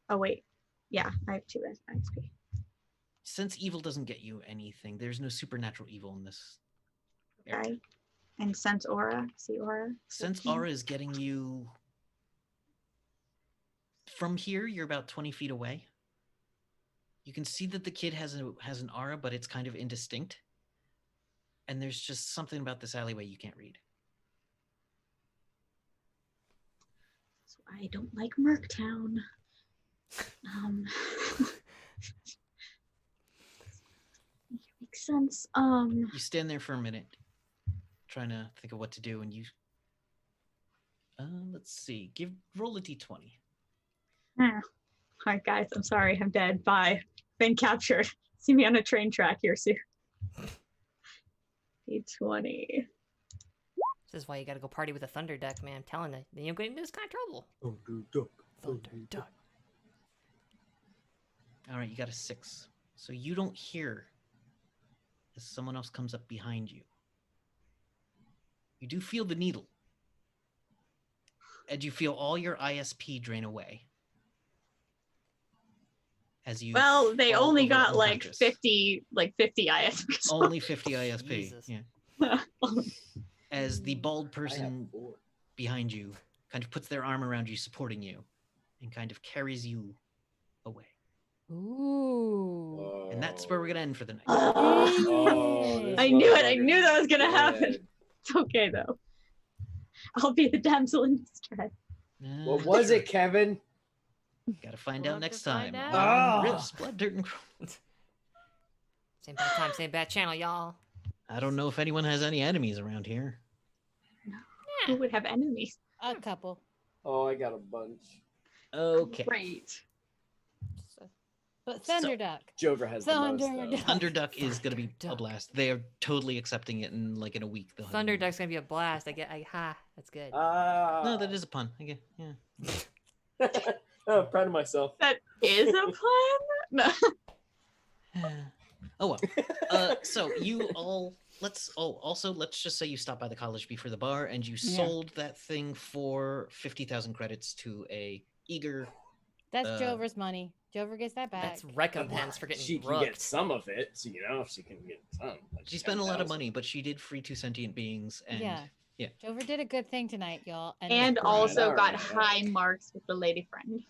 Speaker 3: Oh wait, yeah, I have 2 XP.
Speaker 1: Sense evil doesn't get you anything. There's no supernatural evil in this area.
Speaker 3: Okay. And sense aura, see aura?
Speaker 1: Sense
Speaker 3: 13.
Speaker 1: aura is getting you. From here, you're about 20 feet away. You can see that the kid has an aura, but it's kind of indistinct. And there's just something about this alleyway you can't read.
Speaker 3: So I don't like Merctown. Makes sense.
Speaker 1: You stand there for a minute, trying to think of what to do, and you. Let's see. Roll a d20.
Speaker 3: All right, guys. I'm sorry. I'm dead. Bye. Been captured. See me on a train track here soon. D20.
Speaker 4: This is why you gotta go party with a thunder duck, man. I'm telling you, then you'll get into this kind of trouble. Thunder duck.
Speaker 1: All right, you got a 6. So you don't hear as someone else comes up behind you. You do feel the needle. And you feel all your ISP drain away. As you
Speaker 3: Well, they
Speaker 1: fall
Speaker 3: only
Speaker 1: over
Speaker 3: got like
Speaker 1: unconscious.
Speaker 3: 50 ISPs.
Speaker 1: Only 50 ISP.
Speaker 4: Jesus.
Speaker 1: Yeah. As the bald
Speaker 2: I have
Speaker 1: person
Speaker 2: 4.
Speaker 1: behind you kind of puts their arm around you, supporting you, and kind of carries you away.
Speaker 6: Ooh.
Speaker 1: And that's where we're gonna end for the night.
Speaker 2: Oh,
Speaker 3: I knew it. I knew that was gonna happen. It's okay though. I'll be the damsel in distress.
Speaker 2: What was it, Kevin?
Speaker 1: Gotta find
Speaker 6: We'll
Speaker 1: out
Speaker 6: have
Speaker 1: next
Speaker 6: to find
Speaker 1: time.
Speaker 6: out.
Speaker 2: Ah.
Speaker 1: Riffs, Blood, Dirt, and Chrome.
Speaker 4: Same bad time, same bad channel, y'all.
Speaker 1: I don't know if anyone has any enemies around here.
Speaker 3: Who would have enemies?
Speaker 6: A couple.
Speaker 2: Oh, I got a bunch.
Speaker 1: Okay.
Speaker 3: Great.
Speaker 6: But Thunderduck.
Speaker 2: Jover has the most, though.
Speaker 1: Thunder Duck is gonna be a
Speaker 4: Duck.
Speaker 1: blast. They are totally accepting it in like in a week. they'll have
Speaker 4: Thunder
Speaker 1: it.
Speaker 4: duck's gonna be a blast. That's good.
Speaker 2: Ah.
Speaker 1: No, that is a pun. Okay. Yeah.
Speaker 2: Oh, proud of myself.
Speaker 3: That is a plan? No.
Speaker 1: Oh well. So you all also let's just say you stopped by the college before the bar and you
Speaker 5: Yeah.
Speaker 1: sold that thing for 50,000 credits to a eager.
Speaker 6: That's Jover's money. Jover gets that back.
Speaker 4: That's recompense for getting
Speaker 2: She can get
Speaker 4: rooked.
Speaker 2: some of it, so she can get some. Like
Speaker 1: She spent a lot of
Speaker 2: 10,000.
Speaker 1: money, but she did free 2 sentient beings, and
Speaker 6: Yeah. Jover did a good thing tonight, y'all.
Speaker 3: And
Speaker 2: Right,
Speaker 3: also
Speaker 2: all
Speaker 3: got
Speaker 2: right.
Speaker 3: high marks with the lady friend.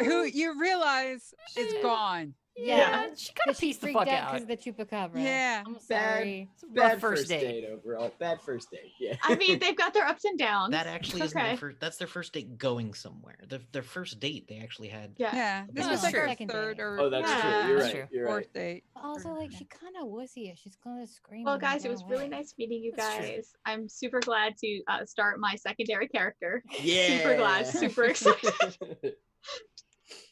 Speaker 5: Who you realize is gone.
Speaker 4: Yeah, she kind of
Speaker 6: She
Speaker 4: pieced the
Speaker 6: freaked
Speaker 4: fuck
Speaker 6: out
Speaker 4: out.
Speaker 6: because of the chupacabra.
Speaker 5: Yeah.
Speaker 6: I'm
Speaker 2: Bad.
Speaker 6: sorry.
Speaker 4: It's a rough
Speaker 2: Bad
Speaker 4: first date.
Speaker 2: overall. Bad first date. Yeah.
Speaker 3: I mean, they've got their ups and downs.
Speaker 1: that actually
Speaker 3: It's
Speaker 1: isn't their
Speaker 3: okay.
Speaker 1: first. That's their first date going somewhere. Their first date, they actually had.
Speaker 3: Yeah.
Speaker 5: Yeah. This
Speaker 1: No,
Speaker 5: was
Speaker 1: it's
Speaker 5: like
Speaker 1: true.
Speaker 5: our
Speaker 6: Second
Speaker 5: third
Speaker 6: date.
Speaker 5: or
Speaker 2: Oh, that's
Speaker 3: Yeah.
Speaker 2: true. You're
Speaker 4: That's
Speaker 2: right.
Speaker 4: true.
Speaker 2: You're right.
Speaker 5: fourth date.
Speaker 6: But also, like,
Speaker 5: Yeah.
Speaker 6: she kind of wussy. She's gonna scream.
Speaker 3: Well,
Speaker 6: when we
Speaker 3: guys, it
Speaker 6: go
Speaker 3: was really
Speaker 6: away.
Speaker 3: nice meeting you
Speaker 4: That's true.
Speaker 3: guys. I'm super glad to start my secondary character.
Speaker 2: Yeah.
Speaker 3: Super glad, super excited.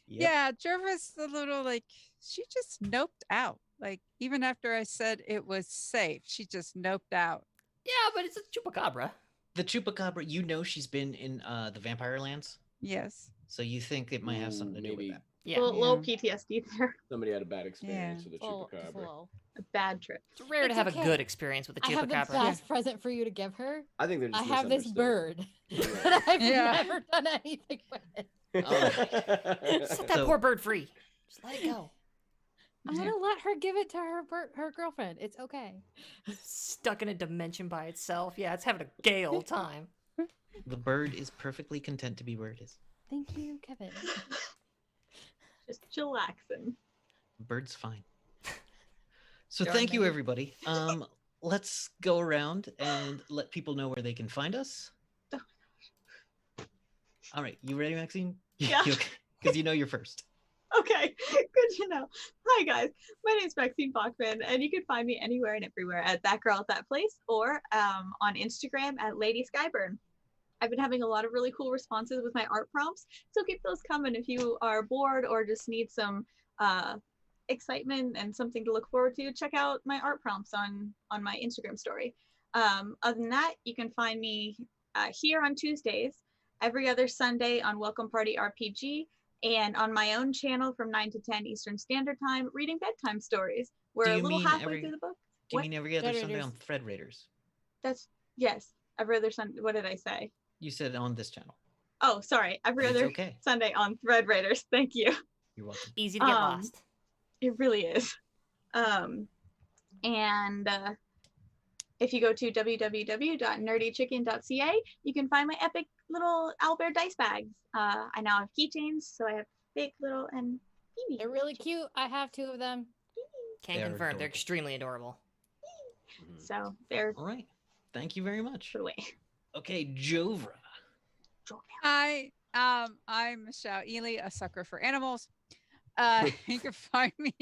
Speaker 1: Yep.
Speaker 5: Yeah, Jervis a little like she just noped out. Like even after I said it was safe, she just noped out.
Speaker 4: Yeah, but it's a chupacabra.
Speaker 1: The chupacabra, you know, she's been in the Vampire Lands,
Speaker 5: Yes.
Speaker 1: so you think it might have
Speaker 2: Ooh,
Speaker 1: something to do with
Speaker 2: maybe
Speaker 1: that.
Speaker 4: Yeah.
Speaker 3: Low PTSD there.
Speaker 2: somebody had a bad experience with a
Speaker 6: Just a
Speaker 2: chupacabra.
Speaker 6: little.
Speaker 3: A bad trip.
Speaker 4: It's rare to
Speaker 6: It's
Speaker 4: have
Speaker 6: okay.
Speaker 4: a good experience with a
Speaker 6: I have the
Speaker 4: chupacabra.
Speaker 6: best present for you to give her.
Speaker 2: I think they're just
Speaker 6: I have this
Speaker 2: misunderstood.
Speaker 6: bird that I've
Speaker 5: Yeah.
Speaker 6: never done anything with.
Speaker 4: Set that
Speaker 1: So-
Speaker 4: poor bird free. Just let it go.
Speaker 6: I'm gonna let her give it to her girlfriend. It's okay.
Speaker 4: Stuck in a dimension by itself. Yeah, it's having a gay old time.
Speaker 1: The bird is perfectly content to be where it is.
Speaker 6: Thank you, Kevin.
Speaker 3: Just chillaxing.
Speaker 1: Bird's fine. So
Speaker 3: Darn
Speaker 1: thank you,
Speaker 3: me.
Speaker 1: everybody. Let's go around and let people know where they can find us. All right, you ready, Maxine?
Speaker 3: Yeah.
Speaker 1: Because you know you're first.
Speaker 3: Okay, good to know. Hi guys, my name is Maxine Bachman, and you can find me anywhere and everywhere at That Girl at That Place, or on Instagram at Lady Skyburn. I've been having a lot of really cool responses with my art prompts, so keep those coming if you are bored or just need some excitement and something to look forward to. Check out my art prompts on my Instagram story. Other than that, you can find me here on Tuesdays, every other Sunday on Welcome Party RPG, and on my own channel from 9 to 10 Eastern Standard Time, reading bedtime stories. We're
Speaker 1: Do
Speaker 3: a
Speaker 1: you
Speaker 3: little
Speaker 1: mean
Speaker 3: halfway through the book.
Speaker 1: Do you
Speaker 3: What?
Speaker 1: mean every other
Speaker 6: Thread
Speaker 1: Sunday
Speaker 6: Raiders.
Speaker 1: on Thread Raiders?
Speaker 3: That's, yes, every other Sunday. What did I say?
Speaker 1: You said on this channel.
Speaker 3: Oh, sorry, every
Speaker 1: It's
Speaker 3: other
Speaker 1: okay.
Speaker 3: Sunday on Thread Raiders. Thank you.
Speaker 1: You're welcome.
Speaker 4: Easy to get
Speaker 3: Um,
Speaker 4: lost.
Speaker 3: It really is. And if you go to www.nerdychicken.ca, you can find my epic little owlbear dice bags. I now have keychains, so I have big, little, and teeny.
Speaker 6: They're really cute. I have 2 of them.
Speaker 4: Can
Speaker 1: They're
Speaker 4: confirm. They're
Speaker 1: adorable.
Speaker 4: extremely adorable.
Speaker 3: So they're
Speaker 1: All right. Thank you very much.
Speaker 3: put away.
Speaker 1: Okay, Jovra.
Speaker 5: Hi, I'm Michelle Ely, a sucker for animals. You can find me.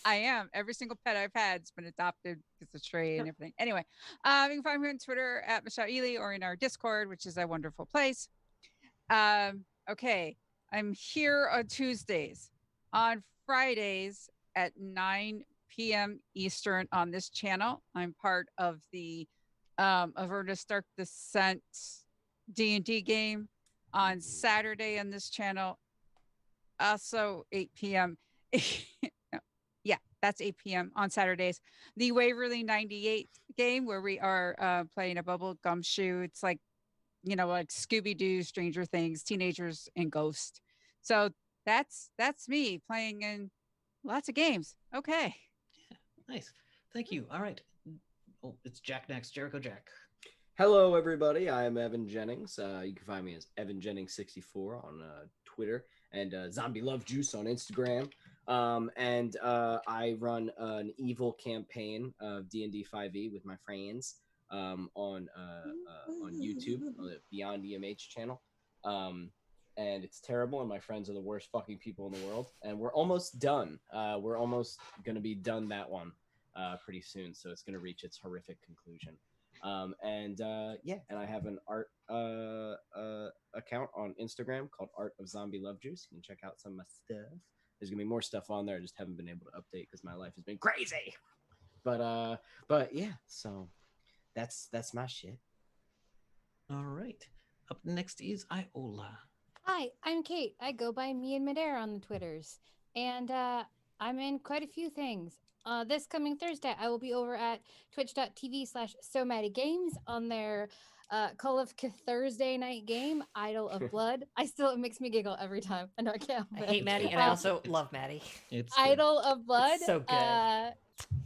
Speaker 5: I am. Every single pet I've had has been adopted because of stray and everything. Anyway, you can find me on Twitter at Michelle Ely or in our Discord, which is a wonderful place. Okay, I'm here on Tuesdays. On Fridays at 9 p.m. Eastern on this channel, I'm part of the Avernus Dark Descent D&D game. On Saturday on this channel, also 8 p.m. Yeah, that's 8 p.m. on Saturdays. The Waverly 98 game where we are playing a bubble gumshoe. It's like, like Scooby-Doo, Stranger Things, teenagers, and Ghost. So that's me playing in lots of games. Okay.
Speaker 1: Nice. Thank you. All right. Oh, it's Jack next. Jericho Jack.
Speaker 2: Hello, everybody. I'm Evan Jennings. You can find me as Evan Jennings64 on Twitter and Zombie Love Juice on Instagram. And I run an evil campaign of D&D 5e with my friends on YouTube on the Beyond EMH channel. And it's terrible, and my friends are the worst fucking people in the world. And we're almost done. We're almost going to be done that one pretty soon, so it's going to reach its horrific conclusion. And I have an art account on Instagram called Art of Zombie Love Juice. You can check out some of my stuff. There's gonna be more stuff on there. I just haven't been able to update because my life has been crazy. But yeah, so that's my shit.
Speaker 1: All right. Up next is Iola.
Speaker 6: Hi, I'm Kate. I go by Me and Midair on the Twitters. and I'm in quite a few things. This coming Thursday, I will be over at twitch.tv/SoMattyGames on their Call of Thursday night game, Idol of Blood. It makes me giggle every time. I know I can't
Speaker 4: I
Speaker 6: help
Speaker 4: hate
Speaker 6: it.
Speaker 4: Maddie, and I also love Maddie.
Speaker 1: It's good.
Speaker 6: Idol of Blood.
Speaker 4: so good.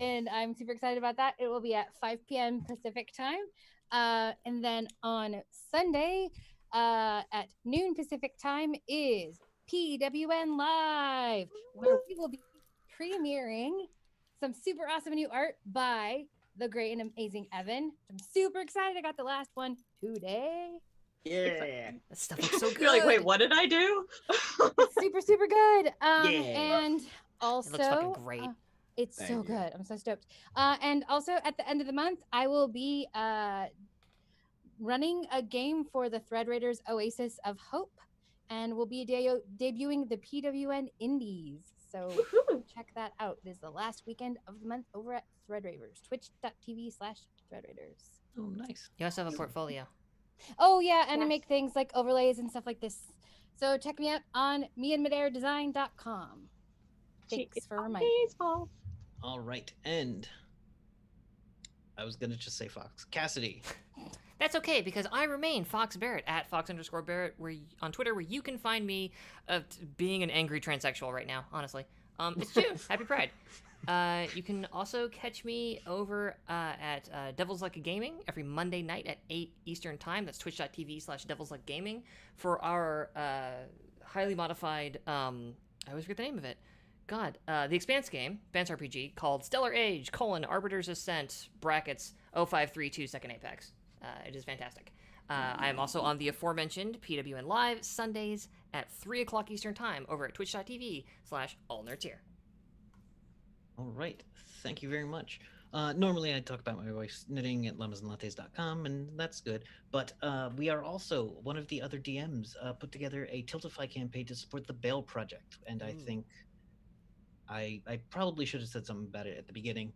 Speaker 6: And I'm super excited about that. It will be at 5 p.m. Pacific time. And then on Sunday at noon Pacific time is PWN Live, where we will be premiering some super awesome new art by the great and amazing Evan. I'm super excited. I got the last one today.
Speaker 2: Yeah.
Speaker 4: That stuff looks so good.
Speaker 3: You're like, wait, what did I do?
Speaker 6: It's super, super good.
Speaker 2: Yeah.
Speaker 6: And also,
Speaker 4: It looks fucking great.
Speaker 6: it's
Speaker 2: Thank
Speaker 6: so
Speaker 2: you.
Speaker 6: good. I'm so stoked. And also at the end of the month, I will be running a game for the Thread Raiders Oasis of Hope, and we'll be debuting the PWN Indies. So check that out. It is the last weekend of the month over at Thread Raiders, twitch.tv/Thread Raiders.
Speaker 1: Oh, nice.
Speaker 4: You also have a portfolio.
Speaker 6: Oh yeah, and I
Speaker 3: Yes.
Speaker 6: make things like overlays and stuff like this. So check me out on meandmidairdesign.com. Thanks for reminding me.
Speaker 3: Baseball.
Speaker 1: All right, and I was gonna just say Fox. Cassidy.
Speaker 4: That's okay, because I remain Fox Barrett at Fox_Barrett on Twitter, where you can find me being an angry transsexual right now, honestly. It's June. Happy Pride. You can also catch me over at Devil's Like Gaming every Monday night at 8 Eastern Time. That's twitch.tv/Devil's Like Gaming for our highly modified, I always forget the name of it. God, the Expanse game, Expanse RPG, called Stellar Age, Arbiter's Ascent, brackets 0532 Second Apex. It is fantastic. I am also on the aforementioned PWN Live Sundays at 3 o'clock Eastern Time over at twitch.tv/AllNerdsHere.
Speaker 1: All right, thank you very much. Normally I talk about my wife's knitting at lemonsandlattes.com, and that's good. But we are also, one of the other DMs put together a Tiltify campaign to support the Bail Project. And I think I probably should have said something about it at the beginning.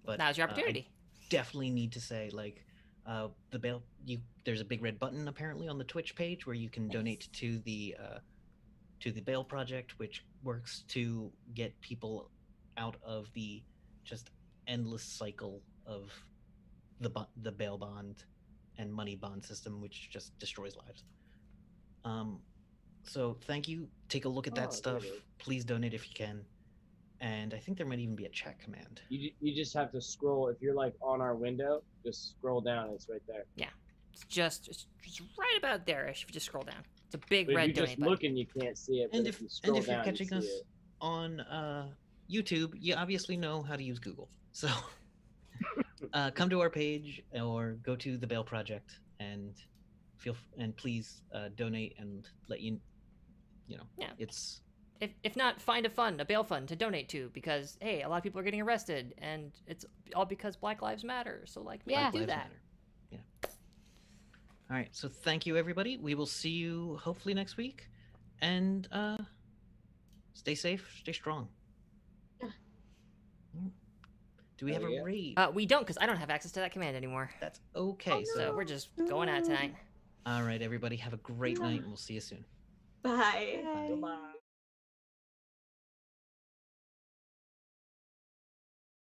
Speaker 1: But
Speaker 4: Now's your opportunity.
Speaker 1: I definitely need to say, like, the Bail, there's a big red button apparently on the Twitch page where you can donate to the Bail Project, which works to get people out of the just endless cycle of the bail bond and money bond system, which just destroys lives. So thank you. Take a look at that stuff.
Speaker 2: Really?
Speaker 1: Please donate if you can. And I think there might even be a chat command.
Speaker 2: You just have to scroll. If you're like on our window, just scroll down. It's right there.
Speaker 4: It's just right about there. If you just scroll down, it's a big
Speaker 2: But if
Speaker 4: red
Speaker 2: you're
Speaker 4: donate
Speaker 2: just
Speaker 4: button.
Speaker 2: looking, you can't see it. But
Speaker 1: And
Speaker 2: if you
Speaker 1: if
Speaker 2: scroll
Speaker 1: you're
Speaker 2: down, you
Speaker 1: catching
Speaker 2: see
Speaker 1: us
Speaker 2: it.
Speaker 1: on YouTube, you obviously know how to use Google. So come to our page or go to the Bail Project and please donate and let you know.
Speaker 4: Yeah.
Speaker 1: It's
Speaker 4: If not, find a bail fund to donate to, because hey, a lot of people are getting arrested, and it's all because Black Lives Matter. So like,
Speaker 6: Yeah.
Speaker 1: Black
Speaker 4: do
Speaker 1: Lives
Speaker 4: that.
Speaker 1: Matter. Yeah. All right. So thank you, everybody. We will see you hopefully next week, and stay safe, stay strong.
Speaker 3: Yeah.
Speaker 1: Do we have
Speaker 2: Yeah.
Speaker 1: a raid?
Speaker 4: We don't, because I don't have access to that command anymore.
Speaker 1: That's okay.
Speaker 3: Oh,
Speaker 4: So we're just going out tonight.
Speaker 1: All right, everybody. Have a great night, and we'll see you soon.
Speaker 3: Bye.
Speaker 1: Bye.
Speaker 2: Bye.